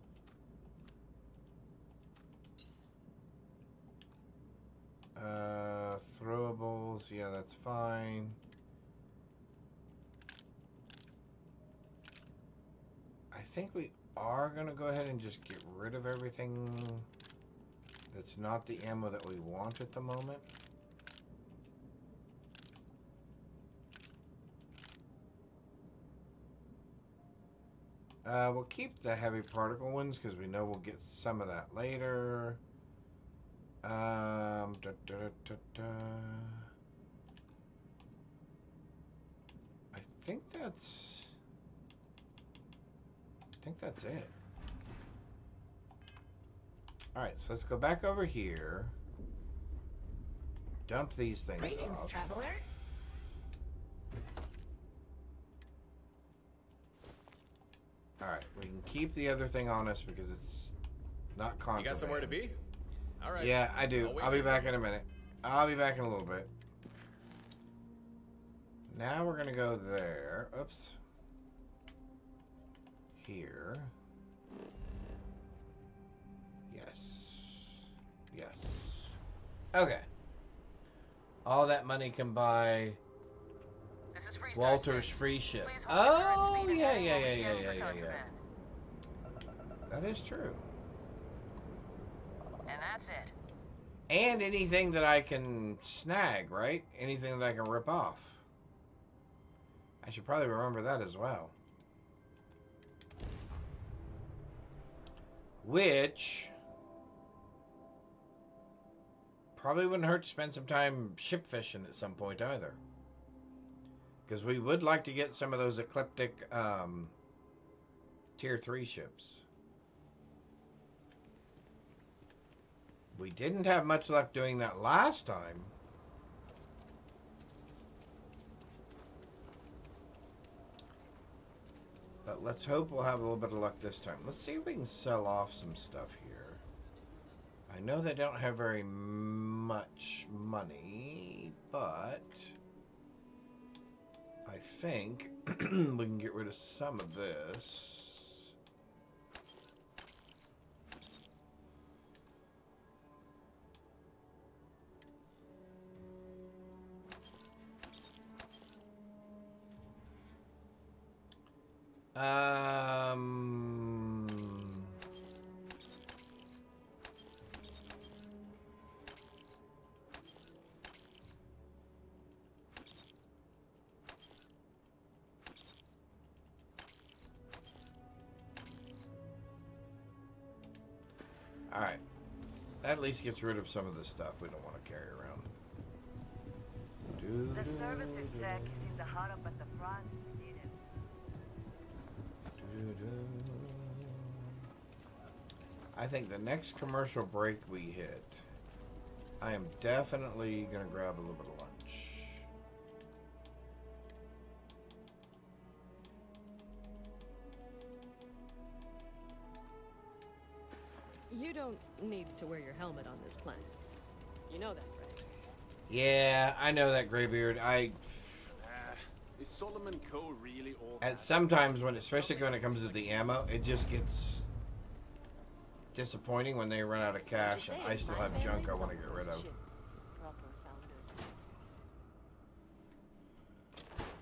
[SPEAKER 1] Throwables. Yeah, that's fine. I think we are going to go ahead and just get rid of everything that's not the ammo that we want at the moment. We'll keep the heavy particle ones because we know we'll get some of that later. I think that's it. Alright, so let's go back over here. Dump these things off.
[SPEAKER 10] Traveler.
[SPEAKER 1] Alright, we can keep the other thing on us because it's not contraband.
[SPEAKER 4] You got somewhere to be? Alright.
[SPEAKER 1] Yeah, I do. I'll be back in a minute. I'll be back in a little bit. Now we're going to go there. Oops. Here. Yes. Yes. Okay. All that money can buy Walter's free ship. Oh, yeah. That is true.
[SPEAKER 10] And that's it.
[SPEAKER 1] And anything that I can snag, right? Anything that I can rip off. I should probably remember that as well. Which probably wouldn't hurt to spend some time ship fishing at some point either. Because we would like to get some of those ecliptic tier 3 ships. We didn't have much luck doing that last time. But let's hope we'll have a little bit of luck this time. Let's see if we can sell off some stuff here. I know they don't have very much money, but I think we can get rid of some of this. Alright. That at least gets rid of some of the stuff we don't want to carry around.
[SPEAKER 16] The services deck is in the hut up at the front.
[SPEAKER 1] I think the next commercial break we hit, I am definitely going to grab a little bit of lunch.
[SPEAKER 8] You don't need to wear your helmet on this planet. You know that, right?
[SPEAKER 1] Yeah, I know that, Graybeard.
[SPEAKER 18] Is Solomon Co. really all
[SPEAKER 1] At sometimes when, especially when it comes to the ammo, it just gets disappointing when they run out of cash and I still have junk I want to get rid of.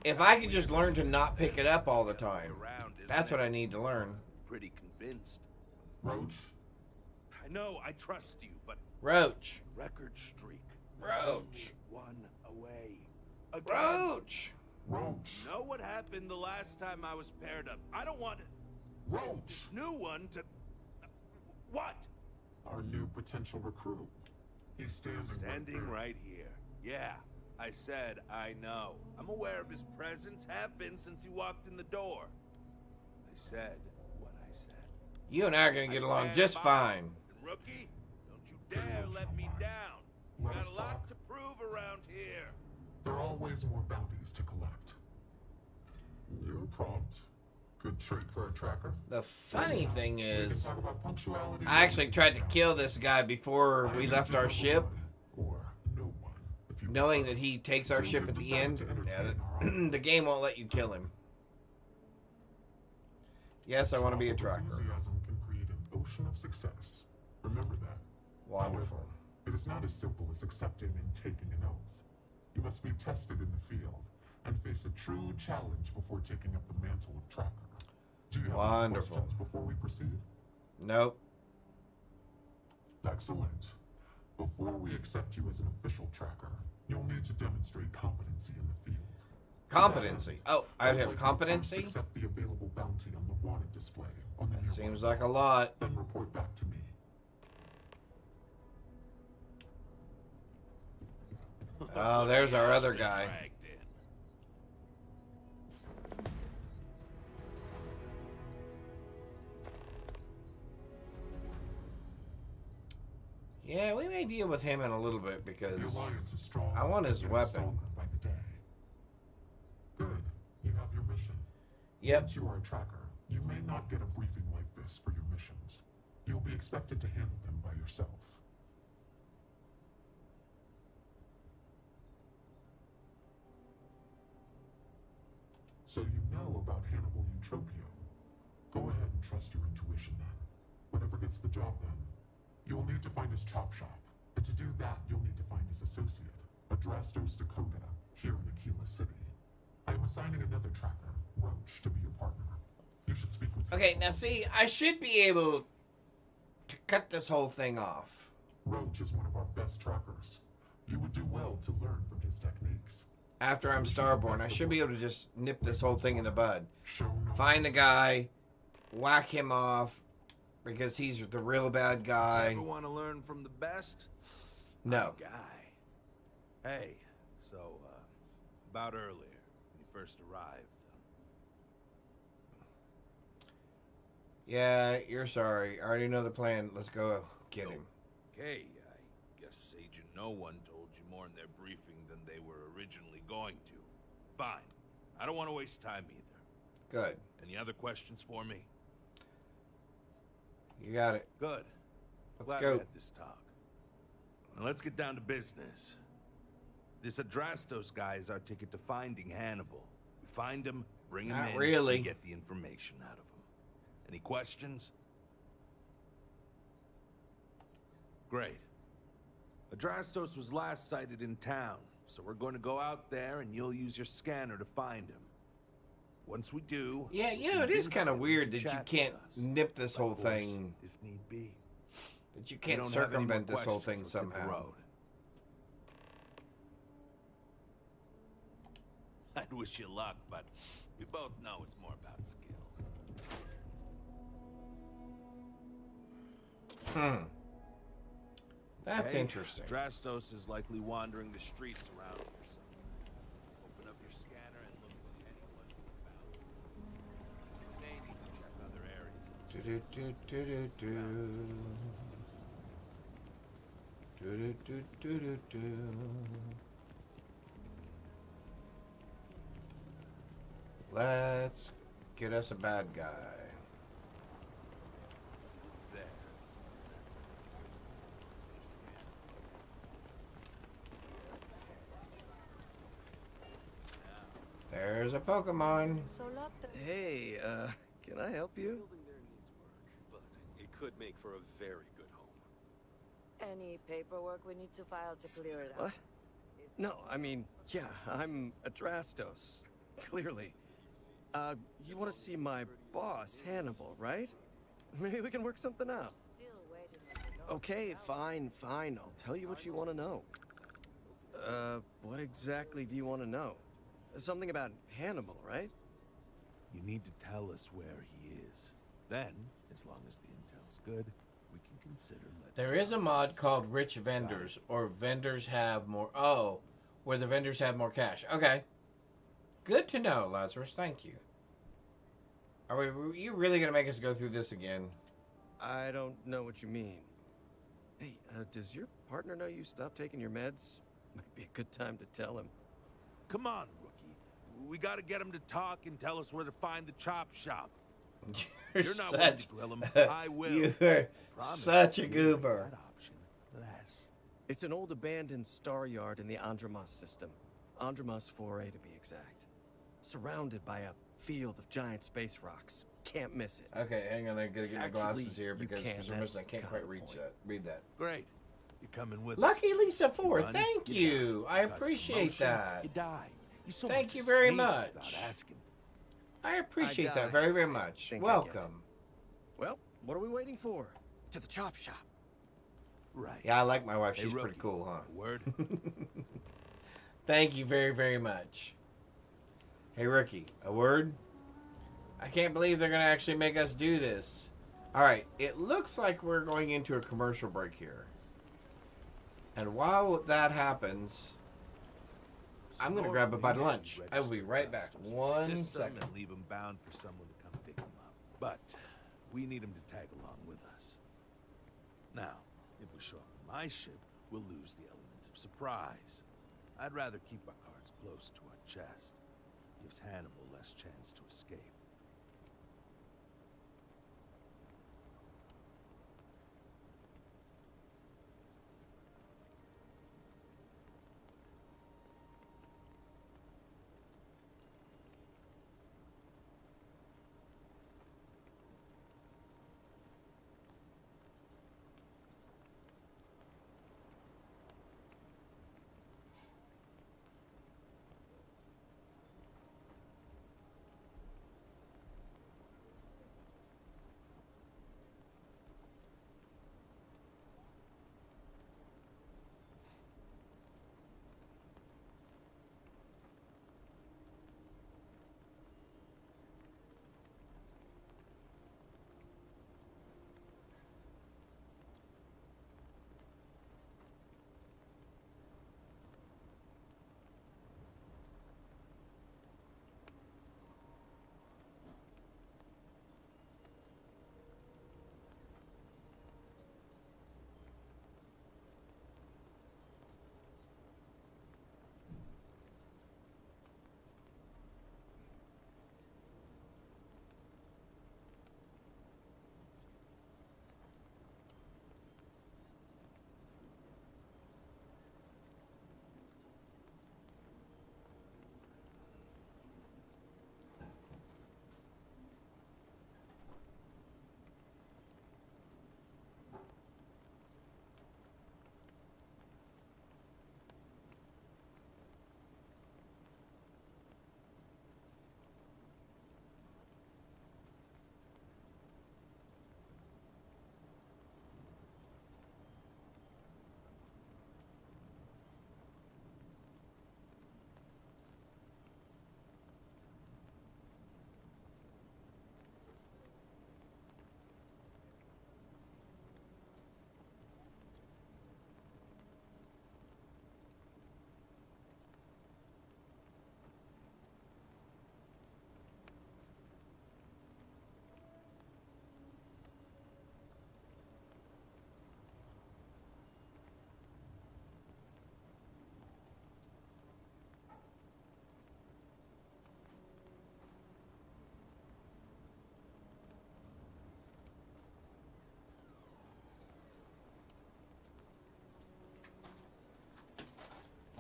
[SPEAKER 1] If I could just learn to not pick it up all the time, that's what I need to learn.
[SPEAKER 20] Pretty convinced. Roach, I know I trust you, but
[SPEAKER 1] Roach.
[SPEAKER 20] Record streak.
[SPEAKER 1] Roach.
[SPEAKER 20] One away. Again.
[SPEAKER 1] Roach.
[SPEAKER 20] Roach. Know what happened the last time I was paired up? I don't want it. Roach. This new one to. What?
[SPEAKER 3] Our new potential recruit. He's standing
[SPEAKER 20] right here. Yeah, I said I know. I'm aware of his presence. Have been since he walked in the door. I said what I said.
[SPEAKER 1] You and I are going to get along just fine.
[SPEAKER 20] Rookie, don't you dare let me down. Got a lot to prove around here.
[SPEAKER 3] There are always more bounties to collect. You're prompt. Good trait for a tracker.
[SPEAKER 1] The funny thing is, I actually tried to kill this guy before we left our ship, knowing that he takes our ship at the end. Yeah, the game won't let you kill him. Yes, I want to be a tracker.
[SPEAKER 3] Enthusiasm can create an ocean of success. Remember that.
[SPEAKER 1] Wonderful.
[SPEAKER 3] However, it is not as simple as accepting and taking an oath. You must be tested in the field and face a true challenge before taking up the mantle of tracker. Do you have any questions before we proceed?
[SPEAKER 1] Nope.
[SPEAKER 3] Excellent. Before we accept you as an official tracker, you'll need to demonstrate competency in the field.
[SPEAKER 1] Competency? Oh, I have competency?
[SPEAKER 3] Accept the available bounty on the wanted display on the
[SPEAKER 1] That seems like a lot.
[SPEAKER 3] Then report back to me.
[SPEAKER 1] Oh, there's our other guy. Yeah, we may deal with him in a little bit because I want his weapon.
[SPEAKER 3] By the day. Good. You have your mission.
[SPEAKER 1] Yep.
[SPEAKER 3] Once you are a tracker, you may not get a briefing like this for your missions. You'll be expected to handle them by yourself. So you know about Hannibal Eutropio. Go ahead and trust your intuition then. Whatever gets the job done. You'll need to find his chop shop. And to do that, you'll need to find his associate, Adrastos Dakota, here in Aquila City. I am assigning another tracker, Roach, to be your partner. You should speak with him.
[SPEAKER 1] Okay, now see, I should be able to cut this whole thing off.
[SPEAKER 3] Roach is one of our best trackers. You would do well to learn from his techniques.
[SPEAKER 1] After I'm Starborn, I should be able to just nip this whole thing in the bud. Find the guy, whack him off, because he's the real bad guy.
[SPEAKER 20] Ever want to learn from the best?
[SPEAKER 1] No.
[SPEAKER 20] My guy. Hey, so, about earlier, when you first arrived.
[SPEAKER 1] Yeah, you're sorry. I already know the plan. Let's go get him.
[SPEAKER 20] Okay, guess Agent No One told you more in their briefing than they were originally going to. Fine. I don't want to waste time either.
[SPEAKER 1] Good.
[SPEAKER 20] Any other questions for me?
[SPEAKER 1] You got it.
[SPEAKER 20] Good.
[SPEAKER 1] Let's
[SPEAKER 20] Glad
[SPEAKER 1] go.
[SPEAKER 20] we had this talk. Now let's get down to business. This Adrastos guy is our ticket to finding Hannibal. We find him, bring him in,
[SPEAKER 1] really.
[SPEAKER 20] and get the information out of him. Any questions? Great. Adrastos was last sighted in town, so we're going to go out there and you'll use your scanner to find him. Once we do...
[SPEAKER 1] Yeah, you know, it is kind of weird that you can't nip this whole thing.
[SPEAKER 20] If need be.
[SPEAKER 1] That you can't circumvent this whole thing somehow.
[SPEAKER 20] I'd wish you luck, but we both know it's more about skill.
[SPEAKER 1] That's interesting.
[SPEAKER 20] Adrastos is likely wandering the streets around here somewhere. Open up your scanner and look for anyone you found. You may need to check other areas.
[SPEAKER 1] Let's get us a bad guy. There's a Pokemon.
[SPEAKER 6] Hey, can I help you?
[SPEAKER 18] But it could make for a very good home.
[SPEAKER 8] Any paperwork we need to file to clear it out?
[SPEAKER 6] What? No, I mean, yeah, I'm Adrastos. Clearly. You want to see my boss, Hannibal, right? Maybe we can work something out. Okay, fine. I'll tell you what you want to know. What exactly do you want to know? Something about Hannibal, right?
[SPEAKER 20] You need to tell us where he is. Then, as long as the intel's good, we can consider letting...
[SPEAKER 1] There is a mod called Rich Vendors, or vendors have more... Oh, where the vendors have more cash. Okay. Good to know, Lazarus. Thank you. Are you really going to make us go through this again?
[SPEAKER 6] I don't know what you mean. Hey, does your partner know you stopped taking your meds? Might be a good time to tell him.
[SPEAKER 20] Come on, rookie. We gotta get him to talk and tell us where to find the chop shop. You're not willing to grill him. I will.
[SPEAKER 1] You're such a goober.
[SPEAKER 20] That option less.
[SPEAKER 6] It's an old abandoned star yard in the Andromos system. Andromos 4A to be exact. Surrounded by a field of giant space rocks. Can't miss it.
[SPEAKER 1] Okay, hang on. I gotta get my glasses here because for some reason I can't
[SPEAKER 6] That's
[SPEAKER 1] quite read that.
[SPEAKER 20] Great. You're coming with us.
[SPEAKER 1] Lucky Lisa 4,
[SPEAKER 20] Run,
[SPEAKER 1] thank you. I appreciate that.
[SPEAKER 20] You die. So
[SPEAKER 1] thank you very
[SPEAKER 20] sneeze
[SPEAKER 1] much.
[SPEAKER 20] without asking.
[SPEAKER 1] I appreciate that very, very much. Welcome.
[SPEAKER 6] Well, what are we waiting for? To the chop shop.
[SPEAKER 20] Right.
[SPEAKER 1] Yeah, I like my wife.
[SPEAKER 20] Hey,
[SPEAKER 1] She's
[SPEAKER 20] rookie,
[SPEAKER 1] pretty cool, huh?
[SPEAKER 20] Word.
[SPEAKER 1] Thank you very, very much. Hey, Rookie, a word? I can't believe they're going to actually make us do this. All right, it looks like we're going into a commercial break here. And while that happens, I'm going to grab a bite of lunch. I will be right back. 1 second.
[SPEAKER 20] And leave him bound for someone to come pick him up. But we need him to tag along with us. Now, if we show up on my ship, we'll lose the element of surprise. I'd rather keep our cards close to our chest. Gives Hannibal less chance to escape.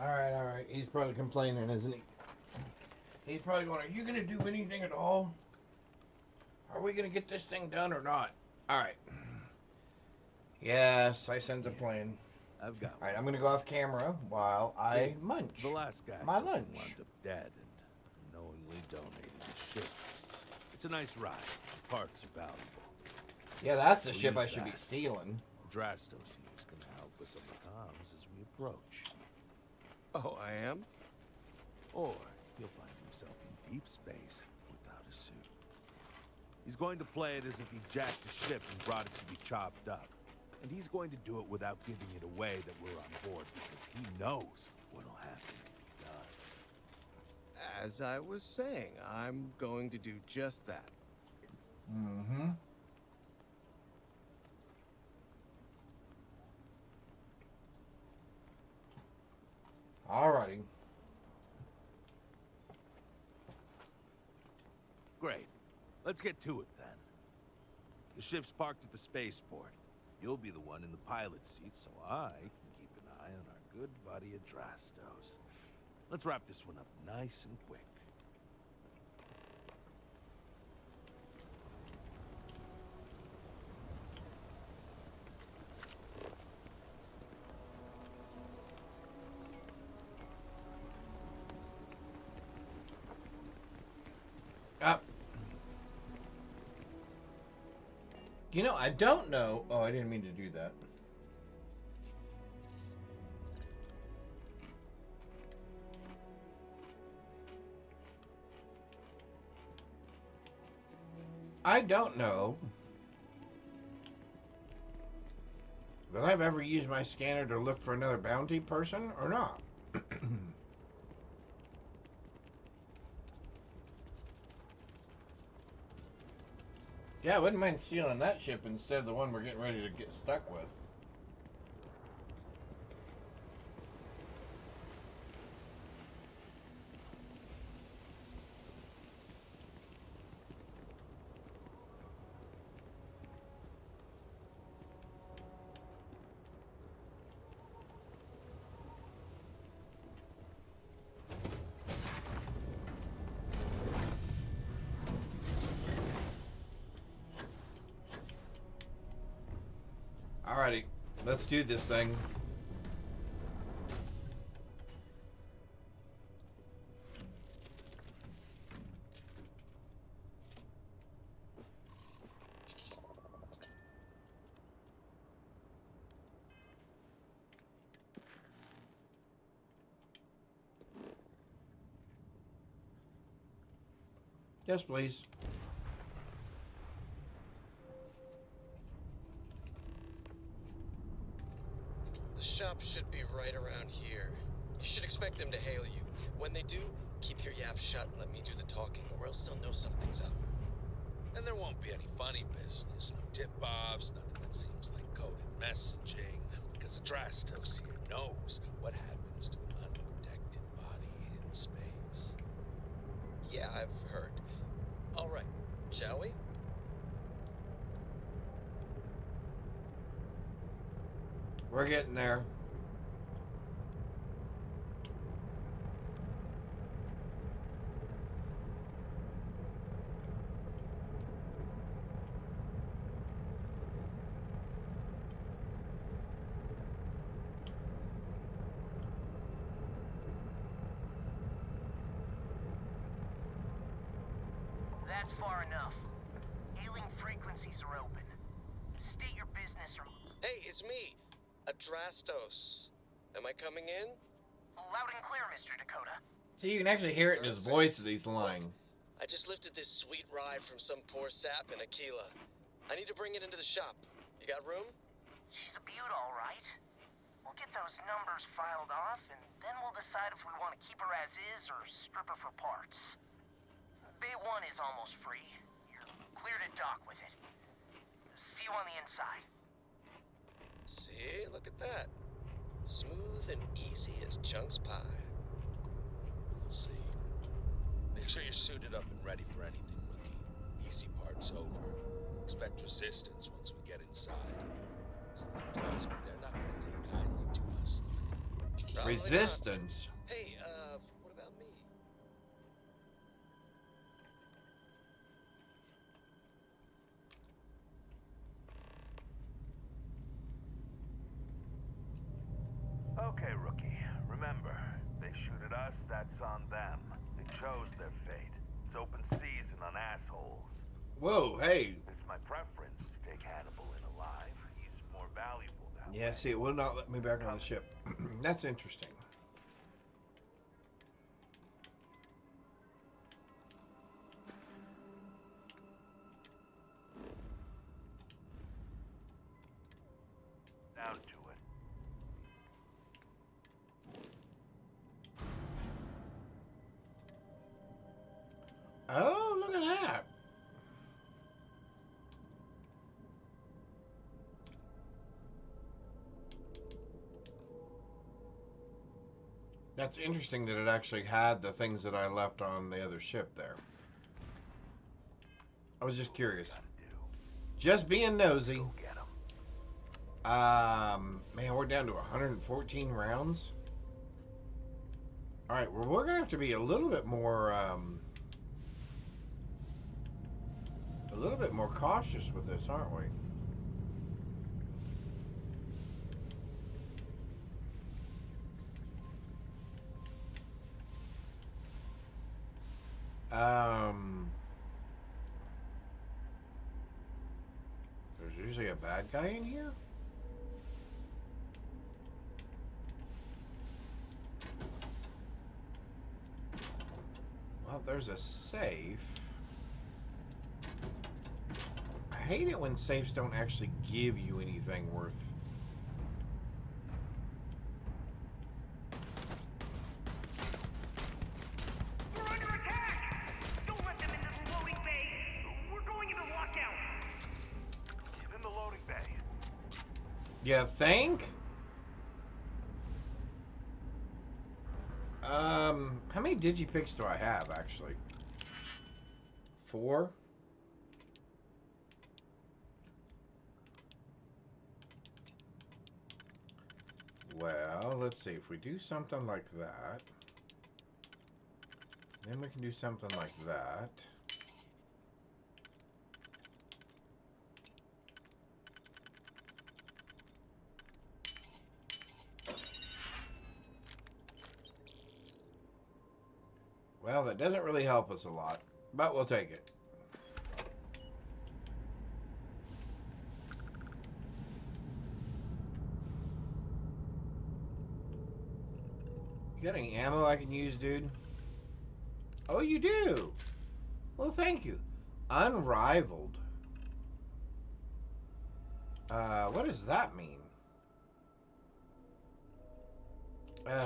[SPEAKER 1] Alright. He's probably complaining, isn't he? He's probably going, are you going to do anything at all? Are we going to get this thing done or not? Alright. Yes, I sense a plan.
[SPEAKER 20] I've got
[SPEAKER 1] Alright, I'm going to go off camera while I munch
[SPEAKER 20] the last guy
[SPEAKER 1] my lunch.
[SPEAKER 20] Wound up dead and knowingly donated his ship. It's a nice ride. Parts are valuable.
[SPEAKER 1] Yeah, that's the ship I should be stealing.
[SPEAKER 20] Drastos here is going to help us on the comms as we approach.
[SPEAKER 6] Oh, I am?
[SPEAKER 20] Or he'll find himself in deep space without a suit. He's going to play it as if he jacked a ship and brought it to be chopped up. And he's going to do it without giving it away that we're on board because he knows what'll happen if he does.
[SPEAKER 6] As I was saying, I'm going to do just that.
[SPEAKER 1] Mm-hmm. Alrighty.
[SPEAKER 20] Great. Let's get to it then. The ship's parked at the spaceport. You'll be the one in the pilot's seat, so I can keep an eye on our good buddy Adrastos. Let's wrap this one up nice and quick.
[SPEAKER 1] You know, I don't know. Oh, I didn't mean to do that. I don't know that I've ever used my scanner to look for another bounty person or not. Yeah, I wouldn't mind stealing that ship instead of the one we're getting ready to get stuck with. Alrighty, let's do this thing. Yes, please.
[SPEAKER 6] The shop should be right around here. You should expect them to hail you. When they do, keep your yap shut and let me do the talking, or else they'll know something's up.
[SPEAKER 20] And there won't be any funny business, no tip-offs, nothing that seems like coded messaging, because Adrastos here knows what happens to an unprotected body in space.
[SPEAKER 6] Yeah, I've heard. All right, shall we?
[SPEAKER 1] We're getting there.
[SPEAKER 16] That's far enough. Hailing frequencies are open. State your business or...
[SPEAKER 6] Hey, it's me, Adrastos. Am I coming in?
[SPEAKER 16] Loud and clear, Mr. Dakota.
[SPEAKER 1] See, you can actually hear it in his voice that he's lying.
[SPEAKER 6] I just lifted this sweet ride from some poor sap in Aquila. I need to bring it into the shop. You got room?
[SPEAKER 16] She's a beaut, all right. We'll get those numbers filed off, and then we'll decide if we want to keep her as is or strip her for parts. Bay 1 is almost free. You're clear to dock with it. See you on the inside.
[SPEAKER 6] See? Look at that. Smooth and easy as Chunk's pie.
[SPEAKER 20] We'll see. Make sure you're suited up and ready for anything, rookie. Easy part's over. Expect resistance once we get inside. Something tells me they're not going to take kindly to us.
[SPEAKER 2] Probably
[SPEAKER 1] Resistance.
[SPEAKER 2] Not. Hey, what about me?
[SPEAKER 20] Okay, rookie. Remember, they shoot at us, that's on them. They chose their fate. It's open season on assholes.
[SPEAKER 1] Whoa, hey.
[SPEAKER 20] It's my preference to take Hannibal in alive. He's more valuable that
[SPEAKER 1] Yeah, see, it will not let me back on the ship. That's interesting.
[SPEAKER 20] Down to it.
[SPEAKER 1] Oh, look at that. That's interesting that it actually had the things that I left on the other ship there. I was just curious. Just being nosy. Man, we're down to 114 rounds. All right, well, we're gonna have to be a little bit more cautious with this, aren't we? There's usually a bad guy in here. Well, there's a safe. I hate it when safes don't actually give you anything worth.
[SPEAKER 10] We're under attack! Don't let them into the loading bay! We're going into lockout!
[SPEAKER 20] He's in the loading bay.
[SPEAKER 1] You think? How many digipicks do I have, actually? 4? Well, let's see. If we do something like that, then we can do something like that. Well, that doesn't really help us a lot, but we'll take it. You got any ammo I can use, dude? Oh, you do? Well, thank you. Unrivaled. What does that mean?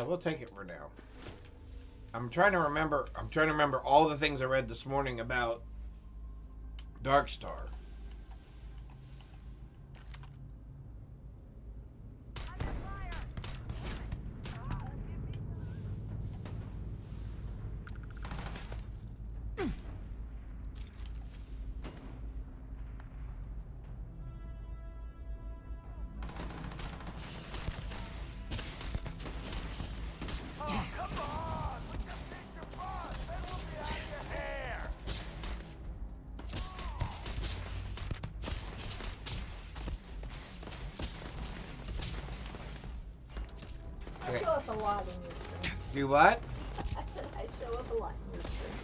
[SPEAKER 1] We'll take it for now. I'm trying to remember all the things I read this morning about Darkstar.
[SPEAKER 9] I show up a lot in your stream.
[SPEAKER 1] Do what?
[SPEAKER 9] I said I show up a lot in your stream.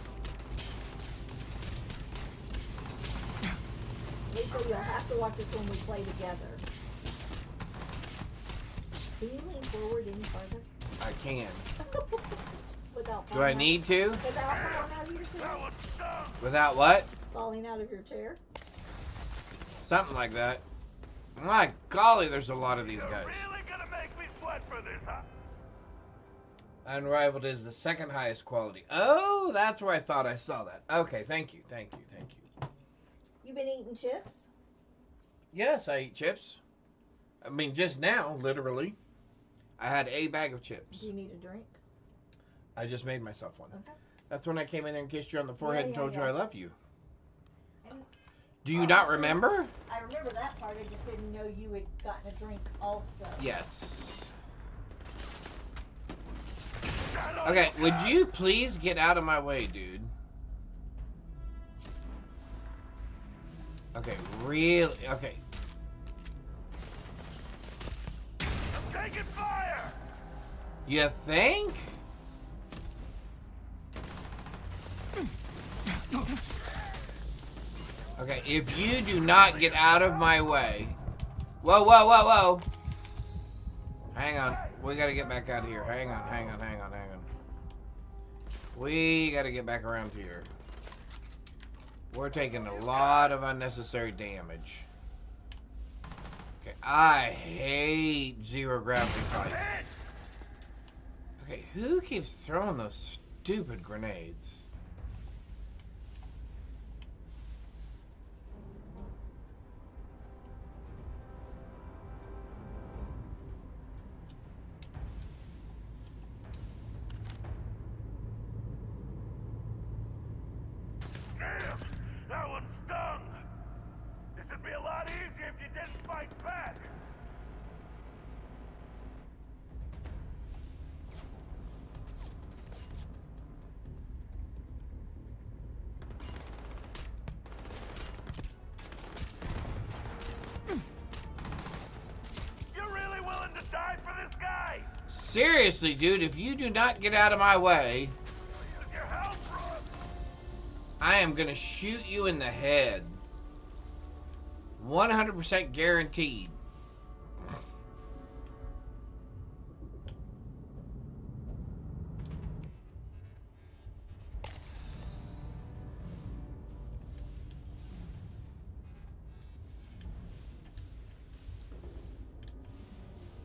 [SPEAKER 9] Lisa, you'll have to watch us when we play together. Can you lean forward any further?
[SPEAKER 1] I can.
[SPEAKER 9] Without
[SPEAKER 1] Do I need to?
[SPEAKER 9] Without falling out of your chair?
[SPEAKER 1] Without what?
[SPEAKER 9] Falling out of your chair?
[SPEAKER 1] Something like that. My golly, there's a lot of these guys.
[SPEAKER 20] Really gonna make me sweat for this, huh?
[SPEAKER 1] Unrivaled is the second highest quality. Oh, that's where I thought I saw that. Okay, thank you, thank you, thank you.
[SPEAKER 9] You been eating chips?
[SPEAKER 1] Yes, I eat chips. I mean, just now, literally. I had a bag of chips.
[SPEAKER 9] Do you need a drink?
[SPEAKER 1] I just made myself one.
[SPEAKER 9] Okay.
[SPEAKER 1] That's when I came in there and kissed you on the forehead and told you
[SPEAKER 9] yeah.
[SPEAKER 1] I love you.
[SPEAKER 9] And
[SPEAKER 1] Do you not remember?
[SPEAKER 9] I remember that part. I just didn't know you had gotten a drink also.
[SPEAKER 1] Yes. Okay, would you please get out of my way, dude? Okay, really? Okay.
[SPEAKER 20] I'm taking fire!
[SPEAKER 1] You think? Okay, if you do not get out of my way... Whoa, whoa, whoa, whoa! Hang on. We gotta get back out of here. Hang on, hang on, hang on, hang on. We gotta get back around here. We're taking a lot of unnecessary damage. Okay, I hate zero gravity fights. Okay, who keeps throwing those stupid grenades?
[SPEAKER 20] Damn! That one stung! This would be a lot easier if you didn't fight back! You're really willing to die for this guy?
[SPEAKER 1] Seriously, dude, if you do not get out of my way,
[SPEAKER 20] Use your help, Rook!
[SPEAKER 1] I am gonna shoot you in the head. 100% guaranteed.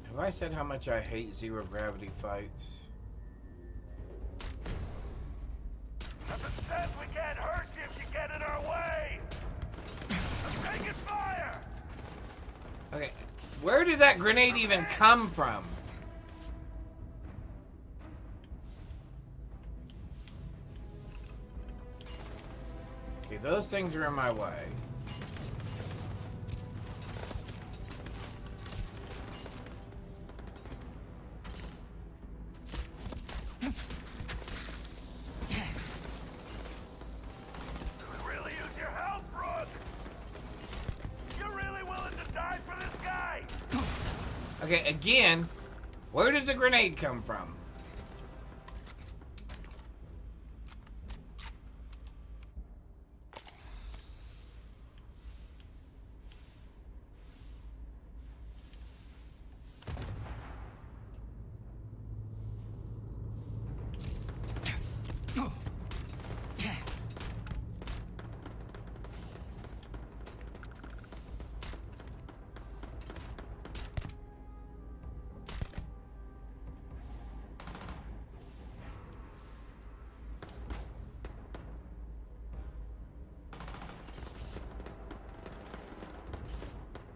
[SPEAKER 1] Have I said how much I hate zero gravity fights?
[SPEAKER 20] Nothing says we can't hurt you if you get in our way! I'm taking fire!
[SPEAKER 1] Okay, where did that grenade even come from? Okay, those things are in my way.
[SPEAKER 20] Really use your help, Rook! You're really willing to die for this guy?
[SPEAKER 1] Okay, again, where did the grenade come from?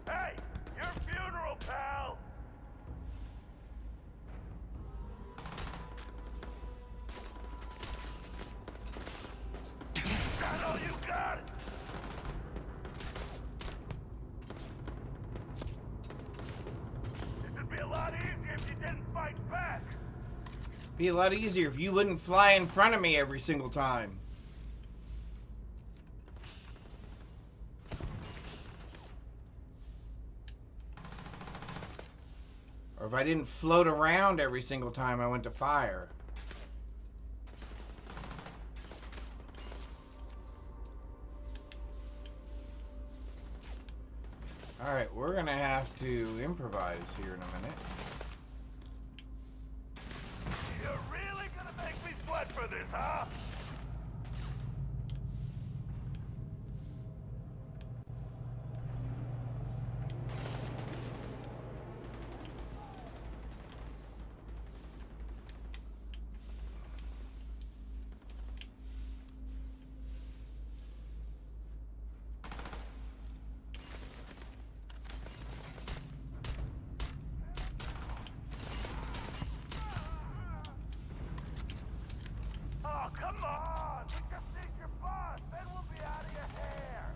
[SPEAKER 20] Hey, your funeral, pal! Got all you got! This would be a lot easier if you didn't fight back!
[SPEAKER 1] Be a lot easier if you wouldn't fly in front of me every single time. Or if I didn't float around every single time I went to fire. Alright, we're gonna have to improvise here in a minute.
[SPEAKER 20] You're really gonna make me sweat for this, huh? Oh, come on! We just need your boss, then we'll be out of your hair!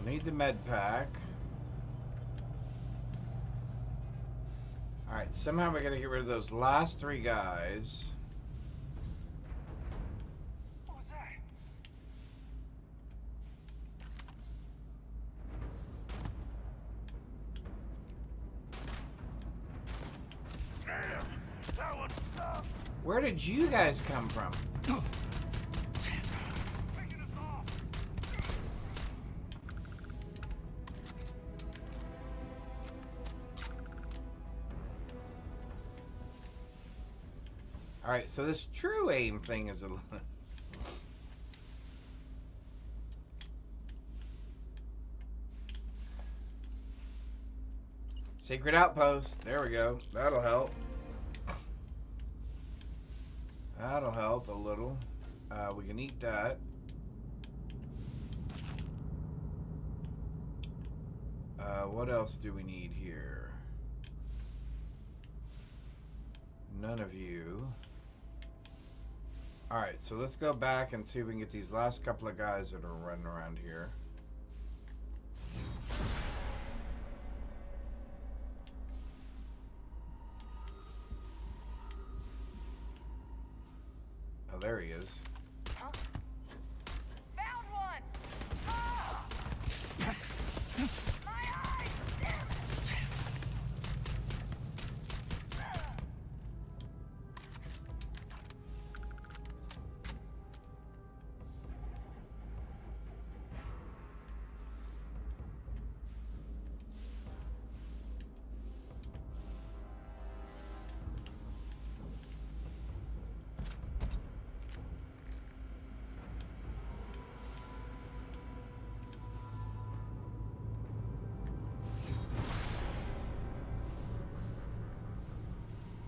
[SPEAKER 1] We'll need the med pack. Alright, somehow we gotta get rid of those last 3 guys.
[SPEAKER 19] What was that? Damn, that was tough.
[SPEAKER 1] Where did you guys come from? Alright, so this true aim thing is a little... Secret outpost. There we go. That'll help. That'll help a little. We can eat that. What else do we need here? None of you. Alright, so let's go back and see if we can get these last couple of guys that are running around here. Oh, there he is.
[SPEAKER 19] Huh? Found one! Ah! My eyes! Damn it!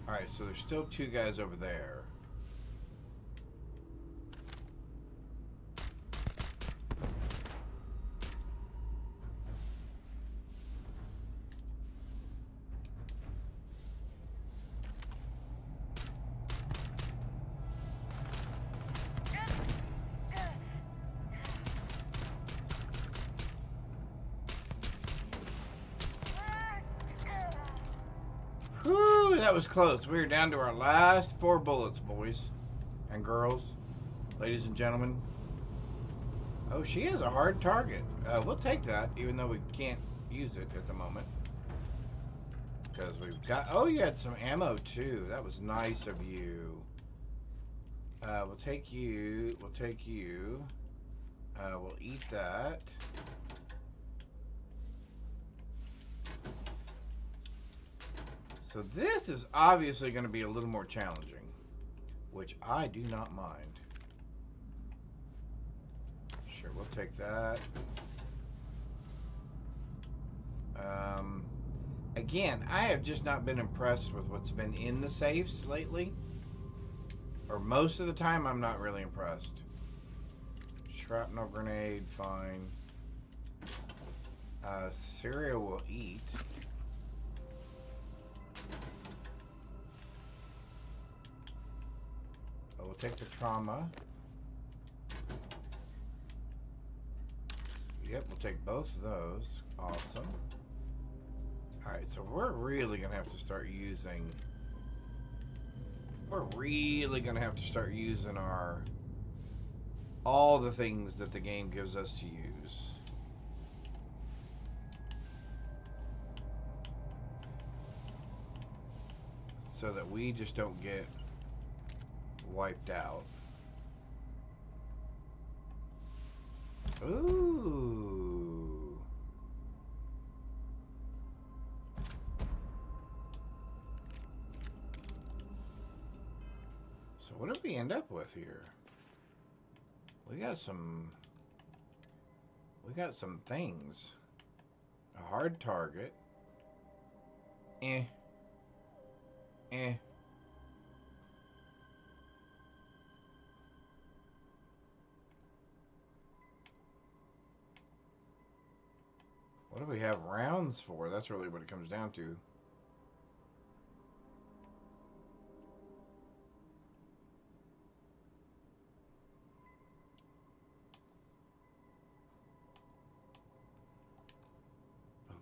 [SPEAKER 1] Alright, so there's still 2 guys over there. Whew, that was close. We were down to our last 4 bullets, boys and girls, ladies and gentlemen. Oh, she is a hard target. We'll take that, even though we can't use it at the moment. Because we've got... Oh, you had some ammo, too. That was nice of you. We'll take you. We'll take you. We'll eat that. So this is obviously going to be a little more challenging, which I do not mind. Sure, we'll take that. Again, I have just not been impressed with what's been in the safes lately. Or most of the time, I'm not really impressed. Shrapnel grenade, fine. Cereal will eat. We'll take the trauma. Yep, we'll take both of those. Awesome. Alright, so we're really going to have to start using... We're really going to have to start using our... all the things that the game gives us to use. So that we just don't get wiped out. Ooh. So what did we end up with here? We got some things. A hard target. Eh. What do we have rounds for? That's really what it comes down to.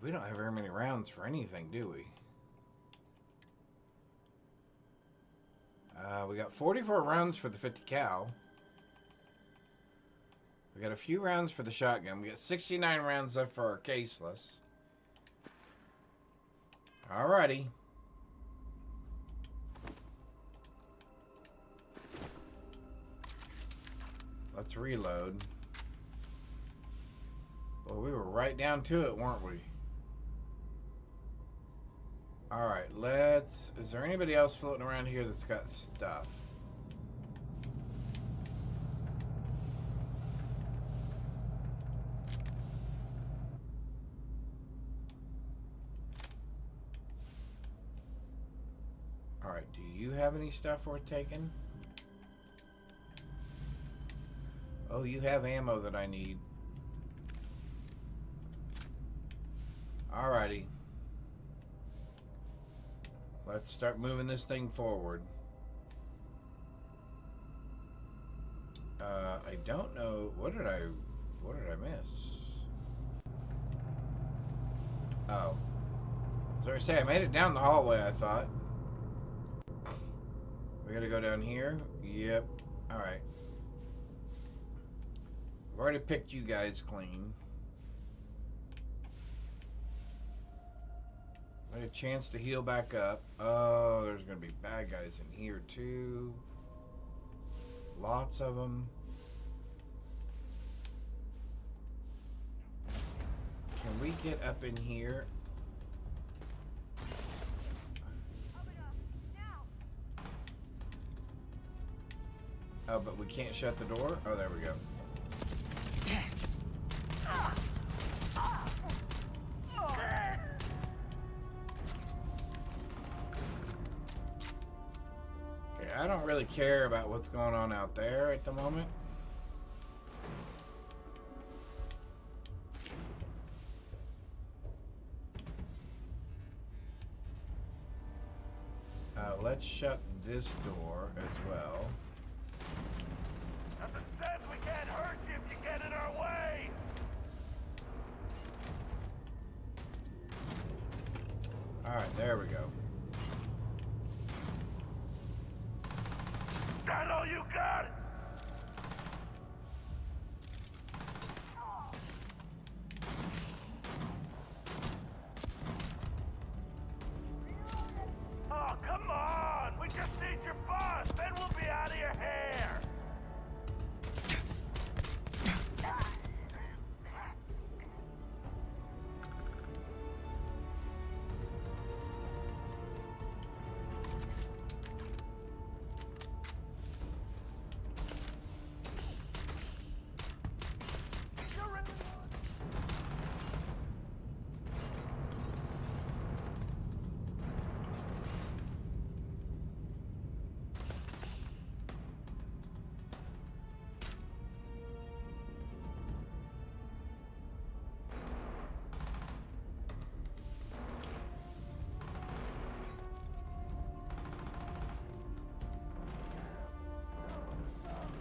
[SPEAKER 1] We don't have very many rounds for anything, do we? We got 44 rounds for the 50 cal. We got a few rounds for the shotgun. We got 69 rounds left for our caseless. Alrighty. Let's reload. Well, we were right down to it, weren't we? Alright, let's... Is there anybody else floating around here that's got stuff? Alright, do you have any stuff worth taking? Oh, you have ammo that I need. Alrighty. Let's start moving this thing forward. I don't know. What did I miss? Oh. So I say I made it down the hallway, I thought. We gotta go down here? Yep. Alright. I've already picked you guys clean. I had a chance to heal back up. Oh, there's gonna be bad guys in here too. Lots of them. Can we get up in here? Oh, but we can't shut the door? Oh, there we go. Okay, I don't really care about what's going on out there at the moment. Let's shut this door as well.
[SPEAKER 7] Nothing says we can't hurt you if you get in our way!
[SPEAKER 1] Alright, there we go.
[SPEAKER 7] That all you got? Oh, come on! We just need your boss, then we'll be out of your hair!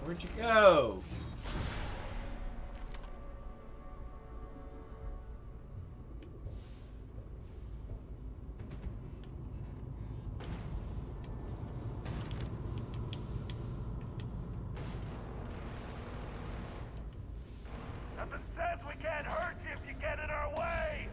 [SPEAKER 1] Where'd you go?
[SPEAKER 7] Nothing says we can't hurt you if you get in our way!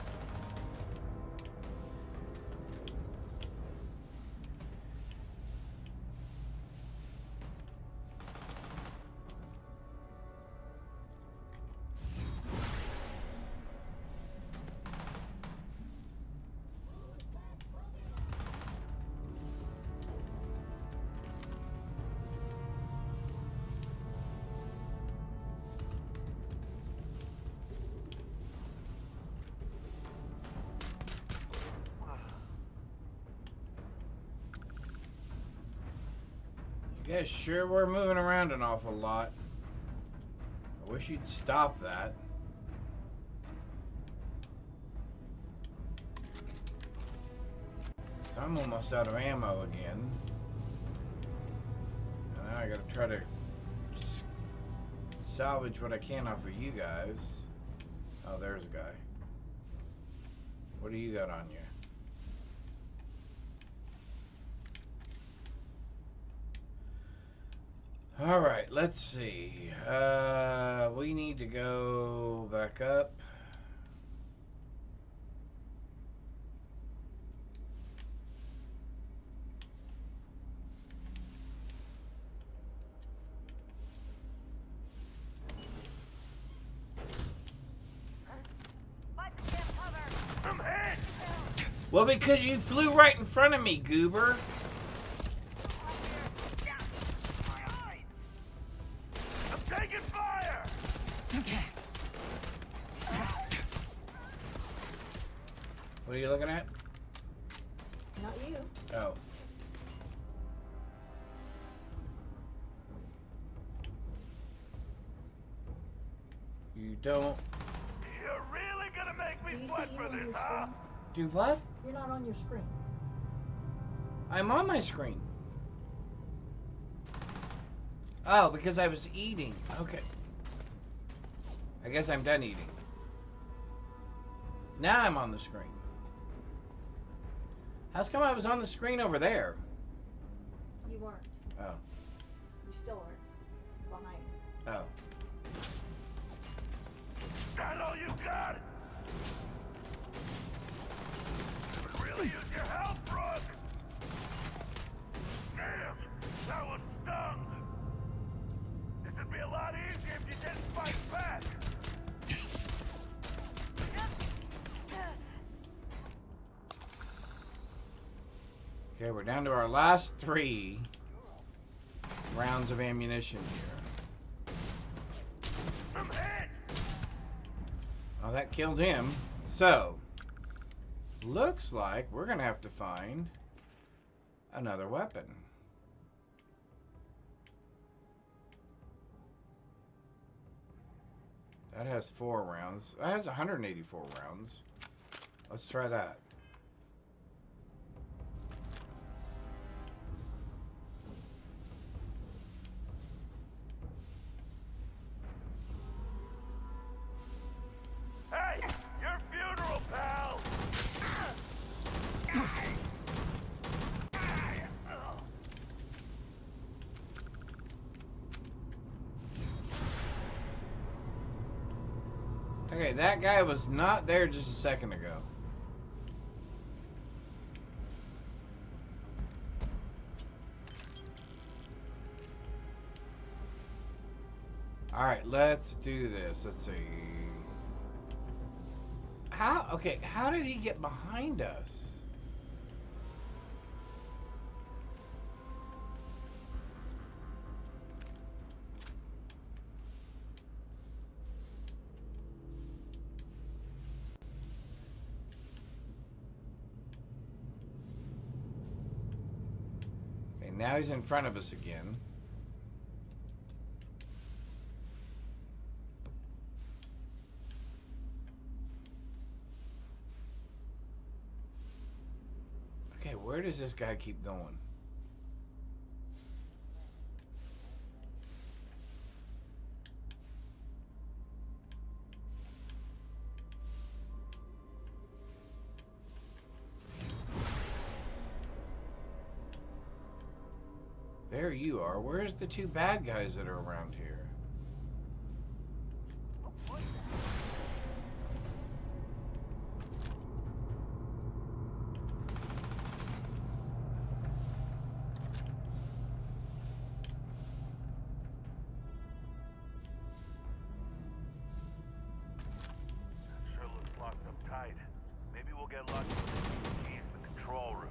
[SPEAKER 1] You guys sure were moving around an awful lot. I wish you'd stop that. So I'm almost out of ammo again. And now I gotta try to salvage what I can off of you guys. Oh, there's a guy. What do you got on you? All right, let's see. We need to go back up. Well, because you flew right in front of me, goober.
[SPEAKER 7] I'm taking fire!
[SPEAKER 1] What are you looking at?
[SPEAKER 9] Not you.
[SPEAKER 1] Oh. You don't.
[SPEAKER 7] You're really gonna make me sweat for this, huh?
[SPEAKER 1] Do what?
[SPEAKER 9] You're not on your screen.
[SPEAKER 1] I'm on my screen. Oh, because I was eating. Okay. I guess I'm done eating. Now I'm on the screen. How's come I was on the screen over there?
[SPEAKER 9] You weren't.
[SPEAKER 1] Oh.
[SPEAKER 9] You still aren't. It's behind.
[SPEAKER 1] Oh.
[SPEAKER 7] That all you got? Really use your help, Brooke? Damn, that one stung. This would be a lot easier if you didn't fight back.
[SPEAKER 1] Okay, we're down to our last 3 rounds of ammunition here. Oh, that killed him. So, looks like we're gonna have to find another weapon. That has 4 rounds. That has 184 rounds. Let's try that.
[SPEAKER 7] Hey, your funeral, pal!
[SPEAKER 1] Okay, that guy was not there just a second ago. Alright, let's do this. Let's see. How did he get behind us? Okay, now he's in front of us again. Okay, where does this guy keep going? There you are. Where's the 2 bad guys that are around here?
[SPEAKER 7] Sure looks locked up tight. Maybe we'll get lucky with the keys to the control room.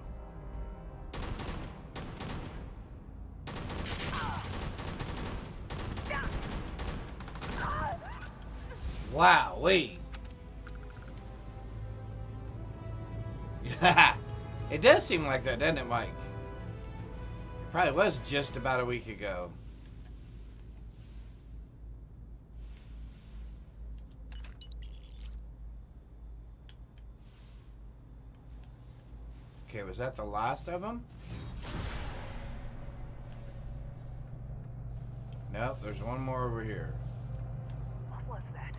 [SPEAKER 1] Wow, wait. It does seem like that, doesn't it, Mike? Probably was just about a week ago. Okay, was that the last of them? Nope, there's one more over here.
[SPEAKER 16] What was that?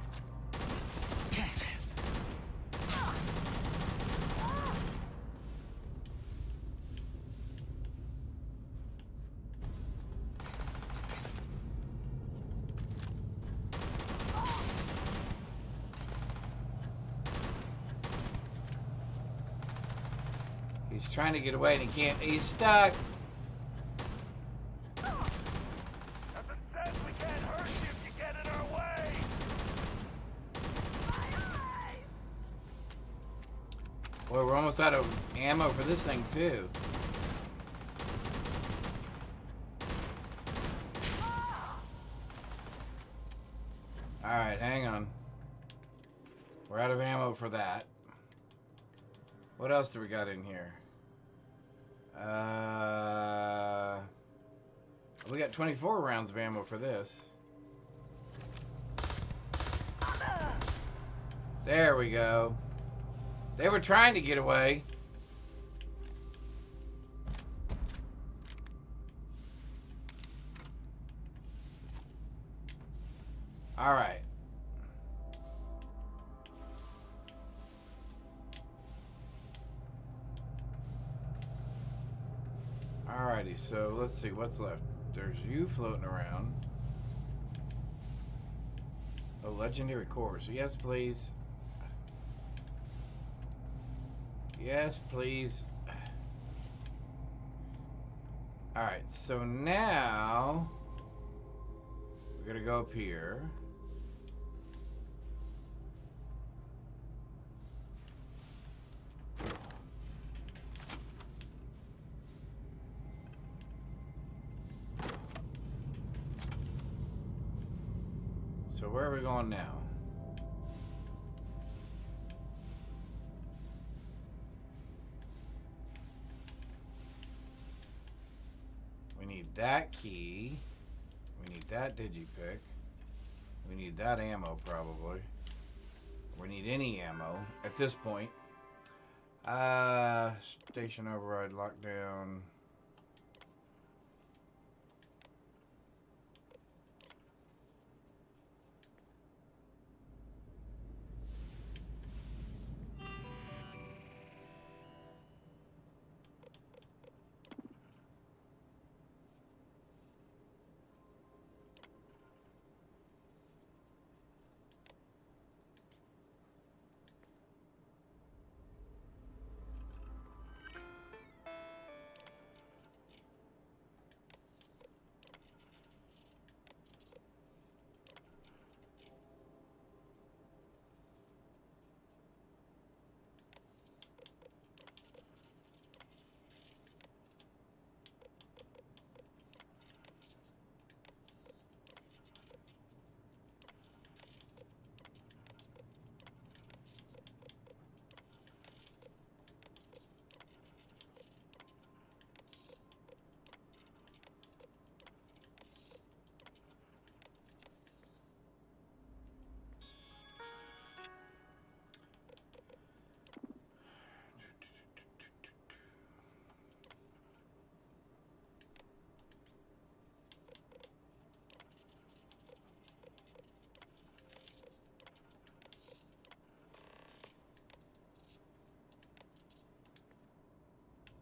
[SPEAKER 1] trying to get away and he can't. He's stuck.
[SPEAKER 7] Nothing says we can't hurt you if you get in our way.
[SPEAKER 1] Boy, we're almost out of ammo for this thing too. Alright, hang on. We're out of ammo for that. What else do we got in here? We got 24 rounds of ammo for this. There we go. They were trying to get away. All right. Alrighty, so let's see what's left. There's you floating around. A legendary course. Yes, please. Yes, please. Alright, so now we're gonna go up here. So where are we going now? We need that key. We need that digipick. We need that ammo probably. We need any ammo at this point. Station override lockdown.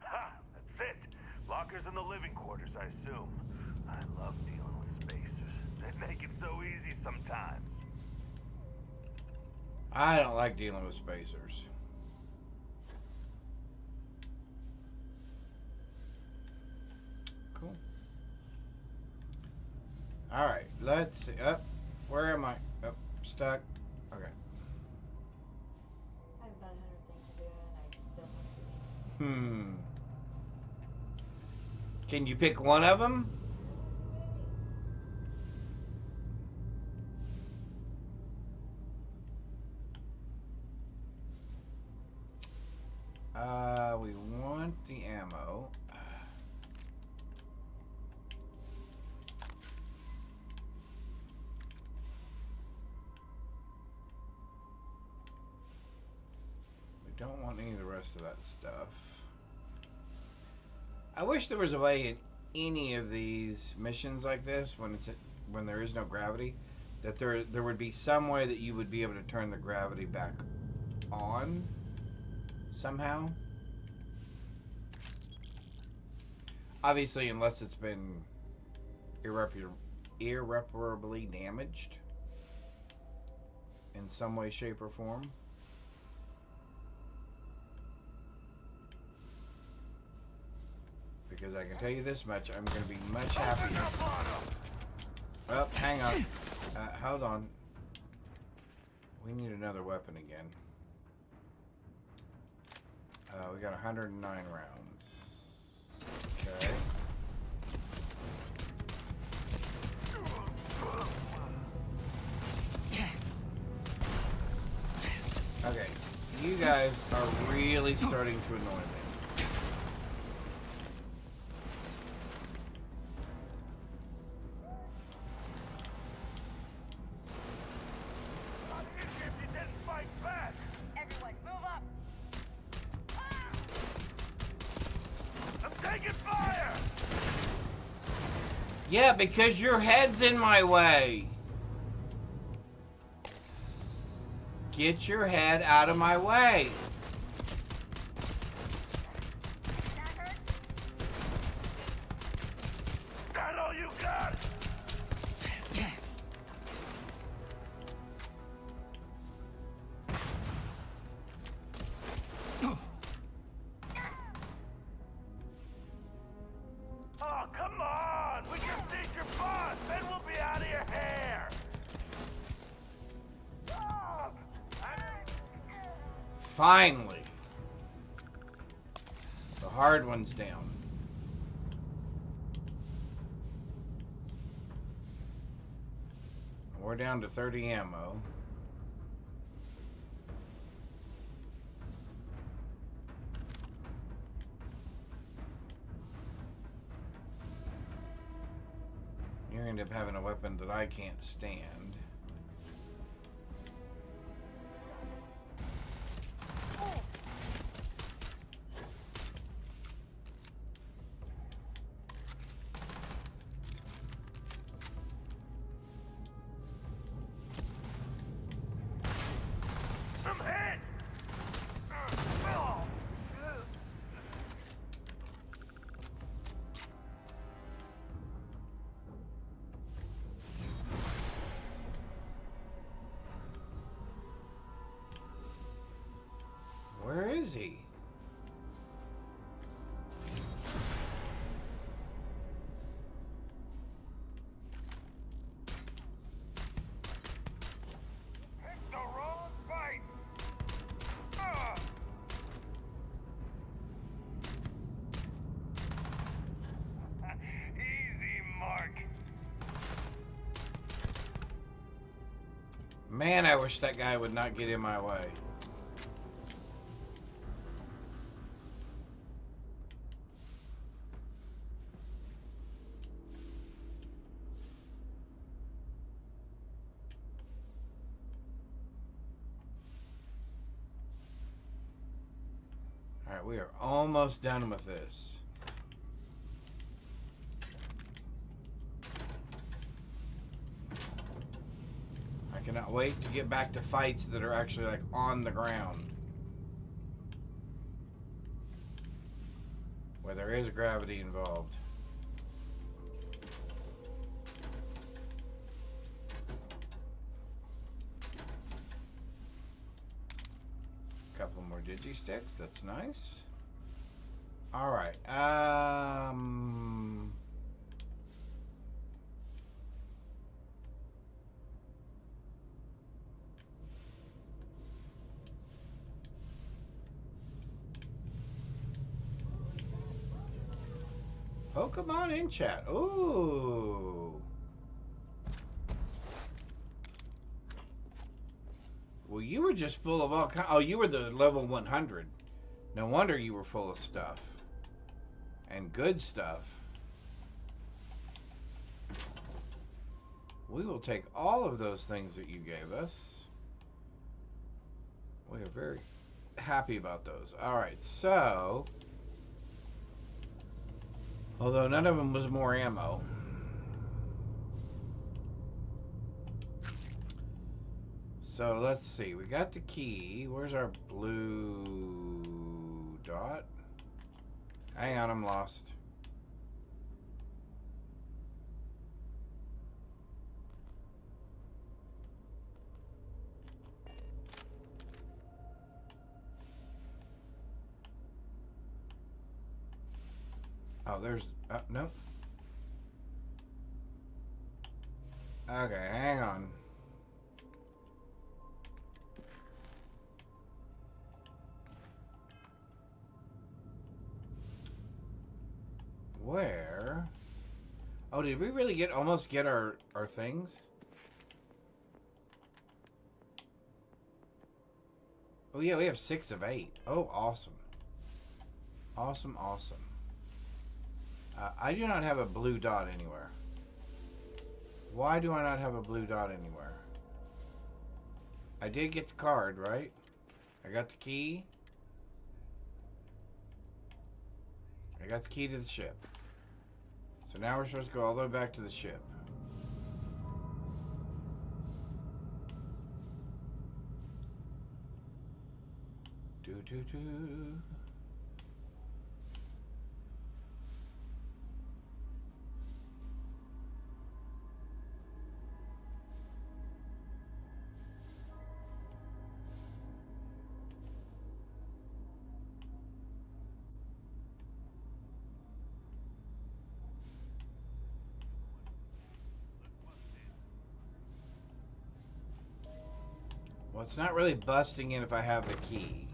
[SPEAKER 7] Ha! That's it. Lockers in the living quarters, I assume. I love dealing with spacers. They make it so easy sometimes.
[SPEAKER 1] I don't like dealing with spacers. Cool. Alright, let's see. Up. Where am I? Up. Stuck. Okay.
[SPEAKER 9] I've got 100 things to do and I just don't want to.
[SPEAKER 1] Can you pick one of them? We want the ammo. We don't want any of the rest of that stuff. I wish there was a way in any of these missions like this, when there is no gravity, that there would be some way that you would be able to turn the gravity back on somehow. Obviously, unless it's been irreparably damaged in some way, shape, or form. Because I can tell you this much, I'm going to be much happier. Oh, hang on. Hold on. We need another weapon again. We got 109 rounds. Okay. Okay. You guys are really starting to annoy me. Yeah, because your head's in my way. Get your head out of my way.
[SPEAKER 7] That all you got? Oh, come on! We just need your boss, then we'll be out of your hair!
[SPEAKER 1] Finally. The hard one's down. We're down to 30 ammo. You're going to end up having a weapon that I can't stand. Where is he?
[SPEAKER 7] Picked the wrong fight! Easy, Mark.
[SPEAKER 1] Man, I wish that guy would not get in my way. Alright, we are almost done with this. I cannot wait to get back to fights that are actually like on the ground. Where there is gravity involved. Couple more digi-sticks, that's nice. Alright, Pokemon in chat. Ooh. Well, you were just full of all kinds. Oh, you were the level 100. No wonder you were full of stuff. And good stuff. We will take all of those things that you gave us. We are very happy about those. Alright, so... although none of them was more ammo. So let's see. We got the key. Where's our blue dot? Hang on, I'm lost. Oh, there's... nope. Okay, hang on. Where? Oh, did we really almost get our things? Oh yeah, we have 6 of 8. Oh, awesome. Awesome, awesome. I do not have a blue dot anywhere. Why do I not have a blue dot anywhere? I did get the card, right? I got the key. I got the key to the ship. So now we're supposed to go all the way back to the ship. Do. Well, it's not really busting in if I have the key.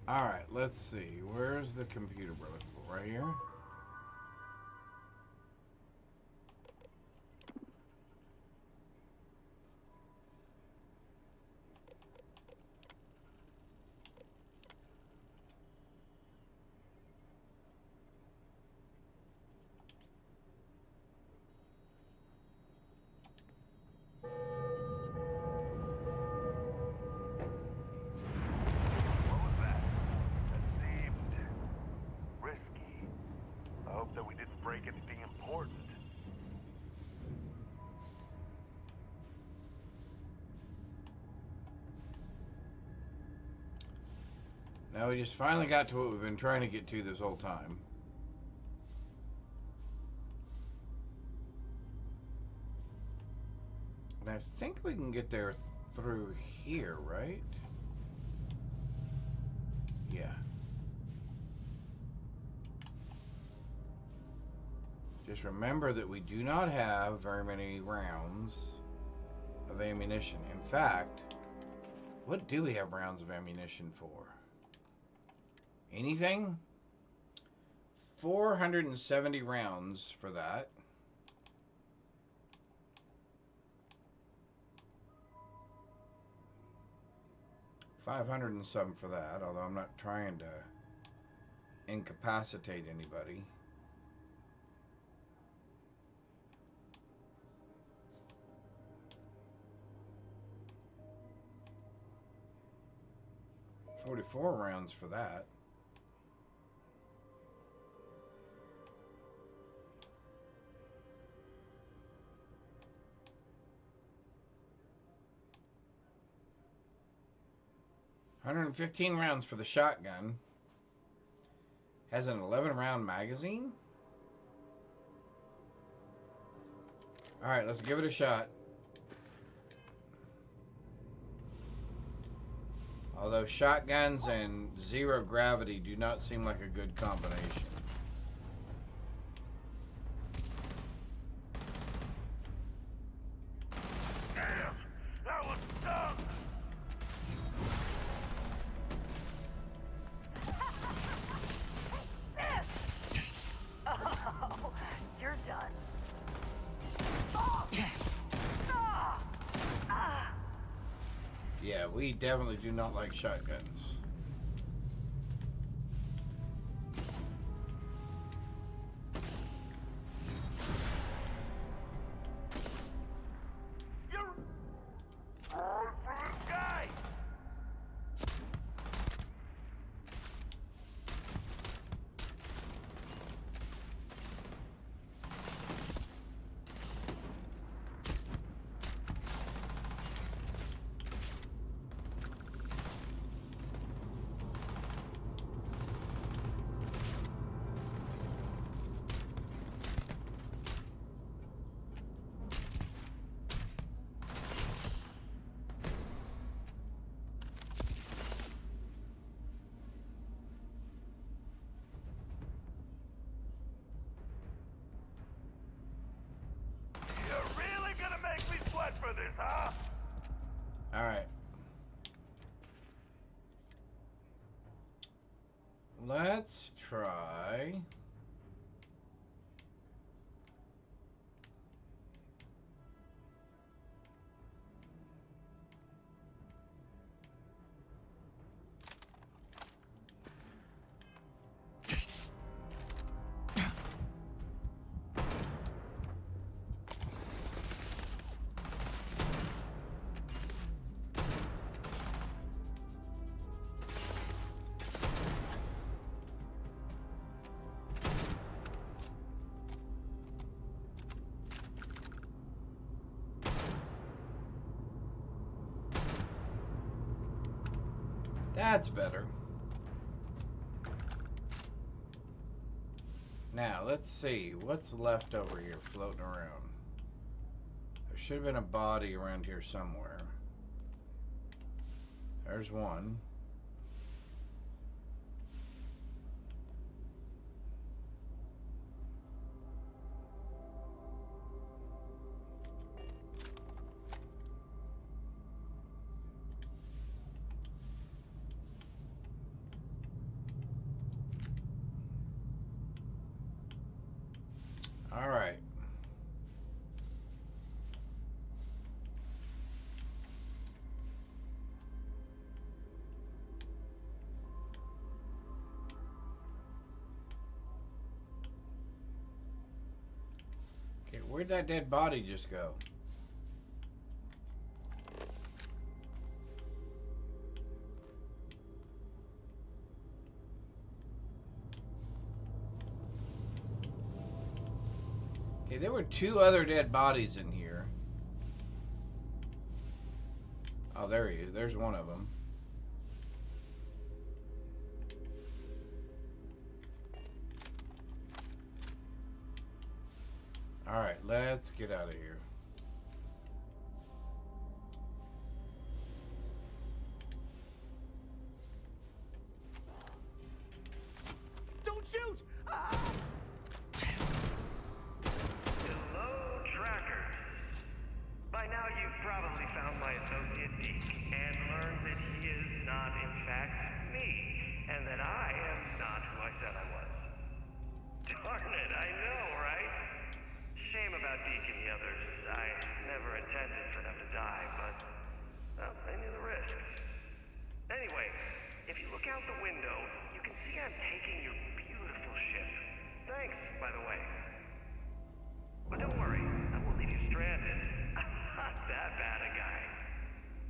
[SPEAKER 1] Alright, let's see. Where's the computer we're looking for? Right here?
[SPEAKER 7] What was that? That seemed risky. I hope that we didn't break anything important.
[SPEAKER 1] Now we just finally got to what we've been trying to get to this whole time. And I think we can get there through here, right? Yeah. Just remember that we do not have very many rounds of ammunition. In fact, what do we have rounds of ammunition for? Anything? 470 rounds for that. $500 and some for that, although I'm not trying to incapacitate anybody. $44 rounds for that. $115 rounds for the shotgun. Has an 11-round magazine. Alright, let's give it a shot. Although shotguns and zero gravity do not seem like a good combination.
[SPEAKER 7] Damn! That was dumb!
[SPEAKER 10] Oh, you're done.
[SPEAKER 1] Yeah, we definitely do not like shotguns.
[SPEAKER 7] You're all for this guy! this, huh?
[SPEAKER 1] Alright. Let's try... That's better. Now, let's see. What's left over here floating around? There should have been a body around here somewhere. There's one. All right. Okay, where'd that dead body just go? Okay, there were 2 other dead bodies in here. Oh, there he is. There's one of them. Alright, let's get out of here.
[SPEAKER 7] Don't shoot! Ah! Hello, Tracker. By now you've probably found my associate Deke and learned that he is not in fact me, and that I am not who I said I was. Darn it, I know, right? Shame about Deke and the others. I never intended for them to die, but, well, they knew the risks. Anyway, if you look out the window, you can see I'm taking your beautiful ship. Thanks, by the way. But don't worry, I won't leave you stranded. I'm not that bad a guy.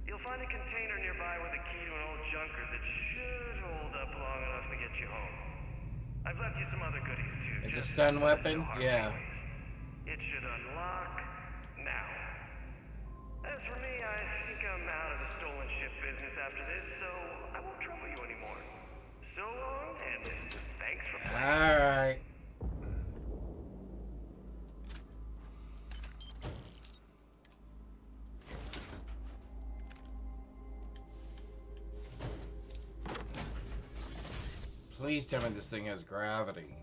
[SPEAKER 7] You'll find a container nearby with a key to an old junker that should hold up long enough to get you home. I've left you some other goodies too.
[SPEAKER 1] It's a stun weapon? Yeah.
[SPEAKER 7] It should unlock now. As for me, I think I'm out of the stolen ship business after this, so I won't trouble you anymore. So long, and thanks for playing.
[SPEAKER 1] Alright. Please tell me this thing has gravity.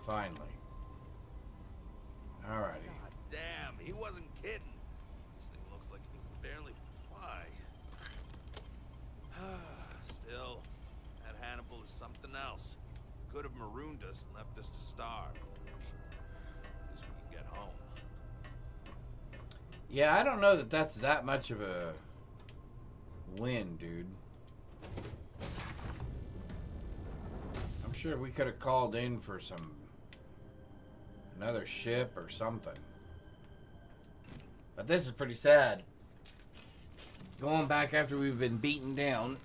[SPEAKER 1] Finally. Alrighty.
[SPEAKER 20] God damn, he wasn't kidding. This thing looks like it can barely fly. Still, that Hannibal is something else. Could have marooned us and left us to starve. At least we can get home.
[SPEAKER 1] Yeah, I don't know that that's that much of a win, dude. I'm sure we could have called in for another ship or something. But this is pretty sad. Going back after we've been beaten down.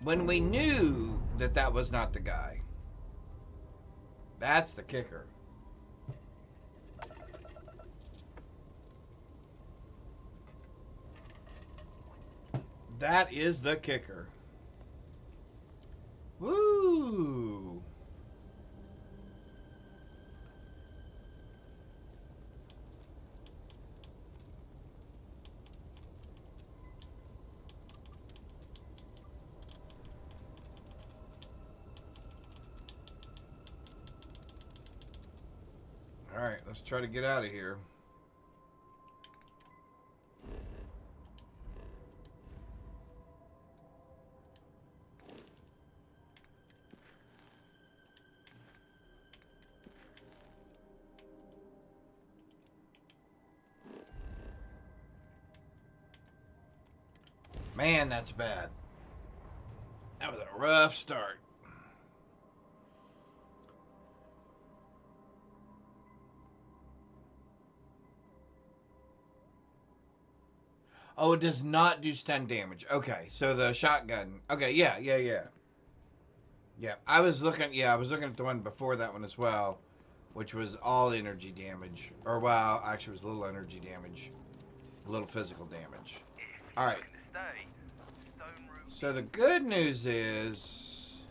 [SPEAKER 1] When we knew that that was not the guy. That's the kicker. That is the kicker. Woo! All Alright, let's try to get out of here. Man, that's bad. That was a rough start. Oh, it does not do stun damage. Okay, so the shotgun. Okay, yeah. Yeah, I was looking at the one before that one as well, which was all energy damage. Or, well, actually it was a little energy damage. A little physical damage. Alright. So the good news is...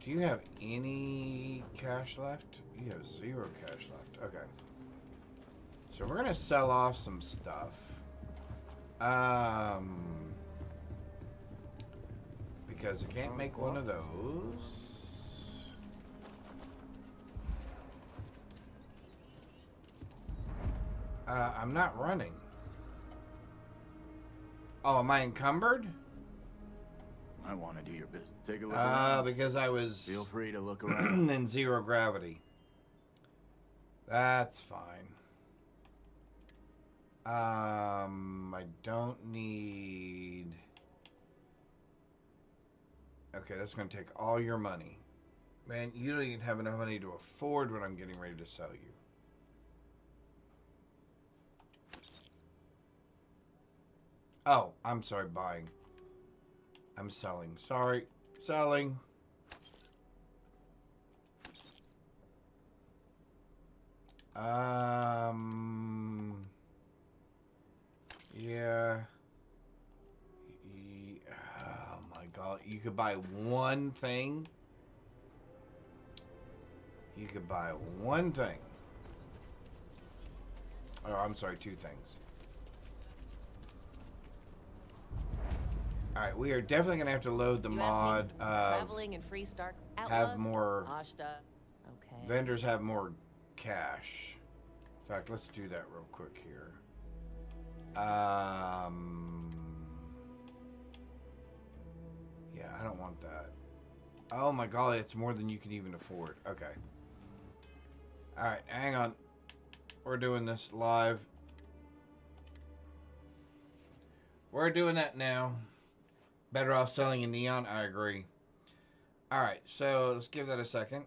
[SPEAKER 1] Do you have any cash left? You have 0 cash left. Okay. So we're going to sell off some stuff. Because I can't make one of those. I'm not running. Oh, am I encumbered?
[SPEAKER 11] I want to do your business. Take a look around.
[SPEAKER 1] Because I was...
[SPEAKER 11] Feel free to look around.
[SPEAKER 1] in 0 gravity. That's fine. I don't need... Okay, that's going to take all your money. Man, you don't even have enough money to afford what I'm getting ready to sell you. Oh, I'm sorry, buying. I'm selling. Sorry, selling. Yeah. Oh my god, you could buy one thing. You could buy one thing. Oh, I'm sorry, 2 things. Alright, we are definitely going to have to load the mod.
[SPEAKER 15] Traveling and free Stark
[SPEAKER 1] have more...
[SPEAKER 15] Ashta. Okay.
[SPEAKER 1] Vendors have more cash. In fact, let's do that real quick here. Yeah, I don't want that. Oh my god, it's more than you can even afford. Okay. Alright, hang on. We're doing this live. We're doing that now. Better off selling a neon? I agree. Alright, so let's give that a second.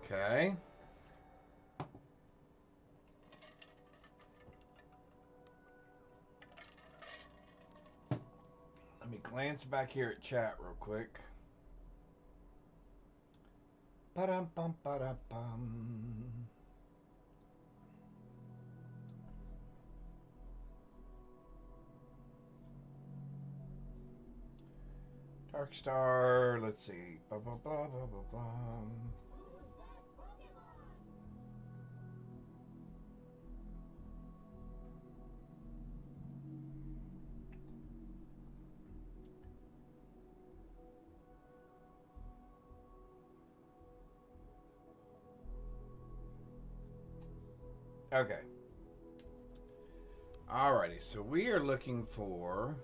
[SPEAKER 1] Okay. Let me glance back here at chat real quick. Ba-dum-bum, ba-dum-bum. Dark Star, let's see. Blah, blah, blah, blah, blah, blah. Okay. Alrighty, so we are looking for...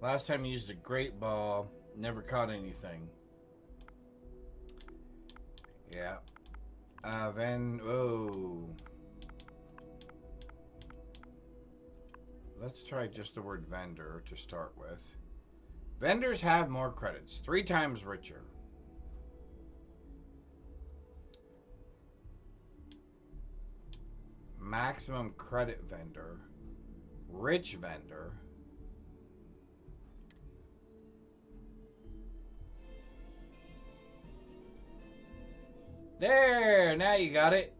[SPEAKER 1] Last time I used a great ball, never caught anything. Yeah. Oh. Let's try just the word vendor to start with. Vendors have more credits, 3 times richer. maximum credit vendor, rich vendor. There, now you got it.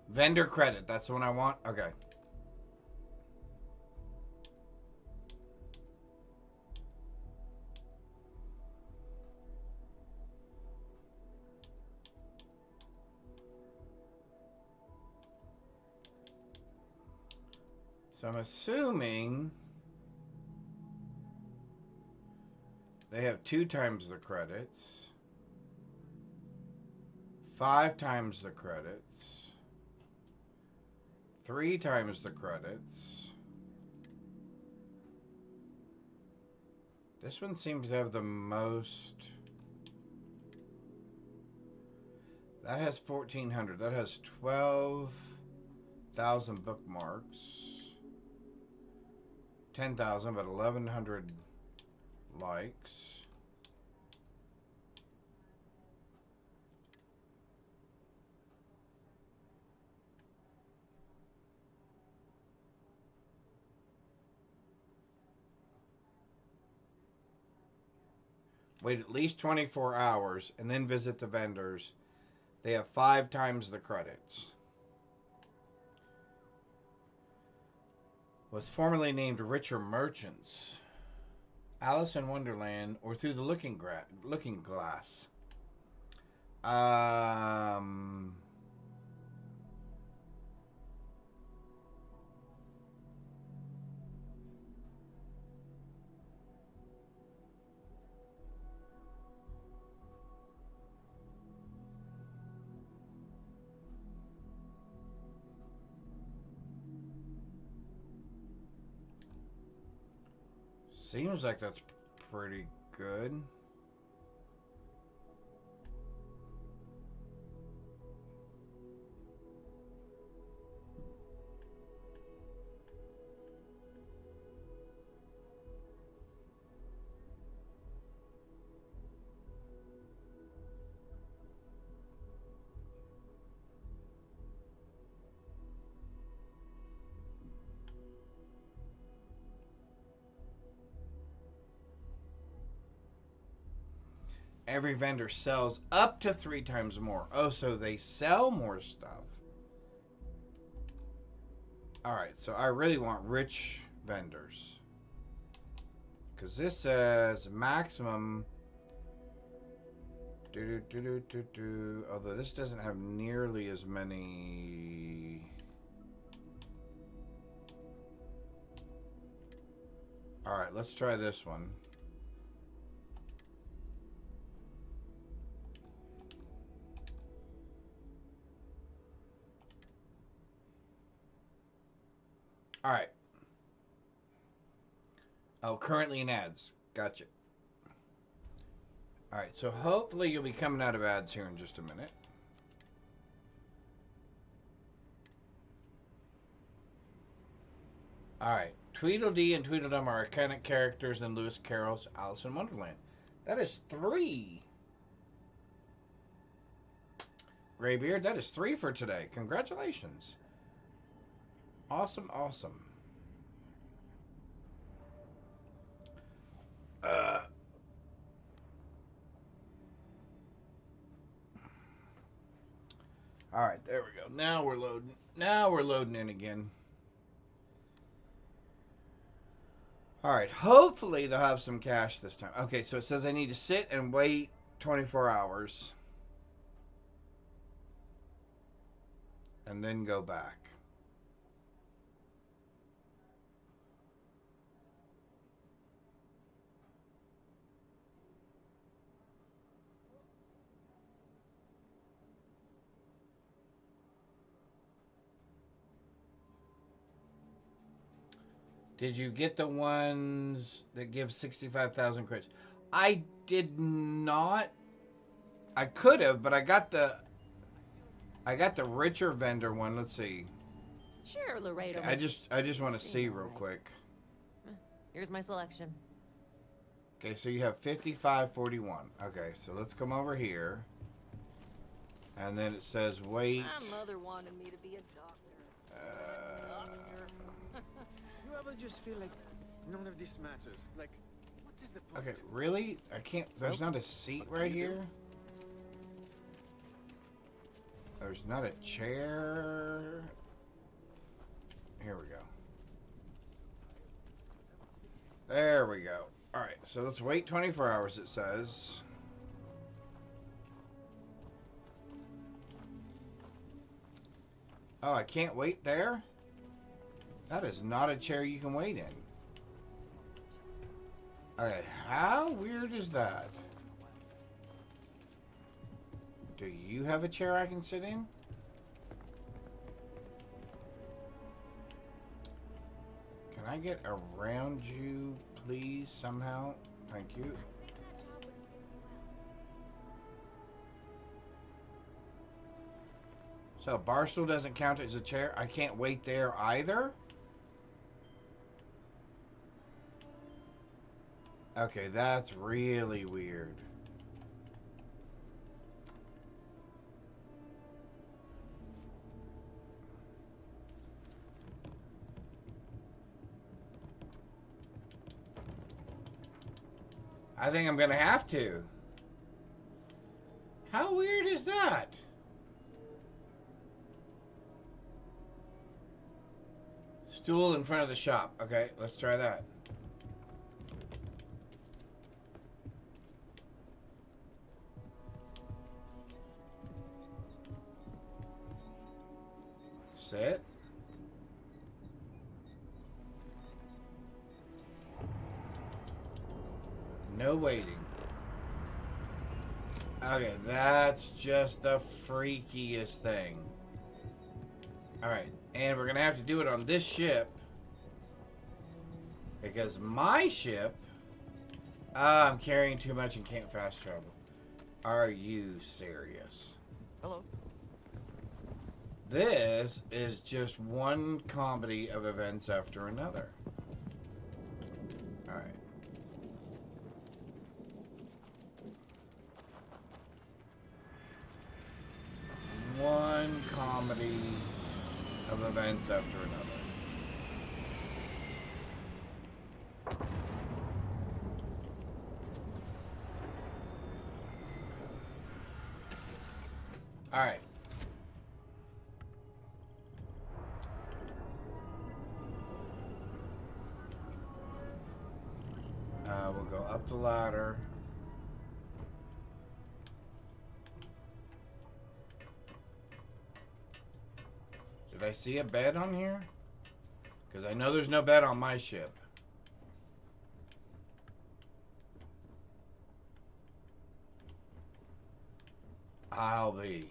[SPEAKER 1] Vendor credit, that's the one I want? Okay. So I'm assuming they have 2 times the credits, 5 times the credits, 3 times the credits. This one seems to have the most. That has 1,400. That has 12,000 bookmarks. 10,000, but 1,100 likes. Wait at least 24 hours and then visit the vendors. They have 5 times the credits. Was formerly named Richer Merchants. Alice in Wonderland or Through the Looking Glass. Seems like that's pretty good. Every vendor sells up to 3 times more. Oh, so they sell more stuff. Alright, so I really want rich vendors. Because this says maximum. Although this doesn't have nearly as many. Alright, let's try this one. Alright. Oh, currently in ads. Gotcha. Alright, so hopefully you'll be coming out of ads here in just a minute. Alright. Tweedledee and Tweedledum are iconic characters in Lewis Carroll's Alice in Wonderland. That is 3. Graybeard, that is 3 for today. Congratulations. Awesome, awesome. Alright, there we go. Now we're loading. Now we're loading in again. Alright, hopefully they'll have some cash this time. Okay, so it says I need to sit and wait 24 hours. And then go back. Did you get the ones that give 65,000 credits? I did not. I could have, but I got the richer vendor one. Let's see.
[SPEAKER 12] Sure, Laredo.
[SPEAKER 1] I just want to see real quick.
[SPEAKER 12] Here's my selection.
[SPEAKER 1] Okay, so you have 55.41. Okay, so let's come over here. And then it says wait.
[SPEAKER 8] My mother wanted me to be a doctor.
[SPEAKER 11] You ever just feel like none of this matters? Like, what is the point?
[SPEAKER 1] Okay, really? I can't. There's not a seat right here. There's not a chair. Here we go. There we go. Alright, so let's wait 24 hours, it says. Oh, I can't wait there? That is not a chair you can wait in. Okay, how weird is that? Do you have a chair I can sit in? Can I get around you, please, somehow? Thank you. So, barstool doesn't count as a chair? I can't wait there either? Okay, that's really weird. I think I'm gonna have to. How weird is that? Stool in front of the shop. Okay, let's try that. Sit. No waiting. Okay, that's just the freakiest thing. Alright, and we're gonna have to do it on this ship. Because my ship... I'm carrying too much and can't fast travel. Are you serious?
[SPEAKER 6] Hello.
[SPEAKER 1] This is just one comedy of events after another. Alright. One comedy of events after another. Alright. We'll go up the ladder. Did I see a bed on here? Because I know there's no bed on my ship. I'll be.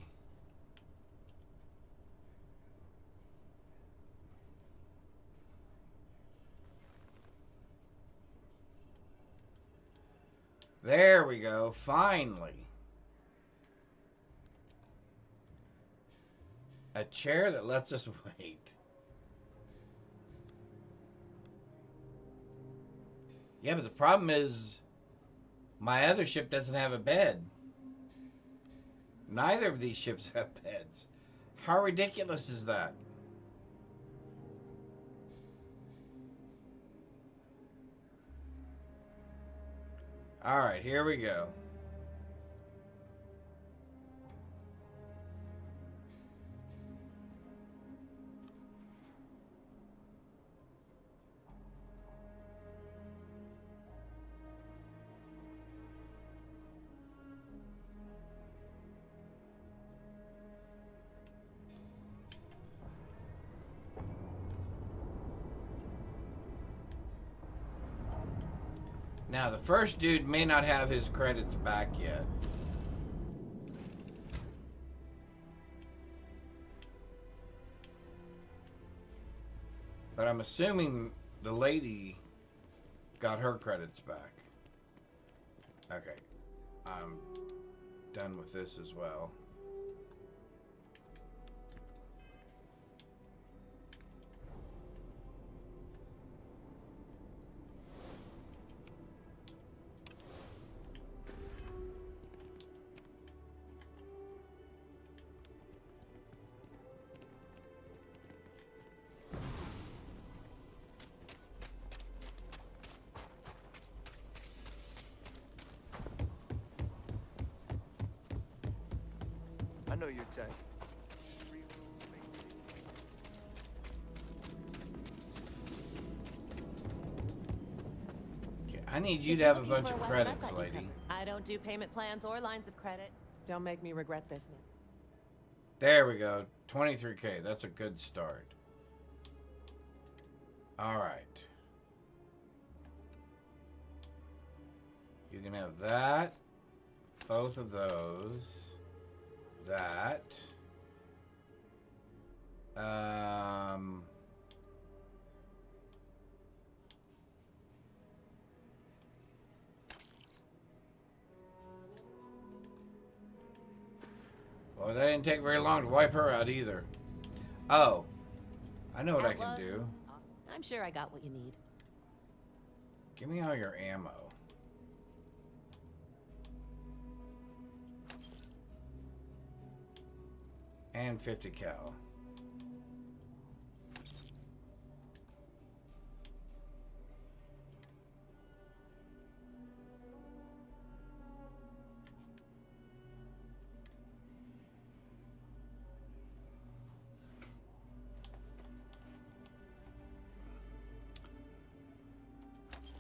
[SPEAKER 1] There we go, finally. A chair that lets us wait. Yeah, but the problem is my other ship doesn't have a bed. Neither of these ships have beds. How ridiculous is that? Alright, here we go. Now, the first dude may not have his credits back yet. But I'm assuming the lady got her credits back. Okay. I'm done with this as well.
[SPEAKER 11] I know your type.
[SPEAKER 1] I need you to have a bunch of credits, lady.
[SPEAKER 12] covered. I don't do payment plans or lines of credit. Don't make me regret this now.
[SPEAKER 1] There we go. 23K. That's a good start. All right. You can have that. Both of those. That. Well, that didn't take very long to wipe her out either. Oh, I know what I can do.
[SPEAKER 12] I'm sure I got what you need.
[SPEAKER 1] Give me all your ammo. And 50 cal.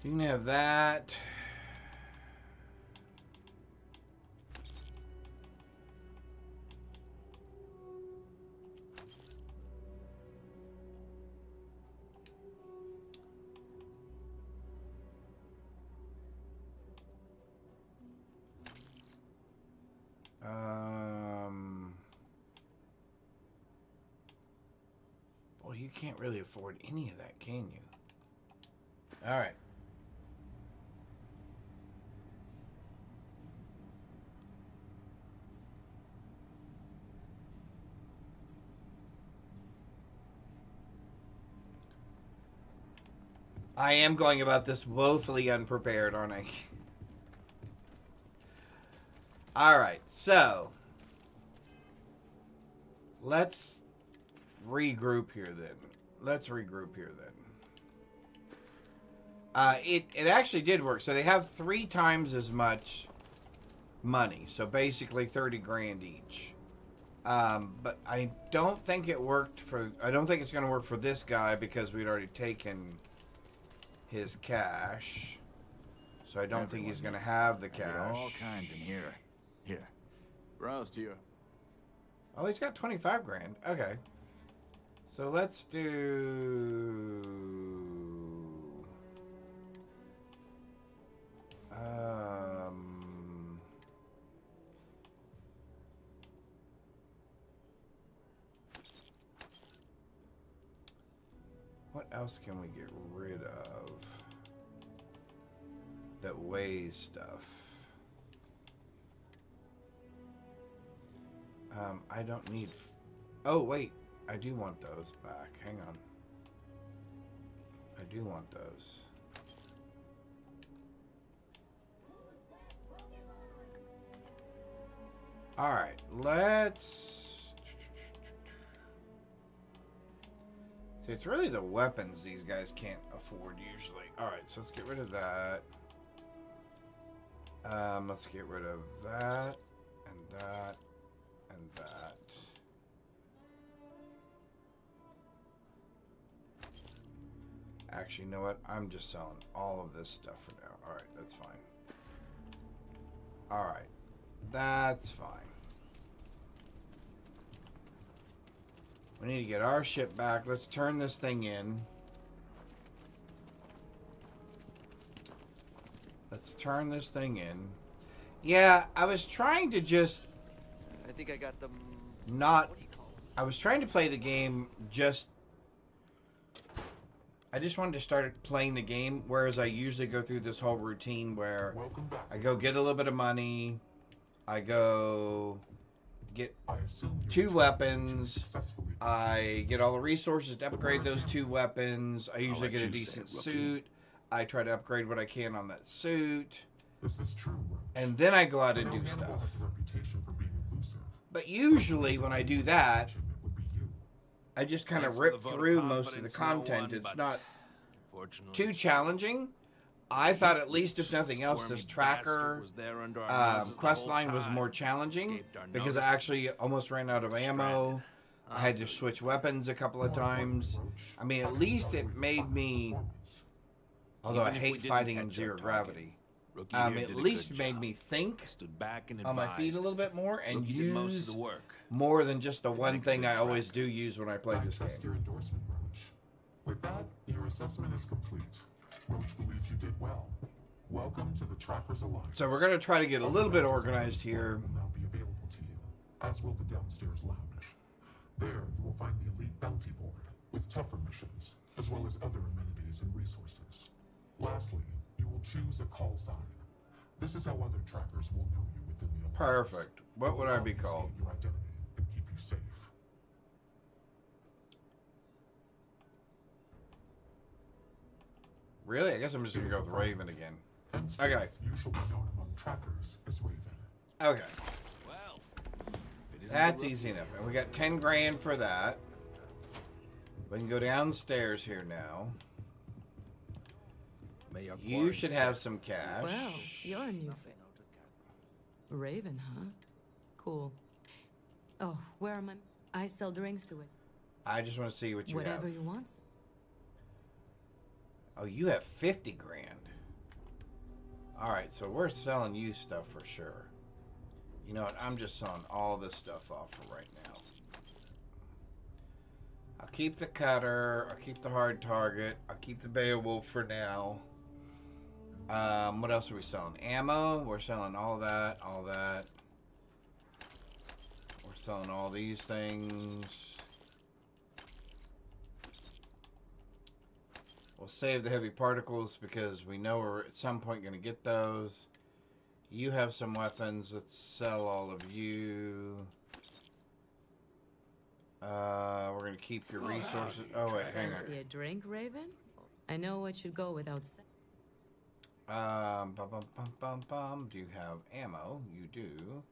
[SPEAKER 1] You can have that. Well, you can't really afford any of that, can you? All right. I am going about this woefully unprepared, aren't I? Alright, so let's regroup here then. It actually did work. So they have 3 times as much money. So basically 30 grand each. But I don't think it worked for... I don't think it's going to work for this guy because we'd already taken his cash. So I don't think he's going to have the cash.
[SPEAKER 17] All kinds in here. Here. Browse to your...
[SPEAKER 1] Oh, he's got 25 grand. Okay. So let's do... What else can we get rid of that weighs stuff? I don't need... Oh, wait. I do want those back. Hang on. I do want those. Alright, let's... See, it's really the weapons these guys can't afford usually. Alright, so let's get rid of that. Let's get rid of that, and that, and that. Actually, you know what? I'm just selling all of this stuff for now. Alright, that's fine. Alright, that's fine. We need to get our ship back. Let's turn this thing in. Let's turn this thing in. Yeah, I was trying to just...
[SPEAKER 11] I think I got them...
[SPEAKER 1] Not... I was trying to play the game just... I just wanted to start playing the game, whereas I usually go through this whole routine where I go get a little bit of money, I go get 2 weapons, I get all the resources to upgrade those 2 weapons, I usually get a decent suit, I try to upgrade what I can on that suit, and then I go out and do stuff. But usually when I do that, I just kind of rip through most of the content. It's not too challenging, I thought at least if nothing else, this tracker quest line was more challenging because I actually almost ran out of ammo. I had to switch weapons a couple of times. I mean, at least it made me, although I hate fighting in zero gravity, at least made me think on my feet a little bit more and use more than just the one thing I always do use when I play this game.
[SPEAKER 3] Your endorsement, Roach. With that, your assessment is complete. Roach believes you did well. Welcome to the Trackers Alliance.
[SPEAKER 1] So we're going to try to get a little bit organized here.
[SPEAKER 3] Will now be available to you, as will the downstairs lounge. There, you will find the elite bounty board with tougher missions, as well as other amenities and resources. Lastly, you will choose a call sign. This is how other trackers will know you within the alliance.
[SPEAKER 1] Perfect. What would I be called?
[SPEAKER 3] Your identity and keep you safe.
[SPEAKER 1] Really? I guess I'm just going to go with Raven again. Okay.
[SPEAKER 3] You shall be known among trackers as Raven.
[SPEAKER 1] Okay. That's easy enough. And we got 10 grand for that. We can go downstairs here now. You should have some cash.
[SPEAKER 13] Well, you're a new fit. Raven, huh? Cool. Oh, where am I? I sell drinks to it.
[SPEAKER 1] I just want to see what you have.
[SPEAKER 13] Whatever you want.
[SPEAKER 1] Oh, you have 50 grand. Alright, so we're selling you stuff for sure. You know what? I'm just selling all this stuff off for right now. I'll keep the cutter. I'll keep the hard target. I'll keep the Beowulf for now. What else are we selling? Ammo. We're selling all that. All that. We're selling all these things. We'll save the heavy particles because we know we're at some point going to get those. You have some weapons. Let's sell all of you. We're going to keep your resources. Oh, wait, hang on.
[SPEAKER 13] Fancy a drink, Raven? I know it should go without saying.
[SPEAKER 1] Do you have ammo? You do.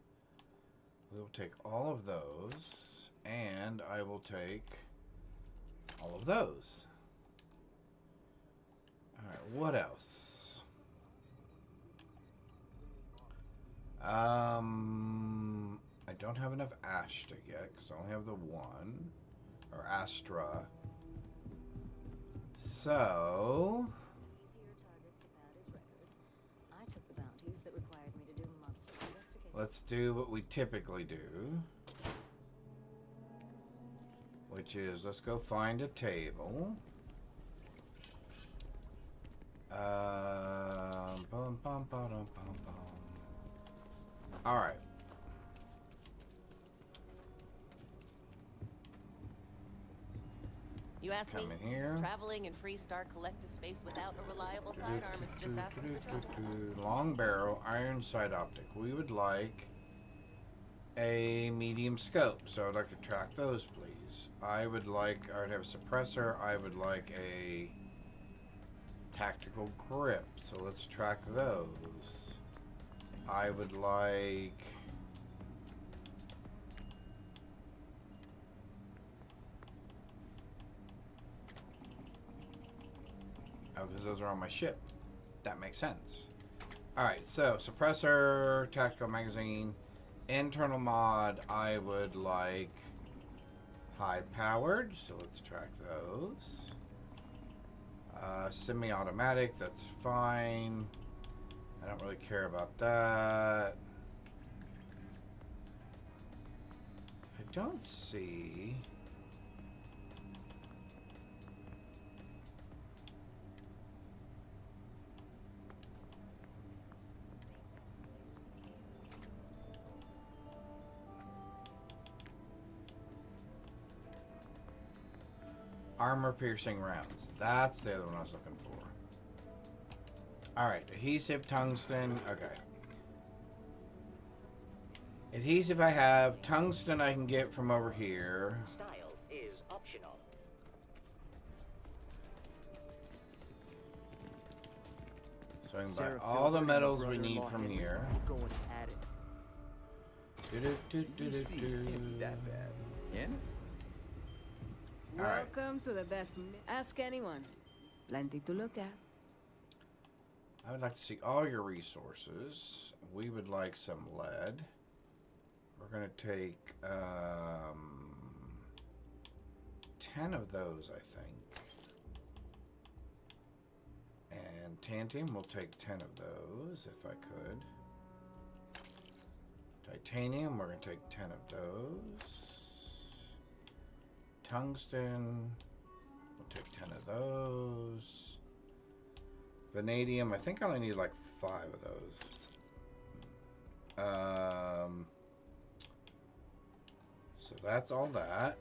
[SPEAKER 1] We'll take all of those. And I will take all of those. Alright, what else? I don't have enough Ashta yet, because I only have the one. Or Astra. So... let's do what we typically do. Which is, let's go find a table. Alright.
[SPEAKER 15] You ask
[SPEAKER 1] Come
[SPEAKER 15] me,
[SPEAKER 1] in here.
[SPEAKER 15] traveling in Freestar collective space without a reliable sidearm is just asking for trouble.
[SPEAKER 1] Long barrel, iron sight optic. We would like a medium scope, so I'd like to track those, please. I would have a suppressor. I would like a tactical grip, so let's track those. I would like... oh, because those are on my ship. That makes sense. Alright, so suppressor, tactical magazine, internal mod, I would like high powered, so let's track those. Semi-automatic, that's fine. I don't really care about that. I don't see... armor-piercing rounds. That's the other one I was looking for. Alright, adhesive, tungsten. Okay. Adhesive I have. Tungsten I can get from over here.
[SPEAKER 16] Style is optional.
[SPEAKER 1] So I can buy all the metals we need from here.
[SPEAKER 11] Go and add it.
[SPEAKER 1] Can't
[SPEAKER 11] be that bad. In?
[SPEAKER 1] Alright.
[SPEAKER 21] Welcome to the best. Ask anyone. Plenty to look at.
[SPEAKER 1] I would like to see all your resources. We would like some lead. We're going to take 10 of those, I think. And tantalum, we'll take 10 of those, if I could. Titanium, we're going to take 10 of those. Tungsten, we'll take 10 of those. Vanadium, I think I only need like 5 of those. So that's all that.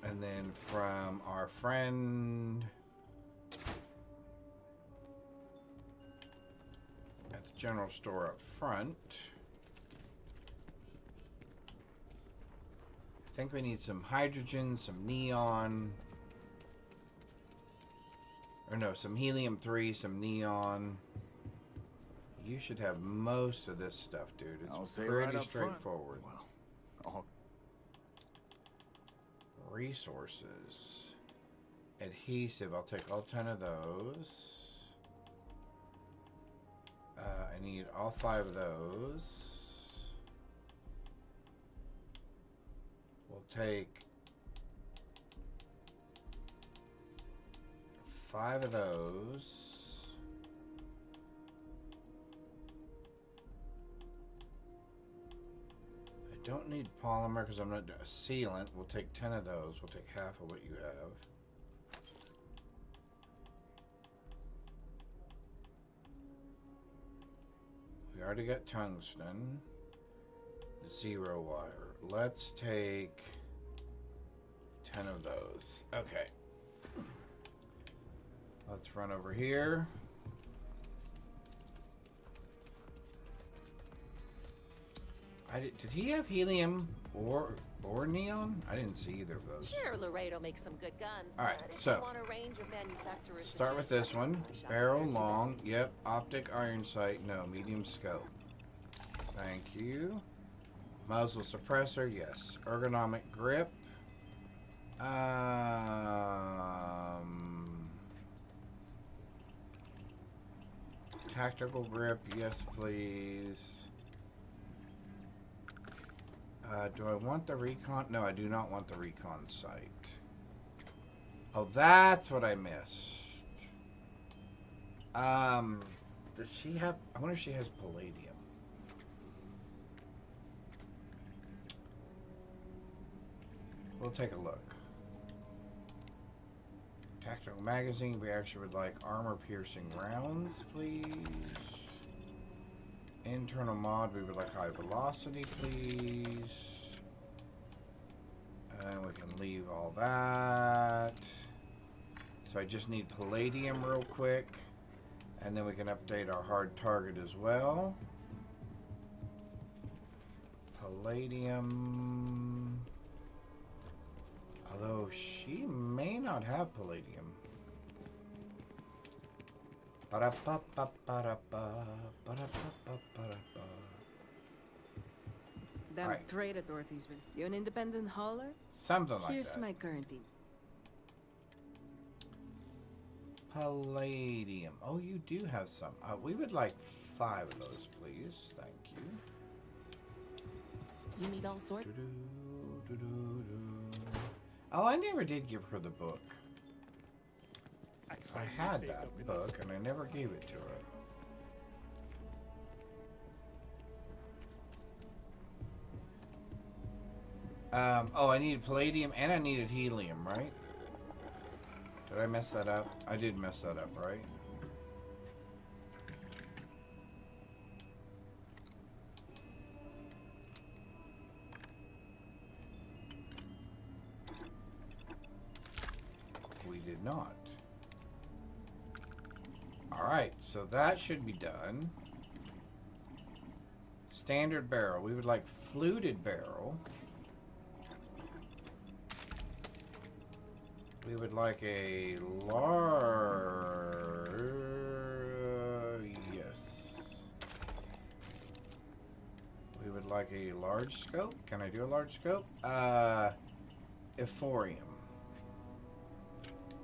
[SPEAKER 1] And then from our friend at the general store up front, I think we need some hydrogen, some neon, or no, some helium-3, some neon. You should have most of this stuff, dude. It's pretty straightforward.
[SPEAKER 17] Well,
[SPEAKER 1] resources. Adhesive, I'll take all 10 of those. I need all 5 of those. We'll take 5 of those. I don't need polymer because I'm not doing a sealant. We'll take 10 of those. We'll take half of what you have. We already got tungsten. 0 wire. Let's take 10 of those. Okay. Let's run over here. Did he have helium or neon? I didn't see either of those.
[SPEAKER 12] Sure, Laredo makes some good guns.
[SPEAKER 1] All right,
[SPEAKER 12] but if
[SPEAKER 1] so
[SPEAKER 12] you want a range of manufacturers,
[SPEAKER 1] start with this one. Barrel long. Yep. Optic iron sight. No. Medium scope. Thank you. Muzzle suppressor. Yes. Ergonomic grip. Tactical grip. Yes, please. Do I want the recon? No, I do not want the recon sight. Oh, that's what I missed. Does she have... I wonder if she has palladium. We'll take a look. Tactical magazine. We actually would like armor-piercing rounds, please. Internal mod, we would like high velocity, please. And we can leave all that. So I just need palladium real quick. And then we can update our hard target as well. Palladium. Although she may not have palladium.
[SPEAKER 21] Damn
[SPEAKER 1] right.
[SPEAKER 21] traitor, Dorothy'sman. You an independent hauler?
[SPEAKER 1] Something like
[SPEAKER 21] Here's
[SPEAKER 1] that.
[SPEAKER 21] my current team.
[SPEAKER 1] Palladium. Oh, you do have some. We would like 5 of those, please. Thank you.
[SPEAKER 12] You need all sorts.
[SPEAKER 1] Oh, I never did give her the book. I had that book, and I never gave it to her. Oh, I needed palladium, and I needed helium, right? Did I mess that up? I did mess that up, right? We did not. Alright, so that should be done. Standard barrel. We would like fluted barrel. We would like a large... yes. We would like a large scope. Can I do a large scope? Ephorium.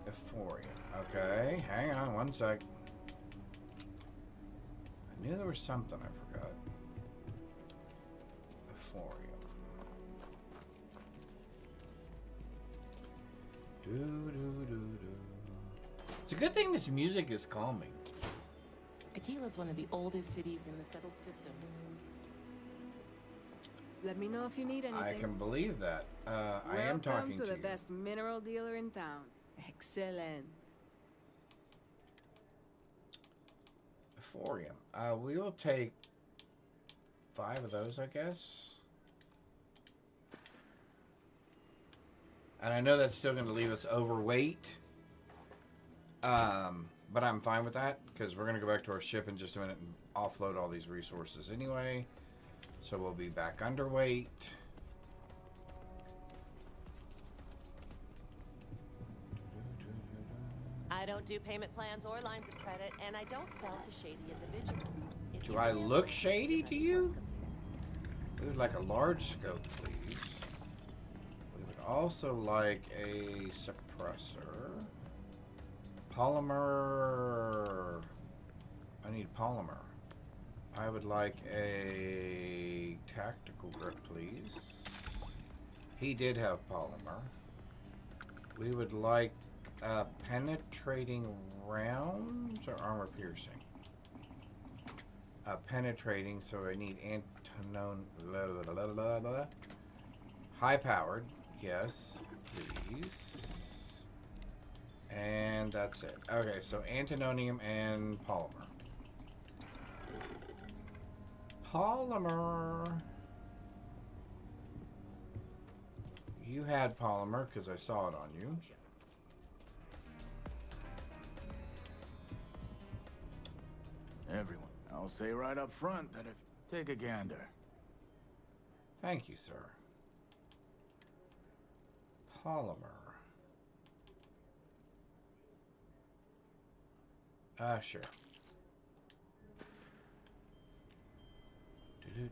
[SPEAKER 1] Ephorium. Okay, hang on one sec. I knew there was something I forgot. Thorium. It's a good thing this music is calming.
[SPEAKER 12] Aquila's one of the oldest cities in the settled systems.
[SPEAKER 21] Let me know if you need anything.
[SPEAKER 1] I can believe that. I am talking
[SPEAKER 21] Welcome to the
[SPEAKER 1] you.
[SPEAKER 21] best mineral dealer in town. Excellent.
[SPEAKER 1] Thorium. We will take 5 of those, I guess. And I know that's still going to leave us overweight. But I'm fine with that, because we're going to go back to our ship in just a minute and offload all these resources anyway. So we'll be back underweight.
[SPEAKER 12] I don't do payment plans or lines of credit, and I don't sell to shady individuals. If
[SPEAKER 1] Do
[SPEAKER 12] you
[SPEAKER 1] I
[SPEAKER 12] can
[SPEAKER 1] look
[SPEAKER 12] wait,
[SPEAKER 1] shady to you?
[SPEAKER 12] welcome.
[SPEAKER 1] We would like a large scope, please. We would also like a suppressor. Polymer. I need polymer. I would like a tactical grip, please. He did have polymer. We would like penetrating rounds or armor piercing. Penetrating, so I need high powered, yes, please. And that's it. Okay, so antimonium and polymer. Polymer. You had polymer because I saw it on you.
[SPEAKER 17] Everyone, I'll say right up front that if... Take a gander.
[SPEAKER 1] Thank you, sir. Polymer. Sure.
[SPEAKER 14] Please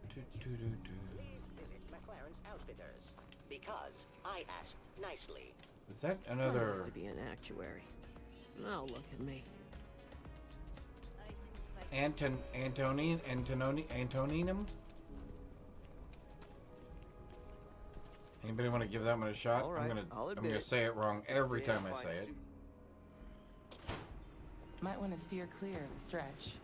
[SPEAKER 14] visit McLaren's Outfitters, because I asked nicely.
[SPEAKER 1] Is that
[SPEAKER 8] I
[SPEAKER 1] another...
[SPEAKER 8] used to be an actuary. Now look at me.
[SPEAKER 1] Antoninum? Anybody want to give that one a shot?
[SPEAKER 6] All right,
[SPEAKER 1] I'm gonna say it wrong every time I say it.
[SPEAKER 12] Might want to steer clear of the stretch.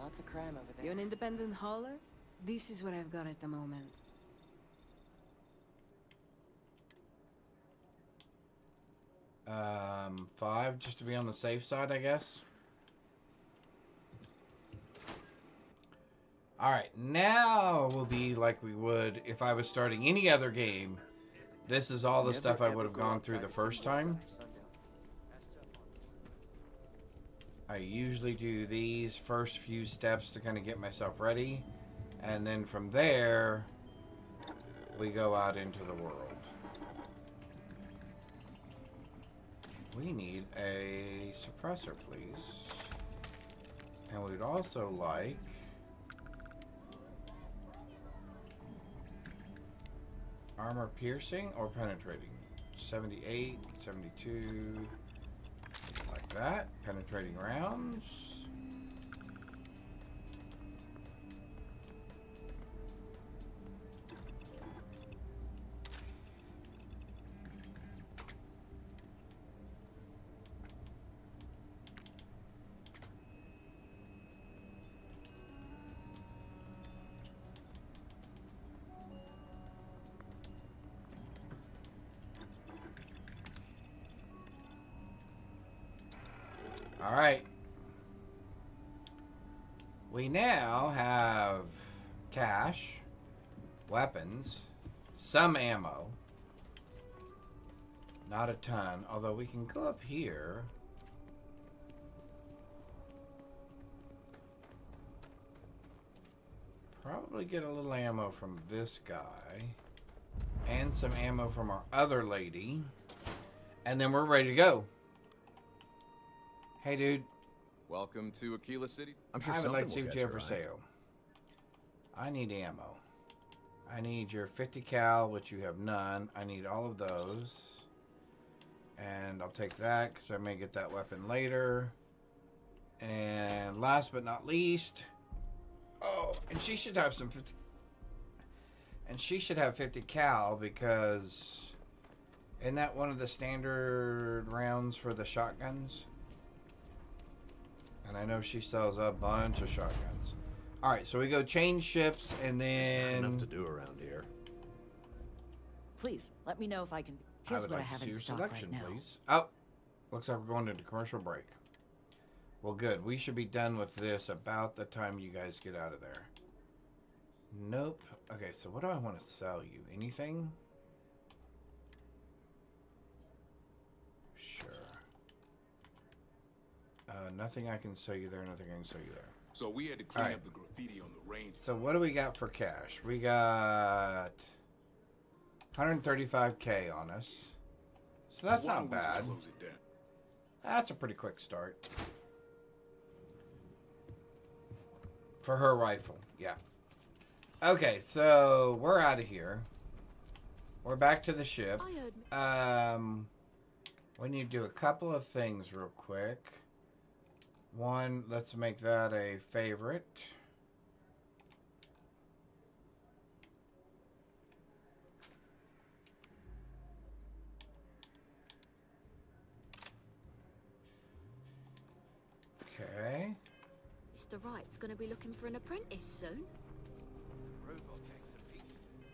[SPEAKER 12] Lots of crime over there.
[SPEAKER 21] You an independent hauler? This is what I've got at the moment.
[SPEAKER 1] 5, just to be on the safe side, I guess. Alright, now we'll be like we would if I was starting any other game. This is all the stuff I would have gone through the first time. I usually do these first few steps to kind of get myself ready. And then from there, we go out into the world. We need a suppressor, please. And we'd also like... armor piercing or penetrating? 78, 72, like that. Penetrating rounds. Alright. We now have cash, weapons, some ammo. Not a ton, although we can go up here. Probably get a little ammo from this guy. And some ammo from our other lady. And then we're ready to go. Hey, dude.
[SPEAKER 22] Welcome to Aquila City. I'm sure
[SPEAKER 1] I would
[SPEAKER 22] something
[SPEAKER 1] like to
[SPEAKER 22] will
[SPEAKER 1] see
[SPEAKER 22] catch
[SPEAKER 1] for
[SPEAKER 22] your eye.
[SPEAKER 1] sale. I need ammo. I need your 50 cal, which you have none. I need all of those. And I'll take that because I may get that weapon later. And last but not least, Oh, and she should have some 50. And she should have 50 cal because isn't that one of the standard rounds for the shotguns? And I know she sells a bunch of shotguns. All right, so we go change ships and then.
[SPEAKER 4] There's not enough to do around here.
[SPEAKER 5] Please let me know if I can. Here's what I have in stock right now.
[SPEAKER 1] Please. Oh, looks like we're going into commercial break. Well, good. We should be done with this about the time you guys get out of there. Nope. Okay, so what do I want to sell you? Anything? Sure. Nothing I can sell you there. Nothing I can sell you there.
[SPEAKER 23] So we had to clean up the graffiti on the range.
[SPEAKER 1] So what do we got for cash? We got 135K on us. So that's not bad. That's a pretty quick start. For her rifle, yeah. Okay, so we're out of here. We're back to the ship. We need to do a couple of things real quick. One, let's make that a favorite. Okay.
[SPEAKER 24] Mr. Wright's gonna be looking for an apprentice soon.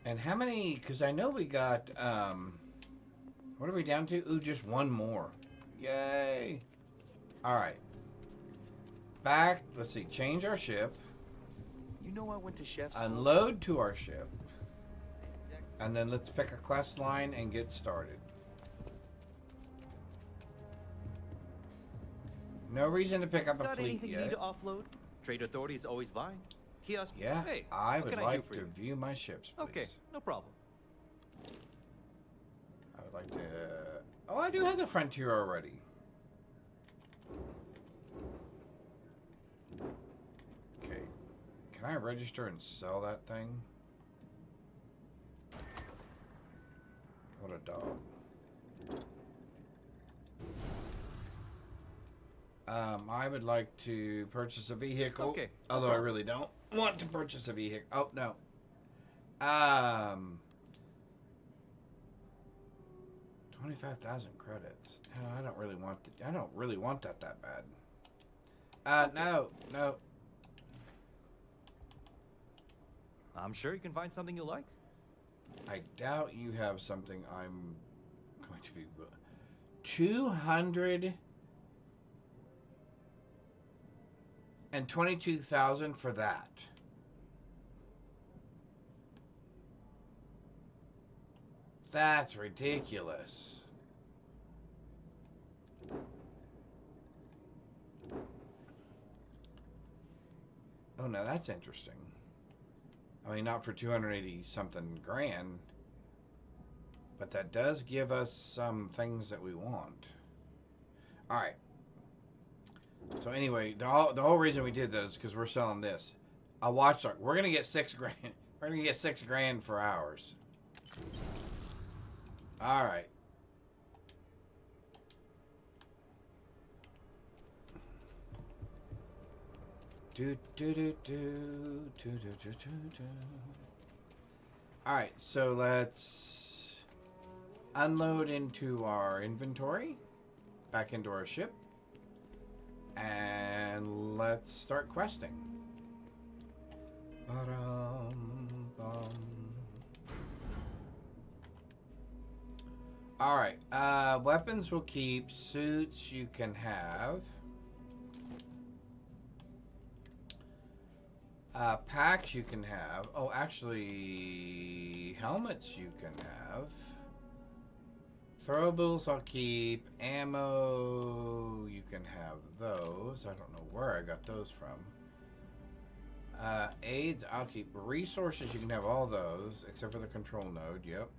[SPEAKER 1] And how many, because I know we got, what are we down to? Ooh, just one more. Yay. All right. Back, let's see, change our ship.
[SPEAKER 11] You know I went to chef's
[SPEAKER 1] Unload to our ship. And then let's pick a quest line and get started. No reason to pick up a
[SPEAKER 25] Got
[SPEAKER 1] fleet
[SPEAKER 25] anything
[SPEAKER 1] yet.
[SPEAKER 25] you need to offload? Trade authority is always buying. Kiosk.
[SPEAKER 1] Yeah,
[SPEAKER 25] Hey,
[SPEAKER 1] I
[SPEAKER 25] what
[SPEAKER 1] would
[SPEAKER 25] can I do
[SPEAKER 1] like
[SPEAKER 25] for
[SPEAKER 1] to
[SPEAKER 25] you?
[SPEAKER 1] view my ships, please.
[SPEAKER 25] Okay, no problem.
[SPEAKER 1] I would like to... Oh, I do have the Frontier already. Okay. Can I register and sell that thing? What a dog. I would like to purchase a vehicle.
[SPEAKER 25] Okay,
[SPEAKER 1] Although I really don't want to purchase a vehicle. Oh, no. 25,000 credits. No, I don't really want I don't really want that bad. No.
[SPEAKER 25] I'm sure you can find something you like.
[SPEAKER 1] I doubt you have something I'm going to be... 222,000 for that. That's ridiculous. Oh, now that's interesting. I mean, not for 280 something grand, but that does give us some things that we want. All right. So anyway, the whole reason we did that is because we're selling this. A watchdog. We're gonna get $6 grand. We're gonna get $6 grand for ours. All right. All right. So let's unload into our inventory, back into our ship. And let's start questing. Alright, weapons will keep. Suits you can have. Packs you can have. Oh, actually, helmets you can have. Throwables I'll keep. Ammo, you can have those. I don't know where I got those from. Aids I'll keep. Resources you can have all those except for the control node. Yep.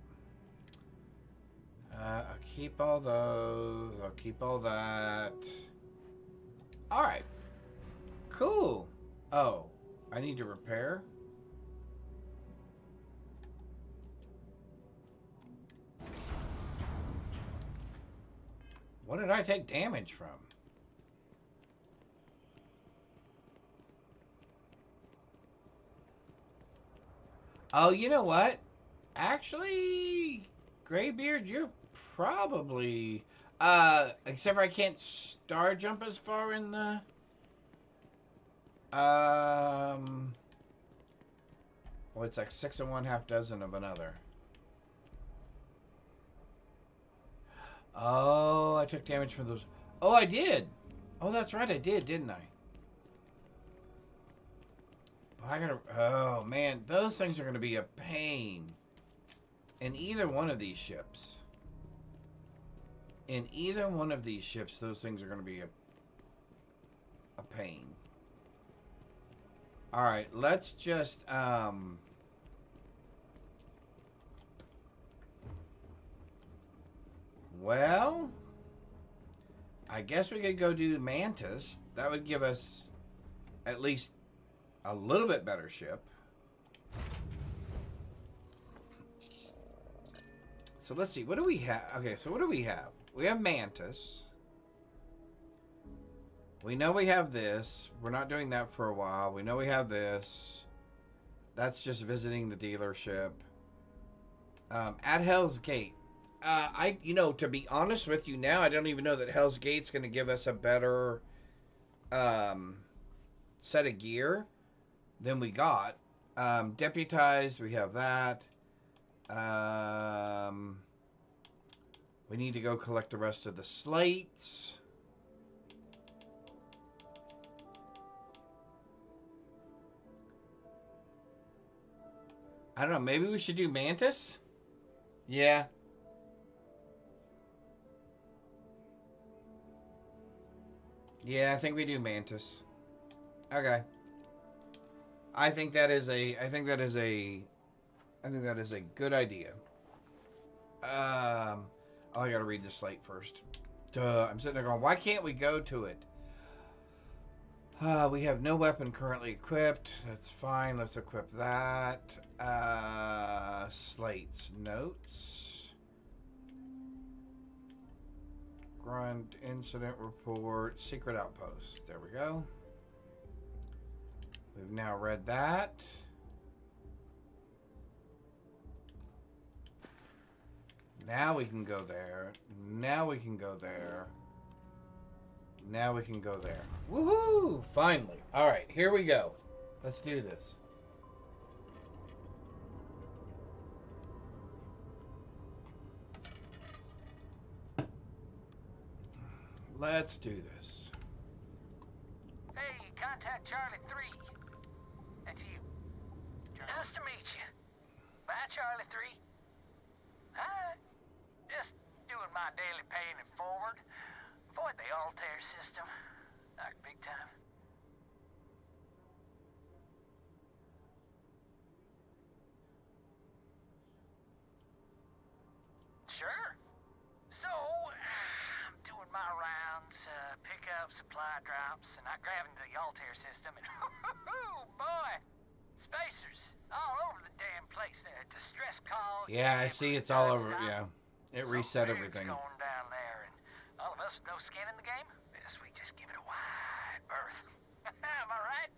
[SPEAKER 1] I'll keep all those. I'll keep all that. Alright. Cool. Oh, I need to repair. What did I take damage from? Oh, you know what? Actually, Graybeard, you're probably... except for I can't star jump as far in the... Well, it's like 6 of one, half dozen of another. Oh, I took damage from those. Oh, I did. Oh, that's right, I did, didn't I? I gotta. Oh man, those things are gonna be a pain. In either one of these ships. In either one of these ships, those things are gonna be a pain. All right, let's just Well, I guess we could go do Mantis. That would give us at least a little bit better ship. So let's see. What do we have? Okay, so what do we have? We have Mantis. We know we have this. We're not doing that for a while. We know we have this. That's just visiting the dealership. At Hell's Gate. To be honest with you now, I don't even know that Hell's Gate's going to give us a better set of gear than we got. Deputized, we have that. We need to go collect the rest of the slates. I don't know, maybe we should do Mantis? Yeah. Yeah, I think we do Mantis. Okay. I think that is a good idea. Oh, I gotta read the slate first. Duh, I'm sitting there going, why can't we go to it? We have no weapon currently equipped. That's fine. Let's equip that. Slates. Notes. Grunt. Incident report. Secret outpost. There we go. We've now read that. Now we can go there. Now we can go there. Now we can go there. Woohoo! Finally. All right, here we go. Let's do this. Let's do this.
[SPEAKER 16] Hey, contact Charlie 3. That's you. Nice to meet you. Bye, Charlie 3. Hi. Just doing my daily paying it forward. Avoid the Altair system. Like big time. Sure. So, I'm doing my rounds, pick up supply drops, and I grab into the Altair system, and boy, spacers all over the damn place there. Distress calls.
[SPEAKER 1] Yeah, I see it's all over. Yeah, it reset everything.
[SPEAKER 16] Going down there, and all of us with no skin in the game. Best we just give it a wide berth. Am I right?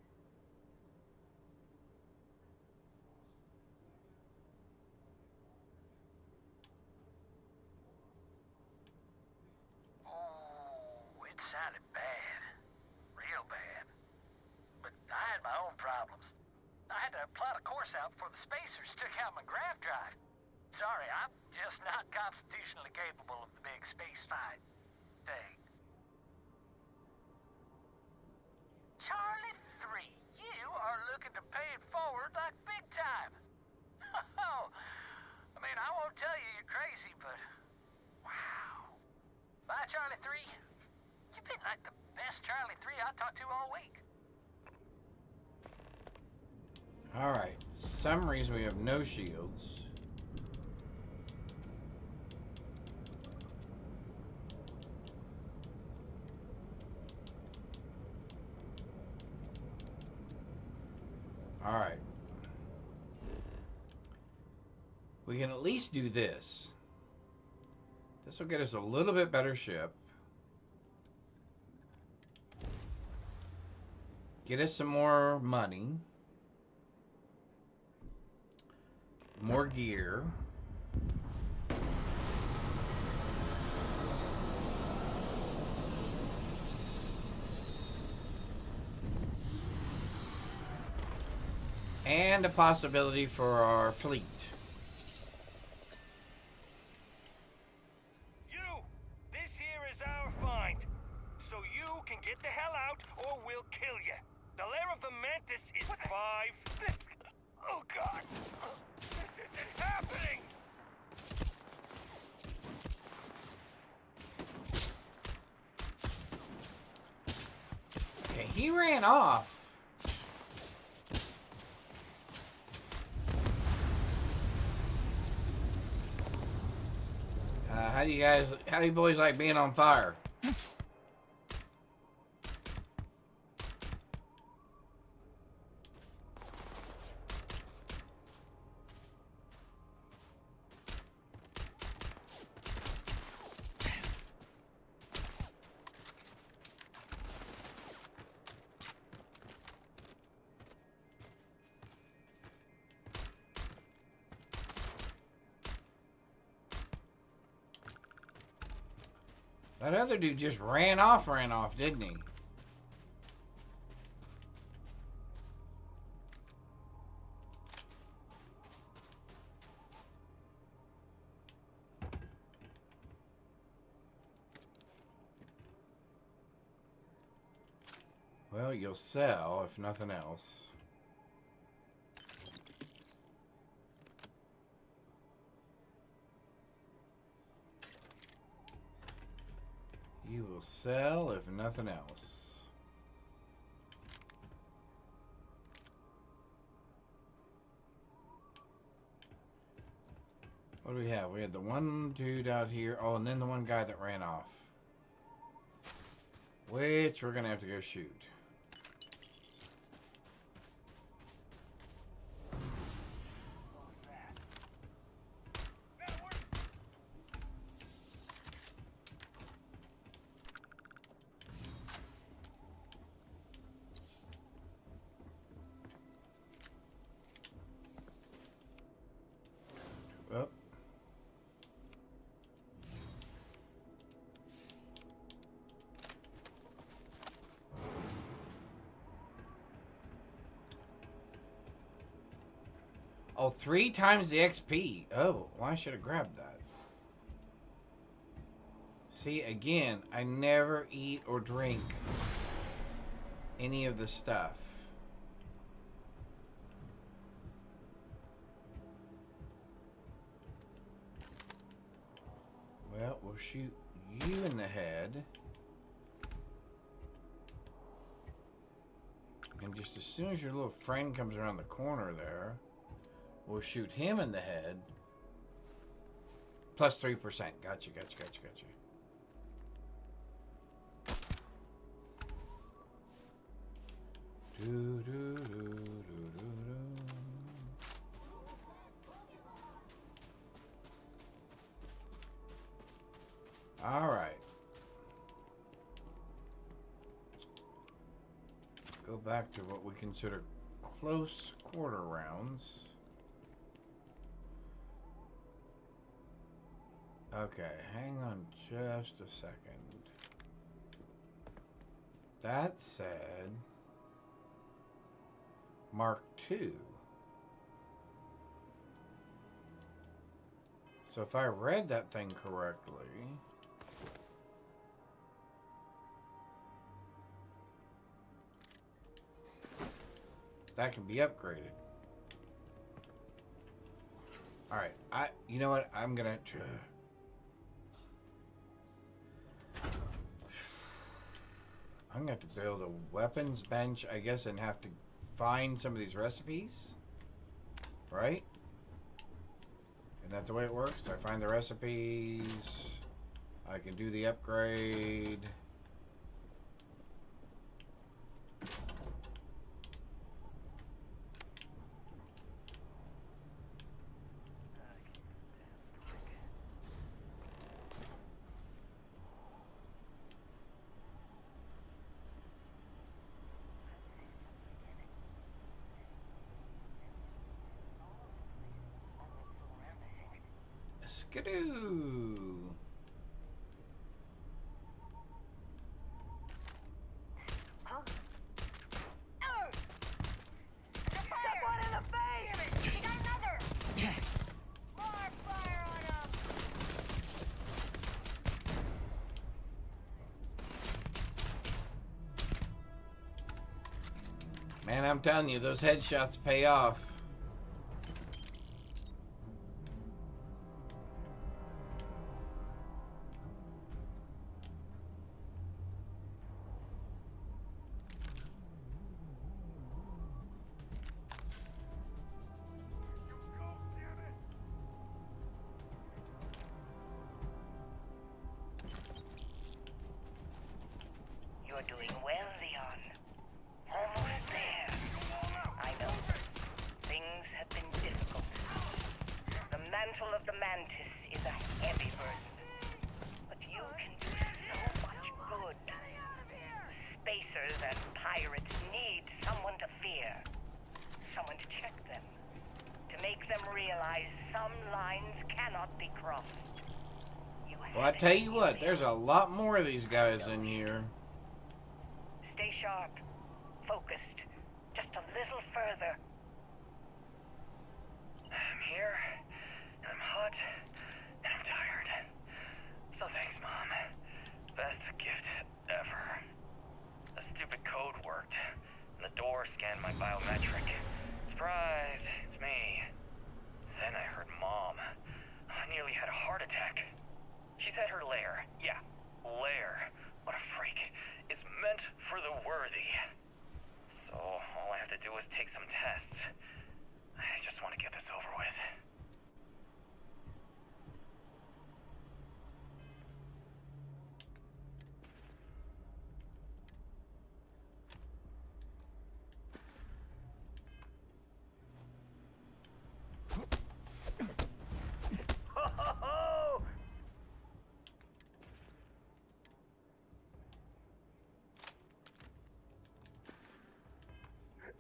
[SPEAKER 16] Oh, it sounded bad. Real bad. But I had my own problems. I had to plot a course out before the spacers took out my grav drive. Sorry, I'm just not constitutionally capable of the big space fight thing. Charlie 3, you are looking to pay it forward like big time. Oh, I mean, I won't tell you you're crazy, but wow. Bye, Charlie 3. You've been like the best Charlie 3 I talked to all week.
[SPEAKER 1] All right. Some reason we have no shields. All right. We can at least do this. This will get us a little bit better ship. Get us some more money. More gear. And a possibility for our fleet.
[SPEAKER 2] You! This here is our find. So you can get the hell out or we'll kill you. The lair of the Mantis is 5... Oh god! This isn't happening!
[SPEAKER 1] Okay, he ran off. How do you boys like being on fire? That other dude just ran off, didn't he? Well, you'll sell, if nothing else. You will sell, if nothing else. What do we have? We had the one dude out here. Oh, and then the one guy that ran off. Which we're going to have to go shoot. Well. Oh, 3 times the XP. Oh, well, I should have grabbed that. See, again, I never eat or drink any of the stuff. Well, we'll shoot you in the head. And just as soon as your little friend comes around the corner there, we'll shoot him in the head. Plus 3%. Gotcha. All right. Go back to what we consider close quarter rounds. Okay, hang on just a second. That said, Mark II. So if I read that thing correctly, that can be upgraded. All right, you know what? I'm gonna have to build a weapons bench, I guess, and have to find some of these recipes, right? Isn't that the way it works? I find the recipes, I can do the upgrade. Skidoo. Man, I'm telling you, those headshots pay off.
[SPEAKER 4] You're doing well, Leon. Almost there. I know. Things have been difficult. The mantle of the Mantis is a heavy burden. But you can do so much good. Spacers and pirates need someone to fear. Someone to check them. To make them realize some lines cannot be crossed.
[SPEAKER 1] Well, I tell you what, there's a lot more of these guys in here.
[SPEAKER 4] Stay sharp. Focused. Just a little further. I'm here. And I'm hot. And I'm tired. So thanks, Mom. Best gift ever. The stupid code worked. And the door scanned my biometric. Surprise! It's me. Then I heard Mom. I nearly had a heart attack. She said her lair. Yeah, lair. What a freak. It's meant for the worthy. So all I have to do is take some tests. I just want to get this over with.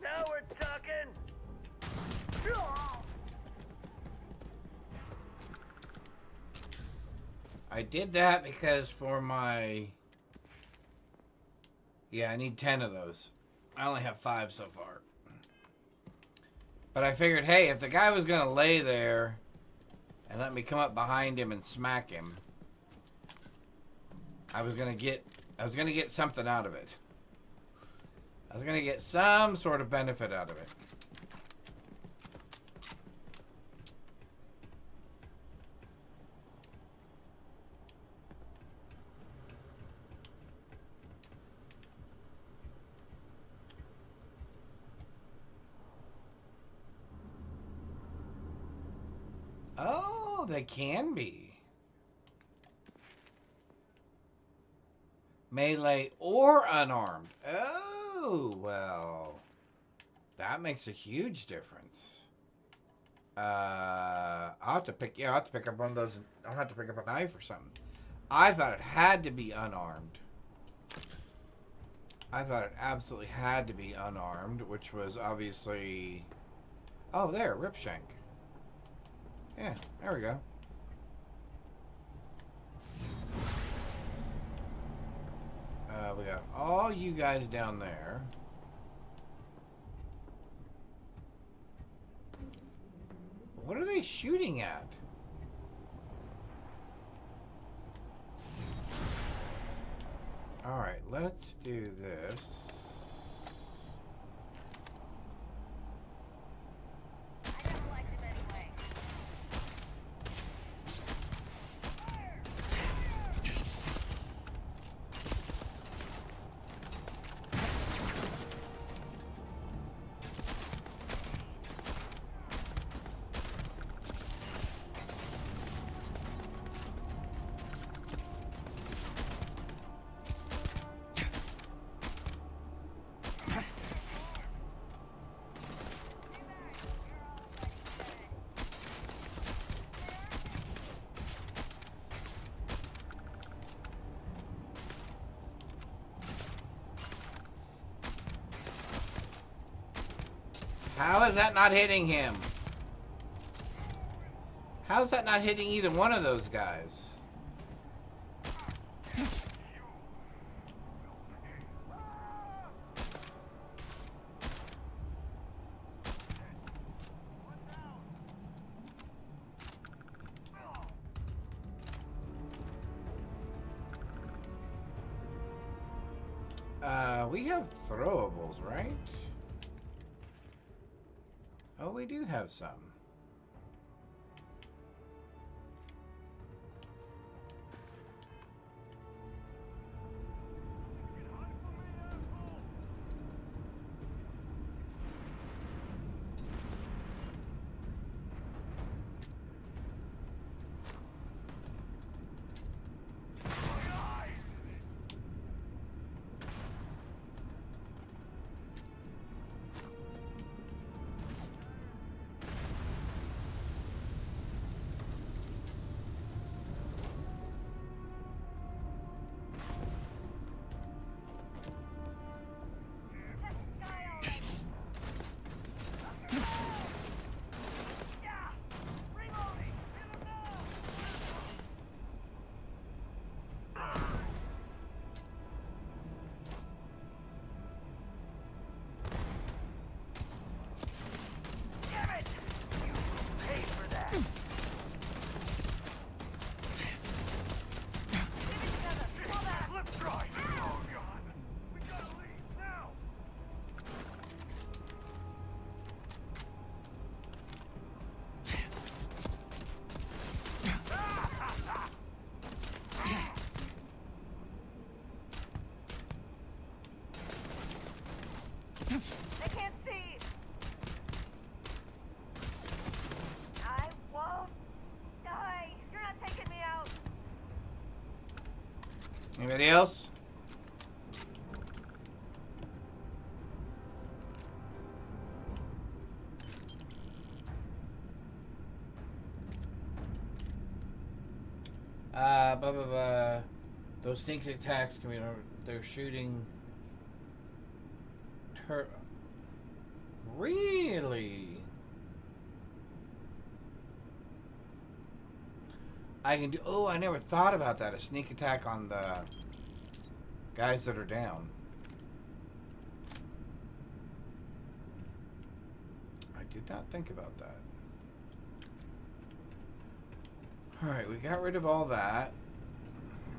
[SPEAKER 4] Now we're talking.
[SPEAKER 1] I did that because for my... Yeah, I need 10 of those. I only have 5 so far. But I figured, hey, if the guy was going to lay there and let me come up behind him and smack him, I was going to get something out of it. I was going to get some sort of benefit out of it. Oh, they can be. Melee or unarmed. Oh, well. That makes a huge difference. I'll have to pick up one of those. I'll have to pick up a knife or something. I thought it had to be unarmed. I thought it absolutely had to be unarmed, which was obviously... Oh, there, Ripshank. Yeah, there we go. We got all you guys down there. What are they shooting at? Alright, let's do this. How is that not hitting him? How's that not hitting either one of those guys? We have throwables, right? Oh, we do have some.
[SPEAKER 7] They can't see. I won't die. You're not taking me out.
[SPEAKER 1] Anybody else? Blah, blah, blah. Those sneak attacks can be, they're shooting. Really? I can do. Oh, I never thought about that. A sneak attack on the guys that are down. I did not think about that. Alright, we got rid of all that.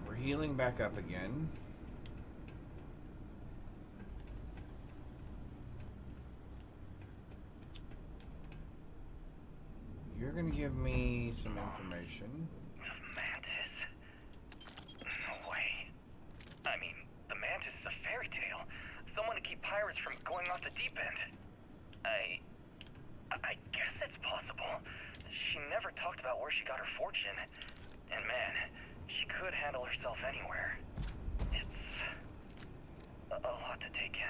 [SPEAKER 1] We're healing back up again. You're gonna give me some information.
[SPEAKER 4] Mantis? No way. I mean, the Mantis is a fairy tale. Someone to keep pirates from going off the deep end. I guess it's possible. She never talked about where she got her fortune. And man, she could handle herself anywhere. It's a lot to take in.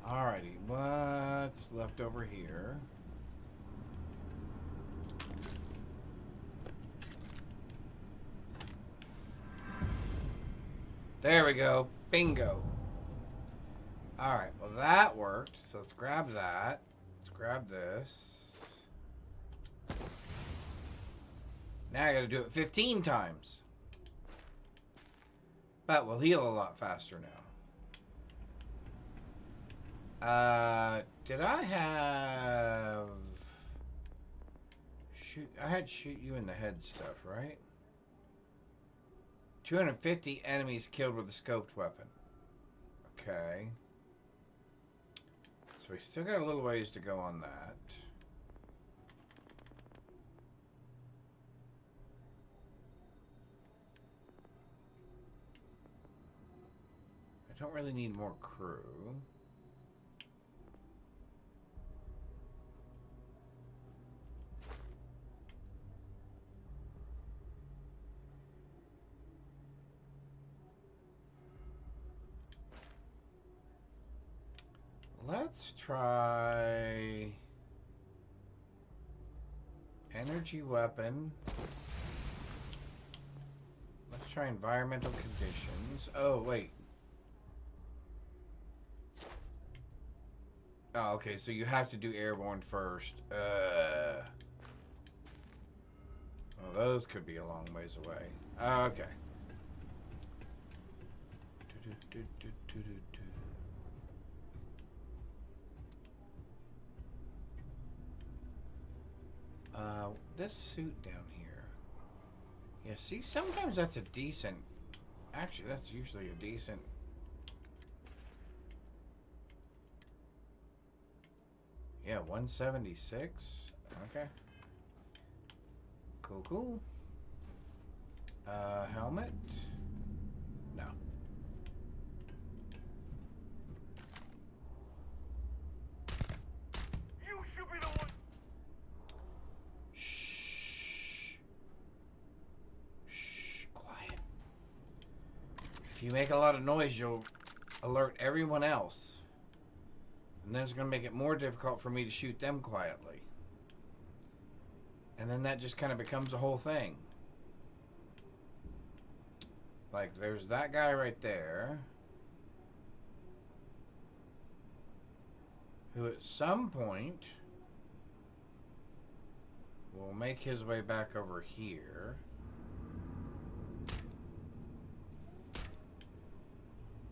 [SPEAKER 1] Alrighty, what's left over here? There we go. Bingo. Alright, well that worked. So let's grab that. Let's grab this. Now I gotta do it 15 times. But we'll heal a lot faster now. Did I have... Shoot, I had shoot you in the head stuff, right? 250 enemies killed with a scoped weapon. Okay. So we still got a little ways to go on that. I don't really need more crew. Let's try energy weapon. try environmental conditions. Oh, wait. Oh, okay, so you have to do airborne first. Well, those could be a long ways away. Okay. This suit down here. Yeah, see, sometimes that's a decent... Actually, that's usually a decent... Yeah, 176. Okay. Cool, cool. Helmet? No.
[SPEAKER 2] You should be the one.
[SPEAKER 1] Shh. Shh. Quiet. If you make a lot of noise, you'll alert everyone else. And then it's going to make it more difficult for me to shoot them quietly. And then that just kind of becomes a whole thing. Like, there's that guy right there. Who at some point will make his way back over here.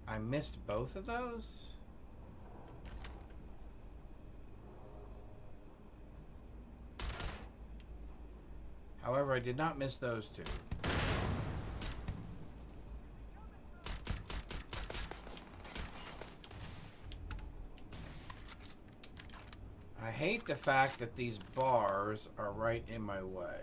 [SPEAKER 1] I missed both of those? However, I did not miss those two. I hate the fact that these bars are right in my way.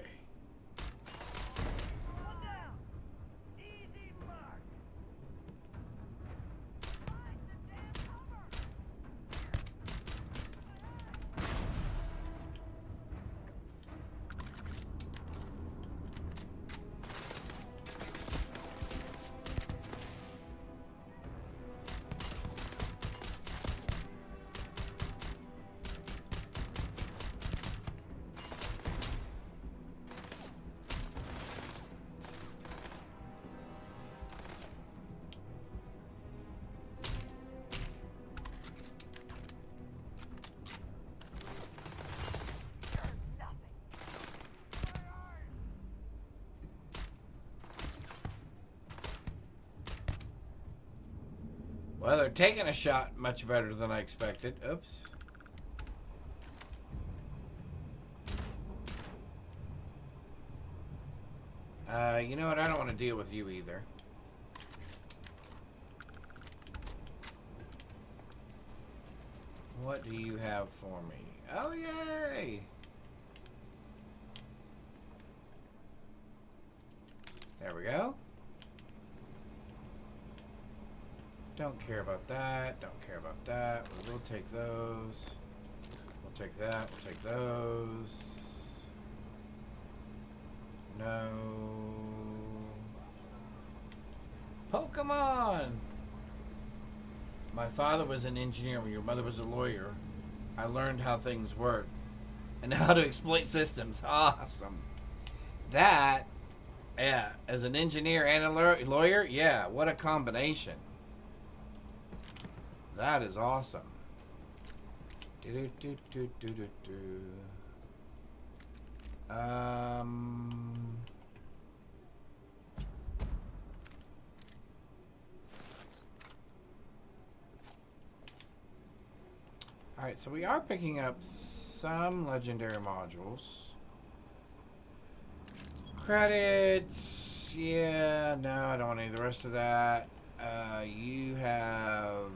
[SPEAKER 1] Well, they're taking a shot much better than I expected. Oops. You know what? I don't want to deal with you either. What do you have for me? Oh, yay! There we go. Don't care about that. Don't care about that. We'll take those. We'll take that. We'll take those. No. Pokemon! My father was an engineer when your mother was a lawyer. I learned how things work and how to exploit systems. Awesome. That, yeah, as an engineer and a lawyer, yeah, what a combination. That is awesome. Alright, so we are picking up some legendary modules. Credits. Yeah, no, I don't need the rest of that. You have...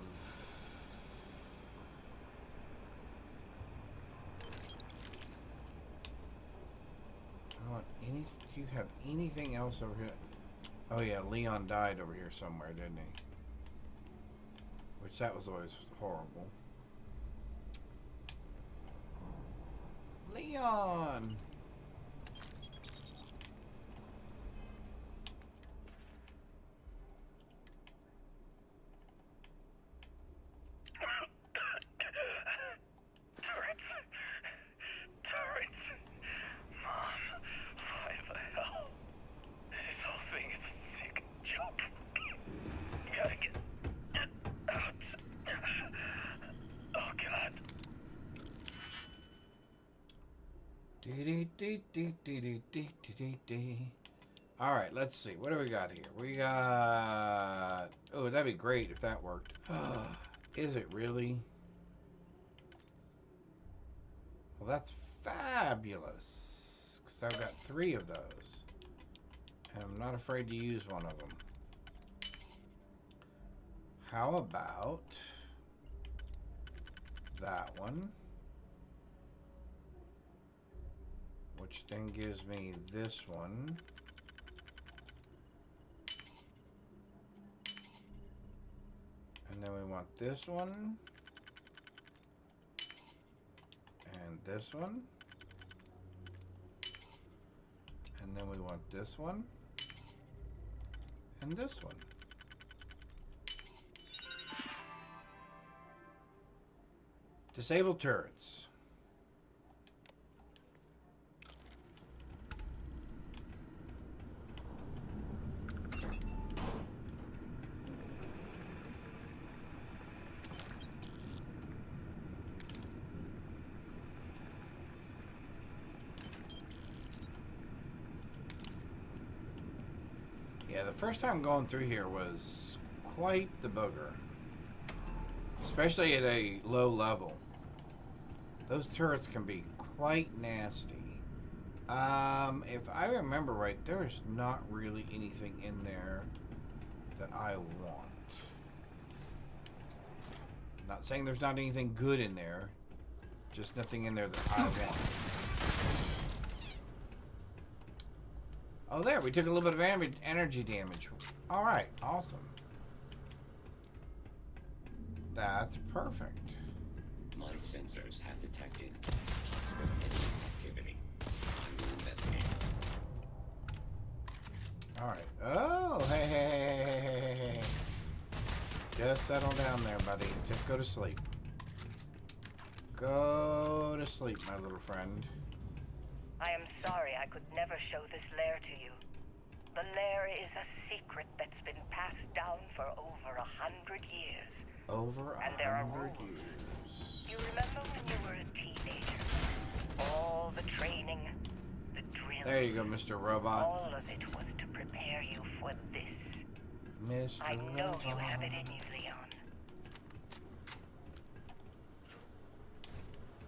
[SPEAKER 1] Do you have anything else over here? Oh yeah, Leon died over here somewhere, didn't he? Which that was always horrible. Leon! Alright, let's see. What do we got here? We got... Oh, that'd be great if that worked. Is it really? Well, that's fabulous. Because I've got 3 of those. And I'm not afraid to use one of them. How about that one? Which then gives me this one. And then we want this one. And this one. And then we want this one. And this one. Disable turrets. Yeah, the first time going through here was quite the booger. Especially at a low level. Those turrets can be quite nasty. If I remember right, there's not really anything in there that I want. I'm not saying there's not anything good in there. Just nothing in there that I want. Oh, there, we took a little bit of energy damage. Alright, awesome. That's perfect.
[SPEAKER 9] My sensors have detected possible enemy activity. I will investigate.
[SPEAKER 1] Alright. Oh, hey. Just settle down there, buddy. Just go to sleep. Go to sleep, my little friend.
[SPEAKER 10] I am sorry I could never show this lair to you. The lair is a secret that's been passed down for over 100 years.
[SPEAKER 1] Over 100 years.
[SPEAKER 10] You remember when you were a teenager? All the training, the drills.
[SPEAKER 1] There you go, Mr. Robot.
[SPEAKER 10] All of it was to prepare you for this.
[SPEAKER 1] Mr.
[SPEAKER 10] I know
[SPEAKER 1] Robot.
[SPEAKER 10] you have it in you, Leon.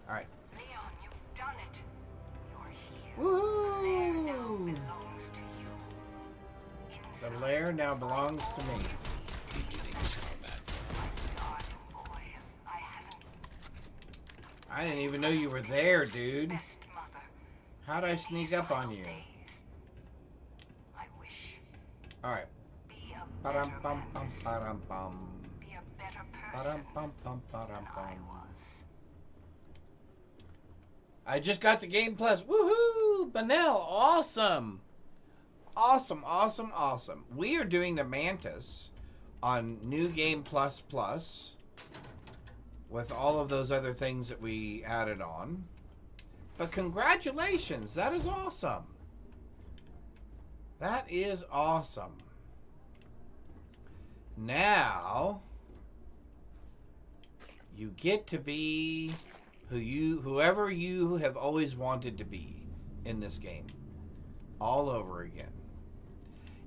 [SPEAKER 1] Alright.
[SPEAKER 10] Leon, you've done it. You're here.
[SPEAKER 1] Woohoo!
[SPEAKER 10] The lair now belongs to you.
[SPEAKER 1] The lair now belongs to me. I didn't even know you were there, dude. How'd I sneak up on you? Alright. Ba-dum bum bum ba-dum bum. Ba-dum bum bum ba-dum bum. I just got the Game Plus. Woohoo! Benel, awesome! Awesome, awesome, awesome. We are doing the Mantis on New Game Plus Plus with all of those other things that we added on. But congratulations, that is awesome. That is awesome. Now you get to be whoever you have always wanted to be in this game all over again.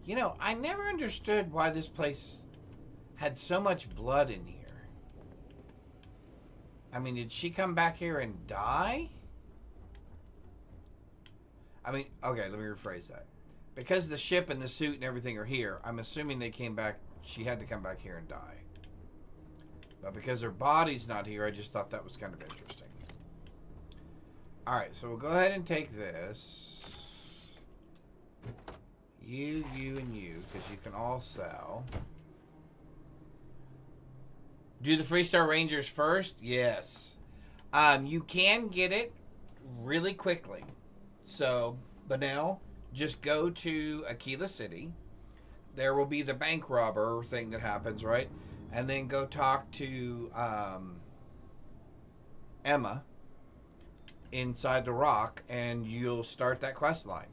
[SPEAKER 1] You know, I never understood why this place had so much blood in here. I mean, did she come back here and die? I mean, okay, let me rephrase that. Because the ship and the suit and everything are here, I'm assuming they came back, she had to come back here and die. But because her body's not here, I just thought that was kind of interesting. Alright, so we'll go ahead and take this. You, and you, because you can all sell. Do the Freestar Rangers first? Yes. You can get it really quickly. So, Benel, just go to Aquila City. There will be the bank robber thing that happens, right? And then go talk to Emma inside the rock, and you'll start that quest line.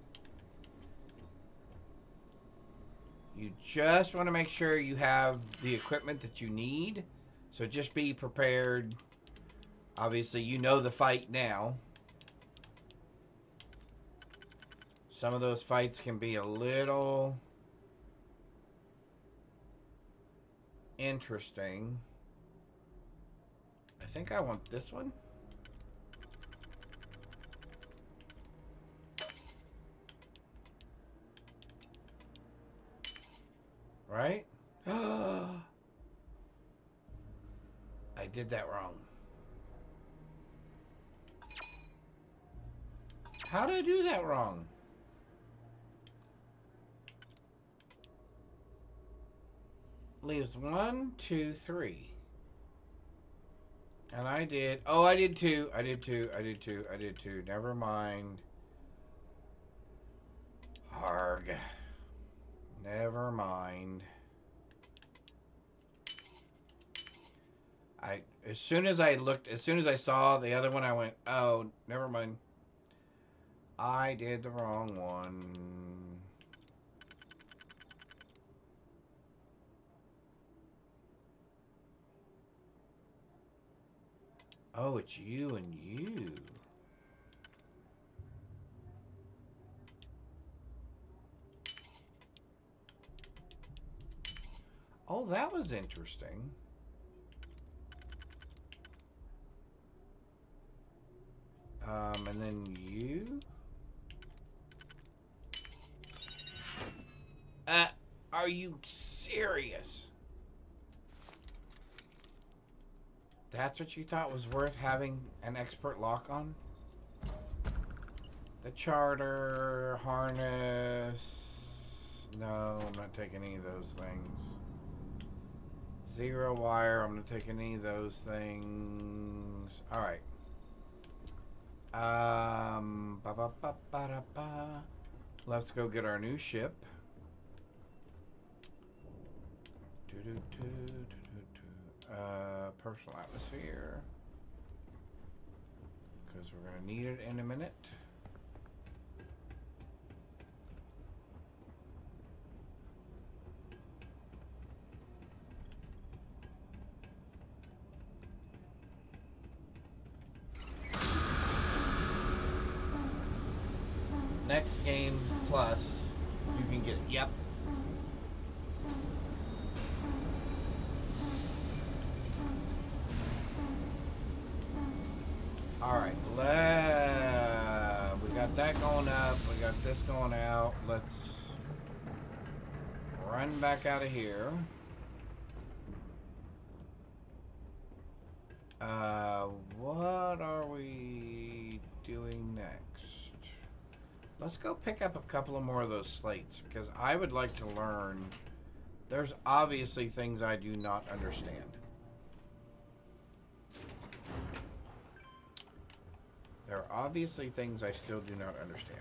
[SPEAKER 1] You just want to make sure you have the equipment that you need. So just be prepared. Obviously, you know the fight now. Some of those fights can be a little interesting. I think I want this one. Right? I did that wrong. How did I do that wrong? Leaves 1, 2, 3. And I did... Oh, I did 2. I did 2. I did 2. I did 2. Never mind. Harg. Never mind. As soon as I saw the other one, I went, oh, never mind. I did the wrong one. Oh, it's you and you. Oh, that was interesting. And then you? Are you serious? That's what you thought was worth having an expert lock on? The charter, harness... No, I'm not taking any of those things. Zero wire, I'm not taking any of those things. Alright. Let's go get our new ship. Personal atmosphere. Because we're going to need it in a minute. Next game plus, you can get it. Yep. Alright, we got that going up, we got this going out. Let's run back out of here. What are we doing next? Let's go pick up a couple of more of those slates, because I would like to learn. There's obviously things I do not understand. There are obviously things I still do not understand.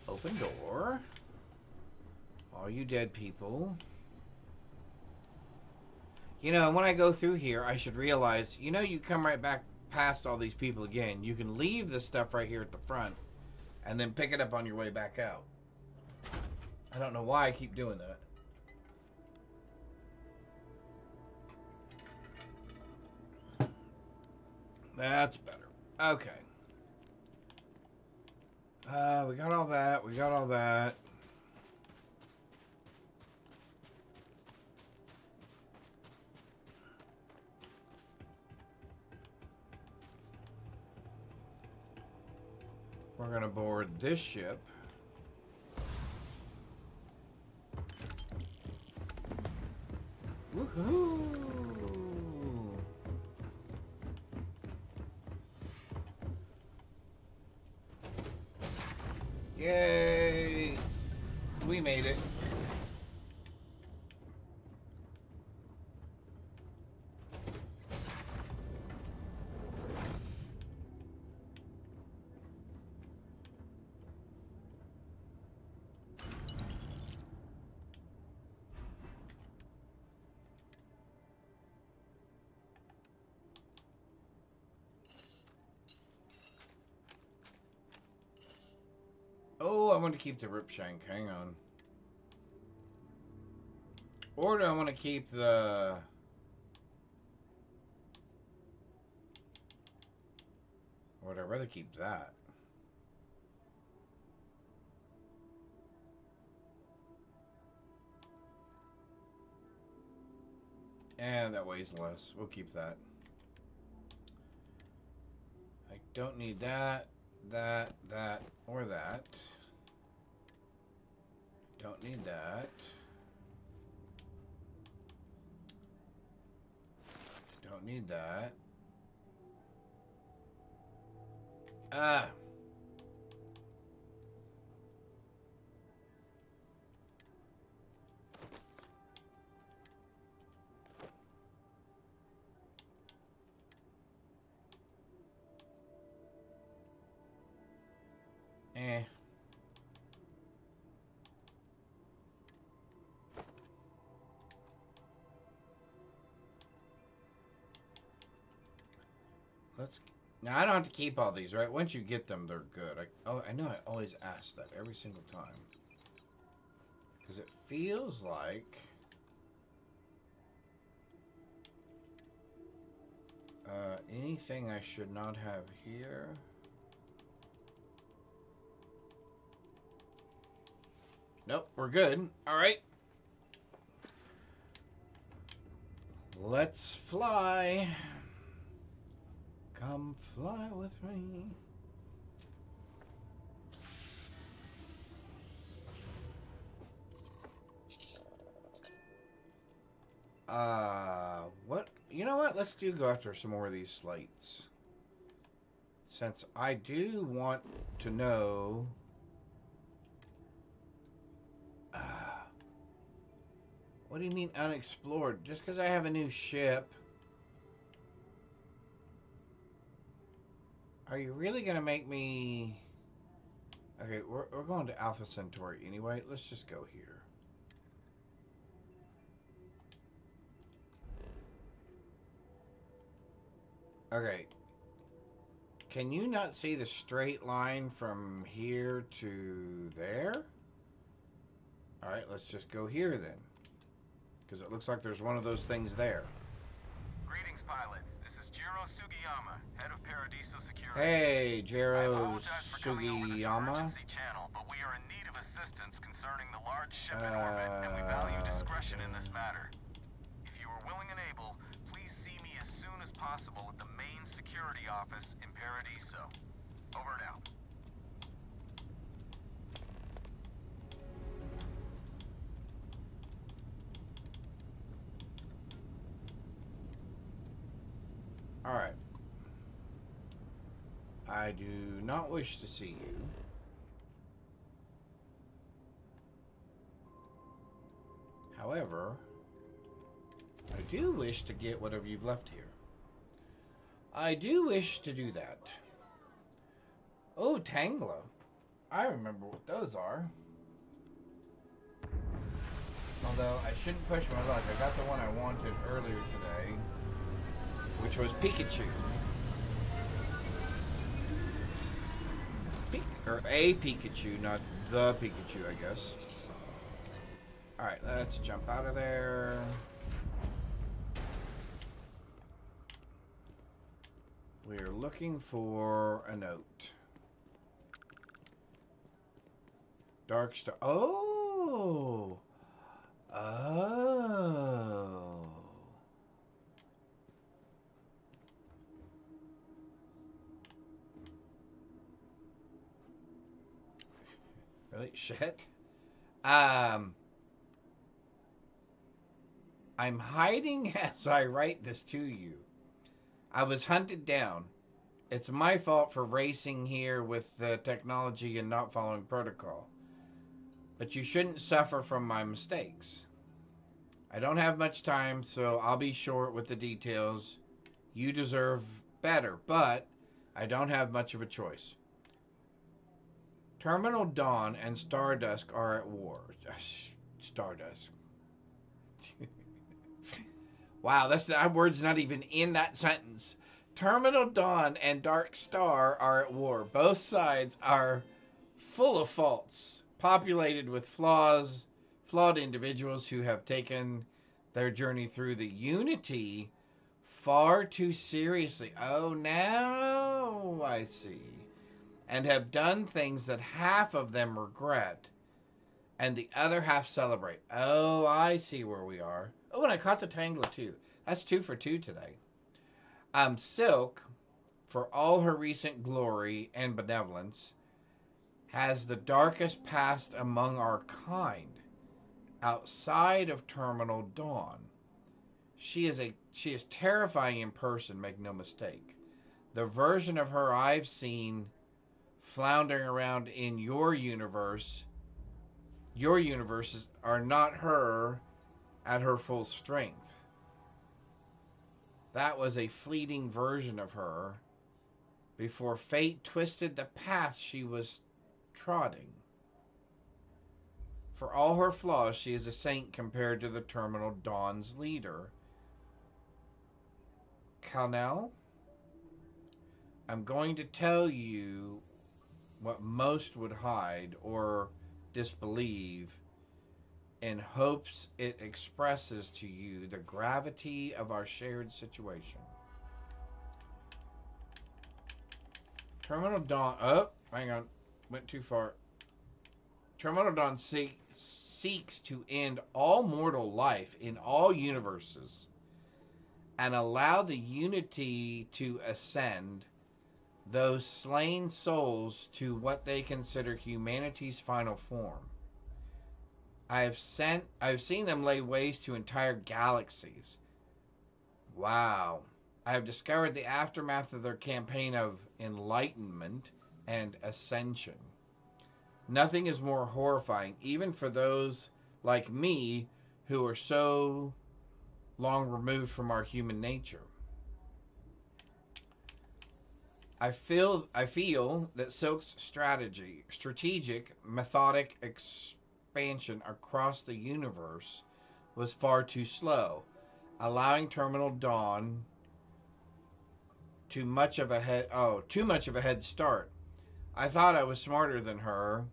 [SPEAKER 1] Open door. All you dead people. You know, when I go through here, I should realize, you know, you come right back past all these people again. You can leave this stuff right here at the front and then pick it up on your way back out. I don't know why I keep doing that. That's better. Okay. We got all that. We got all that. We're gonna board this ship. Woohoo! Yay! We made it. Oh, I want to keep the Ripshank. Hang on. Or do I want to keep the... Or would I rather keep that? And that weighs less. We'll keep that. I don't need that, that, or that. Don't need that. Don't need that. Ah. Eh. Let's. Now I don't have to keep all these, right? Once you get them, they're good. I know I always ask that every single time, because it feels like anything I should not have here. Nope, we're good. All right. Let's fly. Come fly with me. What? You know what? Let's go after some more of these slates. Since I do want to know... what do you mean unexplored? Just because I have a new ship... Are you really going to make me... Okay, we're going to Alpha Centauri anyway. Let's just go here. Okay. Can you not see the straight line from here to there? Alright, let's just go here then. Because it looks like there's one of those things there.
[SPEAKER 3] Greetings, pilot. This is Jiro Sugiyama, head of Paradiso Security.
[SPEAKER 1] Hey, Jiro
[SPEAKER 3] Sugiyama.
[SPEAKER 1] Sugiyama.
[SPEAKER 3] Channel, but we are in need of assistance concerning the large ship in orbit, and we value discretion in this matter. If you are willing and able, please see me as soon as possible at the main security office in Paradiso. Over and out.
[SPEAKER 1] Alright. I do not wish to see you. However, I do wish to get whatever you've left here. I do wish to do that. Oh, Tanglo. I remember what those are. Although, I shouldn't push my luck. I got the one I wanted earlier today, which was Pikachu. Or a Pikachu, not the Pikachu, I guess. Alright, let's jump out of there. We're looking for a note. Dark Star. Oh! Oh! Really? Shit? I'm hiding as I write this to you. I was hunted down. It's my fault for racing here with the technology and not following protocol. But you shouldn't suffer from my mistakes. I don't have much time, so I'll be short with the details. You deserve better, but I don't have much of a choice. Terminal Dawn and Stardust are at war. Stardust. Wow, that word's not even in that sentence. Terminal Dawn and Dark Star are at war. Both sides are full of faults, populated with flawed individuals who have taken their journey through the Unity far too seriously. Oh, now I see. And have done things that half of them regret and the other half celebrate. Oh, I see where we are. Oh, and I caught the Tangler too. That's 2 for 2 today. Silk, for all her recent glory and benevolence, has the darkest past among our kind, outside of Terminal Dawn. She is terrifying in person, make no mistake. The version of her I've seen floundering around in your universes are not her at her full strength. That was a fleeting version of her before fate twisted the path she was trotting. For all her flaws, she is a saint compared to the Terminal Dawn's leader. Calnell, I'm going to tell you what most would hide or disbelieve in hopes it expresses to you the gravity of our shared situation. Terminal Dawn... Oh, hang on. Went too far. Terminal Dawn seeks to end all mortal life in all universes and allow the unity to ascend those slain souls to what they consider humanity's final form. I've seen them lay waste to entire galaxies. Wow. I have discovered the aftermath of their campaign of enlightenment and ascension. Nothing is more horrifying, even for those like me who are so long removed from our human nature. I feel that Silk's strategic, methodic expansion across the universe was far too slow, allowing Terminal Dawn too much of a head start. I thought I was smarter than her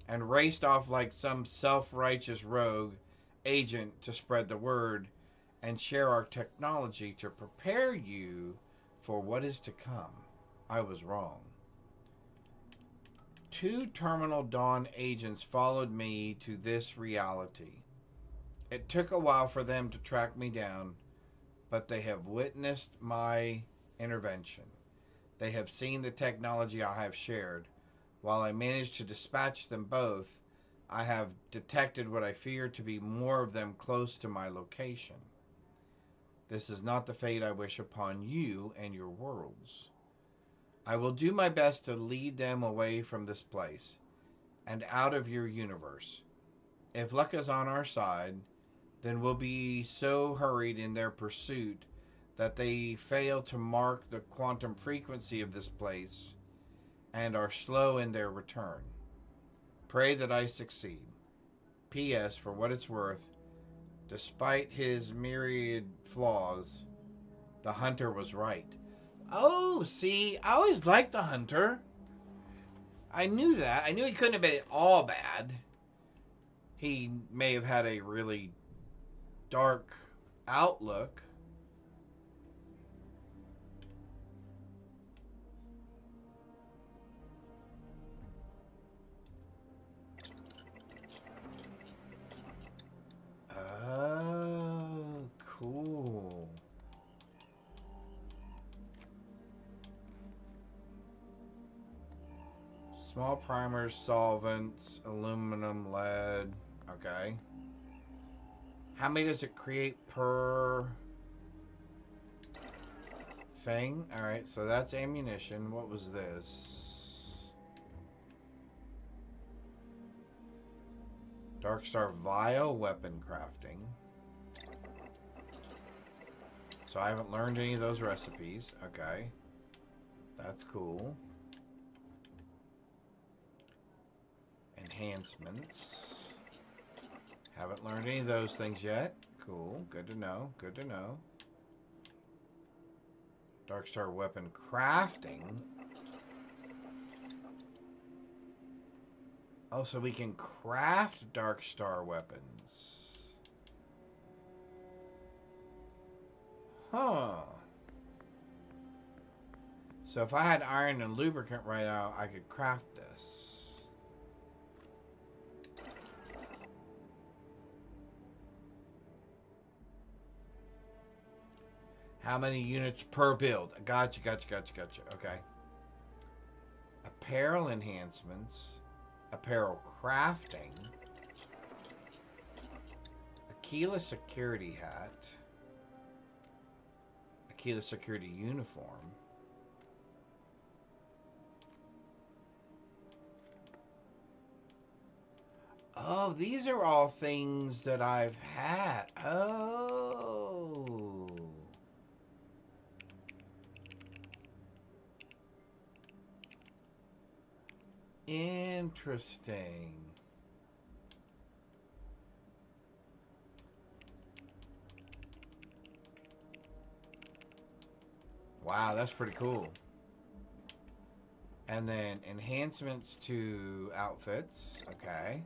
[SPEAKER 1] and raced off like some self-righteous rogue agent to spread the word and share our technology to prepare you for what is to come. I was wrong. 2 Terminal Dawn agents followed me to this reality. It took a while for them to track me down, but they have witnessed my intervention. They have seen the technology I have shared. While I managed to dispatch them both, I have detected what I fear to be more of them close to my location. This is not the fate I wish upon you and your worlds. I will do my best to lead them away from this place and out of your universe. If luck is on our side, then we'll be so hurried in their pursuit that they fail to mark the quantum frequency of this place and are slow in their return. Pray that I succeed. P.S. For what it's worth, despite his myriad flaws, the hunter was right. Oh, see, I always liked the hunter. I knew that. I knew he couldn't have been all bad. He may have had a really dark outlook. Oh, cool. Small primers, solvents, aluminum, lead. Okay. How many does it create per thing? Alright, so that's ammunition. What was this? Darkstar Vial weapon crafting. So I haven't learned any of those recipes. Okay. That's cool. Enhancements. Haven't learned any of those things yet. Cool. Good to know. Good to know. Darkstar weapon crafting. Oh, so we can craft Darkstar weapons. Huh. So if I had iron and lubricant right now, I could craft this. How many units per build? Gotcha. Okay. Apparel enhancements. Apparel crafting. Aquila security hat. Aquila security uniform. Oh, these are all things that I've had. Oh. Interesting. Wow, that's pretty cool. And then enhancements to outfits. Okay.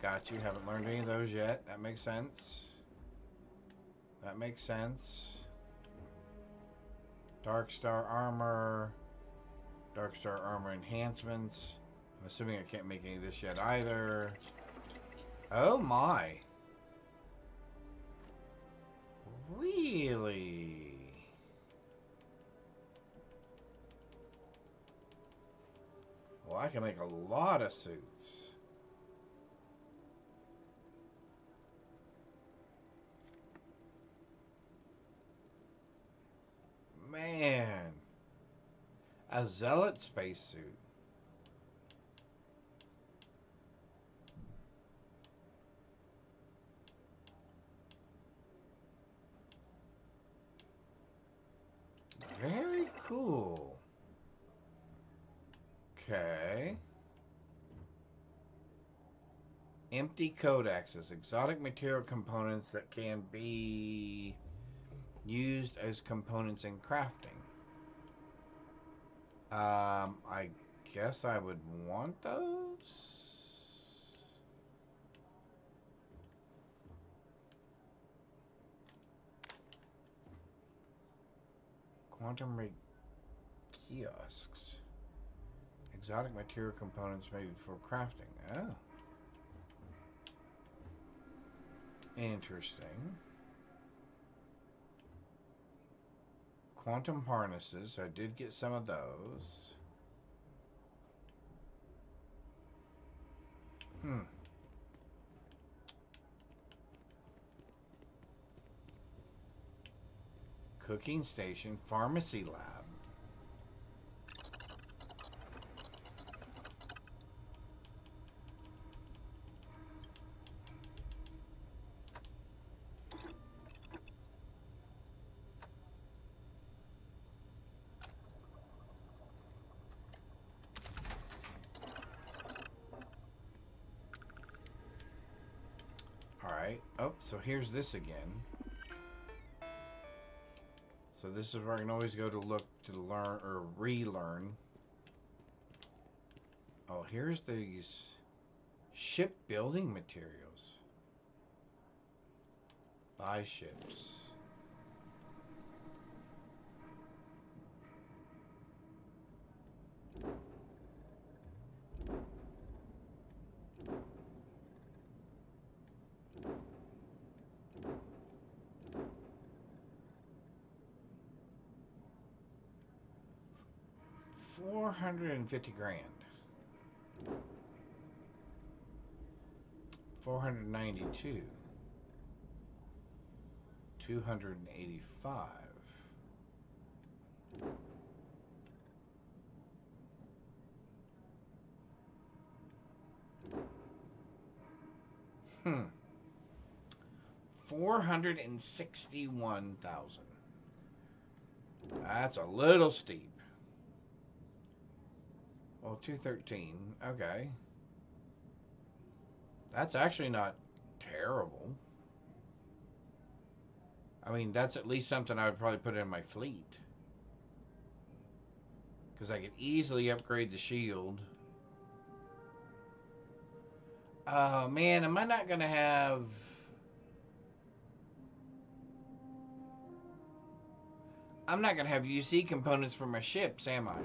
[SPEAKER 1] Got you. Haven't learned any of those yet. That makes sense. That makes sense. Dark Star armor. Dark Star armor enhancements. I'm assuming I can't make any of this yet either. Oh my. Really? Well, I can make a lot of suits. Man. A zealot spacesuit. Very cool. Okay. Empty codexes. Exotic material components that can be used as components in crafting. I guess I would want those. Quantum rate kiosks. Exotic material components made for crafting. Oh. Interesting. Quantum harnesses. I did get some of those. Cooking station. Pharmacy lab. Alright. Oh, so here's this again. So this is where I can always go to look to learn or relearn. Oh, here's these shipbuilding materials. Buy ships. $450 grand. 492. 285. Hmm. 461,000. That's a little steep. Well, 213. Okay. That's actually not terrible. I mean, that's at least something I would probably put in my fleet. Because I could easily upgrade the shield. Oh, man, am I not going to have... I'm not gonna have UC components for my ships, am I?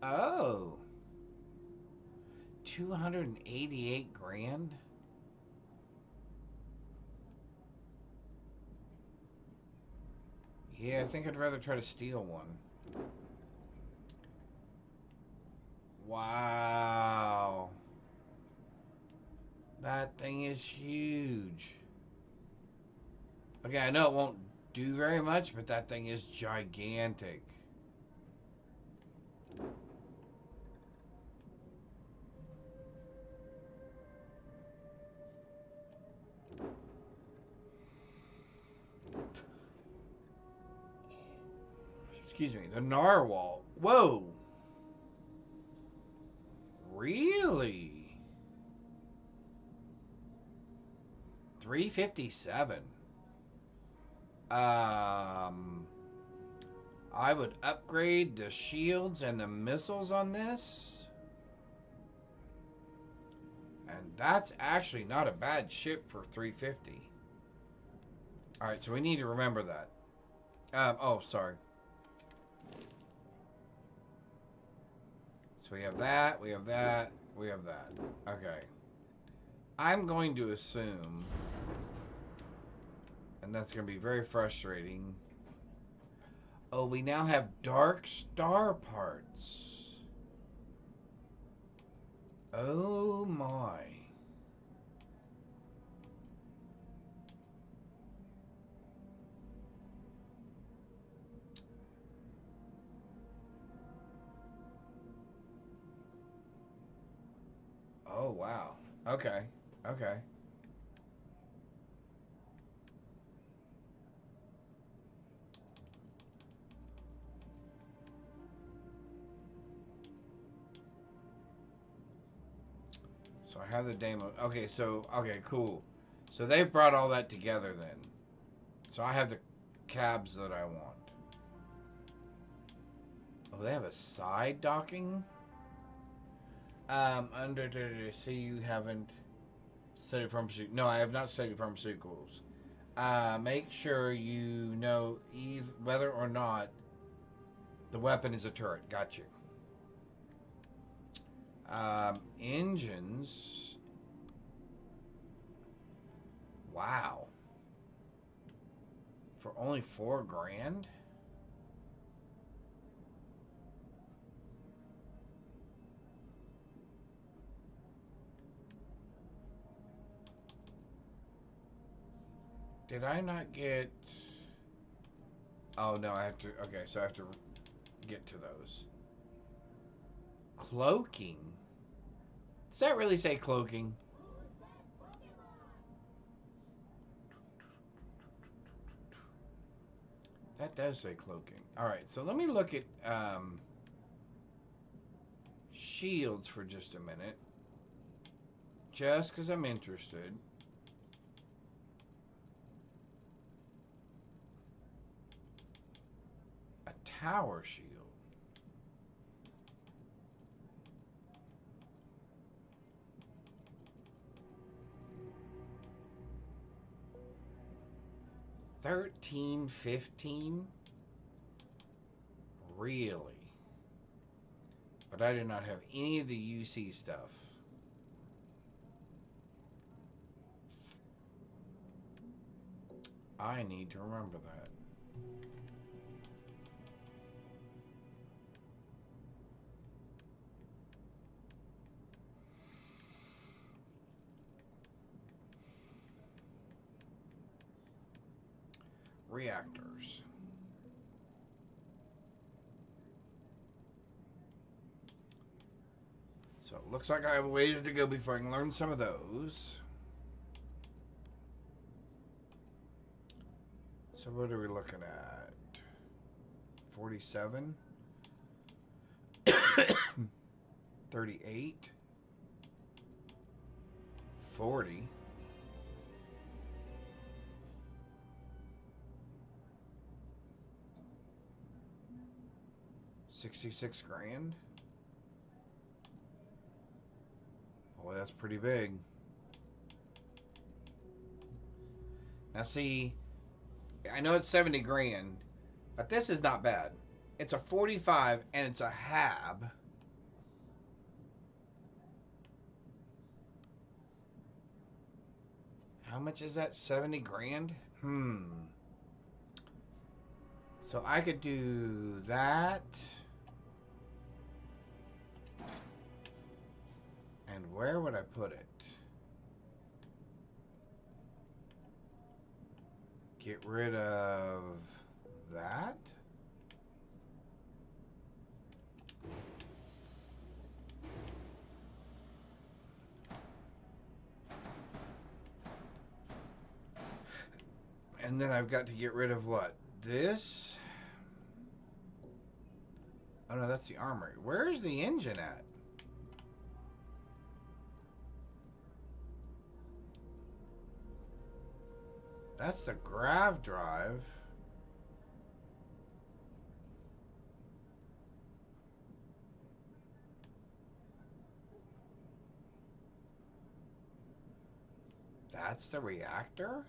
[SPEAKER 1] Oh. 288 grand? Yeah, I think I'd rather try to steal one. Wow. That thing is huge. Okay, I know it won't do very much, but that thing is gigantic. Excuse me, the narwhal. Whoa. Really? 357. I would upgrade the shields and the missiles on this. And that's actually not a bad ship for 350. Alright, so we need to remember that. Oh, sorry. So we have that, we have that, we have that. Okay. I'm going to assume, and that's going to be very frustrating. Oh, we now have dark star parts. Oh my. Oh wow. Okay. Okay. So I have the demo. Okay, so, okay, cool. So they've brought all that together then. So I have the cabs that I want. Oh, they have a side docking? See, you haven't studied pharmaceuticals. No, I have not studied pharmaceuticals. Make sure you know whether or not the weapon is a turret. Got you. Engines. Wow. For only $4 grand? Did I not get... Oh, no, I have to... Okay, so I have to get to those. Cloaking? Does that really say cloaking? That does say cloaking. Alright, so let me look at shields for just a minute. Just because I'm interested. A tower shield. $13.15? Really? But I do not have any of the UC stuff. I need to remember that. Reactors. So it looks like I have a ways to go before I can learn some of those. So what are we looking at? 47? 38? 40? $66 grand? that's pretty big. Now see, I know it's 70 grand, but this is not bad. It's a 45 and it's a hab. How much is that? 70 grand? So I could do that. And where would I put it? Get rid of that. And then I've got to get rid of what? This? Oh no, that's the armory. Where's the engine at? That's the grav drive. That's the reactor?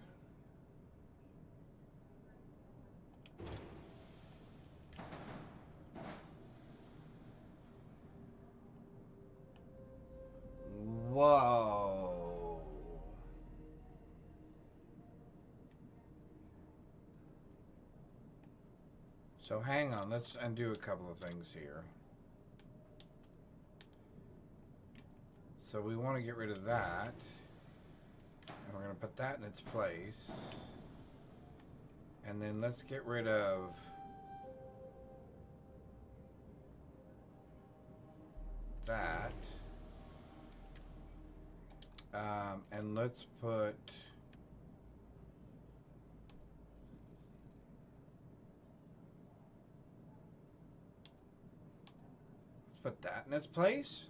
[SPEAKER 1] Whoa. So hang on, let's undo a couple of things here. So we want to get rid of that. And we're going to put that in its place. And then let's get rid of that. And let's put that in its place.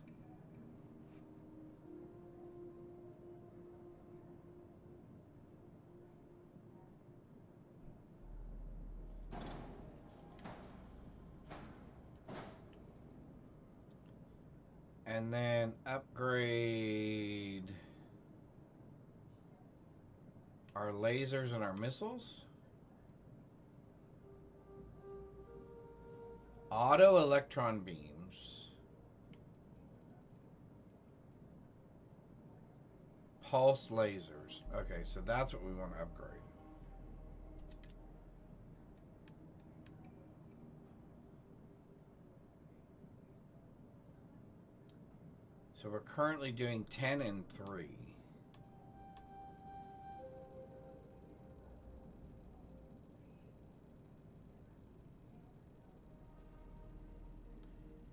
[SPEAKER 1] And then upgrade our lasers and our missiles. Auto electron beams. Pulse lasers. Okay, so that's what we want to upgrade. So we're currently doing 10 and 3.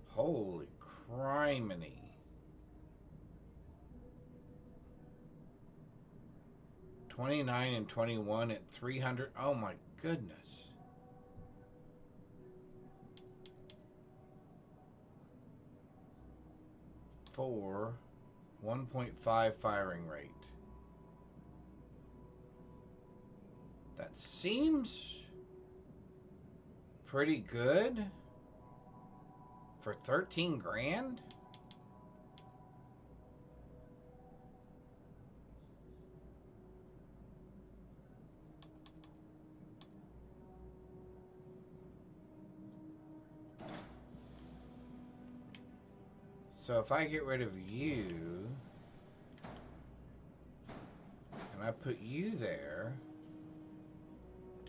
[SPEAKER 1] Holy criminy. 29 and 21 at 300. Oh my goodness. For 1.5 firing rate. That seems pretty good for 13 grand. So if I get rid of you, and I put you there,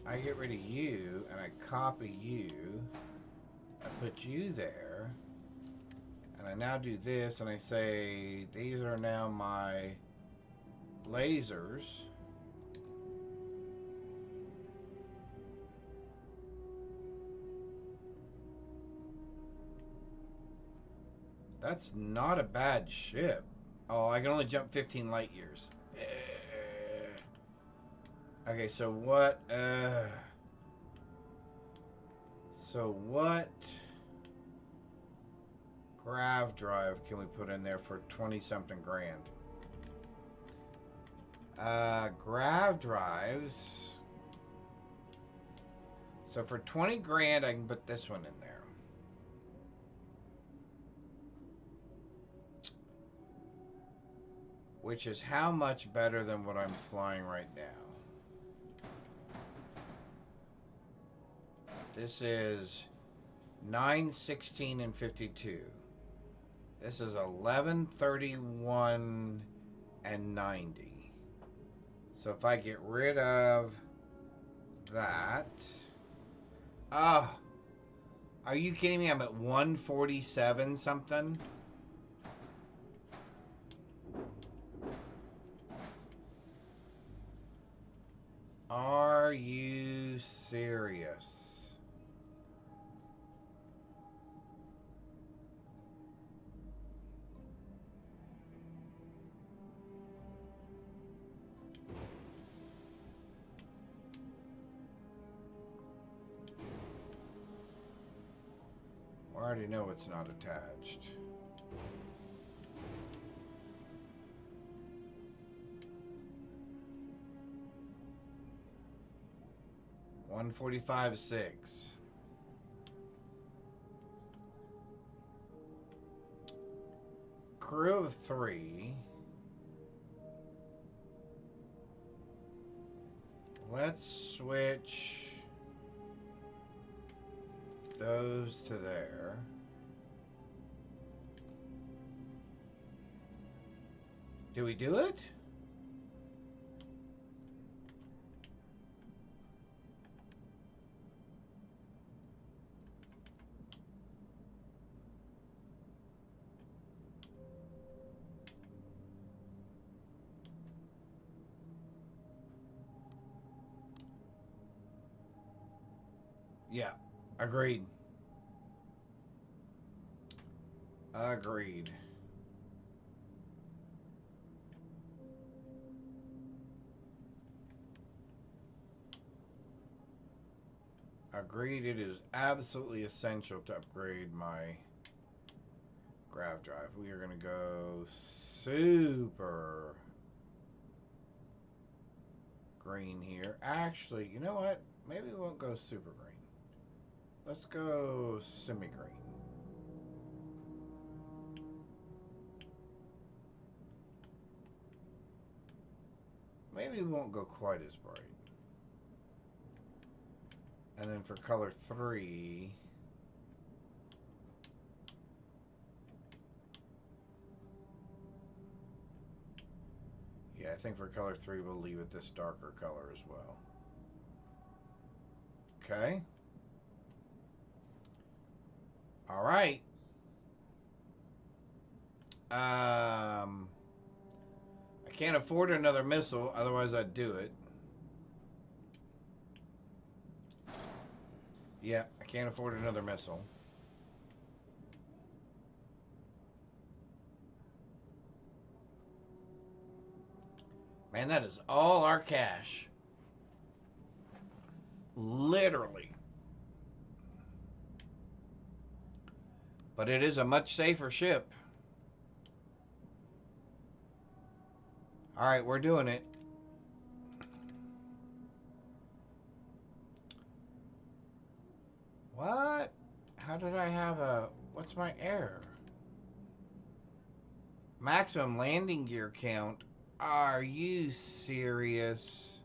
[SPEAKER 1] I get rid of you, and I copy you, I put you there, and I now do this, and I say, these are now my lasers. That's not a bad ship. Oh, I can only jump 15 light years. Okay, so what? So what grav drive can we put in there for 20-something grand? Grav drives. So for 20 grand, I can put this one in there. which is how much better than what I'm flying right now? This is 9, 16, and 52. This is 11, 31, and 90. So if I get rid of that... Oh! Are you kidding me? I'm at 147 something? Are you serious? I already know it's not attached. $145.6. Crew of 3. Let's switch those to there. Do we do it? Yeah, agreed. Agreed. Agreed, it is absolutely essential to upgrade my grav drive. We are going to go super green here. Actually, you know what? Maybe we won't go super green. Let's go semi-green. Maybe we won't go quite as bright. And then for color 3, yeah, I think for color 3 we'll leave it this darker color as well. Okay. All right. I can't afford another missile, otherwise I'd do it. Yeah, I can't afford another missile. Man, that is all our cash. Literally. But it is a much safer ship. Alright, we're doing it. What? How did I have a... What's my error? Maximum landing gear count. Are you serious?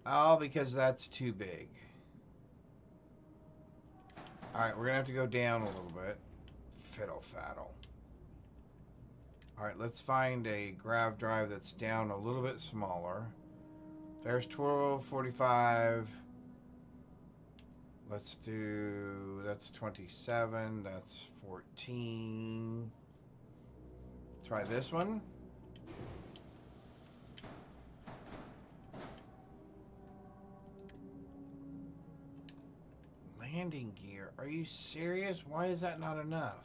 [SPEAKER 1] Oh, because that's too big. Alright, we're going to have to go down a little bit. Fiddle faddle. Alright, let's find a grav drive that's down a little bit smaller. There's 1245. Let's do, that's 27, that's 14. Try this one. Landing gear, are you serious? Why is that not enough?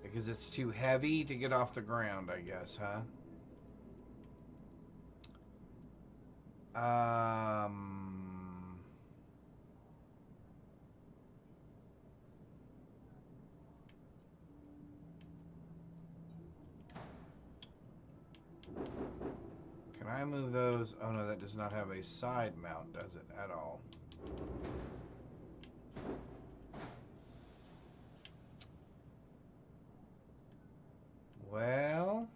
[SPEAKER 1] Because it's too heavy to get off the ground, I guess, huh? Can I move those? Oh no, that does not have a side mount, does it, at all? Well...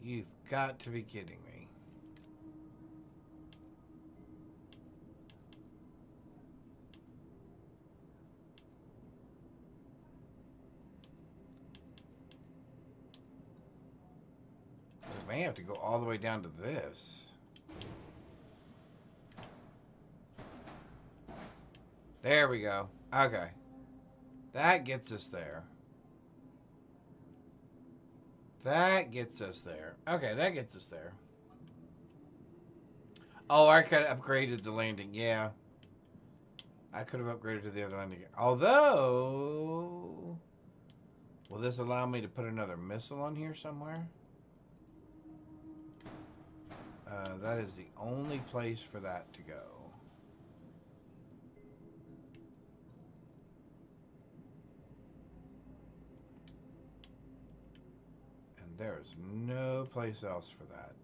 [SPEAKER 1] You've got to be kidding me. We may have to go all the way down to this. There we go. Okay. That gets us there. That gets us there. Okay, that gets us there. Oh, I could have upgraded the landing. Yeah. I could have upgraded to the other landing. Although... Will this allow me to put another missile on here somewhere? That is the only place for that to go. There's no place else for that.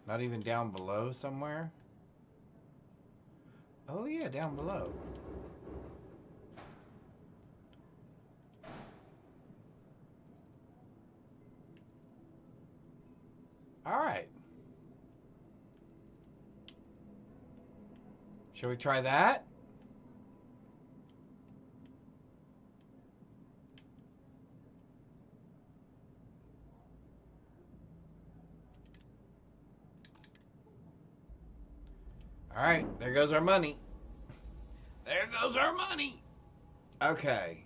[SPEAKER 1] Not even down below somewhere? Oh yeah, down below. Alright. Shall we try that? All right, there goes our money. There goes our money. Okay.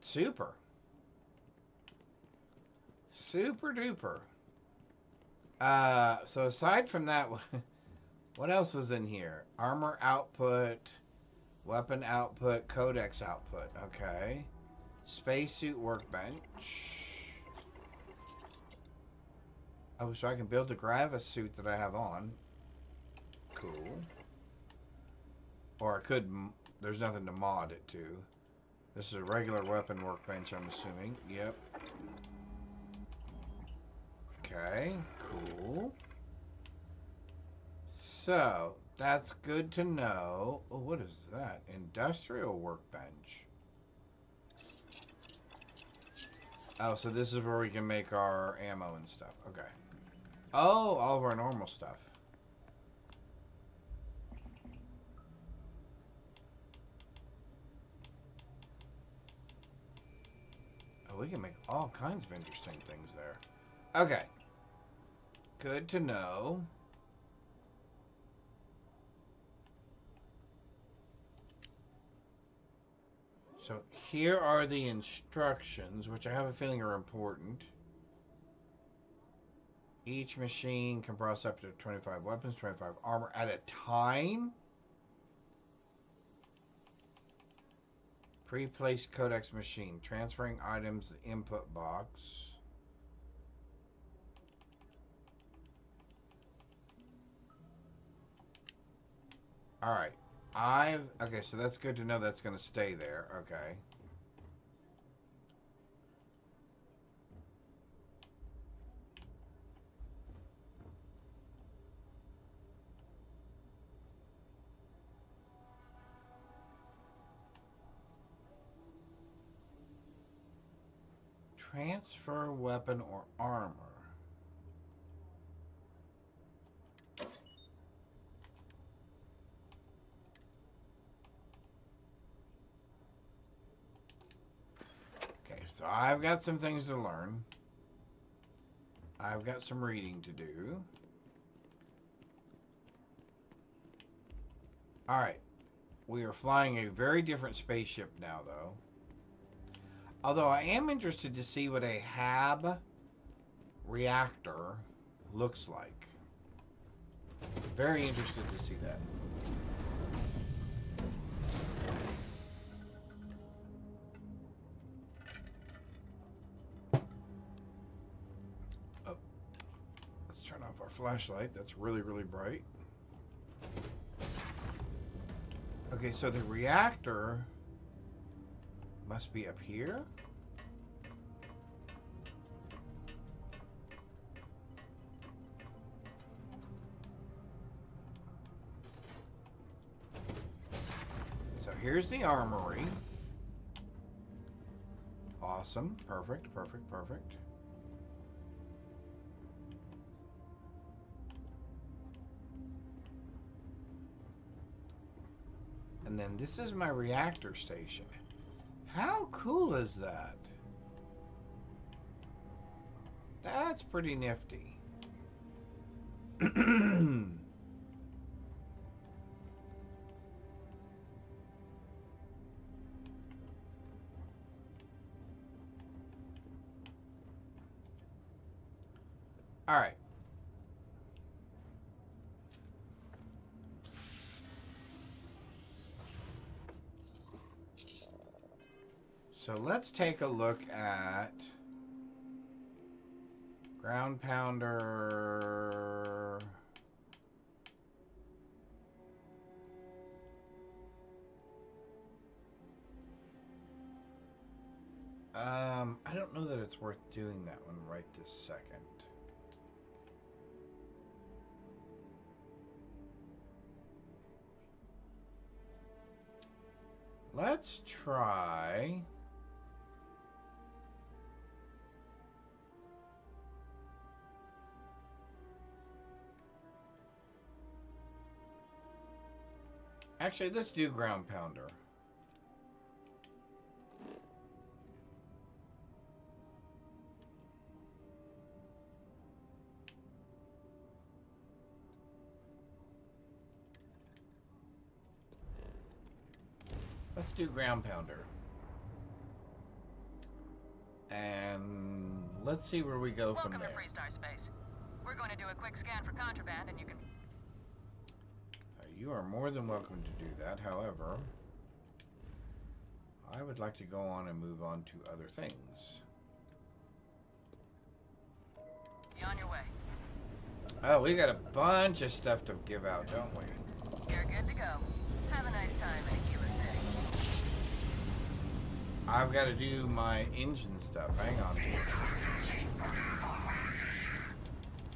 [SPEAKER 1] Super. Super duper. So aside from that, what else was in here? Armor output, weapon output, codex output. Okay. Spacesuit workbench. Oh, so I can build the Gravis suit that I have on. Cool. Or I could... There's nothing to mod it to. This is a regular weapon workbench, I'm assuming. Yep. Okay, cool. So, that's good to know. Oh, what is that? Industrial workbench. Oh, so this is where we can make our ammo and stuff. Okay. Oh, all of our normal stuff. Oh, we can make all kinds of interesting things there. Okay. Good to know. So here are the instructions, which I have a feeling are important. Each machine can process up to 25 weapons, 25 armor at a time. Pre-placed codex machine. Transferring items to the input box. Alright. Okay, so that's good to know that's going to stay there. Okay. Transfer weapon or armor. Okay, so I've got some things to learn. I've got some reading to do. Alright. We are flying a very different spaceship now, though. Although I am interested to see what a HAB reactor looks like. Very interested to see that. Oh. Let's turn off our flashlight. That's really, really bright. Okay, so the reactor Must be up here? So here's the armory. Awesome. Perfect, perfect, perfect. And then this is my reactor station. How cool is that? That's pretty nifty. All right. So let's take a look at ground pounder. I don't know that it's worth doing that one right this second. Let's try actually, let's do ground pounder. Let's do ground pounder. And let's see where we go from there.
[SPEAKER 13] Welcome to Freestar Space. We're going to do a quick scan for contraband and you can...
[SPEAKER 1] You are more than welcome to do that. However, I would like to go on and move on to other things.
[SPEAKER 13] Be on your way.
[SPEAKER 1] Oh, we got a bunch of stuff to give out, don't we?
[SPEAKER 13] You're good to go. Have a nice time in Aquila City.
[SPEAKER 1] I've got to do my engine stuff. Hang on.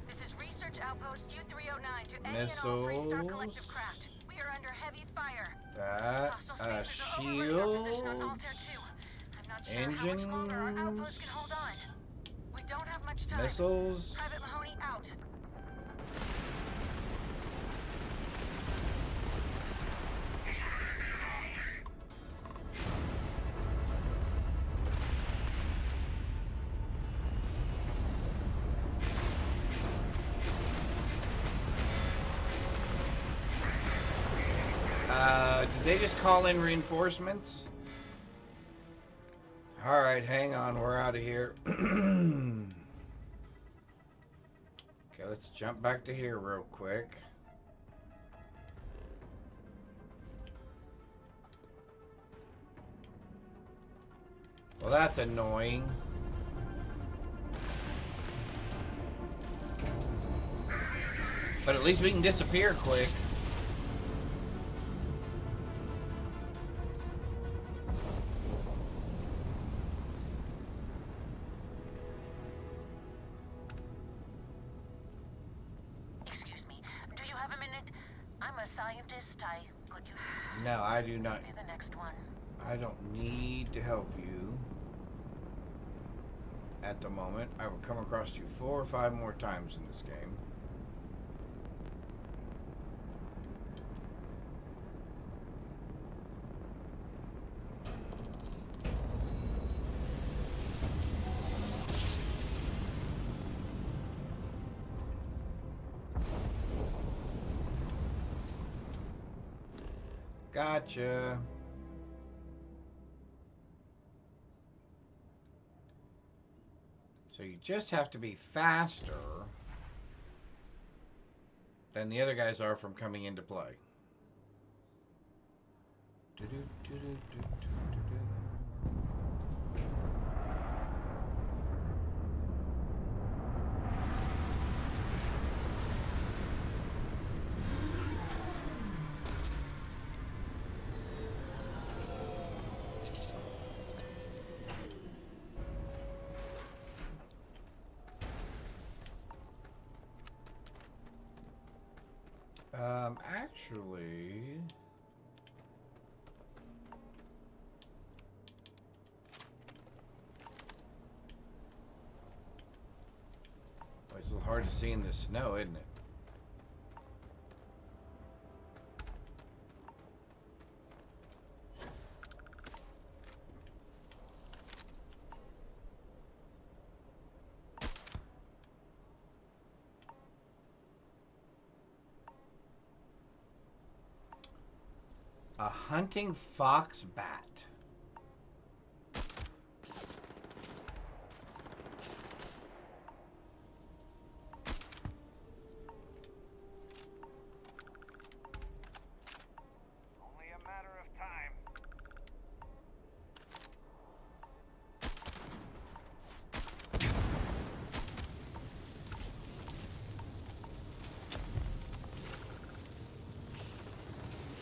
[SPEAKER 13] This is Research Outpost U-309 to any
[SPEAKER 1] Missiles.
[SPEAKER 13] and all Freestar collective craft. We are under heavy fire.
[SPEAKER 1] That. Shield. Engines.
[SPEAKER 13] We don't have much time.
[SPEAKER 1] Missiles.
[SPEAKER 13] Private Mahoney out.
[SPEAKER 1] Did they just call in reinforcements? Alright, hang on. We're out of here. Okay, let's jump back to here real quick. Well, that's annoying. But at least we can disappear quick. No, I do not.
[SPEAKER 13] The next one.
[SPEAKER 1] I don't need to help you at the moment. I will come across you 4 or 5 more times in this game. Gotcha. So you just have to be faster than the other guys are from coming into play. seeing the snow, isn't it? A hunting fox bat.
[SPEAKER 2] Only a matter of time.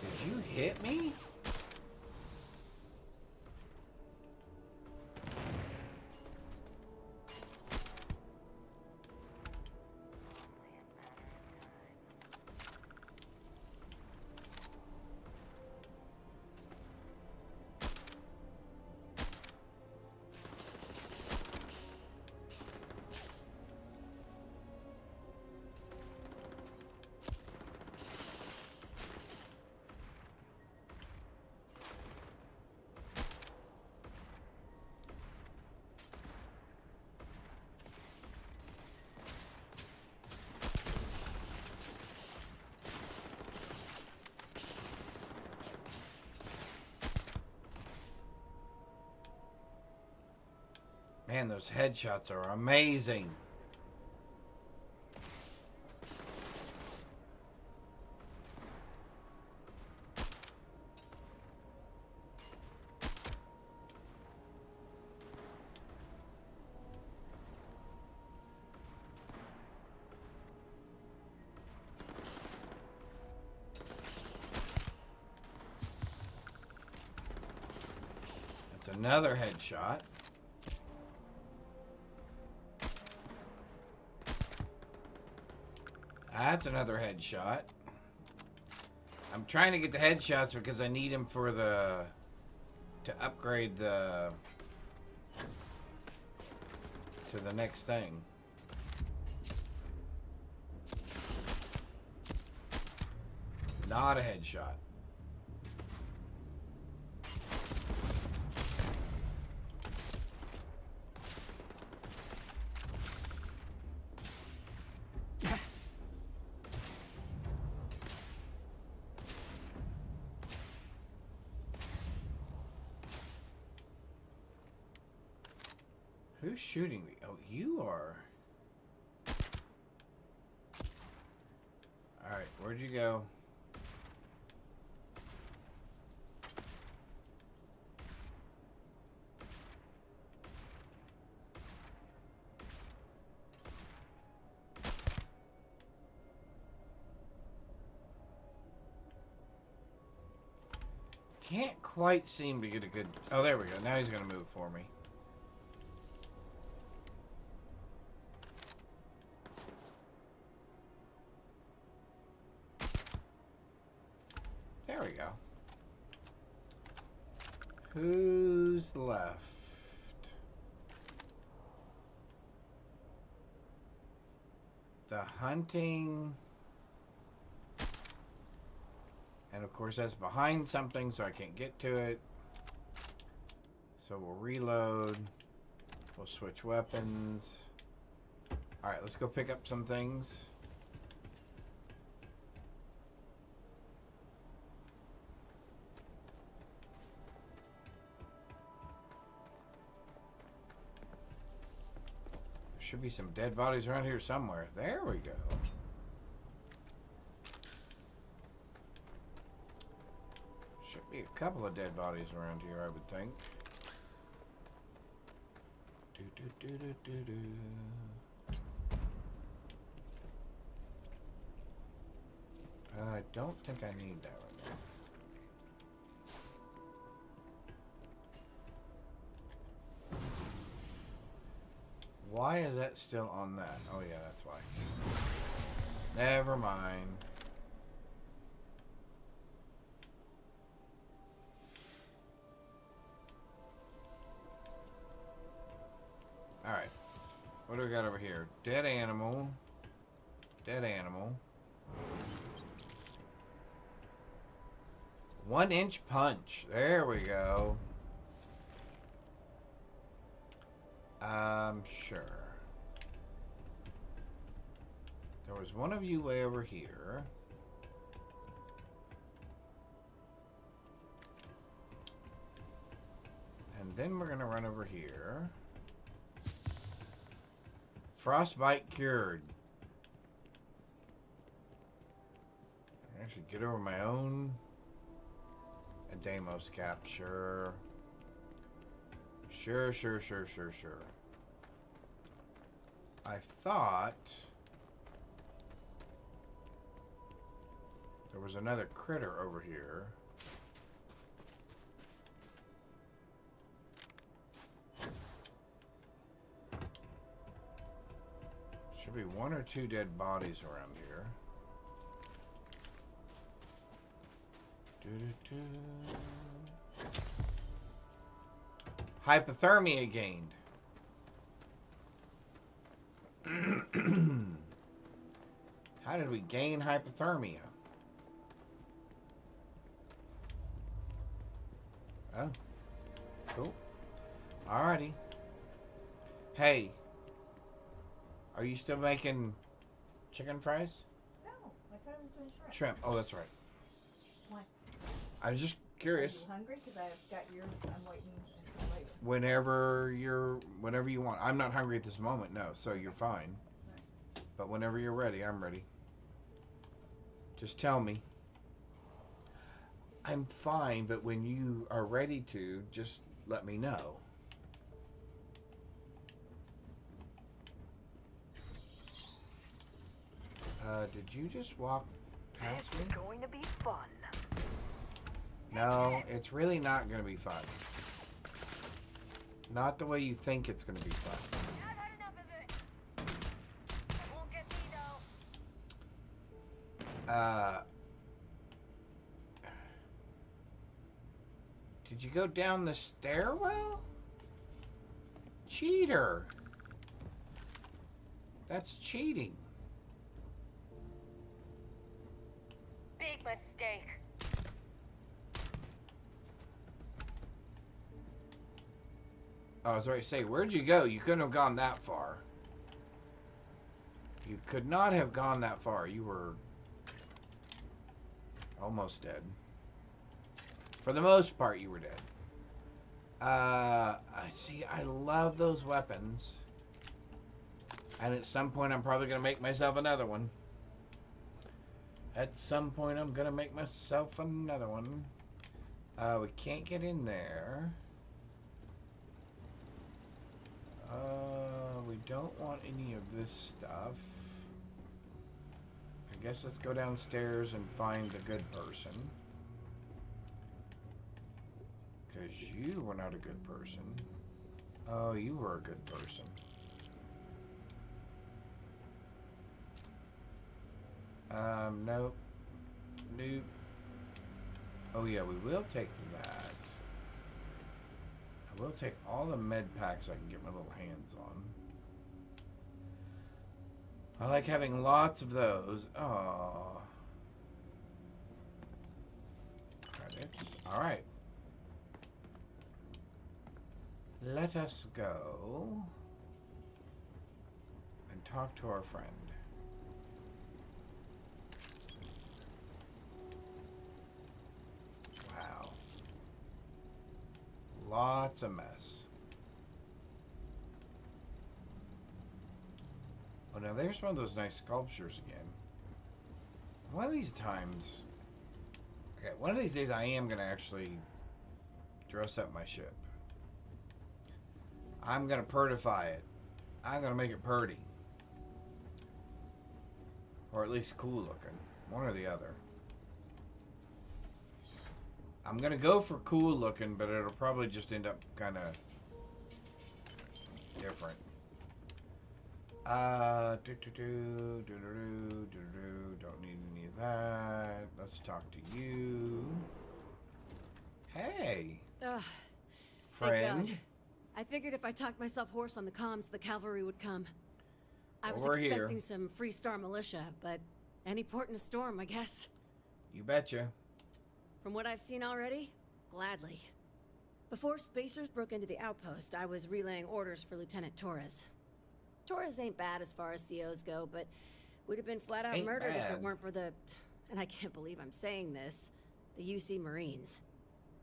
[SPEAKER 1] Did you hit me? Man, those headshots are amazing. That's another headshot. That's another headshot. I'm trying to get the headshots because I need them for the... to upgrade the... to the next thing. Not a headshot. Who's shooting me? Oh, you are. Alright, where'd you go? Can't quite seem to get a good... Oh, there we go. Now he's going to move for me. There we go. Who's left? The hunting. And of course that's behind something, so I can't get to it. So we'll reload. We'll switch weapons. Alright, let's go pick up some things. Should be some dead bodies around here somewhere. There we go. Should be a couple of dead bodies around here, I would think. I don't think I need that one there. Why is that still on that? Oh yeah, that's why. Never mind. Alright. What do we got over here? Dead animal. Dead animal. 1-inch punch. There we go. Sure. There was one of you way over here. And then we're going to run over here. Frostbite cured. I should get over my own Adamos cap. Sure. Sure. I thought there was another critter over here. Should be 1 or 2 dead bodies around here. Hypothermia gained. How did we gain hypothermia? Oh, cool. Alrighty. Hey, are you still making chicken fries?
[SPEAKER 7] No, I thought I was doing shrimp.
[SPEAKER 1] Shrimp. Oh, that's right.
[SPEAKER 7] Why?
[SPEAKER 1] I was just curious.
[SPEAKER 7] Are you hungry? Because I've got yours. I'm waiting until later.
[SPEAKER 1] Whenever you want. I'm not hungry at this moment, no. So you're fine.
[SPEAKER 7] Right.
[SPEAKER 1] But whenever you're ready, I'm ready. Just tell me. I'm fine, but when you are ready to, just let me know. Did you just walk past me?
[SPEAKER 10] This is going to be fun.
[SPEAKER 1] No, it's really not going to be fun. Not the way you think it's going to be fun.
[SPEAKER 7] I've had enough of it. It won't get me though.
[SPEAKER 1] Did you go down the stairwell? Cheater. That's cheating.
[SPEAKER 7] Big mistake.
[SPEAKER 1] I was ready to say, where'd you go? You couldn't have gone that far. You could not have gone that far. You were almost dead. For the most part, you were dead. I see. I love those weapons. And at some point, I'm probably going to make myself another one. At some point, I'm going to make myself another one. We can't get in there. We don't want any of this stuff. I guess let's go downstairs and find the good person. Because you were not a good person. Oh, you were a good person. Nope. Nope. Oh yeah, we will take that. I will take all the med packs I can get my little hands on. I like having lots of those. Oh. Credits. Alright. Let us go and talk to our friend. Wow. Lots of mess. Oh, now there's one of those nice sculptures again. One of these times... Okay, one of these days I am going to actually dress up my ship. I'm going to purtify it. I'm going to make it purty. Or at least cool looking. One or the other. I'm going to go for cool looking, but it'll probably just end up kind of different. Don't need any of that. Let's talk to you. Hey. Friend.
[SPEAKER 21] I figured if I talked myself hoarse on the comms, the cavalry would come.
[SPEAKER 8] I was expecting some Freestar militia, but any port in a storm, I guess.
[SPEAKER 1] You betcha.
[SPEAKER 8] From what I've seen already, gladly. Before Spacers broke into the outpost, I was relaying orders for Lieutenant Torres. Torres ain't bad as far as COs go, but would have been flat out murdered if it weren't for the, and I can't believe I'm saying this, the UC Marines.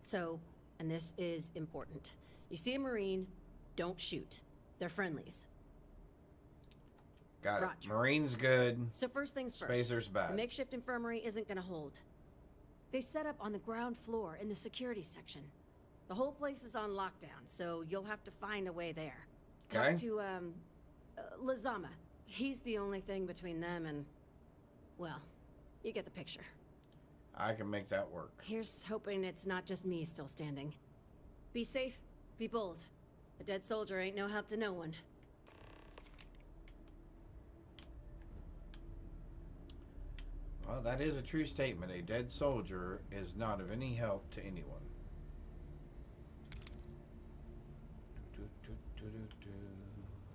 [SPEAKER 8] So, and this is important. You see a Marine, don't shoot. They're friendlies.
[SPEAKER 1] Got it.
[SPEAKER 8] Roger.
[SPEAKER 1] Marine's good.
[SPEAKER 8] So first things first.
[SPEAKER 1] Spacer's bad.
[SPEAKER 8] The makeshift infirmary isn't gonna hold. They set up on the ground floor in the security section. The whole place is on lockdown, so you'll have to find a way there.
[SPEAKER 1] Okay.
[SPEAKER 8] Talk to, Lazama. He's the only thing between them and... well, you get the picture.
[SPEAKER 1] I can make that work.
[SPEAKER 8] Here's hoping it's not just me still standing. Be safe, be bold. A dead soldier ain't no help to no one.
[SPEAKER 1] Well, that is a true statement. A dead soldier is not of any help to anyone.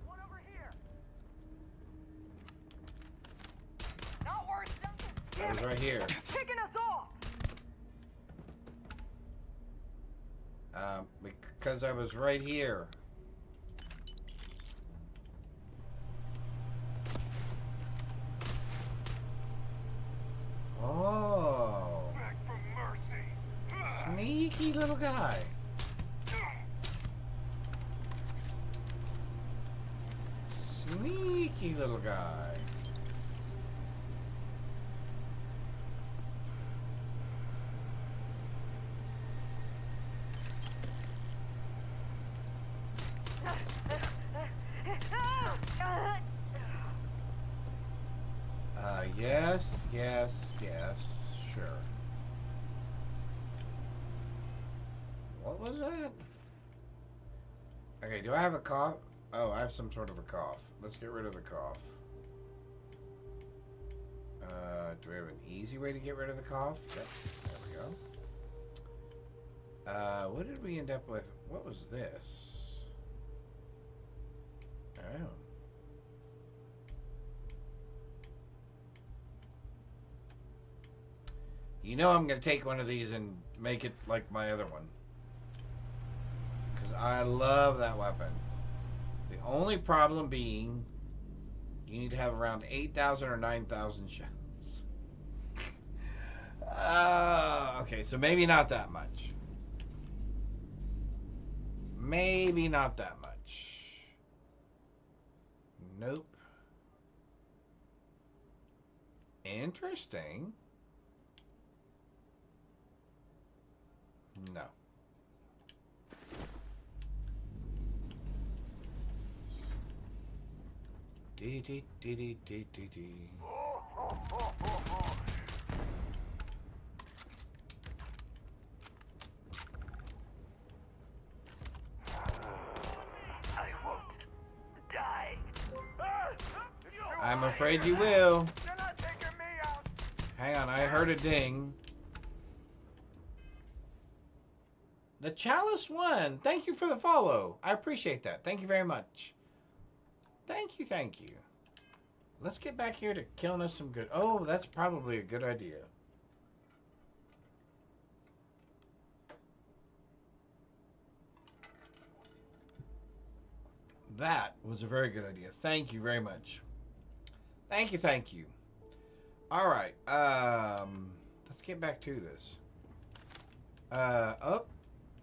[SPEAKER 2] One over here. Not worth something.
[SPEAKER 1] That was right here.
[SPEAKER 2] Picking us off.
[SPEAKER 1] Because I was right here. Oh.
[SPEAKER 2] Back from mercy.
[SPEAKER 1] Sneaky little guy. Sneaky little guy. Yes, sure. What was that? Okay, do I have a cough? Oh, I have some sort of a cough. Let's get rid of the cough. Do we have an easy way to get rid of the cough? Yep, there we go. What did we end up with? What was this? Oh. You know I'm going to take one of these and make it like my other one. Because I love that weapon. The only problem being, you need to have around 8,000 or 9,000 shells. Okay, so maybe not that much. Maybe not that much. Nope. Interesting. No. Dee.
[SPEAKER 2] I won't die.
[SPEAKER 1] I'm afraid you will.
[SPEAKER 2] You're not taking me out.
[SPEAKER 1] Hang on, I heard a ding. The Chalice won. Thank you for the follow. I appreciate that. Thank you very much. Thank you. Let's get back here to killing us some good... Oh, that's probably a good idea. That was a very good idea. Thank you very much. Thank you. All right. Let's get back to this. Oh.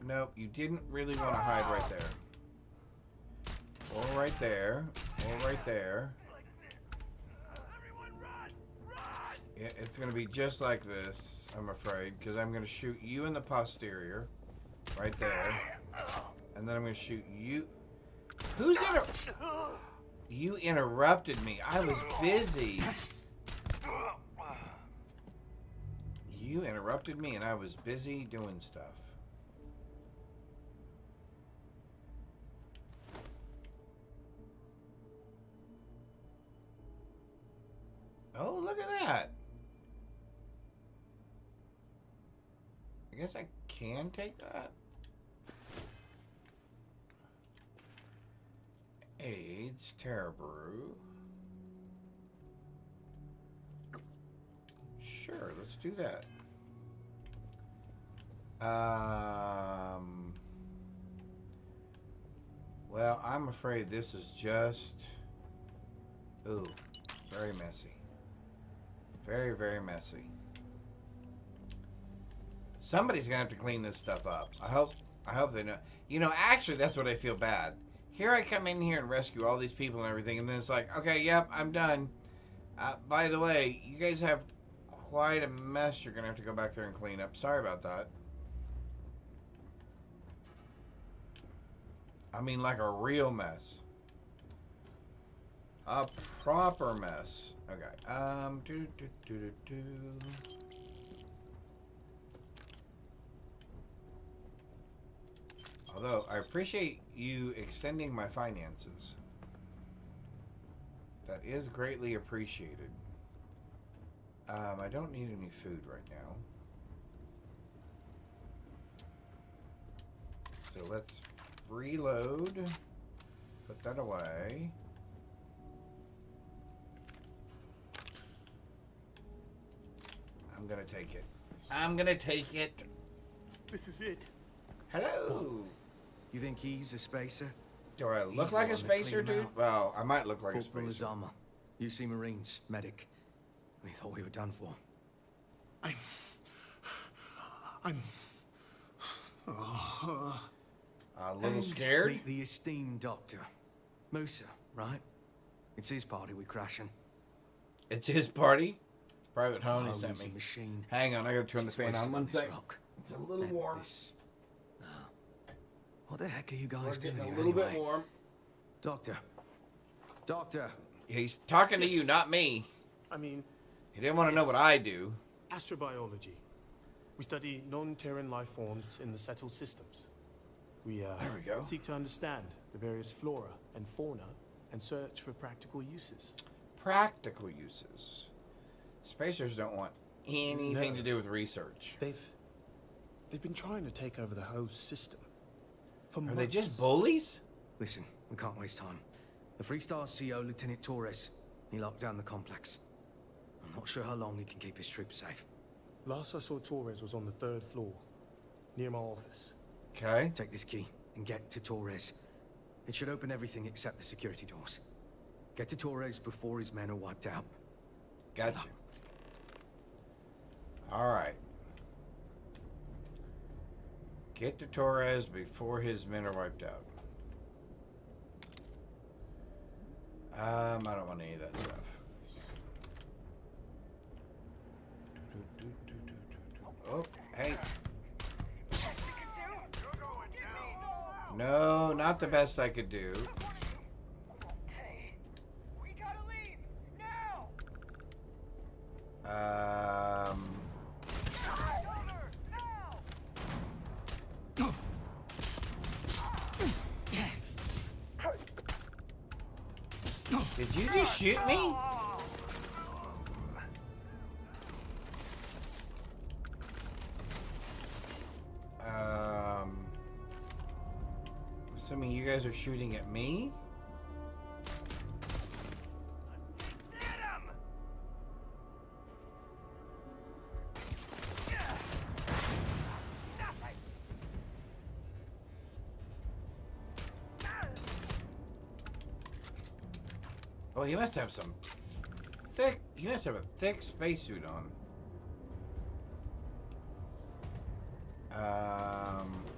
[SPEAKER 1] Nope, you didn't really want to hide right there. Or right there. Or right there. Yeah, it's going to be just like this, I'm afraid, because I'm going to shoot you in the posterior. Right there. And then I'm going to shoot you. Who's You interrupted me. I was busy. You interrupted me and I was busy doing stuff. Oh, look at that. I guess I can take that. AIDS, Terror Brew. Sure, let's do that. Well, I'm afraid this is just... Ooh, very messy. Very, very messy. Somebody's gonna have to clean this stuff up. I hope they know. You know, actually, that's what I feel bad. Here I come in here and rescue all these people and everything, and then it's like, okay, yep, I'm done. By the way, you guys have quite a mess you're gonna have to go back there and clean up. Sorry about that. I mean, like a real mess. A proper mess. Okay. Although, I appreciate you extending my finances. That is greatly appreciated. I don't need any food right now. So let's reload. Put that away. I'm gonna take it. I'm gonna take it.
[SPEAKER 11] This is it.
[SPEAKER 1] Hello.
[SPEAKER 15] You think he's a spacer?
[SPEAKER 1] Do I look like a spacer, dude? Well, I might look like a spacer.
[SPEAKER 15] Lazama, UC Marines, medic. We thought we were done for.
[SPEAKER 11] I'm
[SPEAKER 1] a little scared.
[SPEAKER 15] Meet the esteemed doctor, Musa, right? It's his party we're crashing.
[SPEAKER 1] It's his party. Private home he sent me.
[SPEAKER 15] Machine.
[SPEAKER 1] Hang on, I gotta turn the fan on 1 sec. It's a little warm.
[SPEAKER 15] What the heck are you guys doing here?
[SPEAKER 1] A little bit warm.
[SPEAKER 15] Doctor.
[SPEAKER 1] He's talking to you, not me.
[SPEAKER 11] I mean,
[SPEAKER 1] he didn't want to know what I do.
[SPEAKER 11] Astrobiology. We study non-Terran life forms in the settled systems. We seek to understand the various flora and fauna and search for practical uses.
[SPEAKER 1] Practical uses. Spacers don't want anything to do with research.
[SPEAKER 11] They've been trying to take over the whole system. For months.
[SPEAKER 1] Are they just bullies?
[SPEAKER 15] Listen, we can't waste time. The Freestar CO, Lieutenant Torres, he locked down the complex. I'm not sure how long he can keep his troops safe.
[SPEAKER 11] Last I saw Torres was on the 3rd floor, near my office.
[SPEAKER 1] Okay.
[SPEAKER 15] Take this key and get to Torres. It should open everything except the security doors. Get to Torres before his men are wiped out.
[SPEAKER 1] Gotcha. Alright. Get to Torres before his men are wiped out. I don't want any of that stuff. Oh, hey. No, not the best I could do.
[SPEAKER 2] Hey, we gotta leave now.
[SPEAKER 1] Did you just shoot me? Assuming you guys are shooting at me? Oh, he must have some thick. He must have a thick spacesuit on.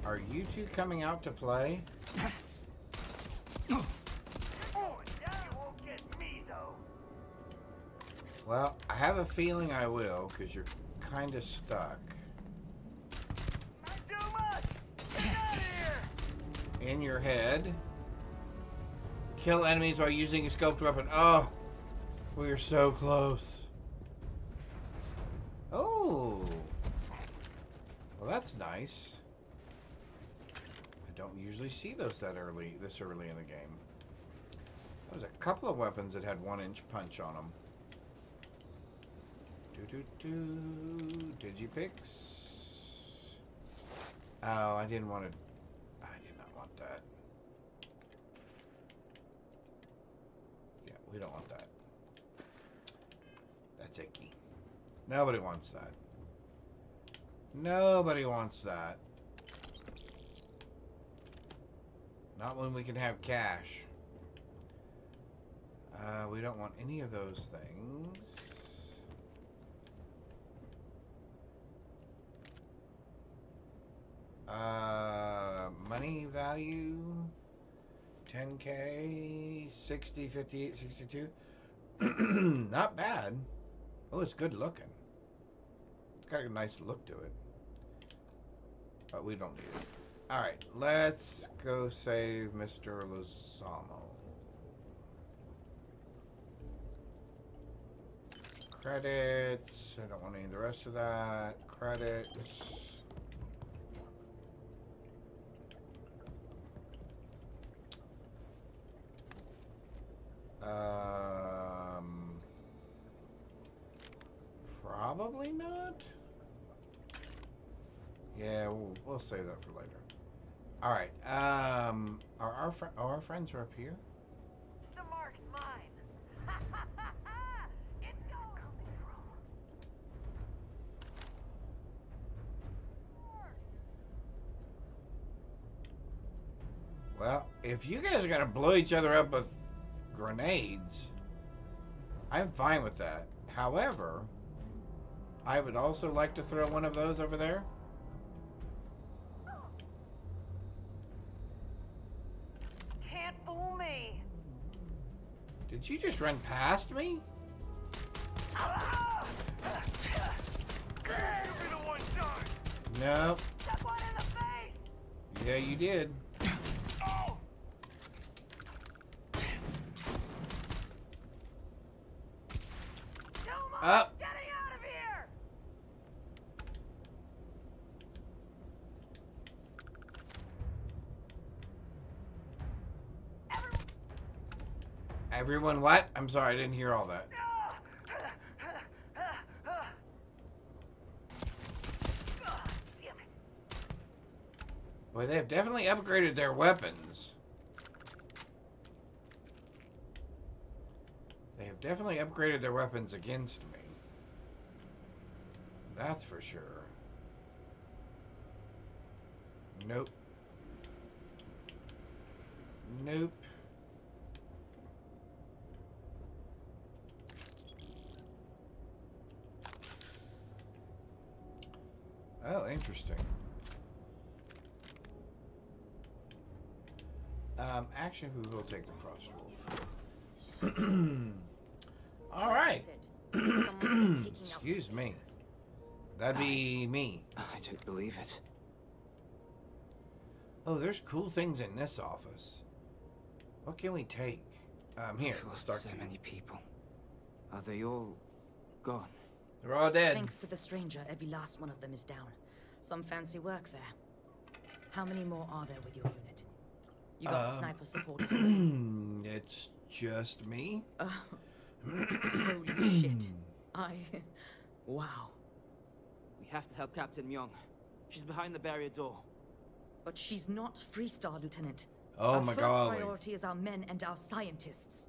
[SPEAKER 1] Are you two coming out to play? Well, I have a feeling I will, because you're kind of stuck. In your head. Kill enemies while using a scoped weapon. Oh, we are so close. Oh, well, that's nice. I don't usually see those this early in the game. There was a couple of weapons that had 1-inch punch on them. Digipix. Oh, I did not want that. Yeah, we don't want that. That's icky. Nobody wants that. Nobody wants that. Not when we can have cash. We don't want any of those things. Money value 10K, 60, 58, 62. Not bad. Oh, it's good looking. It's got a nice look to it. But we don't need it. Alright, let's go save Mr. Lozamo. Credits. I don't want any of the rest of that. Credits. Probably not. Yeah, we'll save that for later. All right. Our friends are up here.
[SPEAKER 7] The mark's mine. It's going.
[SPEAKER 1] Well, if you guys are gonna blow each other up with grenades, I'm fine with that. However, I would also like to throw one of those over there.
[SPEAKER 7] Can't fool me.
[SPEAKER 1] Did you just run past me? Nope.
[SPEAKER 7] Step one in the face.
[SPEAKER 1] Yeah, you did. Up.
[SPEAKER 7] Getting out of here.
[SPEAKER 1] Everyone what? I'm sorry, I didn't hear all that. Boy, they have definitely upgraded their weapons. They have definitely upgraded their weapons against me. That's for sure. Nope. Nope. Oh, interesting. Actually, we will take the frost wolf. All right. Excuse me. That'd be me.
[SPEAKER 15] I don't believe it.
[SPEAKER 1] Oh, there's cool things in this office. What can we take? Here,
[SPEAKER 15] I've
[SPEAKER 1] let's
[SPEAKER 15] lost
[SPEAKER 1] start.
[SPEAKER 15] so many people. Are they all gone?
[SPEAKER 1] They're all dead.
[SPEAKER 5] Thanks to the stranger, every last one of them is down. Some fancy work there. How many more are there with your unit? You got sniper support or something?
[SPEAKER 1] It's just me.
[SPEAKER 5] Holy shit. Wow.
[SPEAKER 14] We have to help Captain Myung. She's behind the barrier door.
[SPEAKER 5] But she's not Freestar, Lieutenant.
[SPEAKER 1] Oh my god.
[SPEAKER 5] Our first priority is our men and our scientists.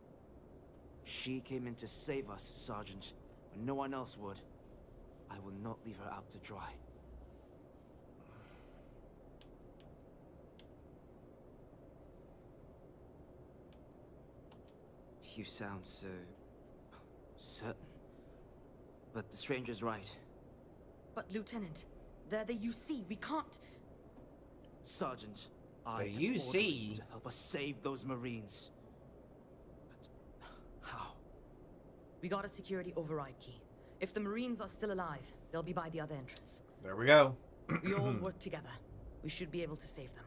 [SPEAKER 14] She came in to save us, Sergeant, when no one else would. I will not leave her out to dry. You sound so... certain. But the stranger's right.
[SPEAKER 5] But, Lieutenant, they're the UC. We can't...
[SPEAKER 14] Sergeant, I
[SPEAKER 1] The UC?
[SPEAKER 14] you to help us save those Marines. But how?
[SPEAKER 5] We got a security override key. If the Marines are still alive, they'll be by the other entrance.
[SPEAKER 1] There we go.
[SPEAKER 5] We all work together. We should be able to save them.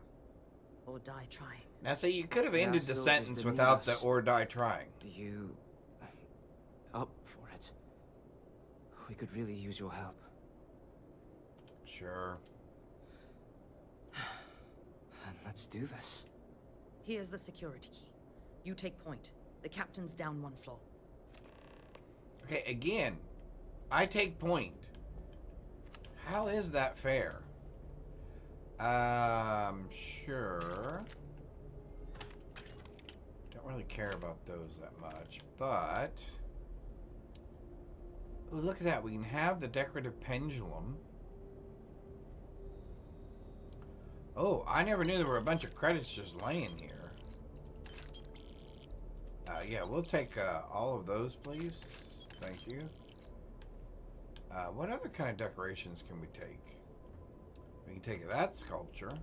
[SPEAKER 5] Or die trying.
[SPEAKER 1] Now, see, you could have ended the
[SPEAKER 14] soldiers
[SPEAKER 1] sentence
[SPEAKER 14] that need
[SPEAKER 1] without the
[SPEAKER 14] us.
[SPEAKER 1] or die trying.
[SPEAKER 14] You... up for it? We could really use your help.
[SPEAKER 1] Sure.
[SPEAKER 14] Then let's do this.
[SPEAKER 5] Here's the security key. You take point. The captain's down one floor.
[SPEAKER 1] Okay, again, I take point. How is that fair? Sure. Don't really care about those that much, but Oh, look at that. We can have the decorative pendulum. Oh, I never knew there were a bunch of credits just laying here. Yeah, we'll take all of those, please. Thank you. What other kind of decorations can we take? We can take that sculpture.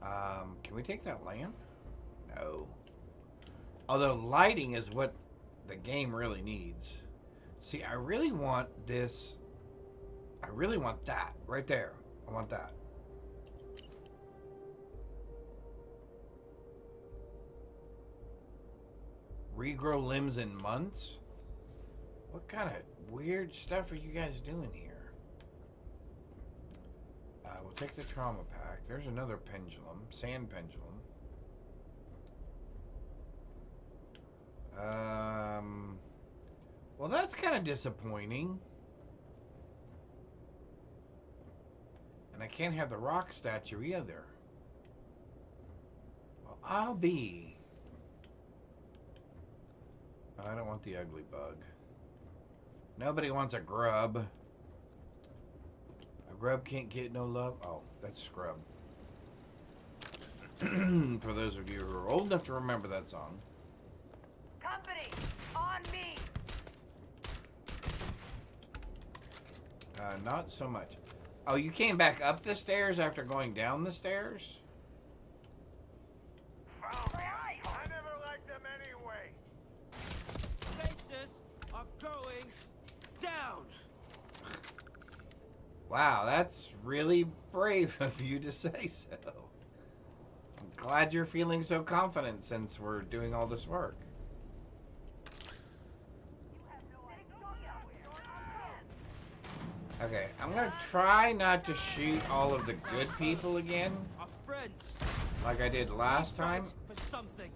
[SPEAKER 1] Can we take that lamp? No. Although lighting is what the game really needs. See, I really want this. I really want that right there. I want that. Regrow limbs in months? What kind of weird stuff are you guys doing here? We'll take the trauma pack. There's another pendulum. Sand pendulum. Well, that's kind of disappointing. And I can't have the rock statue either. Well, I'll be. I don't want the ugly bug. Nobody wants a grub. A grub can't get no love. Oh, that's Scrub. For those of you who are old enough to remember that song.
[SPEAKER 16] Company, on me!
[SPEAKER 1] Not so much. Oh, you came back up the stairs after going down the stairs?
[SPEAKER 2] I never liked them anyway.
[SPEAKER 6] Spacers are going down.
[SPEAKER 1] Wow, that's really brave of you to say so. I'm glad you're feeling so confident since we're doing all this work. Okay, I'm gonna try not to shoot all of the good people again,
[SPEAKER 6] Our friends.
[SPEAKER 1] like I did last time.
[SPEAKER 6] For something.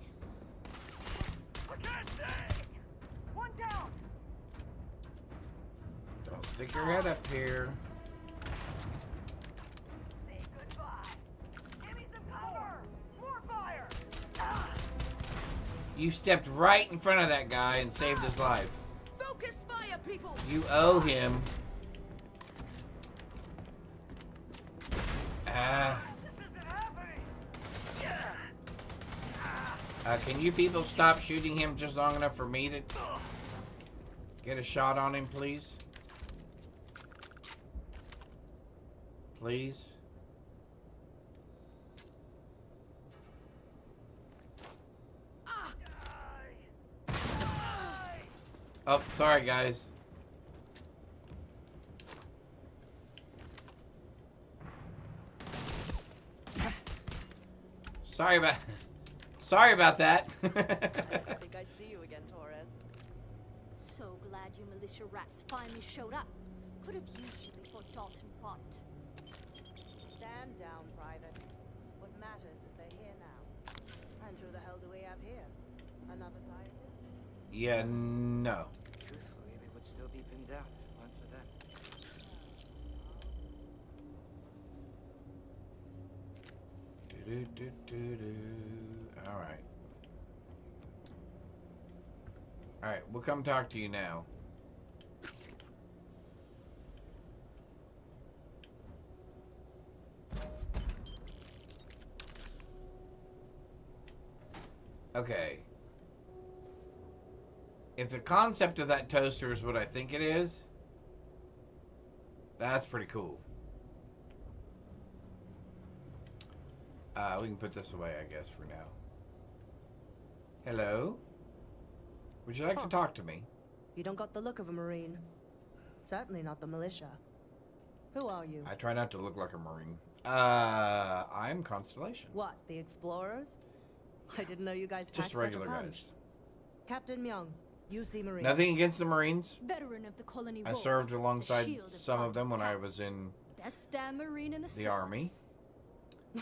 [SPEAKER 16] One down!
[SPEAKER 1] Don't stick your head up here.
[SPEAKER 16] Say goodbye. Give me some cover! More fire!
[SPEAKER 1] You stepped right in front of that guy and saved his life.
[SPEAKER 6] Focus fire, people.
[SPEAKER 1] You owe him. Can you people stop shooting him just long enough for me to get a shot on him, please? Please? Oh, sorry, guys. Sorry about that.
[SPEAKER 12] I didn't think I'd see you again, Torres.
[SPEAKER 24] So glad you militia rats finally showed up. Could have used you before Dalton popped.
[SPEAKER 12] Stand down, Private. What matters is they're here now. And who the hell do we have here? Another scientist?
[SPEAKER 1] Yeah, no.
[SPEAKER 14] Truthfully, we would still be pinned down if it weren't for them.
[SPEAKER 1] Alright. Alright, we'll come talk to you now. Okay. If the concept of that toaster is what I think it is, that's pretty cool. We can put this away, I guess, for now. Hello? Would you like to talk to me?
[SPEAKER 12] You don't got the look of a Marine. Certainly not the militia. Who are you?
[SPEAKER 1] I try not to look like a Marine. I'm Constellation.
[SPEAKER 12] What, the explorers? I didn't know you guys
[SPEAKER 1] Just
[SPEAKER 12] packed
[SPEAKER 1] regular
[SPEAKER 12] such a punch.
[SPEAKER 1] guys.
[SPEAKER 12] Captain Myung, UC Marines.
[SPEAKER 1] Nothing against the Marines.
[SPEAKER 24] Veteran of the colony
[SPEAKER 1] I
[SPEAKER 24] wars,
[SPEAKER 1] served
[SPEAKER 24] the
[SPEAKER 1] alongside
[SPEAKER 24] shield of
[SPEAKER 1] some of them when I
[SPEAKER 24] Pontic
[SPEAKER 1] was in
[SPEAKER 24] Best damn Marine in
[SPEAKER 1] the Army.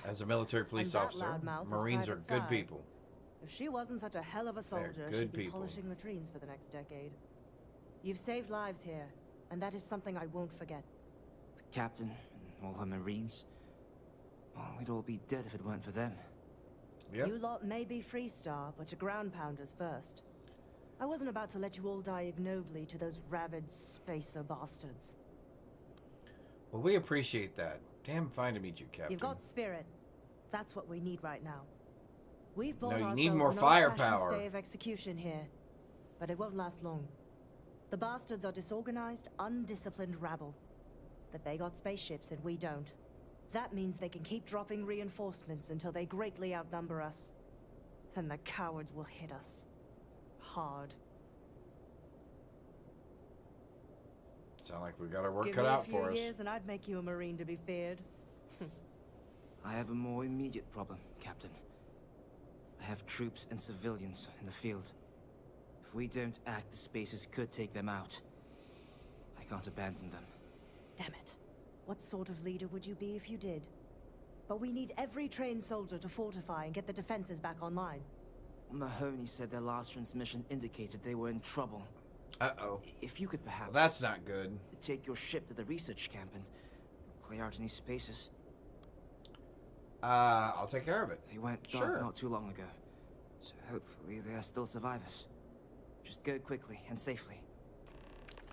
[SPEAKER 1] As a military police
[SPEAKER 12] And that
[SPEAKER 1] officer,
[SPEAKER 12] loudmouth is
[SPEAKER 1] Marines are
[SPEAKER 12] Private
[SPEAKER 1] good
[SPEAKER 12] Side.
[SPEAKER 1] people.
[SPEAKER 12] If she wasn't such a hell of a soldier,
[SPEAKER 1] good
[SPEAKER 12] she'd be
[SPEAKER 1] people.
[SPEAKER 12] polishing latrines for the next decade. You've saved lives here, and that is something I won't forget.
[SPEAKER 14] The captain and all her Marines. Oh, we'd all be dead if it weren't for them.
[SPEAKER 1] Yep.
[SPEAKER 12] You lot may be Freestar, but you're ground pounders first. I wasn't about to let you all die ignobly to those rabid spacer bastards.
[SPEAKER 1] Well, we appreciate that. Damn fine to meet you, Captain.
[SPEAKER 12] You've got spirit. That's what we need right now. We've bought
[SPEAKER 1] No, you
[SPEAKER 12] ourselves
[SPEAKER 1] need more
[SPEAKER 12] an
[SPEAKER 1] firepower.
[SPEAKER 12] old-fashioned stay of execution here, but it won't last long. The bastards are disorganized, undisciplined rabble. But they got spaceships and we don't. That means they can keep dropping reinforcements until they greatly outnumber us. Then the cowards will hit us. Hard.
[SPEAKER 1] Sound like we got our work
[SPEAKER 12] Give
[SPEAKER 1] cut
[SPEAKER 12] me
[SPEAKER 1] out for
[SPEAKER 12] a
[SPEAKER 1] us.
[SPEAKER 12] few years and I'd make you a Marine to be feared.
[SPEAKER 14] I have a more immediate problem, Captain. I have troops and civilians in the field. If we don't act, the Spacers could take them out. I can't abandon them.
[SPEAKER 12] Damn it. What sort of leader would you be if you did? But we need every trained soldier to fortify and get the defenses back online.
[SPEAKER 14] Mahoney said their last transmission indicated they were in trouble.
[SPEAKER 1] Uh-oh.
[SPEAKER 14] If you could perhaps...
[SPEAKER 1] Well, that's not good.
[SPEAKER 14] Take your ship to the research camp and clear out any spaces.
[SPEAKER 1] I'll take care of it.
[SPEAKER 14] They went dark not too long ago, so hopefully they are still survivors. Just go quickly and safely.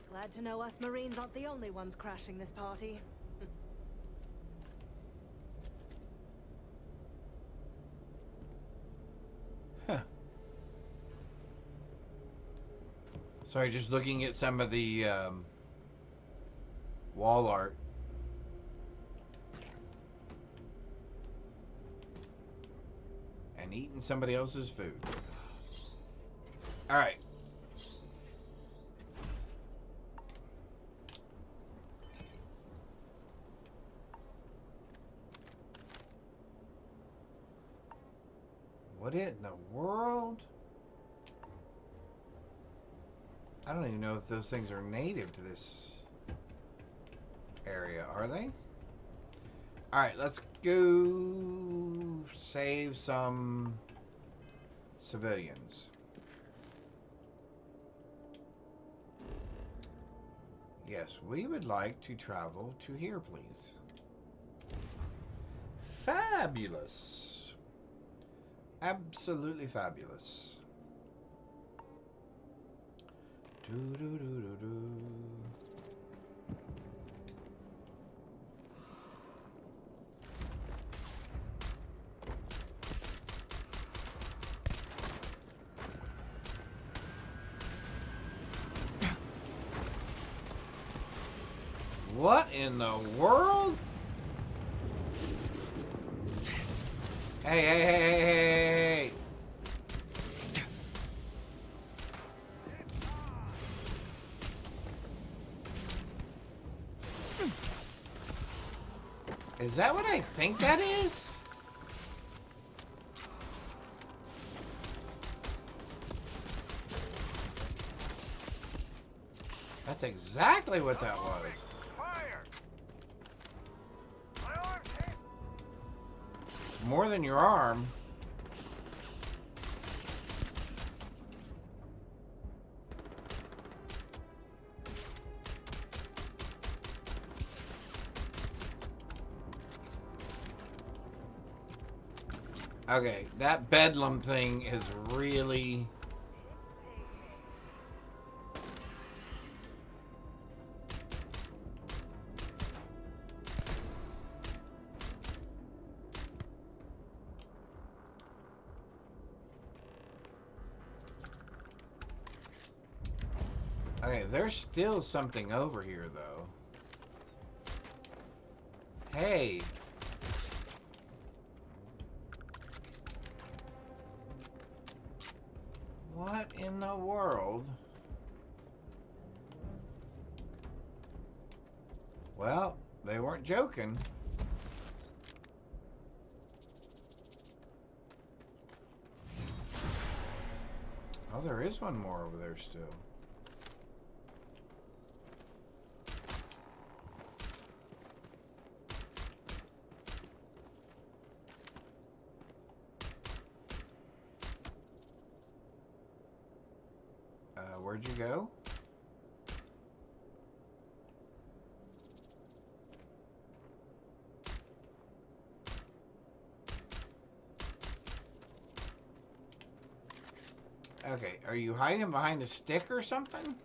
[SPEAKER 12] Glad to know us Marines aren't the only ones crashing this party.
[SPEAKER 1] Huh. Sorry, just looking at some of the wall art. And eating somebody else's food. Alright. What in the world? I don't even know if those things are native to this area, are they? Alright, let's go save some civilians. Yes, we would like to travel to here, please. Fabulous. Absolutely fabulous. What in the world? Hey, hey, hey, hey, hey, hey. Is that what I think that is? That's exactly what that was. It's more than your arm. Okay, that bedlam thing is really... Okay, there's still something over here, though. Hey! What in the world? Well, they weren't joking. Oh, there is one more over there still. Where'd you go? Okay, are you hiding behind a stick or something?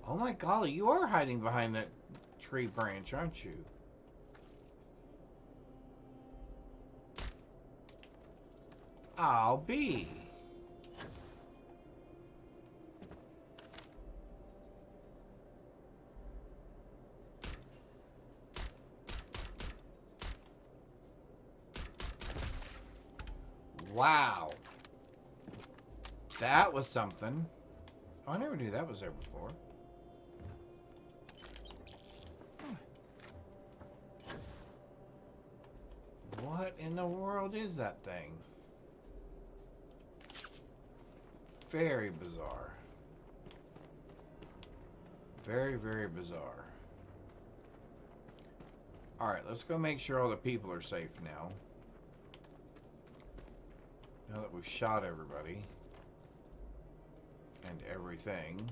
[SPEAKER 1] Oh my golly, you are hiding behind that tree branch, aren't you? I'll be. Wow. That was something. Oh, I never knew that was there before. What in the world is that thing? Very bizarre. Very, very bizarre. Alright, let's go make sure all the people are safe now. Now that we've shot everybody. And everything.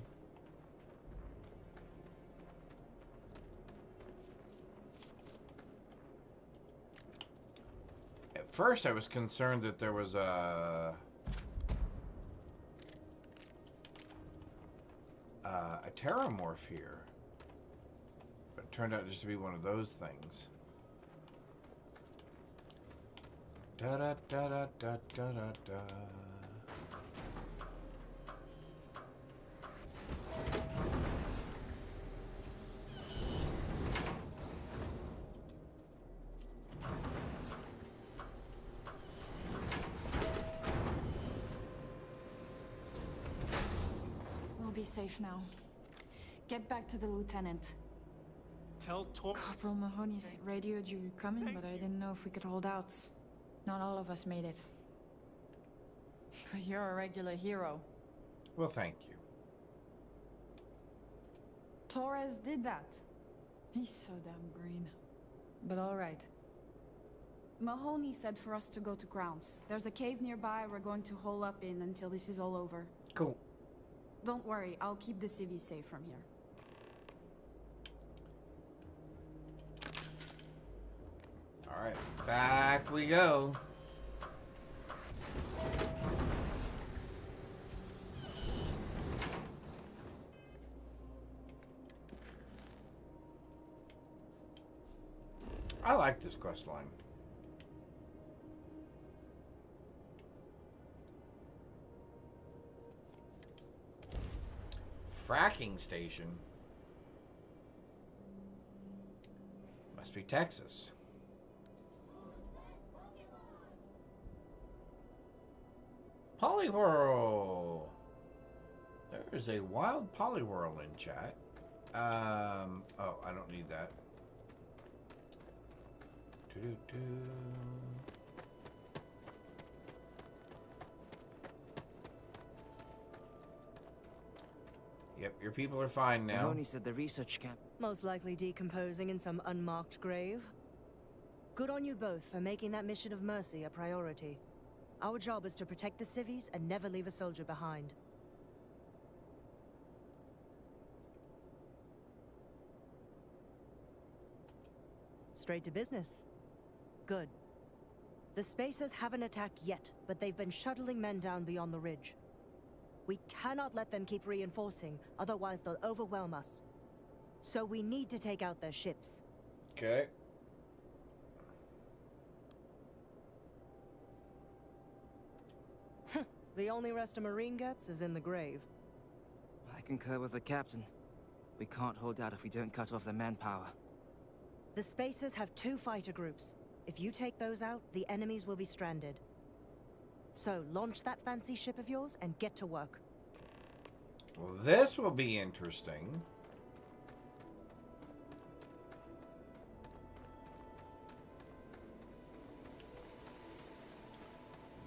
[SPEAKER 1] At first I was concerned that there was a terramorph here. But it turned out just to be one of those things. Da da da da da da da da.
[SPEAKER 17] We'll be safe now. Get back to the lieutenant.
[SPEAKER 6] Tell Torres.
[SPEAKER 17] Corporal Mahoney's radioed you coming, but I didn't know if we could hold out. Not all of us made it. But you're a regular hero.
[SPEAKER 1] Well, thank you.
[SPEAKER 17] Torres did that. He's so damn green. But alright. Mahoney said for us to go to grounds. There's a cave nearby we're going to hole up in until this is all over.
[SPEAKER 1] Cool.
[SPEAKER 17] Don't worry, I'll keep the civvies safe from here.
[SPEAKER 1] Alright, back we go. I like this quest line. Fracking station. Must be Texas. Poliwhirl. There is a wild Poliwhirl in chat. Oh, I don't need that. Doo-doo-doo. Yep, your people are fine now.
[SPEAKER 14] Mahoney said the research camp.
[SPEAKER 12] Most likely decomposing in some unmarked grave. Good on you both for making that mission of mercy a priority. Our job is to protect the civvies and never leave a soldier behind. Straight to business. Good. The Spacers haven't attacked yet, but they've been shuttling men down beyond the ridge. We cannot let them keep reinforcing, otherwise they'll overwhelm us. So we need to take out their ships.
[SPEAKER 1] Okay.
[SPEAKER 12] The only rest a Marine gets is in the grave.
[SPEAKER 14] I concur with the captain. We can't hold out if we don't cut off their manpower.
[SPEAKER 12] The Spacers have 2 fighter groups. If you take those out, the enemies will be stranded. So, launch that fancy ship of yours and get to work.
[SPEAKER 1] Well, this will be interesting.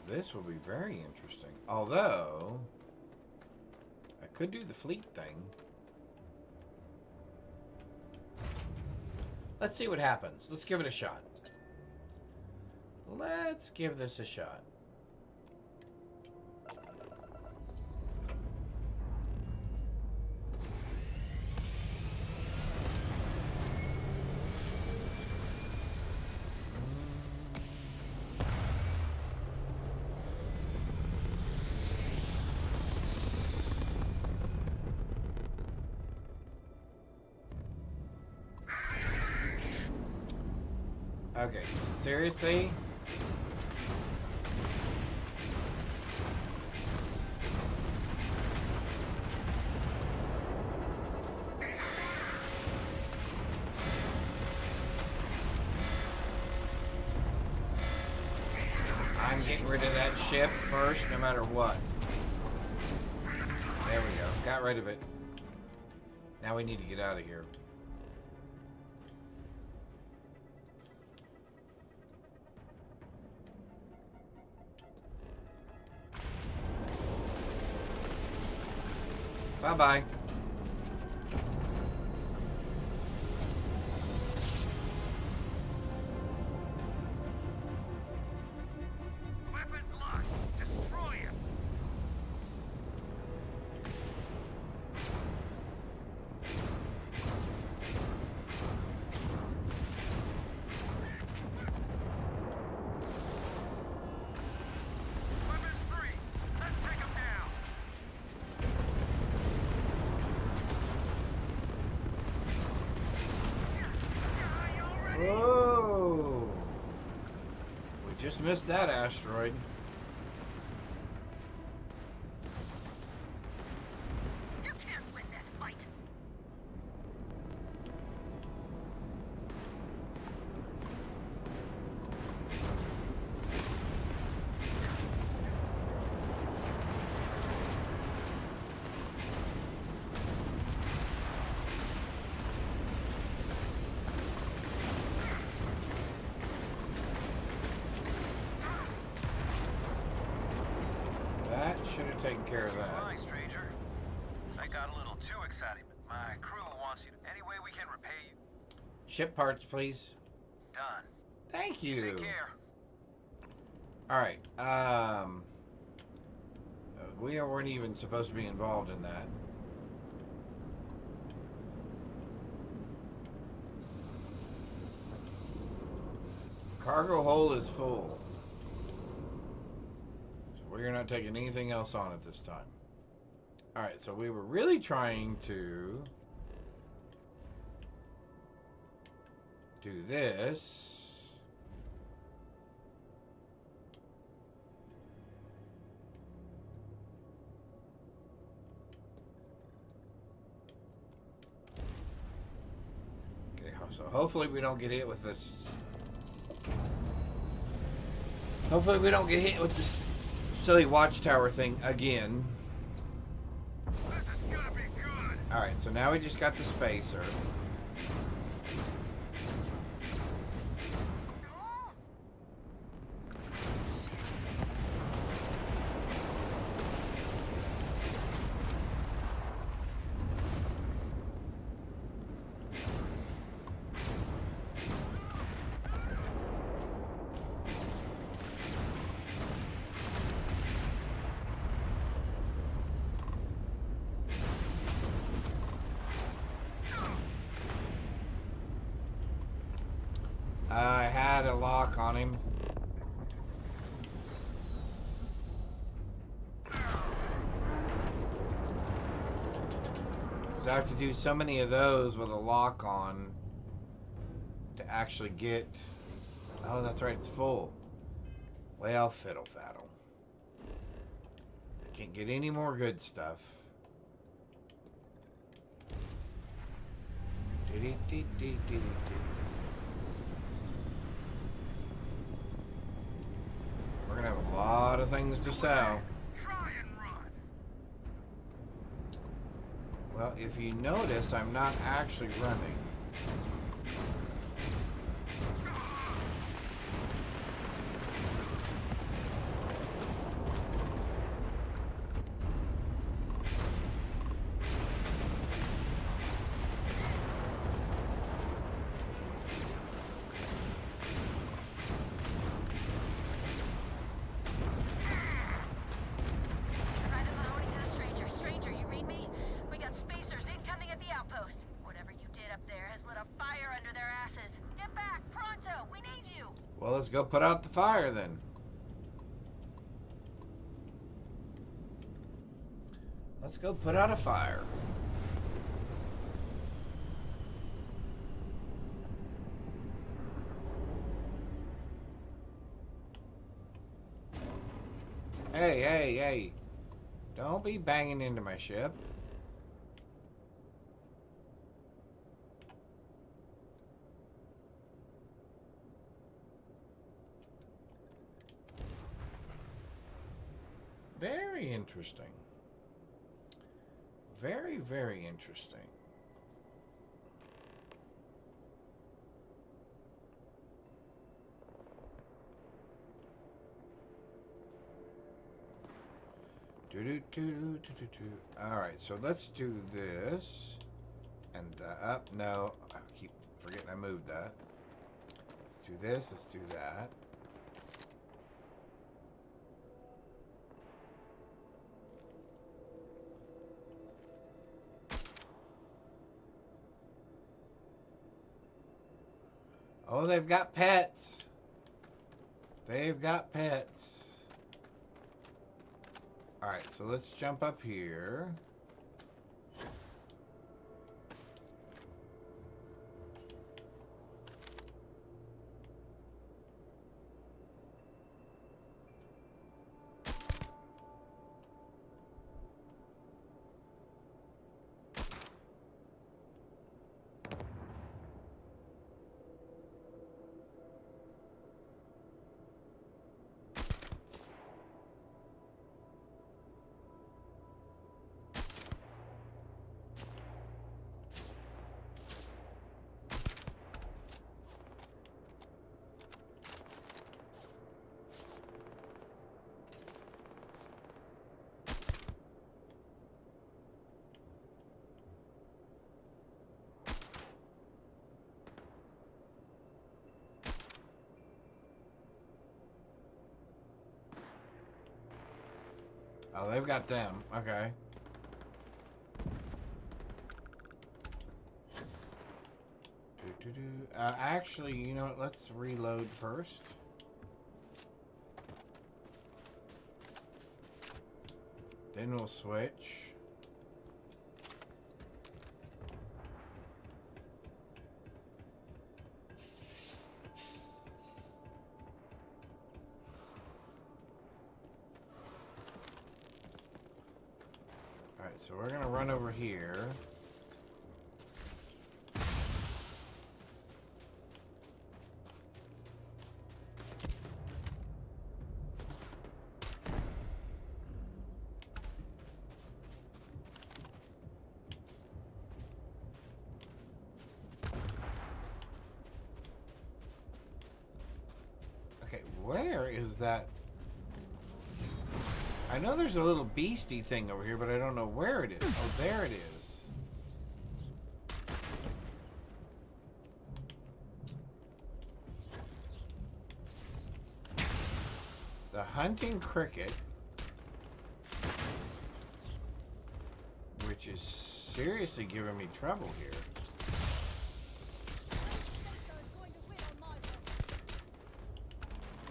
[SPEAKER 1] This will be very interesting. Although, I could do the fleet thing. Let's see what happens. Let's give it a shot. Let's give this a shot. Okay, seriously? I'm getting rid of that ship first, no matter what. There we go. Got rid of it. Now we need to get out of here. Bye-bye. Whoa! We just missed that asteroid.
[SPEAKER 16] You can't win this fight.
[SPEAKER 1] That should have taken care of that.
[SPEAKER 3] Hi, stranger. I got a little too excited, but my crew wants you. Any way we can repay you?
[SPEAKER 1] Ship parts, please.
[SPEAKER 3] Done.
[SPEAKER 1] Thank you.
[SPEAKER 3] Take care.
[SPEAKER 1] Alright, we weren't even supposed to be involved in that. Cargo hold is full. So we're not taking anything else on at this time. Alright, so we were really trying to do this. Okay, so hopefully we don't get hit with this. Hopefully we don't get hit with this silly watchtower thing again.
[SPEAKER 3] This is gonna be good.
[SPEAKER 1] Alright, so now we just got the spacer. I had a lock on him. Because I have to do so many of those with a lock on to actually get... Oh, that's right, it's full. Well, fiddle faddle. Can't get any more good stuff. We're gonna have a lot of things to sell.
[SPEAKER 3] Try and run.
[SPEAKER 1] Well, if you notice, I'm not actually running.
[SPEAKER 13] Private Mahoney to the stranger. Stranger, you read me? We got spacers incoming at the outpost. Whatever you did up there has lit a fire under their asses. Get back, pronto! We need you!
[SPEAKER 1] Well, let's go put out the fire then. Let's go put out a fire. Hey, hey, hey. Don't be banging into my ship. Very interesting. Very, very interesting. Alright, so let's do this. And up. No, I keep forgetting I moved that. Let's do this. Let's do that. Oh, they've got pets. They've got pets. Alright, so let's jump up here. Oh, they've got them. Okay. Actually, you know what? Let's reload first. Then we'll switch. Alright, so we're gonna run over here. Okay, where is that? I know there's a little beastie thing over here, but I don't know where it is. Oh, there it is. The hunting cricket, which is seriously giving me trouble here.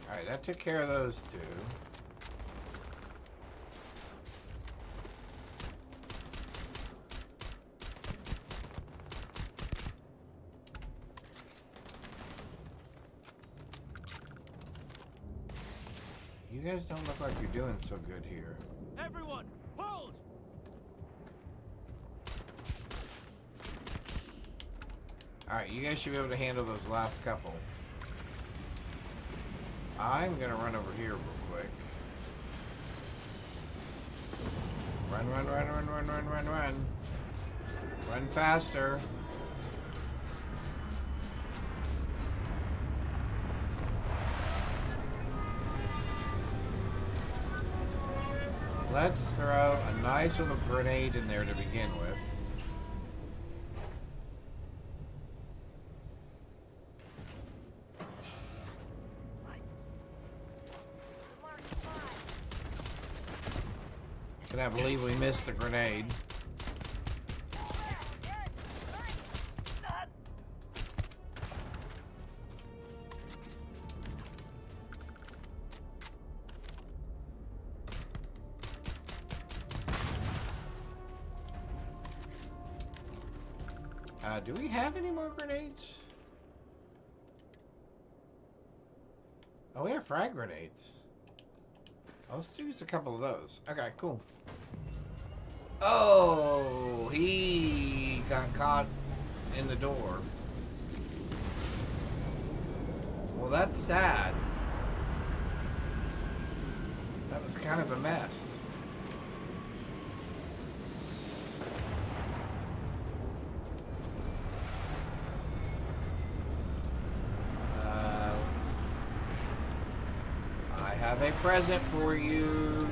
[SPEAKER 1] Alright, that took care of those two. You guys don't look like you're doing so good here.
[SPEAKER 6] Everyone, hold!
[SPEAKER 1] Alright, you guys should be able to handle those last couple. I'm gonna run over here real quick. Run, run, run, run, run, run, run, run. Run faster. Let's throw a nice little grenade in there to begin with. I can't believe we missed the grenade. Do we have any more grenades? Oh, we have frag grenades. Let's use a couple of those. Okay, cool. Oh, he got caught in the door. Well, that's sad. That was kind of a mess. I have a present for you.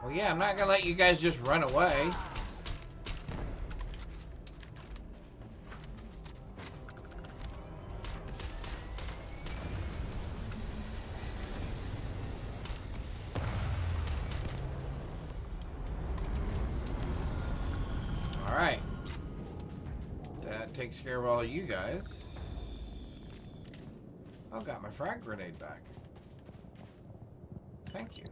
[SPEAKER 1] Well, yeah, I'm not gonna let you guys just run away. Alright. That takes care of all of you guys. Oh, got my frag grenade back. Thank you.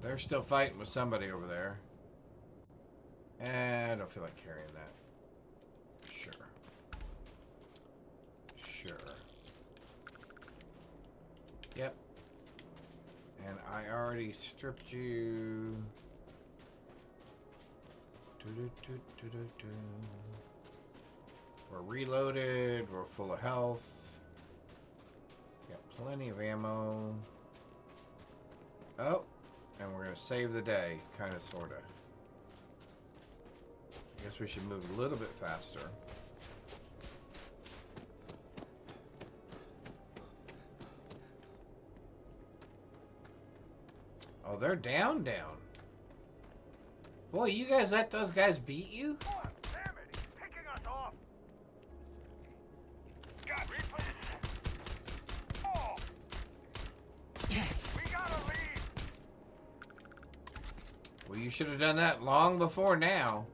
[SPEAKER 1] They're still fighting with somebody over there. And I don't feel like carrying that. Sure. Sure. Yep. And I already stripped you. We're reloaded. We're full of health. Got plenty of ammo. Oh. And we're going to save the day, kind of, sort of. I guess we should move a little bit faster. Oh, they're down. Boy, you guys let those guys beat you?
[SPEAKER 2] Oh, damn it! He's picking us off! God, oh! We gotta leave!
[SPEAKER 1] Well, you should have done that long before now.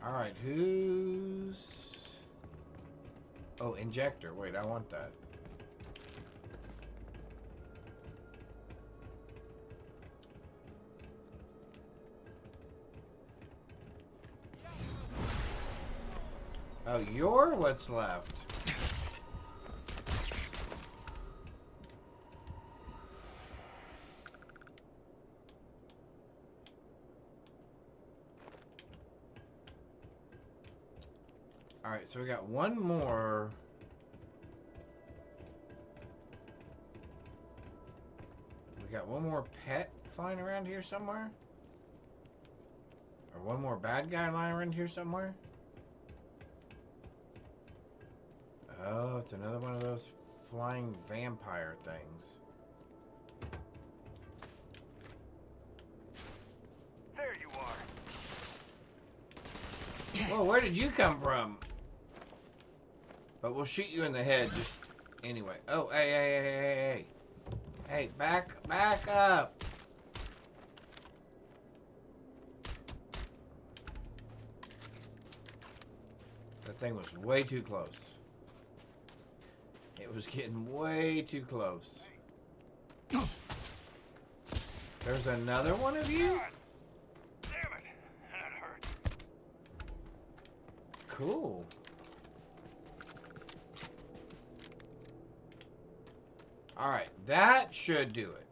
[SPEAKER 1] Alright, who's... Oh, injector. Wait, I want that. Oh, you're what's left. Alright, so we got one more. We got one more pet flying around here somewhere? Or one more bad guy lying around here somewhere? Oh, it's another one of those flying vampire things.
[SPEAKER 2] There you are.
[SPEAKER 1] Whoa, where did you come from? But we'll shoot you in the head just anyway. Oh, hey. Hey, back up. That thing was way too close. It was getting way too close. There's another one of you?
[SPEAKER 2] Damn it! That hurt.
[SPEAKER 1] Cool. Alright, that should do it.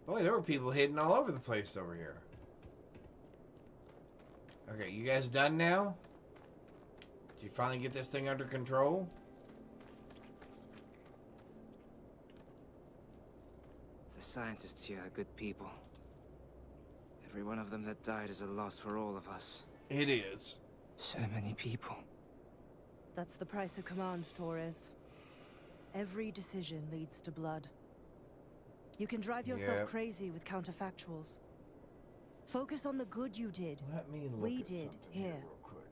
[SPEAKER 1] Boy, there were people hidden all over the place over here. Okay, you guys done now? Did you finally get this thing under control?
[SPEAKER 14] The scientists here are good people. Every one of them that died is a loss for all of us.
[SPEAKER 1] It is.
[SPEAKER 14] So many people.
[SPEAKER 12] That's the price of command, Torres. Every decision leads to blood. You can drive yourself crazy with counterfactuals. Focus on the good you did.
[SPEAKER 1] Let me look
[SPEAKER 12] We
[SPEAKER 1] at
[SPEAKER 12] did
[SPEAKER 1] something
[SPEAKER 12] here.
[SPEAKER 1] real quick.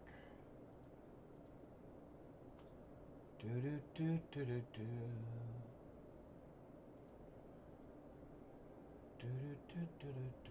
[SPEAKER 1] Do do do do do do. Do do do do do do.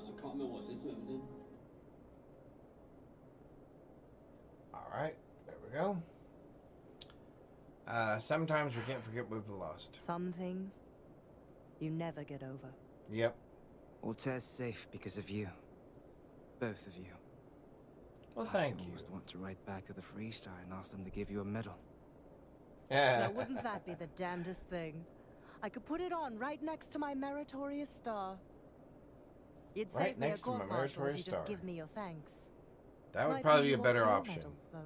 [SPEAKER 18] I can't remember what system it was in.
[SPEAKER 1] Alright, there we go. Sometimes we can't forget we've lost.
[SPEAKER 12] Some things you never get over.
[SPEAKER 1] Yep.
[SPEAKER 14] Altair's safe because of you. Both of you.
[SPEAKER 1] Well, thank
[SPEAKER 14] I
[SPEAKER 1] you.
[SPEAKER 14] almost want to write back to the Freestar and ask them to give you a medal.
[SPEAKER 12] Now, wouldn't that be the damnedest thing? I could put it on right next to my meritorious star. You'd
[SPEAKER 1] Right
[SPEAKER 12] save me a
[SPEAKER 1] next to my
[SPEAKER 12] court-martial if you
[SPEAKER 1] meritorious
[SPEAKER 12] just
[SPEAKER 1] star.
[SPEAKER 12] give me your thanks.
[SPEAKER 1] That would
[SPEAKER 12] Might
[SPEAKER 1] probably be a
[SPEAKER 12] your
[SPEAKER 1] better
[SPEAKER 12] gold
[SPEAKER 1] option.
[SPEAKER 12] medal, though.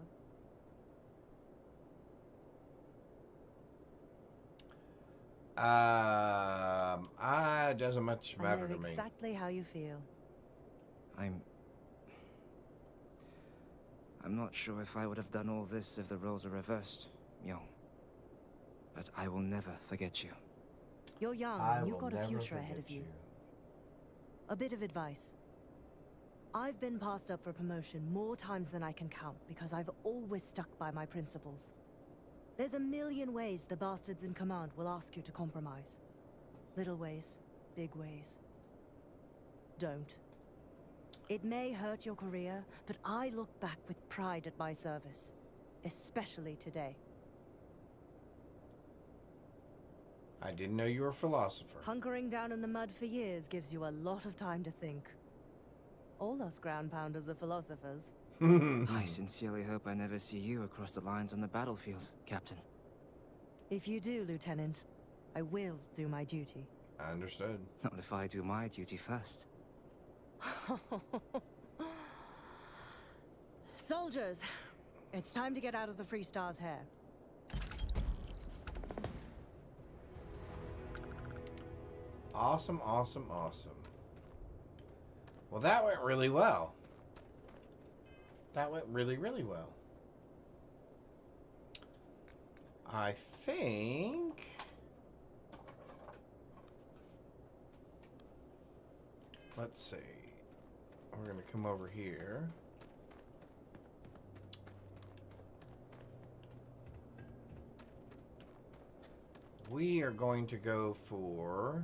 [SPEAKER 1] It doesn't much matter
[SPEAKER 12] I know
[SPEAKER 1] to me.
[SPEAKER 12] exactly how you feel.
[SPEAKER 14] I'm not sure if I would have done all this if the roles were reversed, Myung. But I will never forget you.
[SPEAKER 12] You're young and you've got a future ahead of you. A bit of advice. I've been passed up for promotion more times than I can count because I've always stuck by my principles. There's a million ways the bastards in command will ask you to compromise. Little ways, big ways. Don't. It may hurt your career, but I look back with pride at my service. Especially today.
[SPEAKER 1] I didn't know you were a philosopher.
[SPEAKER 12] Hunkering down in the mud for years gives you a lot of time to think. All us ground pounders are philosophers.
[SPEAKER 14] I sincerely hope I never see you across the lines on the battlefield, Captain.
[SPEAKER 12] If you do, Lieutenant, I will do my duty.
[SPEAKER 1] I understood.
[SPEAKER 14] Not if I do my duty first.
[SPEAKER 12] Soldiers, it's time to get out of the Free Star's hair.
[SPEAKER 1] Awesome, awesome, awesome. Well, that went really well. That went really, really well. I think... Let's see. We're going to come over here. We are going to go for...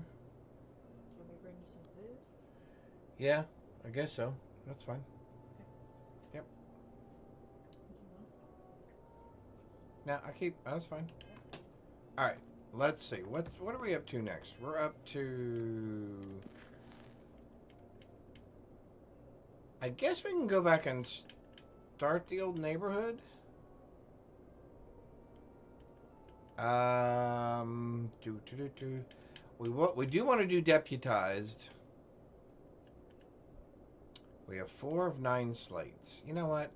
[SPEAKER 19] Can we bring you some food?
[SPEAKER 1] Yeah, I guess so. That's fine. Yep. No, that's fine. Alright, let's see. What are we up to next? We're up to... I guess we can go back and start the old neighborhood. We do want to do deputized. We have 4 of 9 slates. You know what?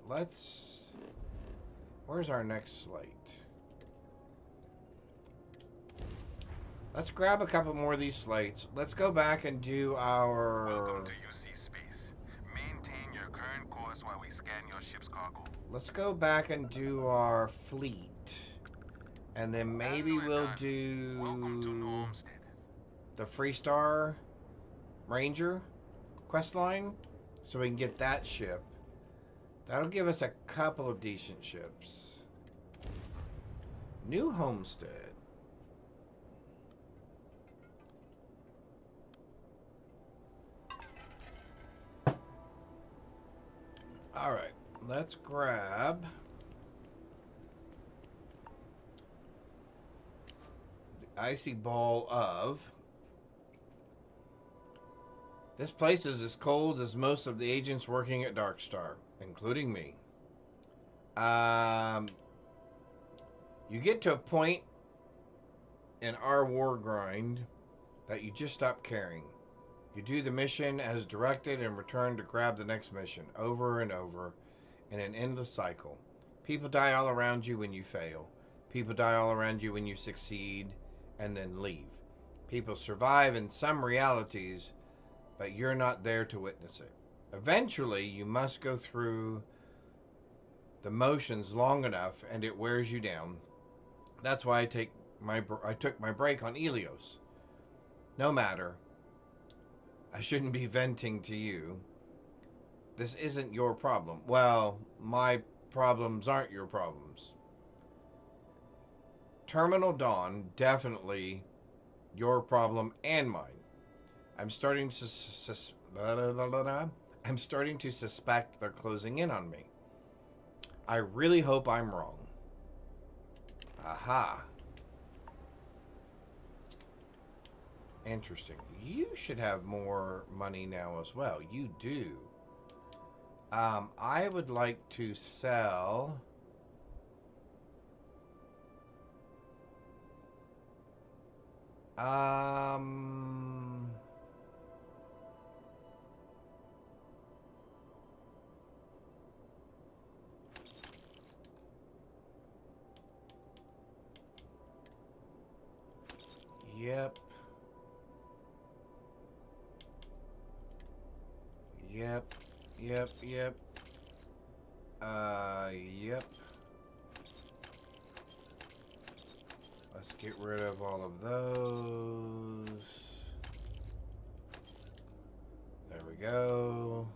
[SPEAKER 1] Where's our next slate? Let's grab a couple more of these slates. Let's go back and do our...
[SPEAKER 3] Welcome to UC Space. Maintain your current course while we scan your ship's cargo.
[SPEAKER 1] Let's go back and do our fleet. And then maybe we'll do the Freestar Ranger quest line, so we can get that ship. That'll give us a couple of decent ships. New Homestead. Alright, let's grab the icy ball of... This place is as cold as most of the agents working at Darkstar, including me. You get to a point in our war grind that you just stop caring. You do the mission as directed and return to grab the next mission over and over in an endless cycle. People die all around you when you fail. People die all around you when you succeed and then leave. People survive in some realities, but you're not there to witness it. Eventually, you must go through the motions long enough and it wears you down. That's why I took my break on Helios. No matter. I shouldn't be venting to you. This isn't your problem. Well, my problems aren't your problems. Terminal Dawn, definitely your problem and mine. I'm starting to suspect they're closing in on me. I really hope I'm wrong. Aha. Interesting. You should have more money now as well. You do. I would like to sell... Yep. Yep. Yep. Yep. Yep. Let's get rid of all of those. There we go.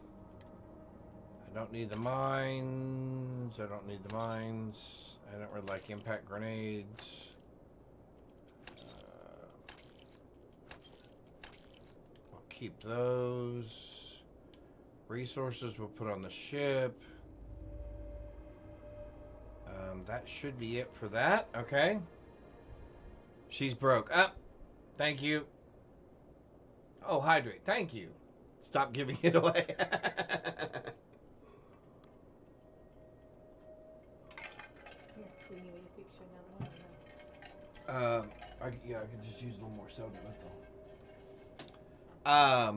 [SPEAKER 1] I don't need the mines. I don't need the mines. I don't really like impact grenades. I'll keep those. Resources we'll put on the ship. That should be it for that. Okay. She's broke. Up. Thank you. Oh, hydrate. Thank you. Stop giving it away. Yeah, I could just use a little more soda, that's all.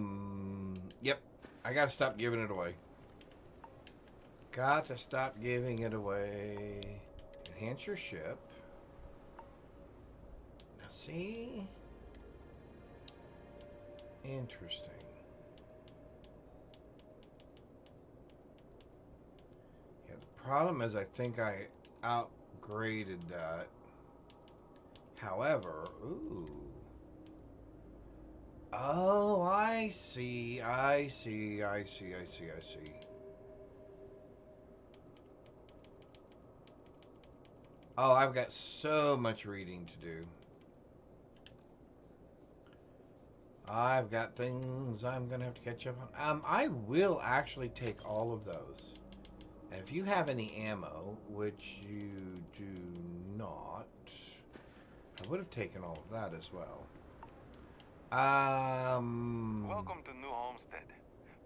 [SPEAKER 1] Yep. I gotta stop giving it away. Got to stop giving it away. Enhance your ship. Now see? Interesting. Yeah, the problem is I think I outgraded that. However, ooh. Oh, I see. I see. Oh, I've got so much reading to do. I've got things I'm going to have to catch up on. I will actually take all of those. And if you have any ammo, which you do not, I would have taken all of that as well.
[SPEAKER 3] Welcome to New Homestead.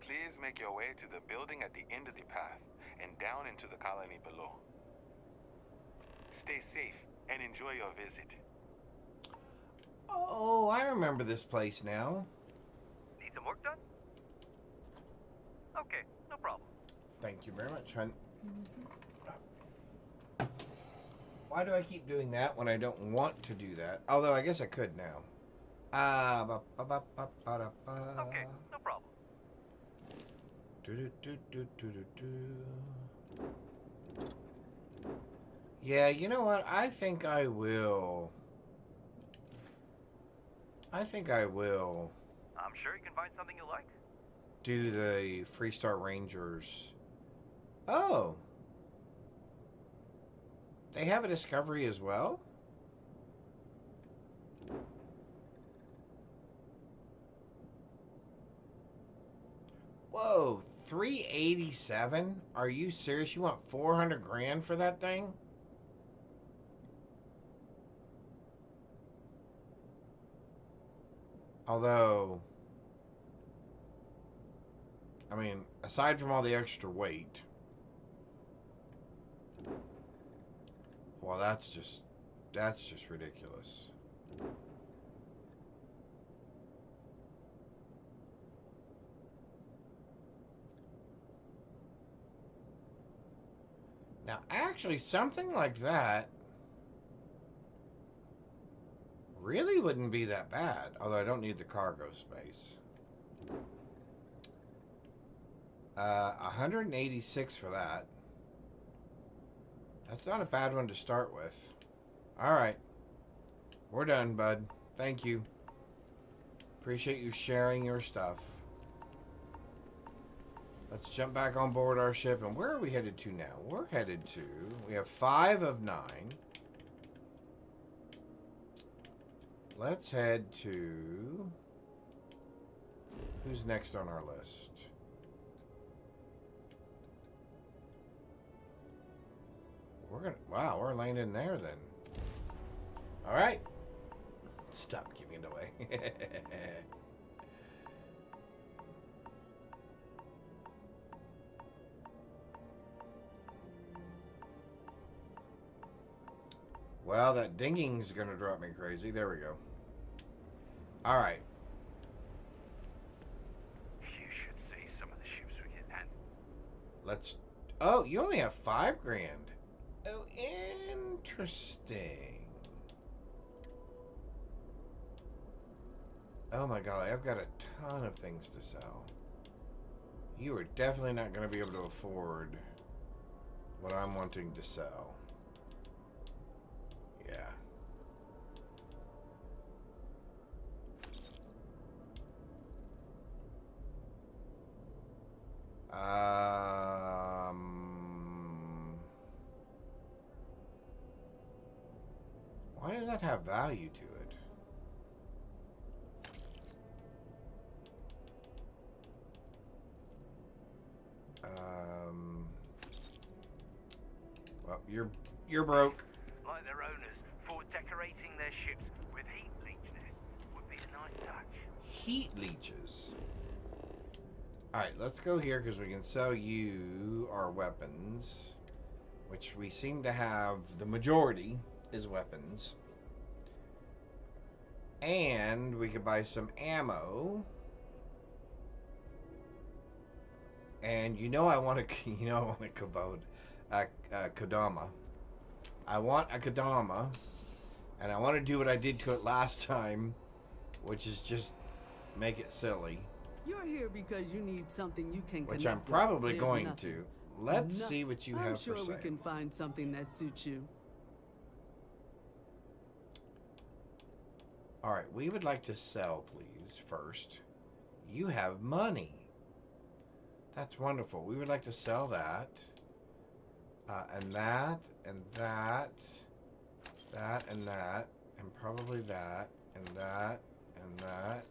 [SPEAKER 3] Please make your way to the building at the end of the path and down into the colony below. Stay safe and enjoy your visit.
[SPEAKER 1] Oh, I remember this place now.
[SPEAKER 2] Need some work done? Okay, no problem.
[SPEAKER 1] Thank you very much, hun. Why do I keep doing that when I don't want to do that? Although I guess I could now.
[SPEAKER 2] Okay, no problem.
[SPEAKER 1] Yeah, you know what? I think I will.
[SPEAKER 2] I'm sure you can find something you like.
[SPEAKER 1] Do the Freestar Rangers. Oh. They have a discovery as well? Whoa, 387? Are you serious? You want 400 grand for that thing? Although, I mean, aside from all the extra weight, well, that's just ridiculous. Now, actually, something like that really wouldn't be that bad. Although I don't need the cargo space. 186 for that. That's not a bad one to start with. Alright. We're done, bud. Thank you. Appreciate you sharing your stuff. Let's jump back on board our ship. And where are we headed to now? We're headed to... We have 5 of 9. Let's head to... Who's next on our list? We're gonna... Wow, we're laying in there then. Alright. Stop giving it away. Well, that dinging's gonna drive me crazy. There we go. Alright.
[SPEAKER 2] You should see some of the ships we get at.
[SPEAKER 1] Let's... Oh, you only have 5 grand. Oh, interesting. Oh my god, I've got a ton of things to sell. You are definitely not going to be able to afford what I'm wanting to sell. Yeah. Why does that have value to it? Well, you're broke.
[SPEAKER 2] Like their owners, for decorating their ships with heat leech nets would be a nice touch.
[SPEAKER 1] Heat leeches. Alright, let's go here because we can sell you our weapons, which we seem to have the majority is weapons. And we could buy some ammo. And you know I want a Kodama. I want a Kodama, and I want to do what I did to it last time, which is just make it silly.
[SPEAKER 4] You're here because you need something you can
[SPEAKER 1] Which
[SPEAKER 4] connect
[SPEAKER 1] I'm
[SPEAKER 4] with.
[SPEAKER 1] probably
[SPEAKER 4] There's
[SPEAKER 1] going
[SPEAKER 4] nothing.
[SPEAKER 1] to. Let's
[SPEAKER 4] No-
[SPEAKER 1] see what you
[SPEAKER 4] I'm
[SPEAKER 1] have
[SPEAKER 4] sure
[SPEAKER 1] for sale.
[SPEAKER 4] we can find something that suits you.
[SPEAKER 1] Alright, we would like to sell, please, first. You have money. That's wonderful. We would like to sell that. And that, and that, that, and that, and probably that, and that, and that,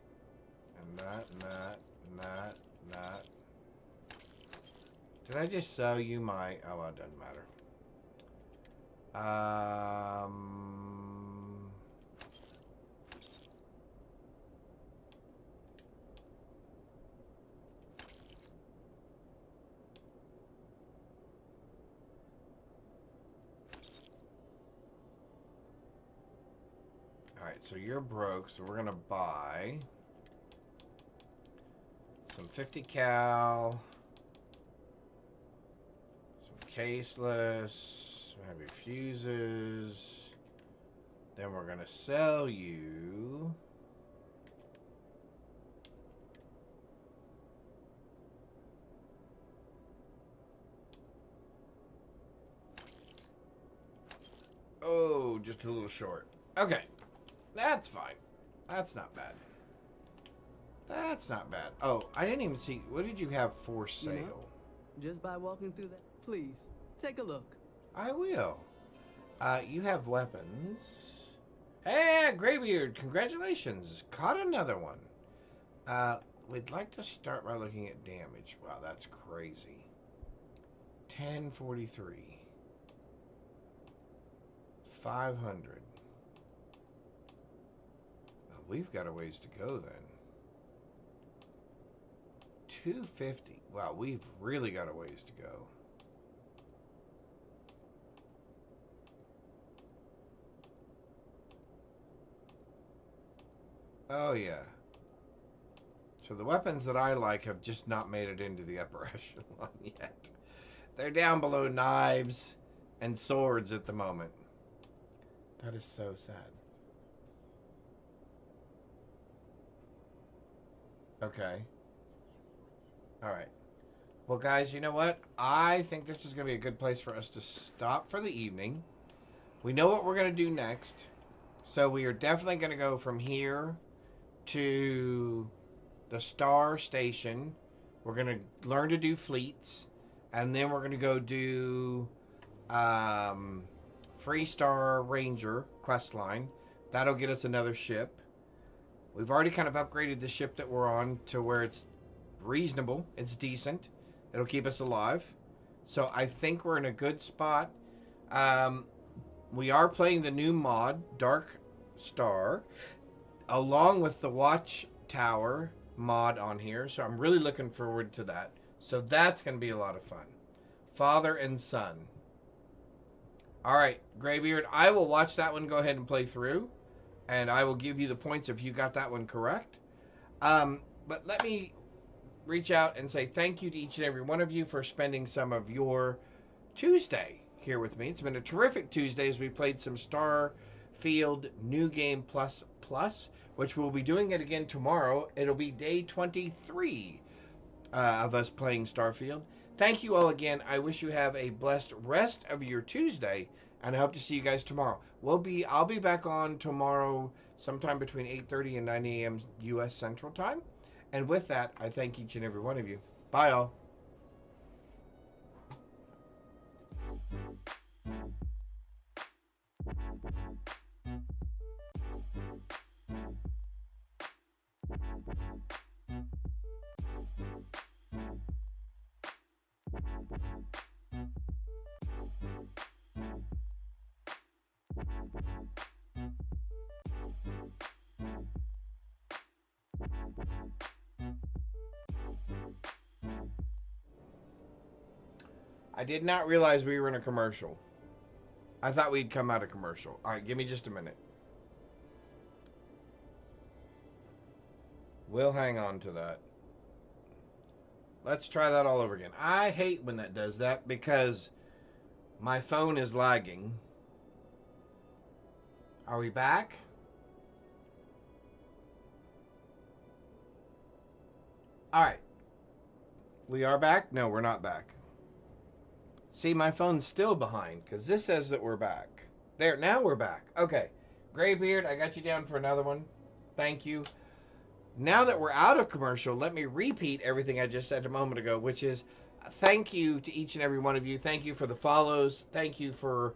[SPEAKER 1] and that, and that, and that, and that. Did I just sell you my... Oh, well, it doesn't matter. Alright, so you're broke, so we're gonna buy some 50 cal, some caseless, some heavy fuses. Then we're gonna sell you oh, just a little short. Okay. That's fine. That's not bad. That's not bad. Oh, I didn't even see. What did you have for sale?
[SPEAKER 4] You know, just by walking through that, please take a look.
[SPEAKER 1] I will. You have weapons. Hey, Greybeard, congratulations. Caught another one. We'd like to start by looking at damage. Wow, that's crazy. 1043. 500. We've got a ways to go then. 250. Wow, we've really got a ways to go. Oh yeah. So the weapons that I like have just not made it into the upper echelon yet. They're down below knives. and swords at the moment. That is so sad. Okay. All right. Well, guys, you know what? I think this is going to be a good place for us to stop for the evening. We know what we're going to do next. So we are definitely going to go from here to the Star Station. We're going to learn to do fleets. And then we're going to go do Free Star Ranger quest line. That'll get us another ship. We've already kind of upgraded the ship that we're on to where it's reasonable. It's decent. It'll keep us alive. So I think we're in a good spot. We are playing the new mod, Dark Star, along with the Watchtower mod on here. So I'm really looking forward to that. So that's going to be a lot of fun. Father and son. All right, Graybeard, I will watch that one go ahead and play through. And I will give you the points if you got that one correct. But let me reach out and say thank you to each and every one of you for spending some of your Tuesday here with me. It's been a terrific Tuesday as we played some Starfield New Game Plus, which we'll be doing it again tomorrow. It'll be day 23 of us playing Starfield. Thank you all again. I wish you have a blessed rest of your Tuesday, and I hope to see you guys tomorrow. I'll be back on tomorrow sometime between 8:30 and 9 a.m. U.S. Central Time. And with that, I thank each and every one of you. Bye, all. I did not realize we were in a commercial. I thought we'd come out of commercial. All right, give me just a minute. We'll hang on to that. Let's try that all over again. I hate when that does that because my phone is lagging. Are we back? All right. We are back? No, we're not back. See, my phone's still behind because this says that we're back. There, now we're back. Okay. Graybeard, I got you down for another one. Thank you. Now that we're out of commercial, let me repeat everything I just said a moment ago, which is thank you to each and every one of you. Thank you for the follows. Thank you for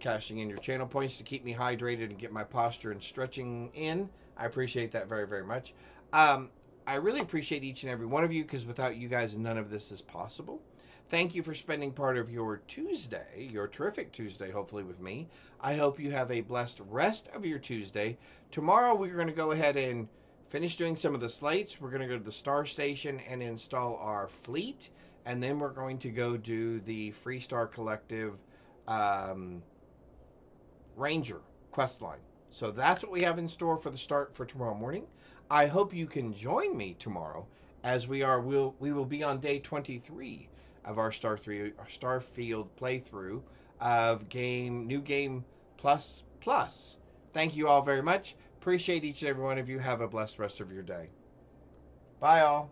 [SPEAKER 1] cashing in your channel points to keep me hydrated and get my posture and stretching in. I appreciate that very, very much. I really appreciate each and every one of you because without you guys, none of this is possible. Thank you for spending part of your Tuesday, your terrific Tuesday, hopefully with me. I hope you have a blessed rest of your Tuesday. Tomorrow we're going to go ahead and finish doing some of the slates. We're going to go to the Star Station and install our fleet. And then we're going to go do the Free Star Collective Ranger quest line. So that's what we have in store for the start for tomorrow morning. I hope you can join me tomorrow as we will be on day 23 of our Starfield playthrough of New Game Plus. Thank you all very much. Appreciate each and every one of you. Have a blessed rest of your day. Bye, all.